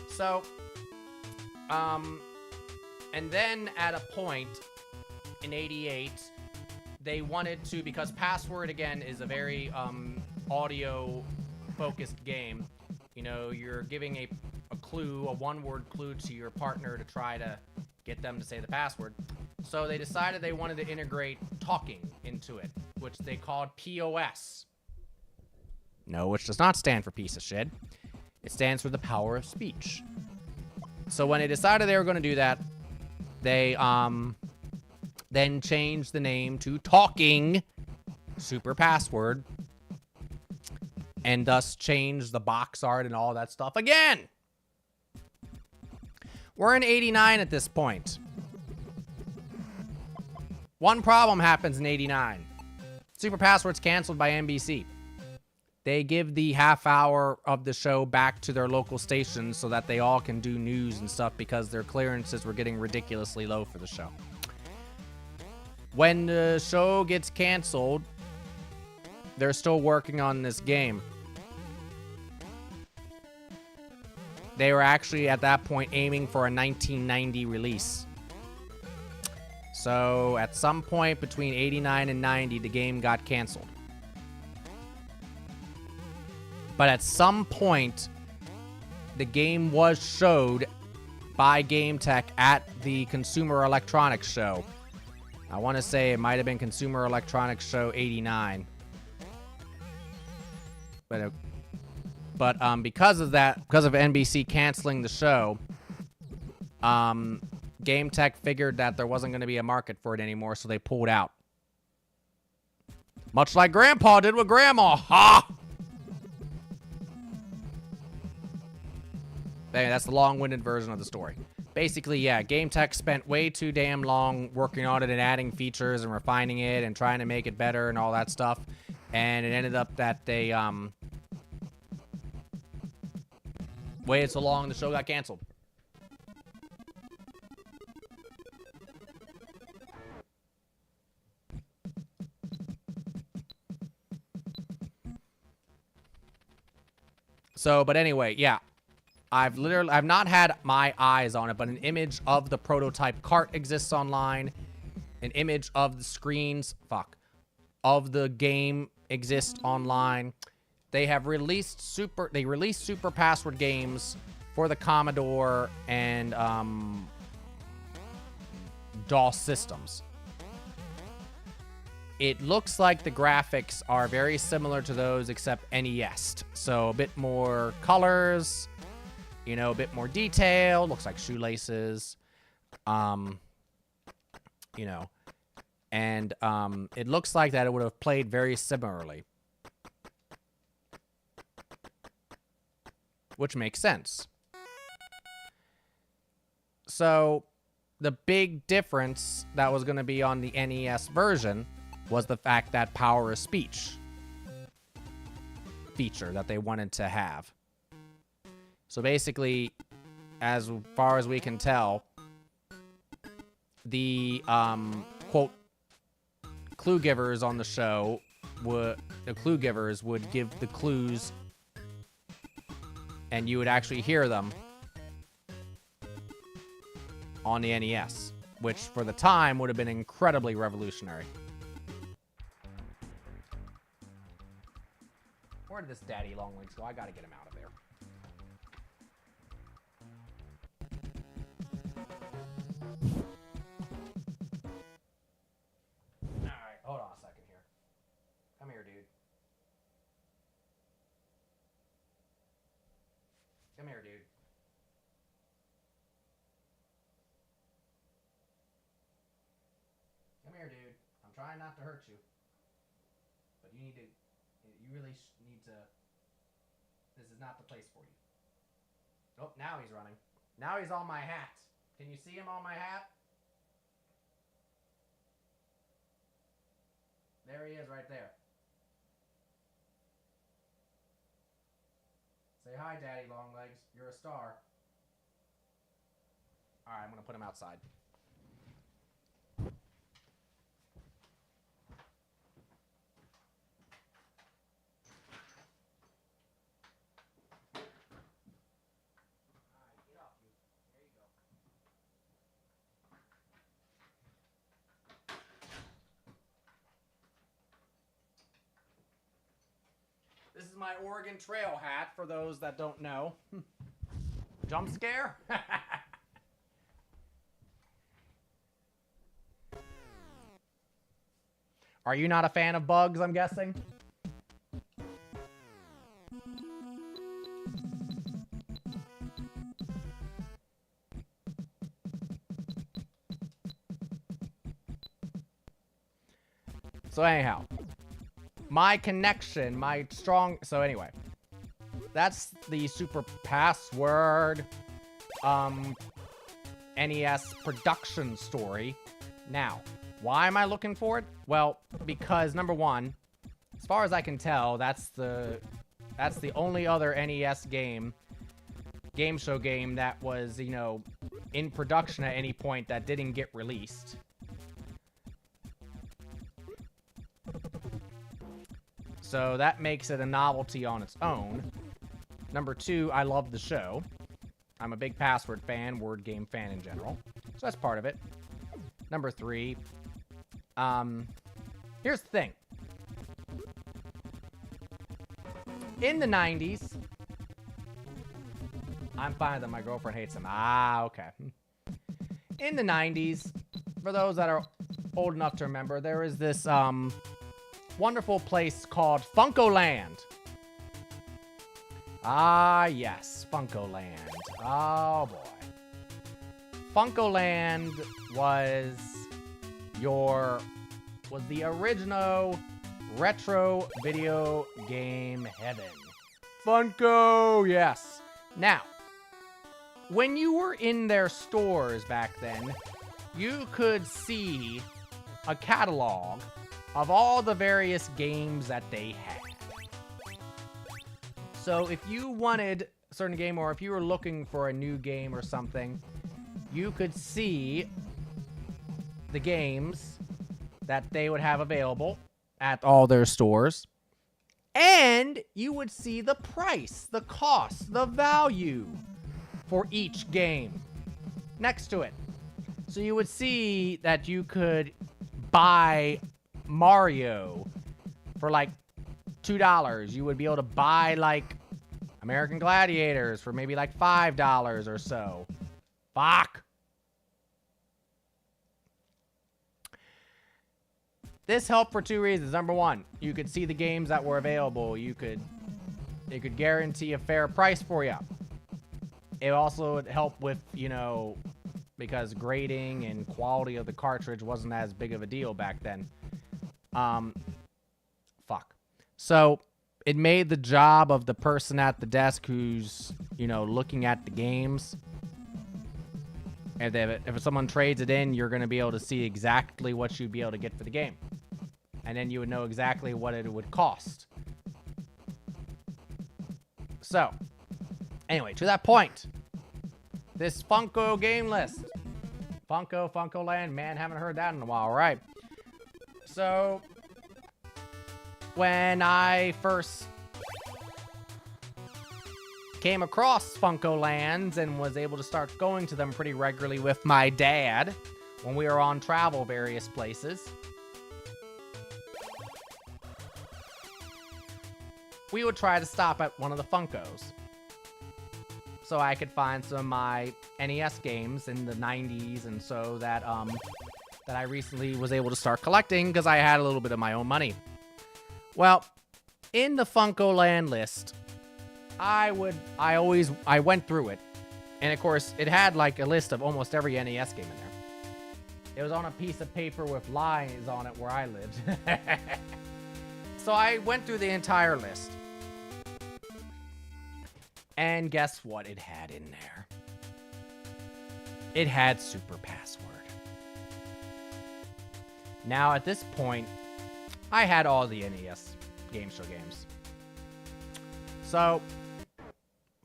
So, and then at a point in 88, they wanted to, because Password, again, is a very, audio-focused game. You know, you're giving a clue, a one-word clue to your partner to try to get them to say the password. So they decided they wanted to integrate talking into it, which they called POS. No, which does not stand for piece of shit. It stands for the power of speech. So when they decided they were going to do that, they then changed the name to Talking Super Password, and thus changed the box art and all that stuff again. We're in 89 at this point. One problem happens in 89. Super Password's canceled by NBC. They give the half hour of the show back to their local stations so that they all can do news and stuff because their clearances were getting ridiculously low for the show. When the show gets canceled, they're still working on this game. They were actually, at that point, aiming for a 1990 release. So, at some point between 89 and 90, the game got canceled. But at some point, the game was showed by Game Tech at the Consumer Electronics Show. I want to say it might have been Consumer Electronics Show 89. But because of that, because of NBC canceling the show, Game Tech figured that there wasn't going to be a market for it anymore, so they pulled out. Much like Grandpa did with Grandma. Ha! Anyway, that's the long-winded version of the story. Basically, yeah, Game Tech spent way too damn long working on it and adding features and refining it and trying to make it better and all that stuff. And it ended up that they, waited so long, the show got canceled. So, but anyway, yeah. I've not had my eyes on it, but an image of the prototype cart exists online. An image of the screens, of the game exists online. They have released Super Password games for the Commodore and DOS systems. It looks like the graphics are very similar to those except NES. So a bit more colors, you know, a bit more detail. Looks like shoelaces, you know, and it looks like that it would have played very similarly. Which makes sense. So, the big difference that was going to be on the NES version was the fact that power of speech feature that they wanted to have. So basically, as far as we can tell, the quote clue givers on the show would give the clues, and you would actually hear them on the NES, which for the time would have been incredibly revolutionary. Where did this daddy long legs go? I gotta get him out of there. Alright, hold on a second here. Come here, dude. Come here, dude. Come here, dude. I'm trying not to hurt you. But you really need to, this is not the place for you. Oh, now he's running. Now he's on my hat. Can you see him on my hat? There he is right there. Say hi, Daddy Longlegs. You're a star. Alright, I'm gonna put him outside. This is my Oregon Trail hat, for those that don't know. Jump scare? Are you not a fan of bugs, I'm guessing? So anyhow, my connection, my strong... So anyway, that's the super password NES production story. Now, why am I looking for it? Well, because number one, as far as I can tell, that's the only other NES game show game that was, you know, in production at any point that didn't get released. So that makes it a novelty on its own. Number two, I love the show. I'm a big Password fan, word game fan in general. So that's part of it. Number three, here's the thing. In the 90s, I'm fine that my girlfriend hates him. Ah, okay. In the 90s, for those that are old enough to remember, there is this, wonderful place called Funkoland. Ah, yes, Funkoland. Oh, boy. Funkoland was the original retro video game heaven. Funko, yes. Now, when you were in their stores back then, you could see a catalog of all the various games that they had. So if you wanted a certain game, or if you were looking for a new game or something, you could see the games that they would have available at all their stores. And you would see the price, the cost, the value for each game next to it. So you would see that you could buy Mario for like $2. You would be able to buy like American Gladiators for maybe like $5 or so. Fuck. This helped for two reasons. Number one, you could see the games that were available. It could guarantee a fair price for you. It also would help with, you know, because grading and quality of the cartridge wasn't as big of a deal back then. Fuck. So it made the job of the person at the desk who's, you know, looking at the games. And if someone trades it in, you're going to be able to see exactly what you'd be able to get for the game. And then you would know exactly what it would cost. So, anyway, to that point, this Funko game list. Funkoland, man, haven't heard that in a while, right? So, when I first came across Funkolands and was able to start going to them pretty regularly with my dad when we were on travel various places, we would try to stop at one of the Funkos so I could find some of my NES games in the 90s, and so that that I recently was able to start collecting because I had a little bit of my own money. Well, in the Funkoland list, I went through it, and of course it had like a list of almost every NES game in there. It was on a piece of paper with lines on it where I lived. So I went through the entire list. And guess what it had in there? It had Super Password. Now, at this point, I had all the NES Game Show games. So,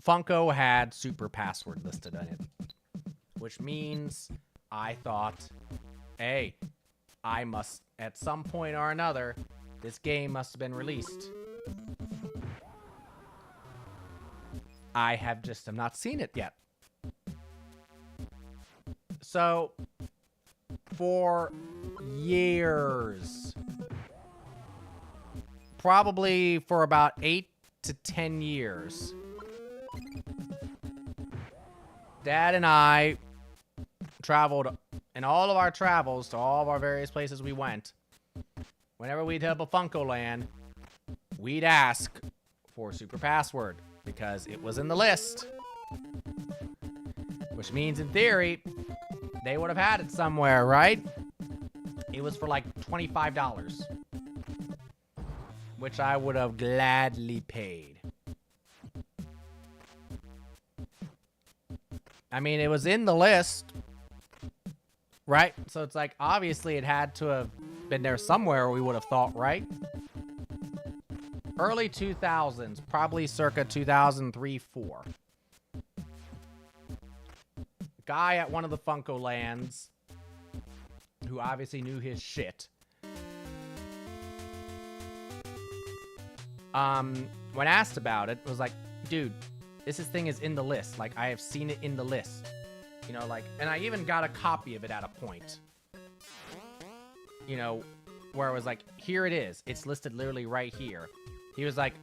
Funko had Super Password listed on it, which means I thought, hey, I must, at some point or another, this game must have been released. I have not seen it yet. So, for years, probably for about 8 to 10 years, Dad and I traveled in all of our travels to all of our various places we went. Whenever we'd hit up a Funko Land, we'd ask for Super Password because it was in the list. Which means, in theory, they would have had it somewhere, right? It was for like $25, which I would have gladly paid. I mean, it was in the list, right? So it's like, obviously it had to have been there somewhere, we would have thought, right? Early 2000s, probably circa 2003-4. Guy at one of the Funko Lands, who obviously knew his shit, when asked about it, was like, dude, this thing is in the list. Like, I have seen it in the list. You know, like, and I even got a copy of it at a point. You know, where it was like, here it is. It's listed literally right here. He was like,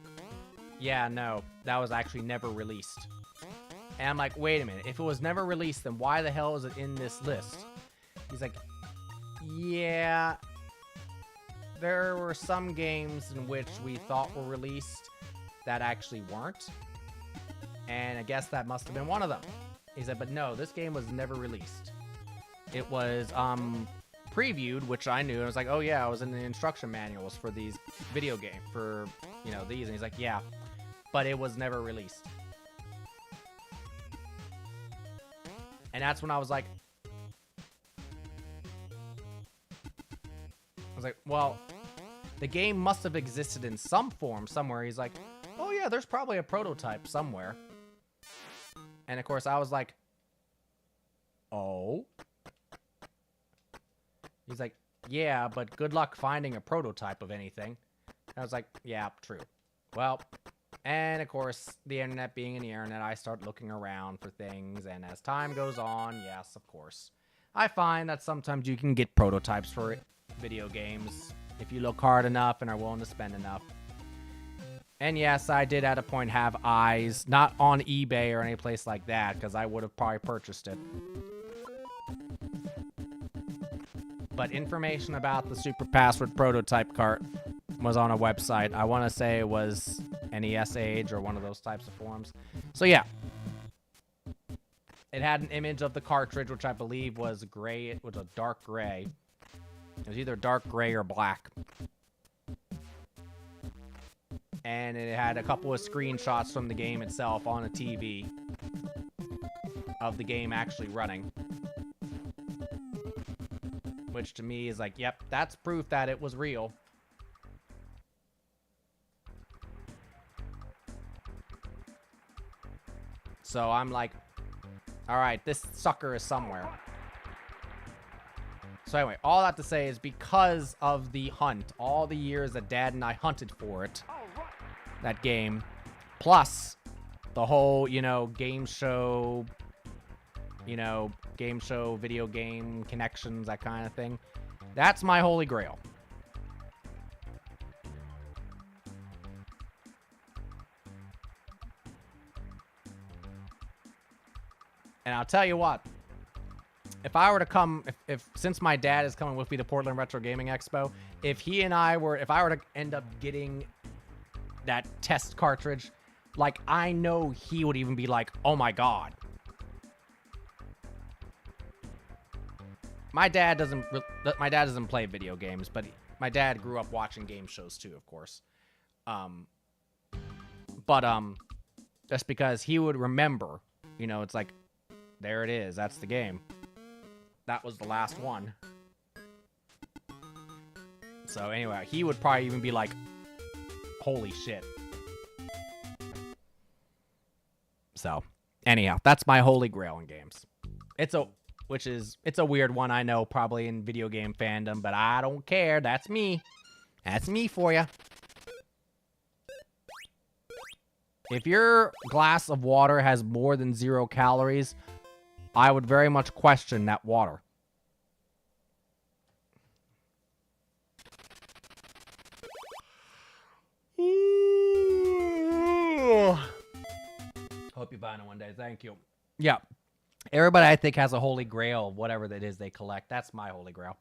yeah, no, that was actually never released. And I'm like, wait a minute. If it was never released, then why the hell is it in this list? He's like, yeah, there were some games in which we thought were released that actually weren't. And I guess that must have been one of them. He said, but no, this game was never released. It was previewed, which I knew. And I was like, oh yeah, I was in the instruction manuals for these video games, for, you know, these. And he's like, yeah, but it was never released. And that's when I was like, well, the game must have existed in some form somewhere. He's like, oh yeah, there's probably a prototype somewhere. And of course I was like, oh. He's like, yeah, but good luck finding a prototype of anything. And I was like, yeah, true. Well, and of course, the internet being in the internet, I start looking around for things. And as time goes on, yes, of course, I find that sometimes you can get prototypes for video games if you look hard enough and are willing to spend enough. And yes, I did at a point have eyes, not on eBay or any place like that, because I would have probably purchased it. But information about the Super Password prototype cart was on a website. I want to say it was NES Age or one of those types of forums. So yeah. It had an image of the cartridge, which I believe was gray. It was a dark gray. It was either dark gray or black. And it had a couple of screenshots from the game itself on a TV of the game actually running. Which to me is like, yep, that's proof that it was real. So I'm like, all right, this sucker is somewhere. So anyway, all that to say is because of the hunt, all the years that Dad and I hunted for it, that game, plus the whole, you know, game show, video game connections, that kind of thing. That's my holy grail. And I'll tell you what, if I were to come, since my dad is coming with me to Portland Retro Gaming Expo, if I were to end up getting that test cartridge, like, I know he would even be like, oh my god. My dad doesn't play video games, but my dad grew up watching game shows too, of course. Just because he would remember, you know, it's like, there it is, that's the game. That was the last one. So anyway, he would probably even be like, holy shit. So anyhow, that's my holy grail in games. It's a weird one, I know, probably in video game fandom, but I don't care. That's me. That's me for you. If your glass of water has more than 0 calories, I would very much question that water. Hope you find it one day. Thank you. Yeah. Everybody, I think, has a holy grail of whatever that is they collect. That's my holy grail.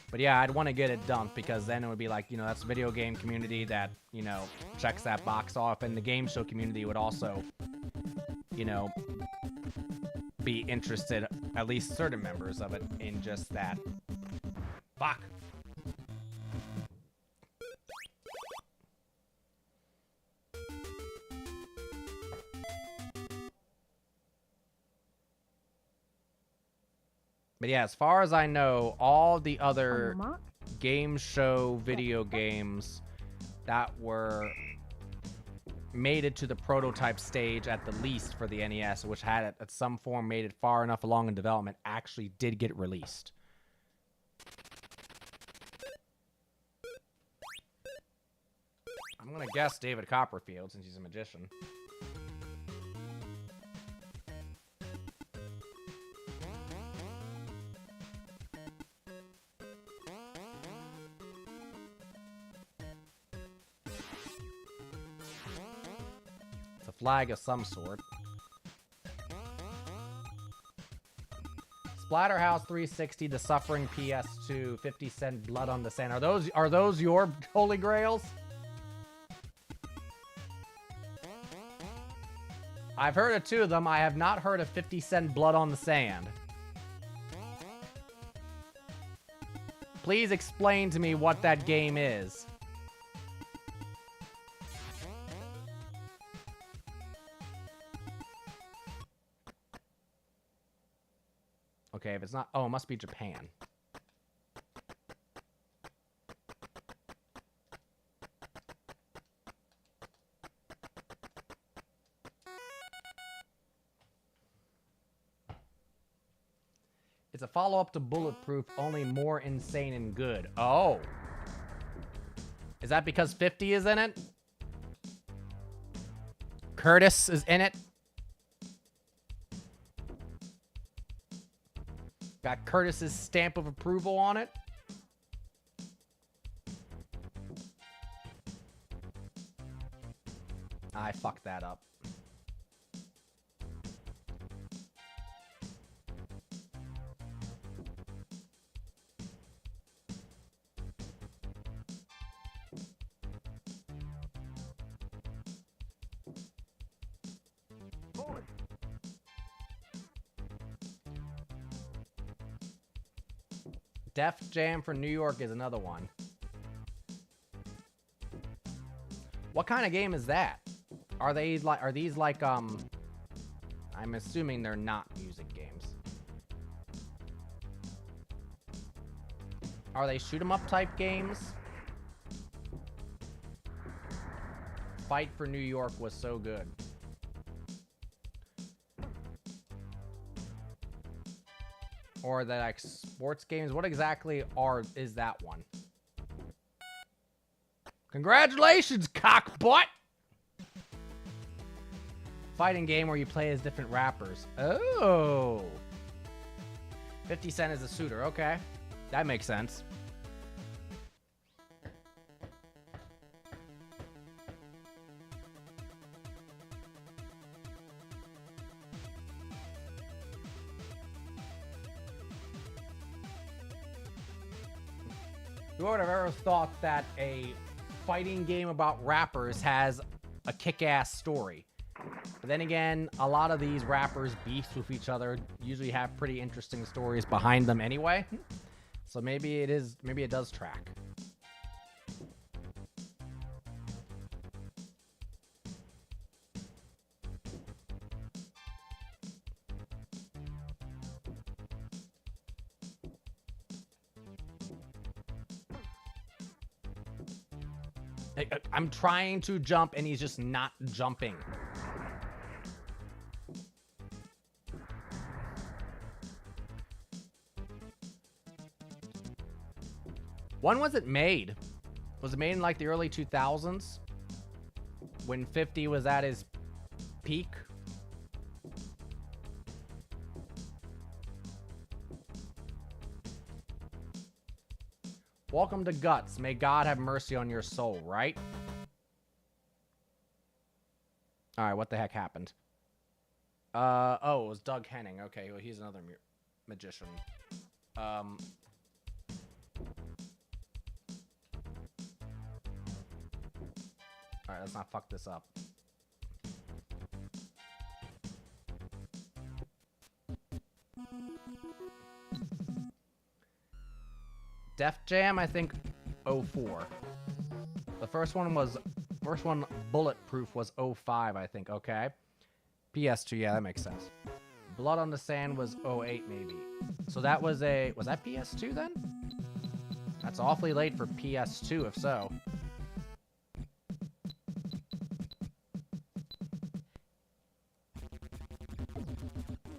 But yeah, I'd want to get it dumped because then it would be like, you know, that's a video game community that, you know, checks that box off. And the game show community would also, you know, be interested, at least certain members of it, in just that. Fuck. But yeah, as far as I know, all the other game show video games that were made it to the prototype stage at the least for the NES, which had it at some form made it far enough along in development, actually did get released. I'm gonna guess David Copperfield since he's a magician. Flag of some sort. Splatterhouse 360, The Suffering PS2, 50 Cent Blood on the Sand. Are those your holy grails? I've heard of 2 of them. I have not heard of 50 Cent Blood on the Sand. Please explain to me what that game is. Okay, if it's not... Oh, it must be Japan. It's a follow-up to Bulletproof, only more insane and good. Oh. Is that because 50 is in it? Curtis is in it? Got Curtis's stamp of approval on it. I fucked that up. Def Jam for New York is another one. What kind of game is that? Are these like I'm assuming they're not music games. Are they shoot 'em up type games? Fight for New York was so good. Or the like sports games. What exactly is that one? Congratulations, cockbutt! Fighting game where you play as different rappers. Oh. 50 Cent is a suitor. Okay. That makes sense. Who would have ever thought that a fighting game about rappers has a kick-ass story? But then again, a lot of these rappers beefs with each other usually have pretty interesting stories behind them anyway. So maybe it does track. I'm trying to jump and he's just not jumping. When was it made? Was it made in like the early 2000s? When 50 was at his peak? Welcome to Guts. May God have mercy on your soul, right? Alright, what the heck happened? Oh, it was Doug Henning. Okay, well, he's another magician. Alright, let's not fuck this up. Def Jam, I think 04. The first one Bulletproof was 05, I think. Okay. PS2, yeah, that makes sense. Blood on the Sand was 08 maybe. So that was was that PS2 then? That's awfully late for PS2 if so.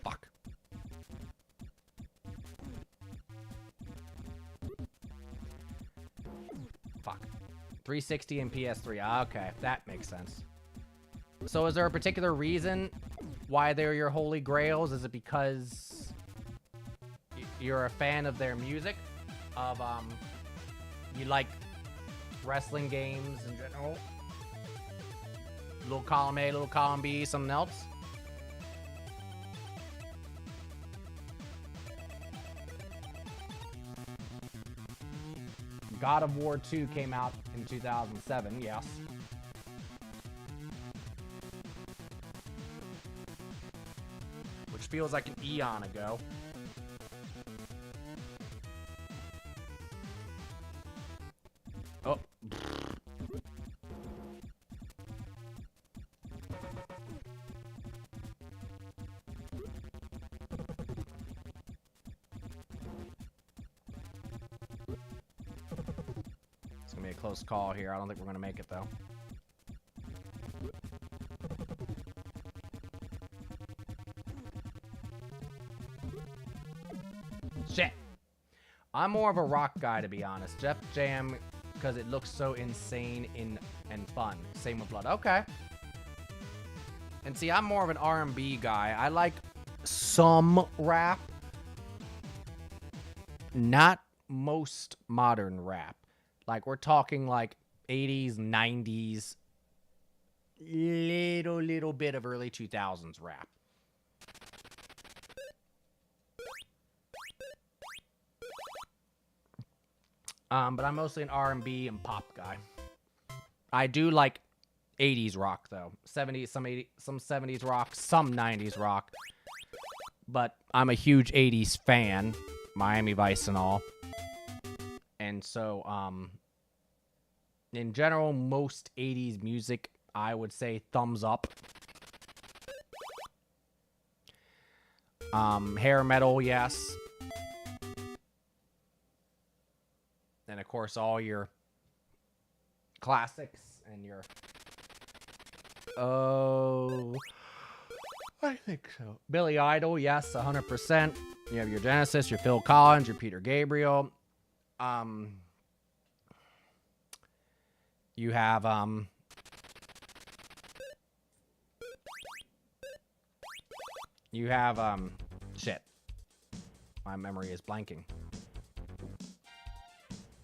Fuck. Fuck. 360 and PS3. Okay, that makes sense. So is there a particular reason why they're your holy grails? Is it because you're a fan of their music? Of, you like wrestling games in general? Little column A, little column B, something else? God of War 2 came out in 2007, yes. Which feels like an eon ago. Oh. It's gonna be a close call here. I don't think we're gonna make it though. Shit. I'm more of a rock guy, to be honest. Def Jam, because it looks so insane and fun. Same with Blood. Okay. And see, I'm more of an R&B guy. I like some rap. Not most modern rap. Like, we're talking like 80s, 90s. Little bit of early 2000s rap. But I'm mostly an R&B and pop guy. I do like 80s rock though. 70s, some 80s, some 70s rock, some 90s rock. But I'm a huge 80s fan, Miami Vice and all. And so in general, most 80s music, I would say thumbs up. Hair metal, yes. And of course, all your classics and your... Oh, I think so. Billy Idol, yes, 100%. You have your Genesis, your Phil Collins, your Peter Gabriel. You have, shit. My memory is blanking.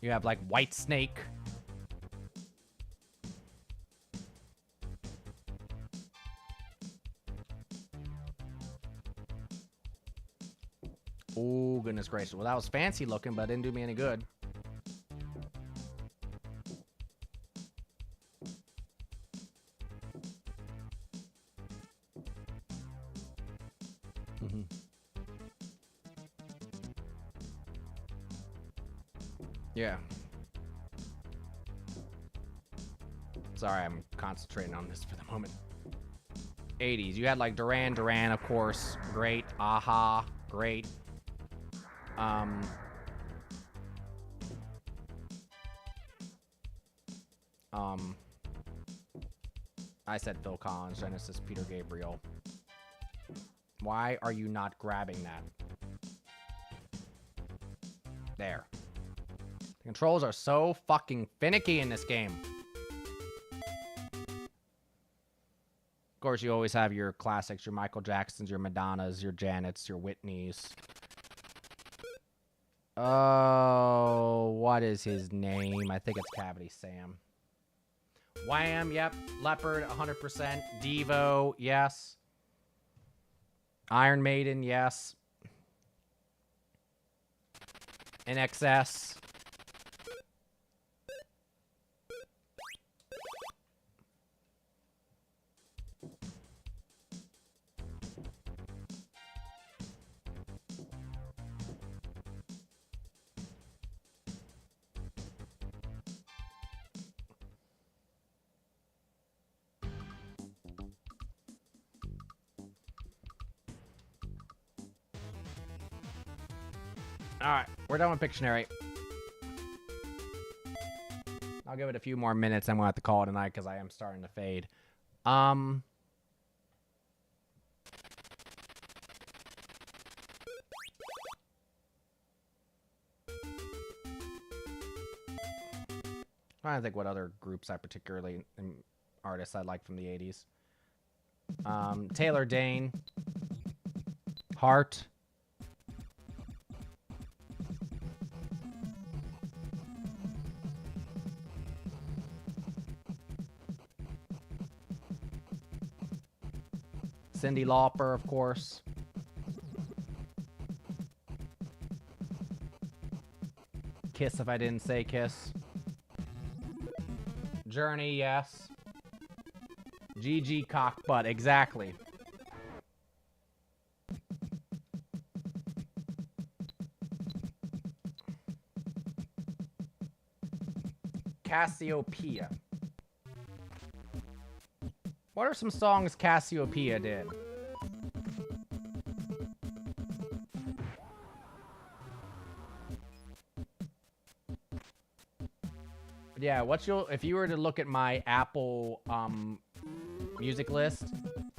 You have, like, White Snake. Oh, goodness gracious. Well, that was fancy looking, but it didn't do me any good. Yeah. Sorry, I'm concentrating on this for the moment. 80s. You had like Duran Duran, of course. Great. Aha. Great. I said Phil Collins, Genesis, Peter Gabriel. Why are you not grabbing that? There. The controls are so fucking finicky in this game. Of course, you always have your classics, your Michael Jacksons, your Madonnas, your Janets, your Whitneys. Oh, what is his name? I think it's Cavity Sam. Wham, yep. Leopard, 100%. Devo, yes. Iron Maiden, yes. NXS. Alright, we're done with Pictionary. I'll give it a few more minutes. I'm going to have to call it a night because I am starting to fade. I don't think what other groups I particularly artists I like from the 80s. Taylor Dane. Heart. Cyndi Lauper, of course. Kiss if I didn't say Kiss. Journey, yes. GG Cockbutt, exactly. Cassiopeia. What are some songs Cassiopeia did? Yeah, if you were to look at my Apple music list,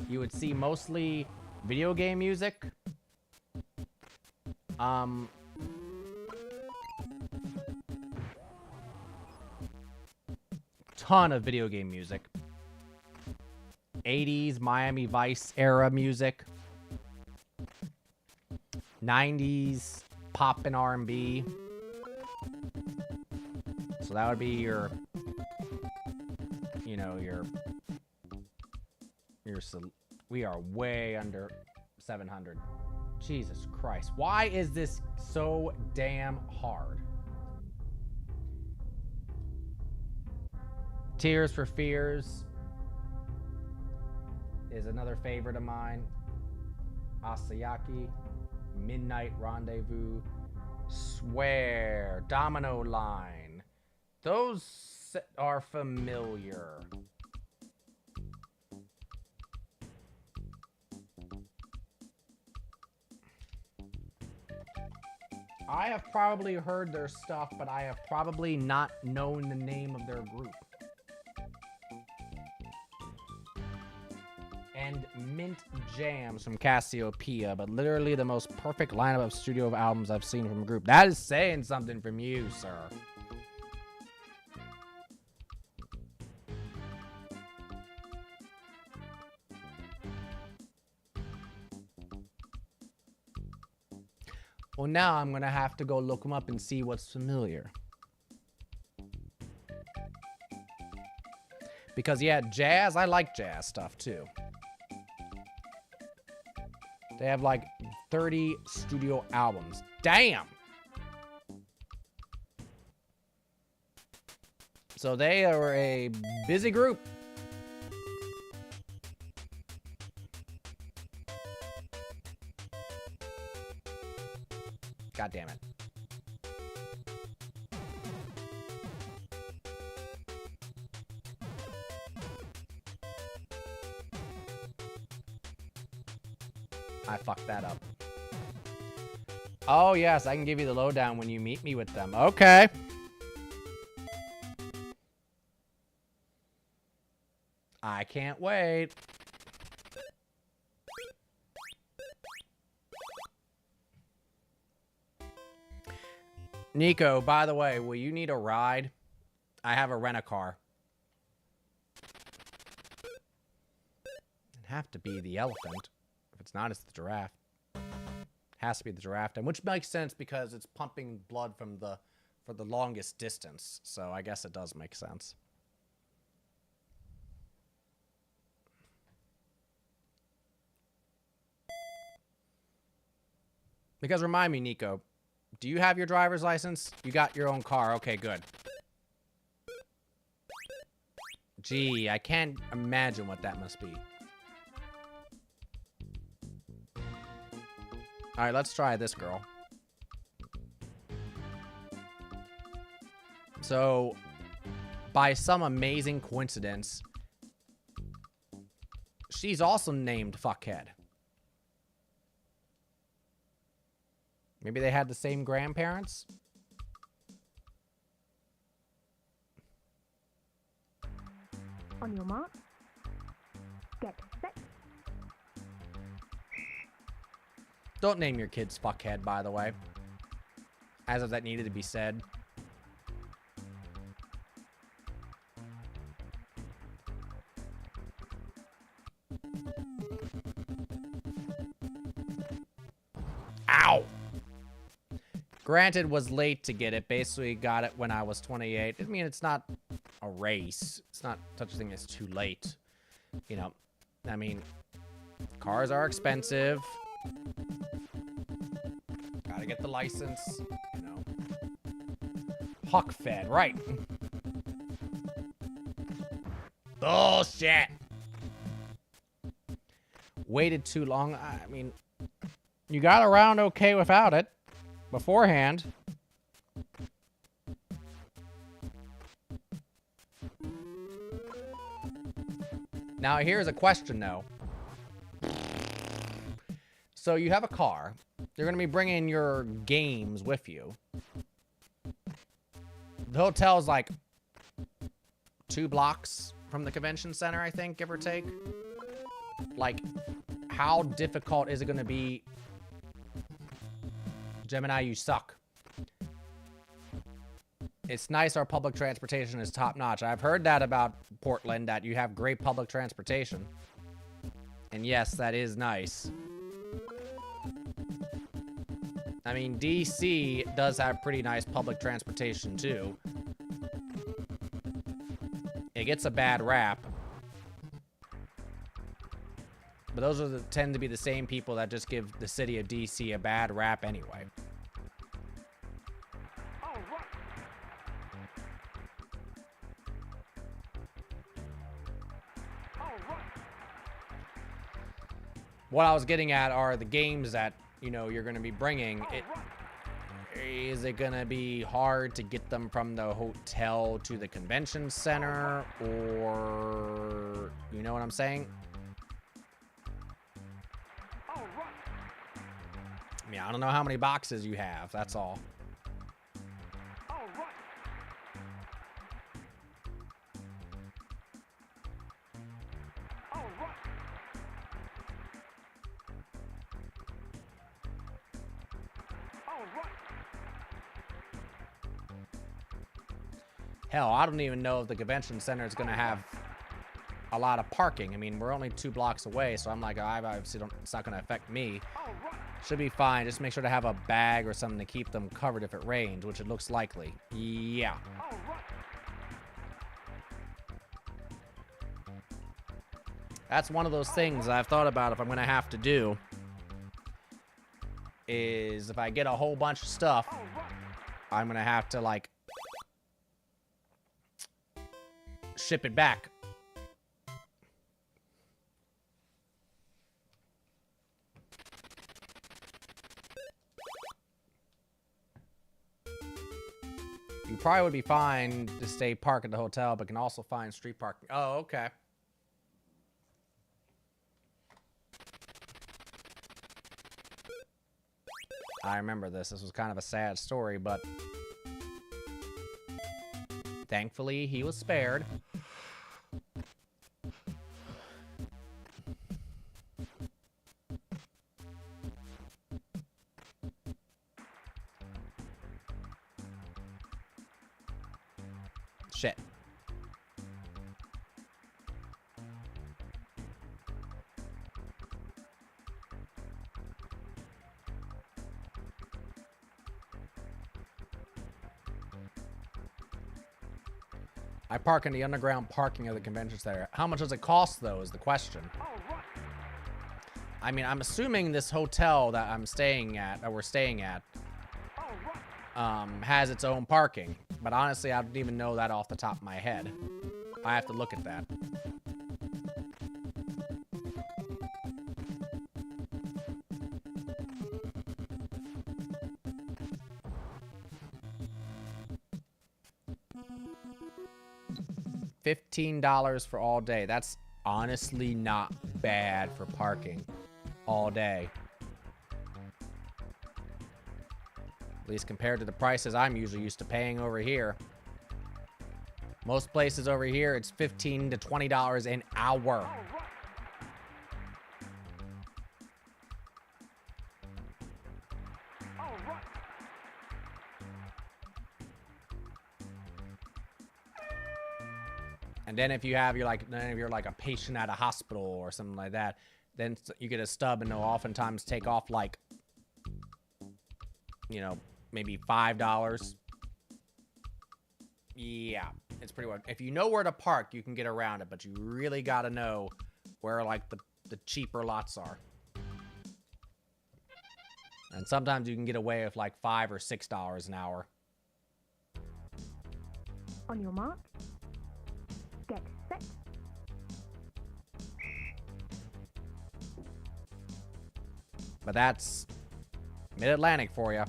you would see mostly video game music. Ton of video game music. 80s Miami Vice era music. 90s pop and R&B. So that would be your, you know, your, we are way under 700. Jesus Christ. Why is this so damn hard? Tears for Fears is another favorite of mine. Asayaki, Midnight Rendezvous, Swear, Domino Line. Those are familiar. I have probably heard their stuff, but I have probably not known the name of their group. And Mint Jams from Cassiopeia, but literally the most perfect lineup of studio albums I've seen from a group. That is saying something from you, sir. Well, now I'm going to have to go look them up and see what's familiar. Because, yeah, jazz, I like jazz stuff, too. They have, like, 30 studio albums. Damn! So they are a busy group. God damn it. I fucked that up. Oh, yes, I can give you the lowdown when you meet me with them. Okay. can't wait. Nico, by the way, will you need a ride? I have a rent-a-car. It'd have to be the elephant. If it's not, it's the giraffe. Has to be the giraffe, and which makes sense because it's pumping blood from for the longest distance. So I guess it does make sense. Because remind me, Nico, do you have your driver's license? You got your own car. Okay, good. Gee, I can't imagine what that must be. All right, let's try this girl. So, by some amazing coincidence, she's also named Fuckhead. Maybe they had the same grandparents? On your mark. Get set. Don't name your kids Fuckhead, by the way. As if that needed to be said. Ow! Granted, was late to get it. Basically got it when I was 28. I mean, it's not a race. It's not such a thing as too late. You know, I mean, cars are expensive. Gotta get the license, you know. Huck fed, right. Oh, shit. Waited too long. I mean, you got around okay without it beforehand. Now, here's a question, though. So you have a car. You're going to be bringing your games with you. The hotel's like 2 blocks from the convention center, I think, give or take. Like, how difficult is it going to be? Gemini, you suck. It's nice our public transportation is top notch. I've heard that about Portland, that you have great public transportation. And yes, that is nice. I mean, DC does have pretty nice public transportation, too. It gets a bad rap. But those are tend to be the same people that just give the city of DC a bad rap anyway. What I was getting at are the games that, you know, you're going to be bringing. Is it going to be hard to get them from the hotel to the convention center? Or, you know what I'm saying? I mean, I don't know how many boxes you have, that's all. Hell, I don't even know if the convention center is going to have a lot of parking. I mean, we're only 2 blocks away, so I'm like, I obviously don't, it's not going to affect me. Should be fine. Just make sure to have a bag or something to keep them covered if it rains, which it looks likely. Yeah. That's one of those things I've thought about if I'm going to have to do. Is if I get a whole bunch of stuff, I'm going to have to, like, ship it back. You probably would be fine to stay parked at the hotel, but can also find street parking. Oh, okay. I remember this. This was kind of a sad story, but thankfully he was spared. shit. I park in the underground parking of the convention center. How much does it cost, though, is the question. I mean, I'm assuming this hotel that I'm staying at, or we're staying at, has its own parking. But honestly, I don't even know that off the top of my head. I have to look at that. $15 for all day. That's honestly not bad for parking all day. At least compared to the prices I'm usually used to paying over here. Most places over here, it's $15 to $20 an hour. And then if you're like a patient at a hospital or something like that, then you get a stub and they'll oftentimes take off like, you know, maybe $5. Yeah, it's pretty well. If you know where to park, you can get around it, but you really got to know where like the cheaper lots are. And sometimes you can get away with like $5 or $6 an hour. On your mark. Get set. But that's Mid-Atlantic for you.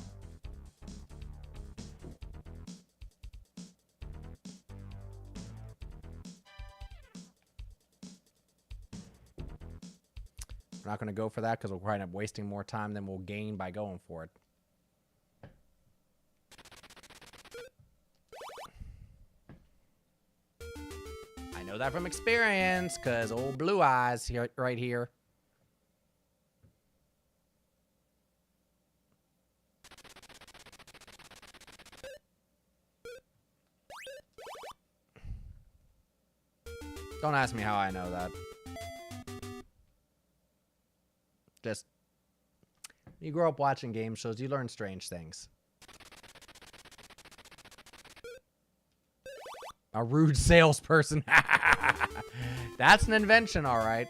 We're not going to go for that because we'll probably end up wasting more time than we'll gain by going for it. I know that from experience because old Blue Eyes here, right here. Don't ask me how I know that. Just, you grow up watching game shows, you learn strange things. A rude salesperson. That's an invention, all right.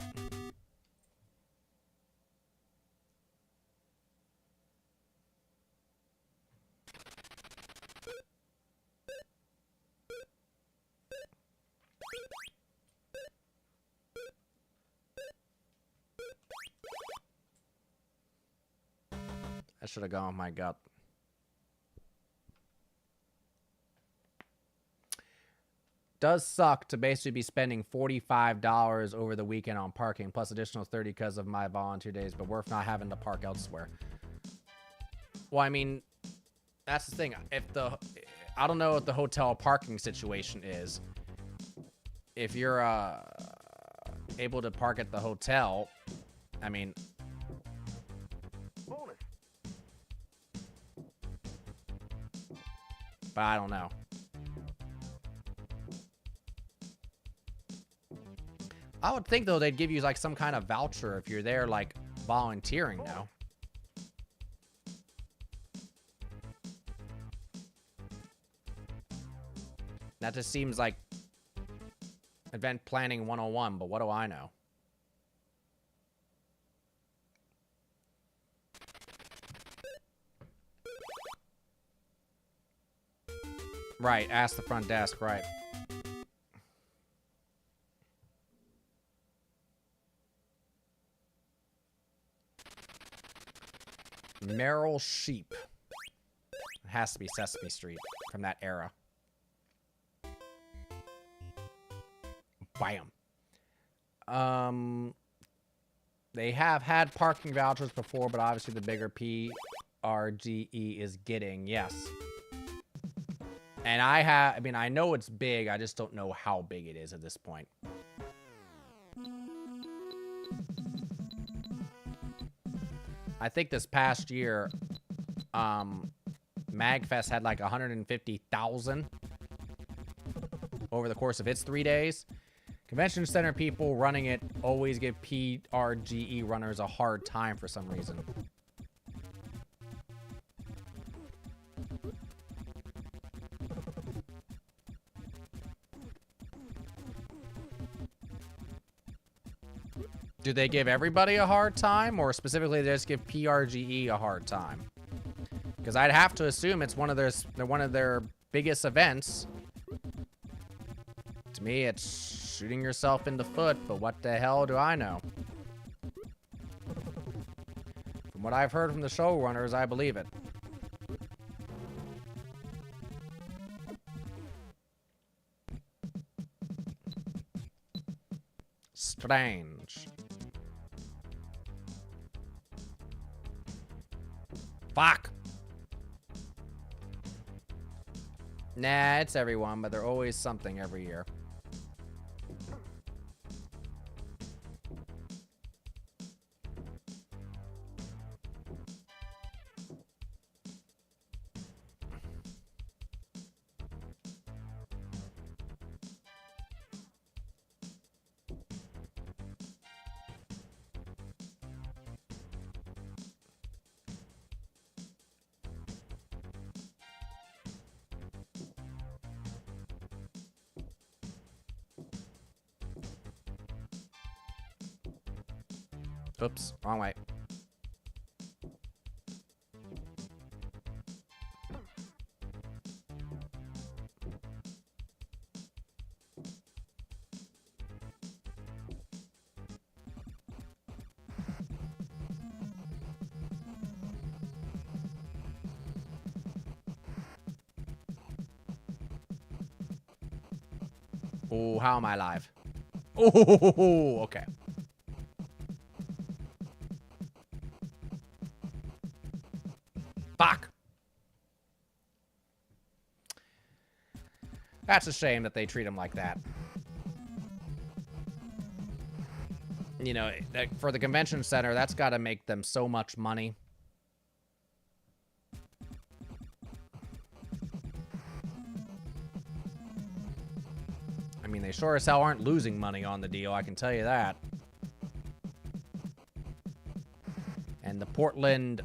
I should have gone with my gut. Does suck to basically be spending $45 over the weekend on parking, plus additional $30 because of my volunteer days, but worth not having to park elsewhere. Well, I mean, that's the thing. I don't know what the hotel parking situation is. If you're able to park at the hotel, I mean, but I don't know. I would think, though, they'd give you, like, some kind of voucher if you're there, like, volunteering now. That just seems like event planning 101, but what do I know? Right, ask the front desk, right. Merrill Sheep. It has to be Sesame Street from that era. Bam. They have had parking vouchers before, but obviously the bigger PRGE is getting, yes. And I mean, I know it's big, I just don't know how big it is at this point. I think this past year, MagFest had like 150,000. over the course of its 3 days. Convention center people running it always give PRGE runners a hard time for some reason. Do they give everybody a hard time, or specifically they just give PRGE a hard time? Because I'd have to assume it's one of their biggest events. To me, it's shooting yourself in the foot, but what the hell do I know? From what I've heard from the showrunners, I believe it. Strange. Fuck! Nah, it's everyone, but they're always something every year. Oops, wrong way. Oh, how am I alive? Oh, okay. Fuck. That's a shame that they treat him like that. You know, for the convention center, that's got to make them so much money. I mean, they sure as hell aren't losing money on the deal, I can tell you that. And the Portland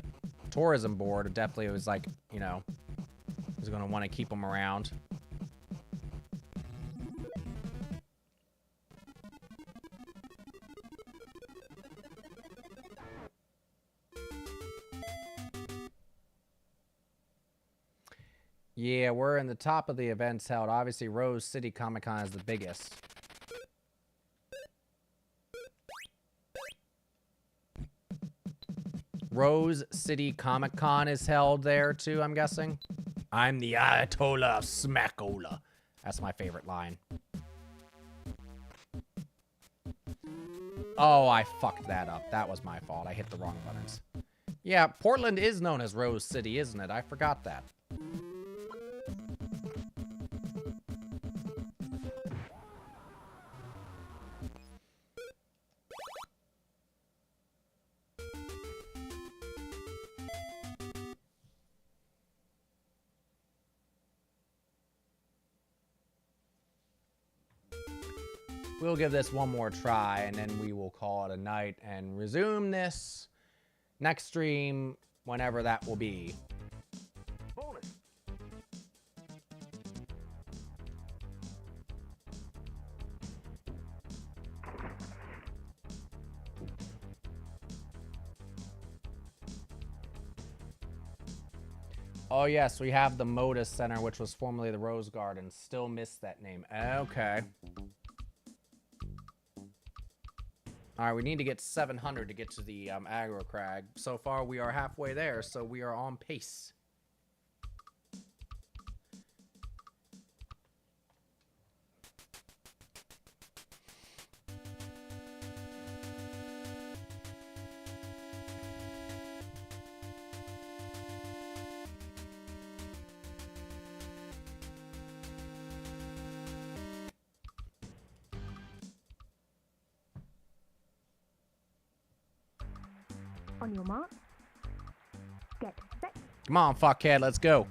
Tourism Board definitely was like, you know, was going to want to keep them around. Yeah, we're in the top of the events held. Obviously, Rose City Comic Con is the biggest. Rose City Comic Con is held there too, I'm guessing. I'm the Ayatollah of Smackola. That's my favorite line. Oh, I fucked that up. That was my fault. I hit the wrong buttons. Yeah, Portland is known as Rose City, isn't it? I forgot that. We'll give this one more try, and then we will call it a night and resume this next stream, whenever that will be. Oh, yes, we have the Modus Center, which was formerly the Rose Garden. Still miss that name. Okay. All right, we need to get 700 to get to the aggro crag. So far, we are halfway there, so we are on pace. On your mark. Get set. Come on, fuckhead, let's go.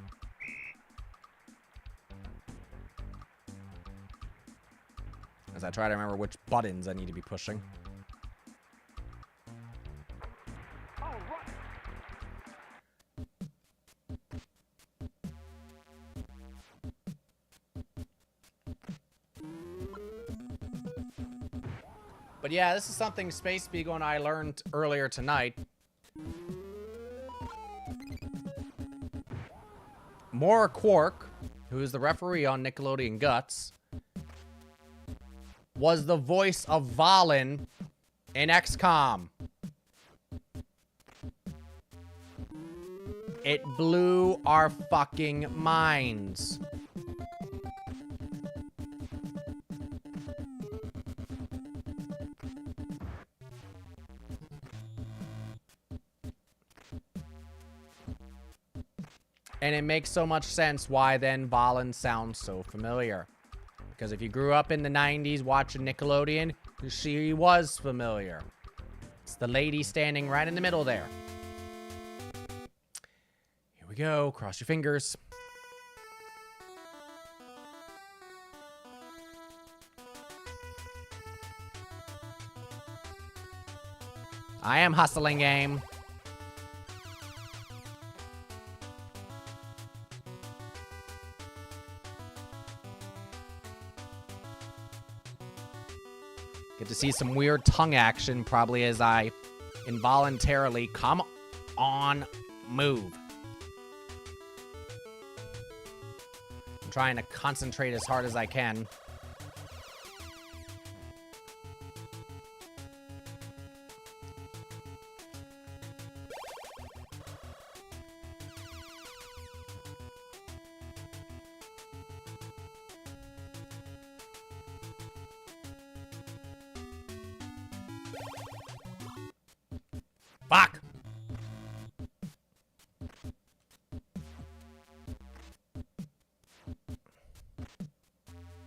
as I try to remember which buttons I need to be pushing. But yeah, this is something Space Beagle and I learned earlier tonight. Maura Quark, who is the referee on Nickelodeon Guts, was the voice of Valen in XCOM. It blew our fucking minds. And it makes so much sense why then Valen sounds so familiar. Because if you grew up in the 90s watching Nickelodeon, she was familiar. It's the lady standing right in the middle there. Here we go. Cross your fingers. I am hustling, game. Get to see some weird tongue action, probably as I involuntarily come on move. I'm trying to concentrate as hard as I can. Fuck!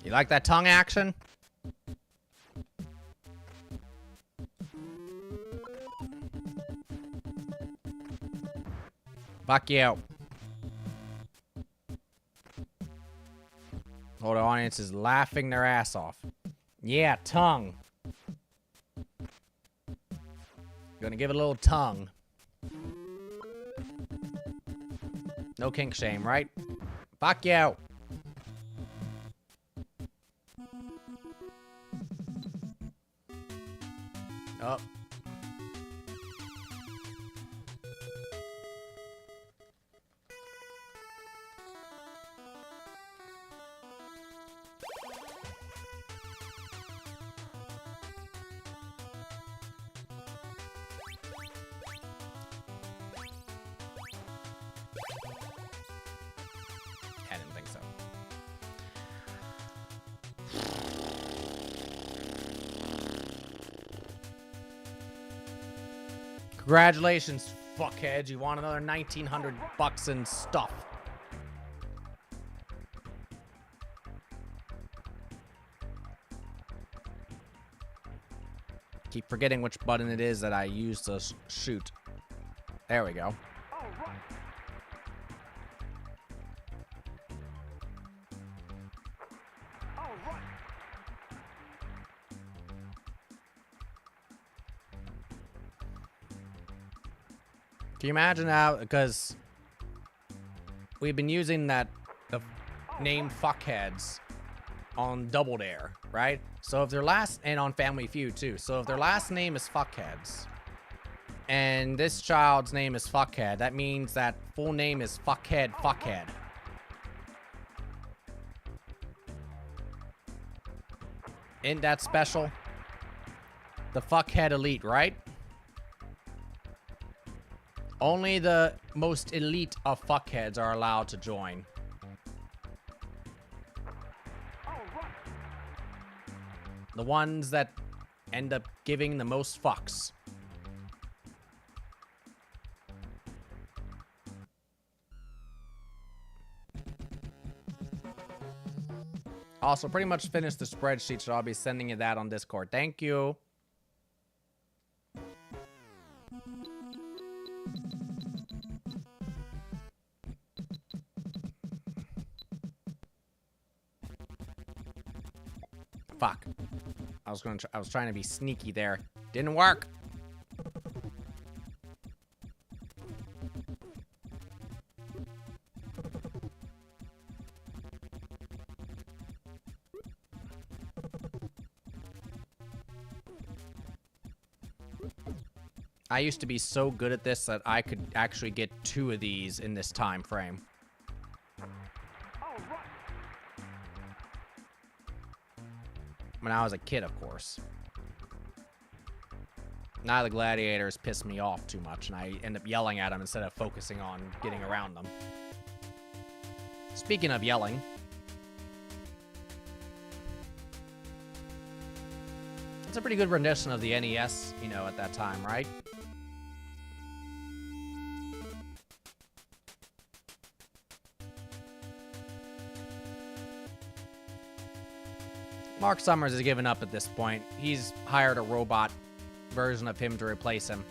You like that tongue action? Fuck you. Hold on, audience is laughing their ass off. Yeah, tongue. Gonna give it a little tongue. No kink shame, right? Fuck you. Oh. I didn't think so. Congratulations, fuckhead. You won another 1,900 bucks in stuff. Keep forgetting which button it is that I use to shoot. There we go. Can you imagine how, because we've been using the name fuckheads on Double Dare, right? So if their last, and on Family Feud too. So if their last name is fuckheads, and this child's name is fuckhead, that means that full name is fuckhead. Isn't that special? The fuckhead elite, right? Only the most elite of fuckheads are allowed to join. The ones that end up giving the most fucks. Also, pretty much finished the spreadsheet, so I'll be sending you that on Discord. Thank you. Fuck. I was trying to be sneaky there. Didn't work. I used to be so good at this that I could actually get 2 of these in this time frame. When I was a kid, of course. Now the gladiators piss me off too much, and I end up yelling at them instead of focusing on getting around them. Speaking of yelling... it's a pretty good rendition of the NES, you know, at that time, right? Mark Summers has given up at this point. He's hired a robot version of him to replace him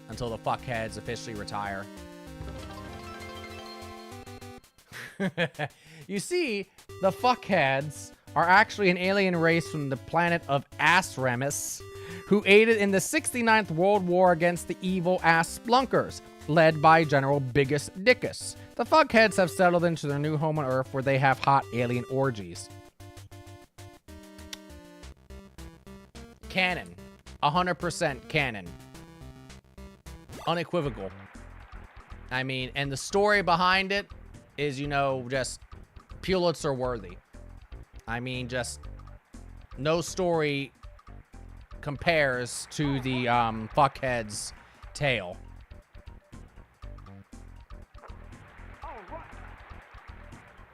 until the fuckheads officially retire. You see, the fuckheads are actually an alien race from the planet of Asremis who aided in the 69th World War against the evil ass Splunkers, led by General Biggest Dickus. The fuckheads have settled into their new home on Earth where they have hot alien orgies. Canon. 100% canon. Unequivocal. I mean, and the story behind it is, you know, just Pulitzer worthy. I mean, just no story compares to the fuckhead's tale.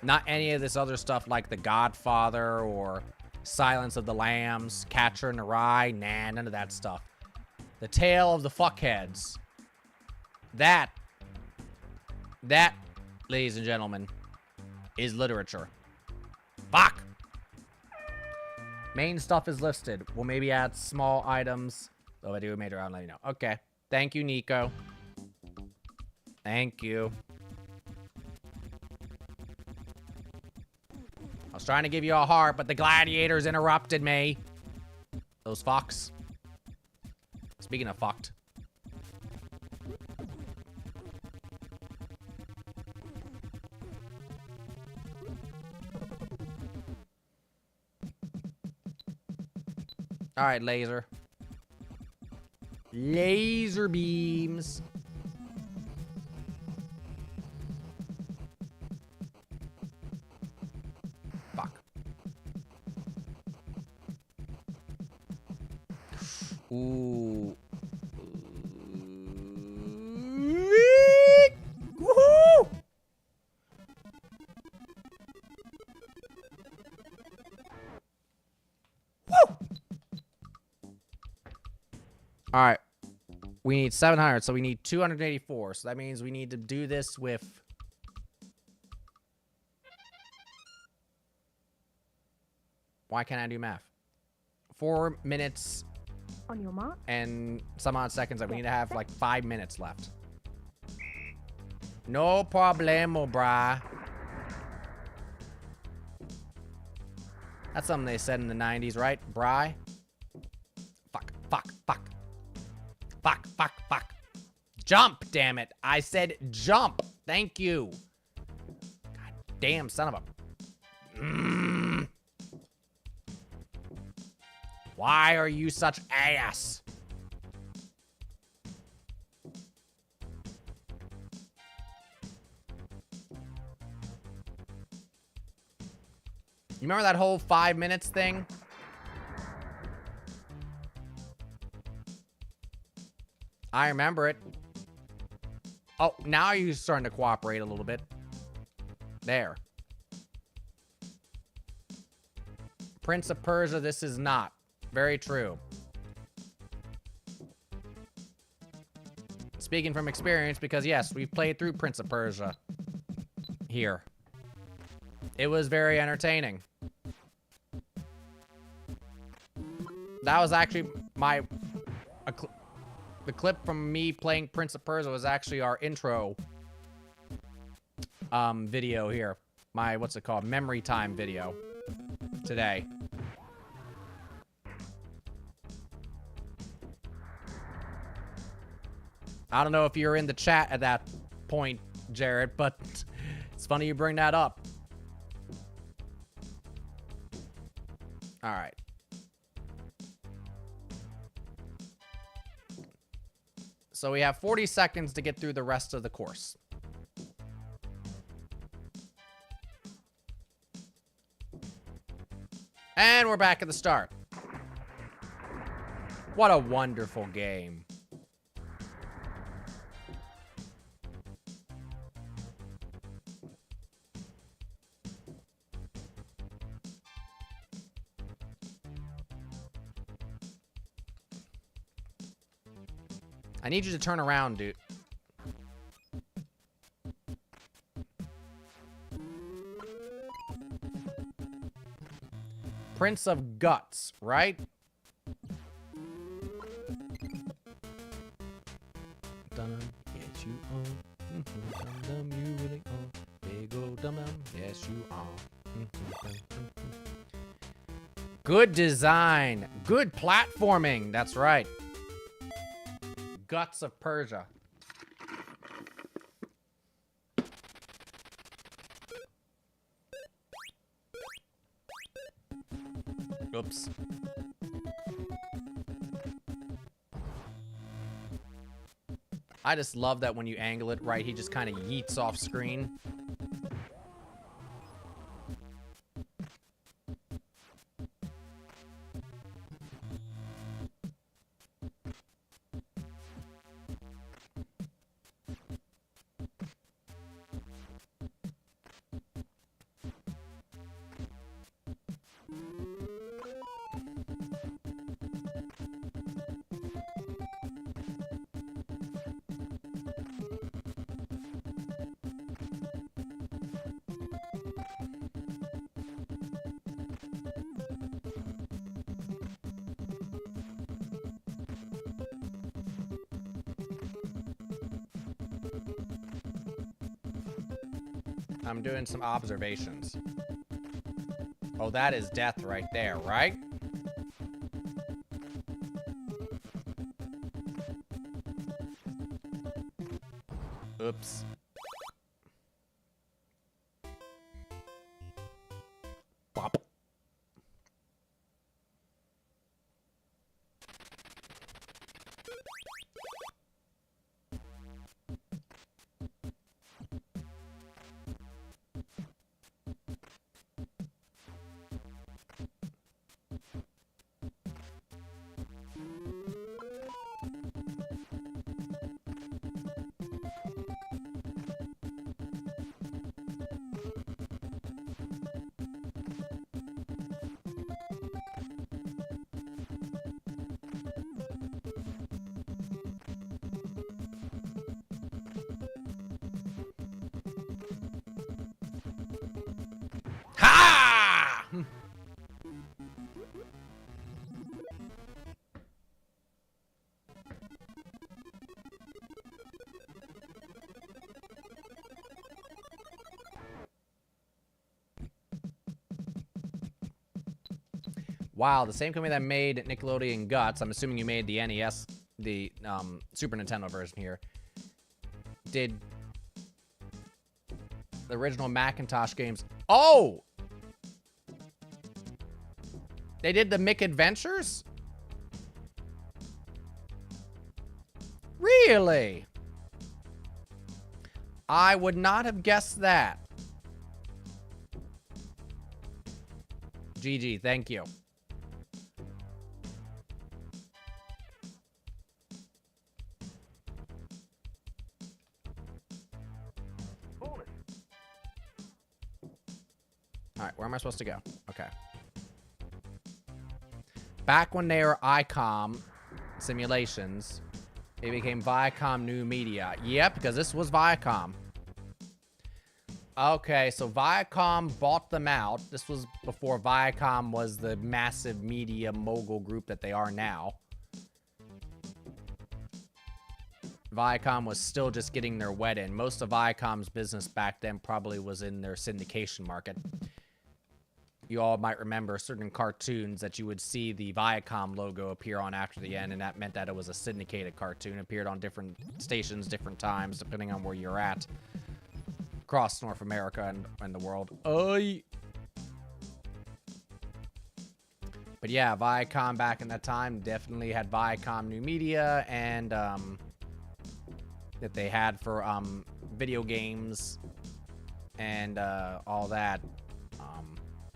Not any of this other stuff like The Godfather or Silence of the Lambs, Catcher in the Rye. Nah, none of that stuff. The tale of the fuckheads. That, ladies and gentlemen, is literature. Fuck! Main stuff is listed. We'll maybe add small items. Though I do a major, I'll let you know. Okay. Thank you, Nico. Thank you. I was trying to give you a heart, but the gladiators interrupted me. Those fucks. Speaking of fucked. All right, laser. Laser beams. Fuck. Ooh. Woohoo! Woo! All right. We need 700, so we need 284. So that means we need to do this with... Why can't I do math? 4 minutes... On your mark. And some odd seconds. That we need to have like 5 minutes left. No problemo, brah. That's something they said in the 90s, right? Bry? Fuck, fuck, fuck. Fuck, fuck, fuck. Jump, damn it. I said jump. Thank you. God damn son of a... Why are you such ass? You remember that whole 5 minutes thing? I remember it. Oh, now you're starting to cooperate a little bit. There. Prince of Persia, this is not. Very true. Speaking from experience, because yes, we've played through Prince of Persia here. It was very entertaining. That was actually my... the clip from me playing Prince of Persia was actually our intro video here. My, what's it called? Memory time video today. I don't know if you were in the chat at that point, Jared, but it's funny you bring that up. All right. So we have 40 seconds to get through the rest of the course. And we're back at the start. What a wonderful game. I need you to turn around, dude. Prince of Guts, right? Dum, yes you are. Dum dum, you really are. Big ol' dum dum, yes you are. Good design, good platforming. That's right. Guts of Persia. Oops. I just love that when you angle it right, he just kind of yeets off screen. I'm doing some observations. Oh, that is death right there, right? Oops. Bop. Ha! Wow, the same company that made Nickelodeon Guts, I'm assuming you made the NES, the Super Nintendo version here, did the original Macintosh games. Oh! They did the Mick Adventures? Really? I would not have guessed that. GG, thank you. Alright, where am I supposed to go? Okay. Back when they were ICOM simulations, it became Viacom New Media. Yep, because this was Viacom. Okay, so Viacom bought them out. This was before Viacom was the massive media mogul group that they are now. Viacom was still just getting their wet in. Most of Viacom's business back then probably was in their syndication market. you all might remember certain cartoons that you would see the Viacom logo appear on after the end, and that meant that it was a syndicated cartoon. It appeared on different stations, different times, depending on where you're at across North America and the world. Oy! But yeah, Viacom back in that time definitely had Viacom New Media, and that they had for video games and all that.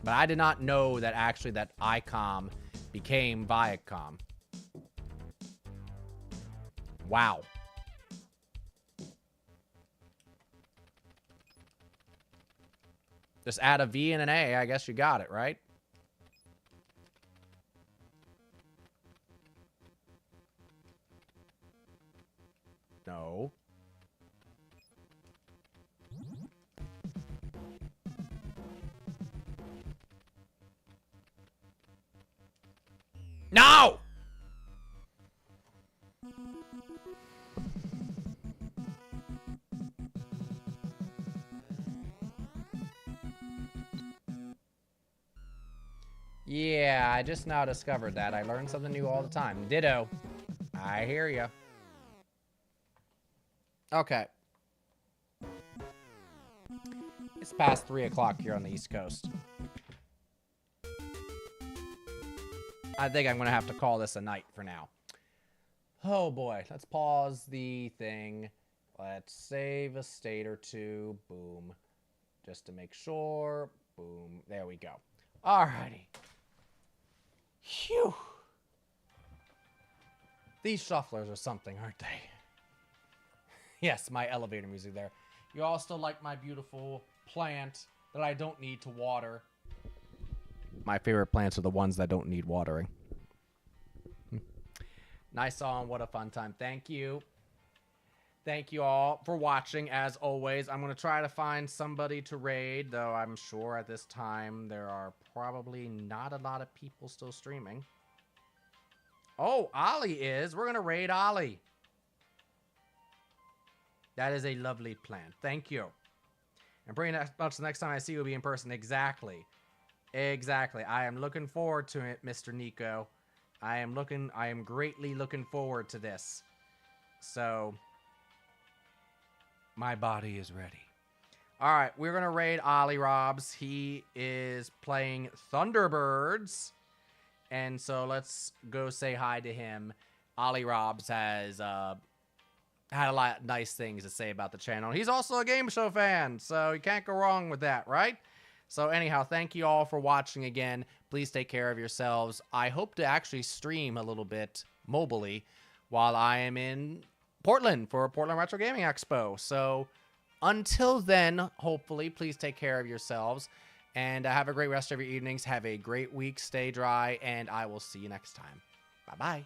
But I did not know that actually that ICOM became Viacom. Wow. Just add a V and an A, I guess you got it, right? No. No! Yeah, I just now discovered that. I learn something new all the time. Ditto. I hear ya. Okay. It's past 3 o'clock here on the East Coast. I think I'm going to have to call this a night for now. Oh boy. Let's pause the thing. Let's save a state or two. Boom. Just to make sure. Boom. There we go. Alrighty. Phew. These shufflers are something, aren't they? Yes, my elevator music there. You all still like my beautiful plant that I don't need to water. My favorite plants are the ones that don't need watering. Nice song. What a fun time. Thank you. Thank you all for watching, as always. I'm going to try to find somebody to raid, though I'm sure at this time there are probably not a lot of people still streaming. Oh, Ollie is. We're going to raid Ollie. That is a lovely plan. Thank you. And pretty much the next time I see you will be in person. Exactly. Exactly. I am looking forward to it, Mr. Nico. I am greatly looking forward to this. So, my body is ready. All right, we're going to raid Ollie Robs. He is playing Thunderbirds. And so let's go say hi to him. Ollie Robs has had a lot of nice things to say about the channel. He's also a game show fan, so you can't go wrong with that, right? So anyhow, thank you all for watching again. Please take care of yourselves. I hope to actually stream a little bit mobily while I am in Portland for Portland Retro Gaming Expo. So until then, hopefully, please take care of yourselves. And have a great rest of your evenings. Have a great week. Stay dry. And I will see you next time. Bye-bye.